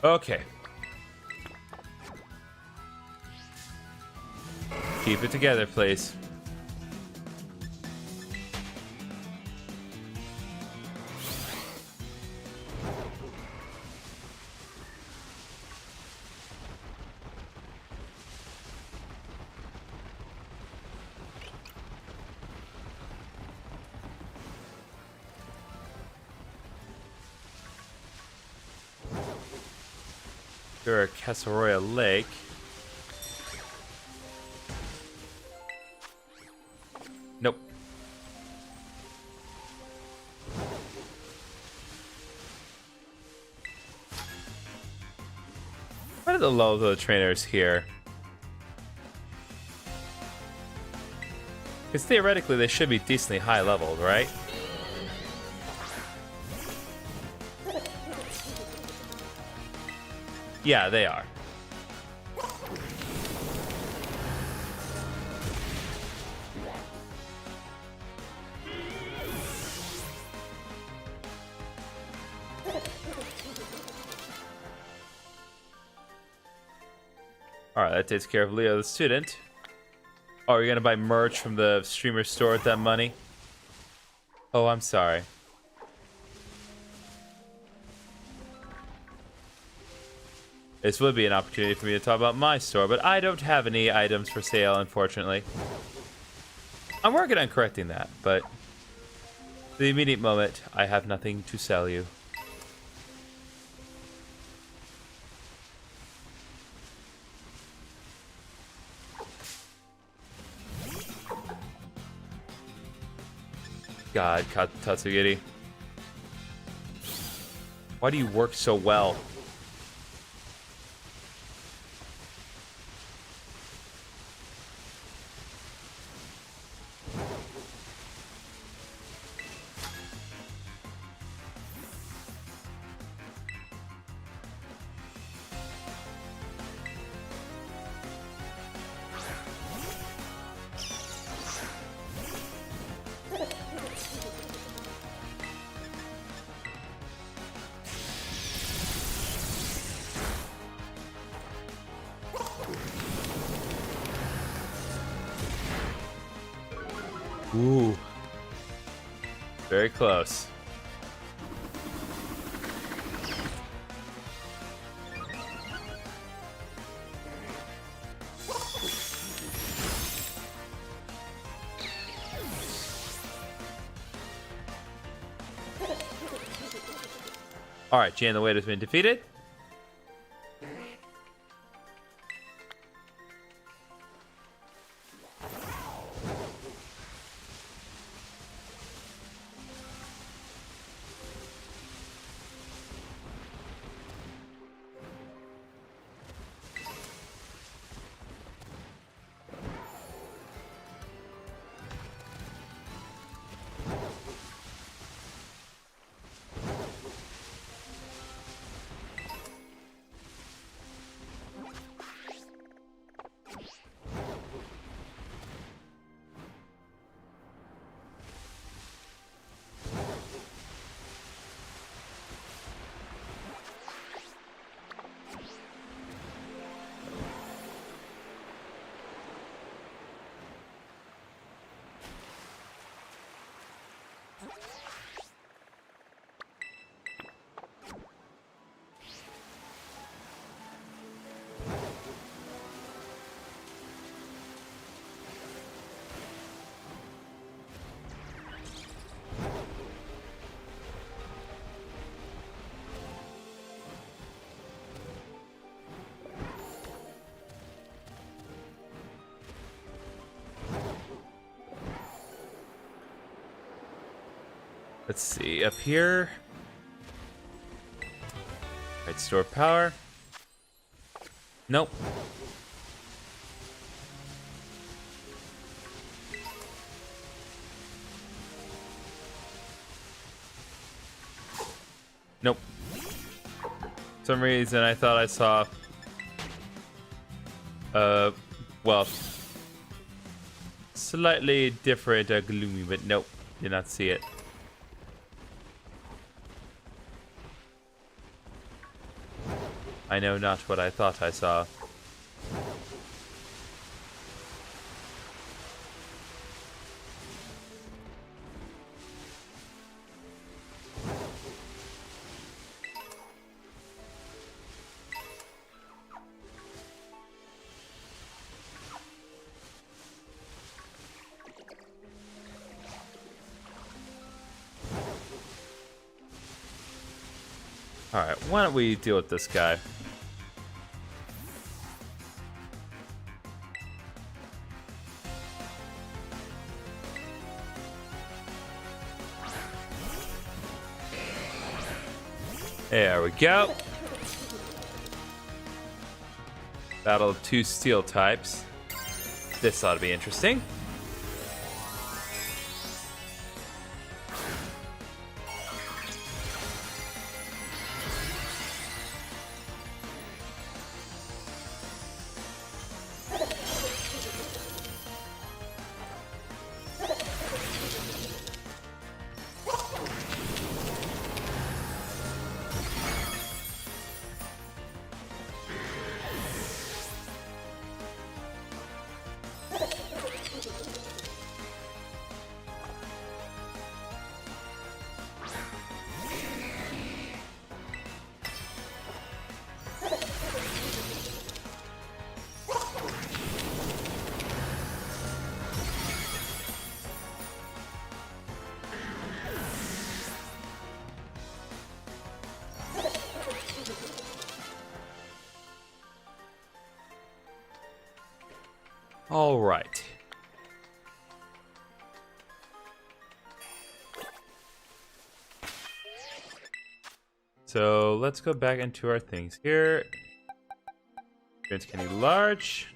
Okay. Keep it together, please. You're at Casseroya Lake. Nope. What are the levels of the trainers here? Because theoretically they should be decently high leveled, right? Yeah, they are. Alright, that takes care of Leo the student. Oh, you're gonna buy merch from the streamer store with that money? Oh, I'm sorry. This would be an opportunity for me to talk about my store, but I don't have any items for sale, unfortunately. I'm working on correcting that, but for the immediate moment, I have nothing to sell you. God, Tatsugiri. Why do you work so well? Ooh. Very close. Alright, Jan the Wait has been defeated. Let's see, up here. Right, store power. Nope. Nope. For some reason I thought I saw well, slightly different gloomy, but nope, did not see it. I know not what I thought I saw. Alright, why don't we deal with this guy? There we go. Battle of two steel types. This ought to be interesting. All right. So let's go back into our things here. Experience can be large.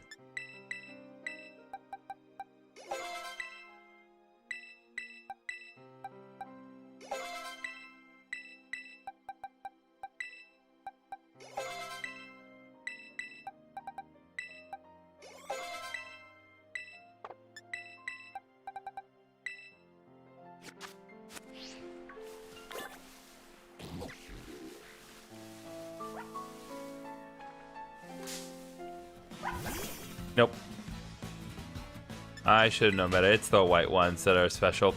Nope. I should have known better. It's the white ones that are special.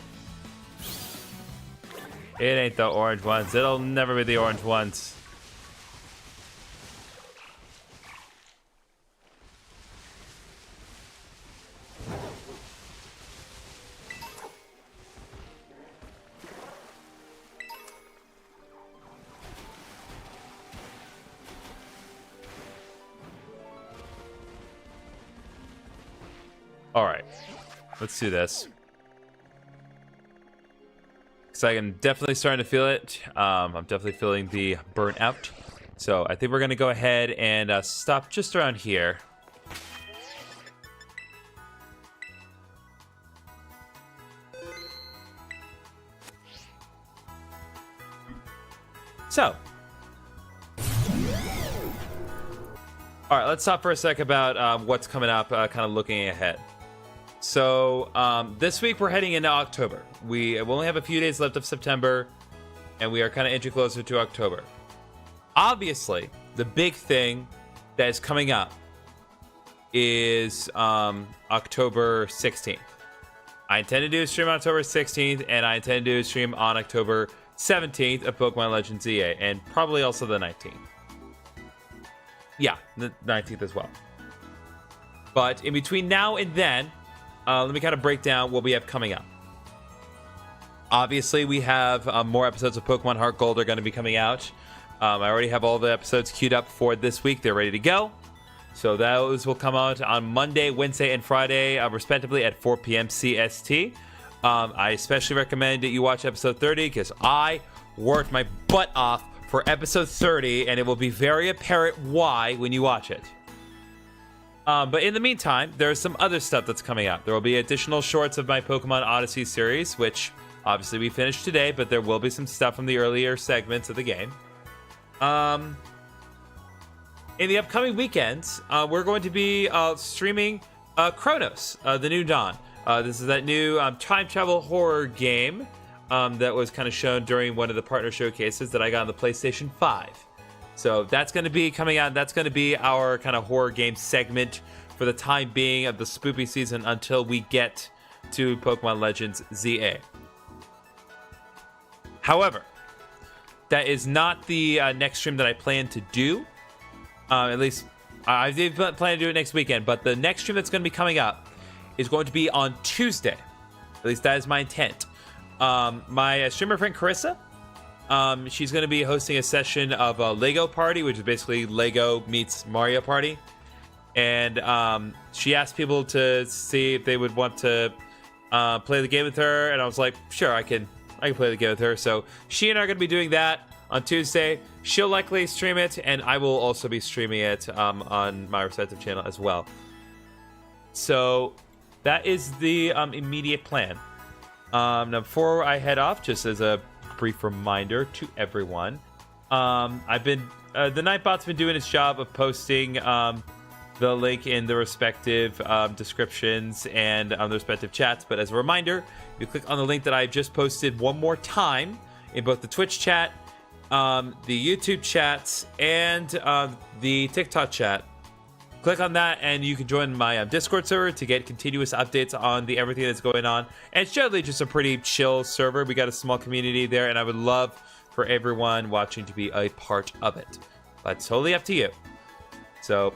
It ain't the orange ones. It'll never be the orange ones. Alright, let's do this. Because I am definitely starting to feel it. I'm definitely feeling the burnout. So I think we're going to go ahead and stop just around here. So. Alright, let's stop for a sec about what's coming up, kind of looking ahead. So, this week we're heading into October. We only have a few days left of September, and we are kind of inching closer to October. Obviously, the big thing that is coming up is October 16th. I intend to do a stream on October 16th, and I intend to do a stream on October 17th of Pokemon Legends EA, and probably also the 19th. Yeah, the 19th as well. But in between now and then, let me kind of break down what we have coming up. Obviously, we have more episodes of Pokemon Heart Gold are going to be coming out. I already have all the episodes queued up for this week. They're ready to go. So those will come out on Monday, Wednesday, and Friday, respectively, at 4 p.m. CST. I especially recommend that you watch episode 30 because I worked my butt off for episode 30, and it will be very apparent why when you watch it. But in the meantime, there's some other stuff that's coming out. There will be additional shorts of my Pokémon Odyssey series, which obviously we finished today, but there will be some stuff from the earlier segments of the game. In the upcoming weekends, we're going to be streaming Chronos, The New Dawn. This is that new time travel horror game that was kind of shown during one of the partner showcases that I got on the PlayStation 5. So that's going to be coming out. That's going to be our kind of horror game segment for the time being of the spoopy season until we get to Pokemon Legends ZA. However, that is not the next stream that I plan to do. At least I did plan to do it next weekend, but the next stream that's going to be coming up is going to be on Tuesday. At least that is my intent. My streamer friend Carissa, she's going to be hosting a session of Lego Party, which is basically Lego meets Mario Party. And she asked people to see if they would want to play the game with her. And I was like, sure, I can play the game with her. So she and I are going to be doing that on Tuesday. She'll likely stream it, and I will also be streaming it on my respective channel as well. So that is the immediate plan. Now, before I head off, just as a brief reminder to everyone, I've been the Nightbot's been doing his job of posting the link in the respective descriptions and the respective chats. But as a reminder, you click on the link that I just posted one more time in both the Twitch chat, the YouTube chats, and the TikTok chat. Click on that and you can join my Discord server to get continuous updates on everything that's going on. And it's generally just a pretty chill server. We got a small community there, and I would love for everyone watching to be a part of it. But it's totally up to you. So,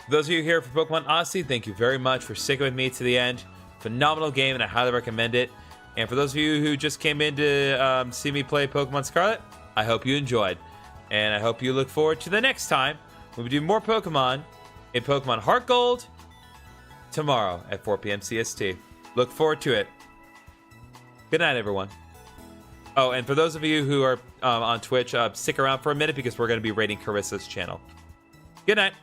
for those of you here for Pokemon Odyssey, thank you very much for sticking with me to the end. Phenomenal game, and I highly recommend it. And for those of you who just came in to see me play Pokemon Scarlet, I hope you enjoyed. And I hope you look forward to the next time when we do more Pokemon in Pokemon Heart Gold tomorrow at 4 p.m. CST. Look forward to it. Good night, everyone. Oh, and for those of you who are on Twitch, stick around for a minute because we're going to be rating Carissa's channel. Good night.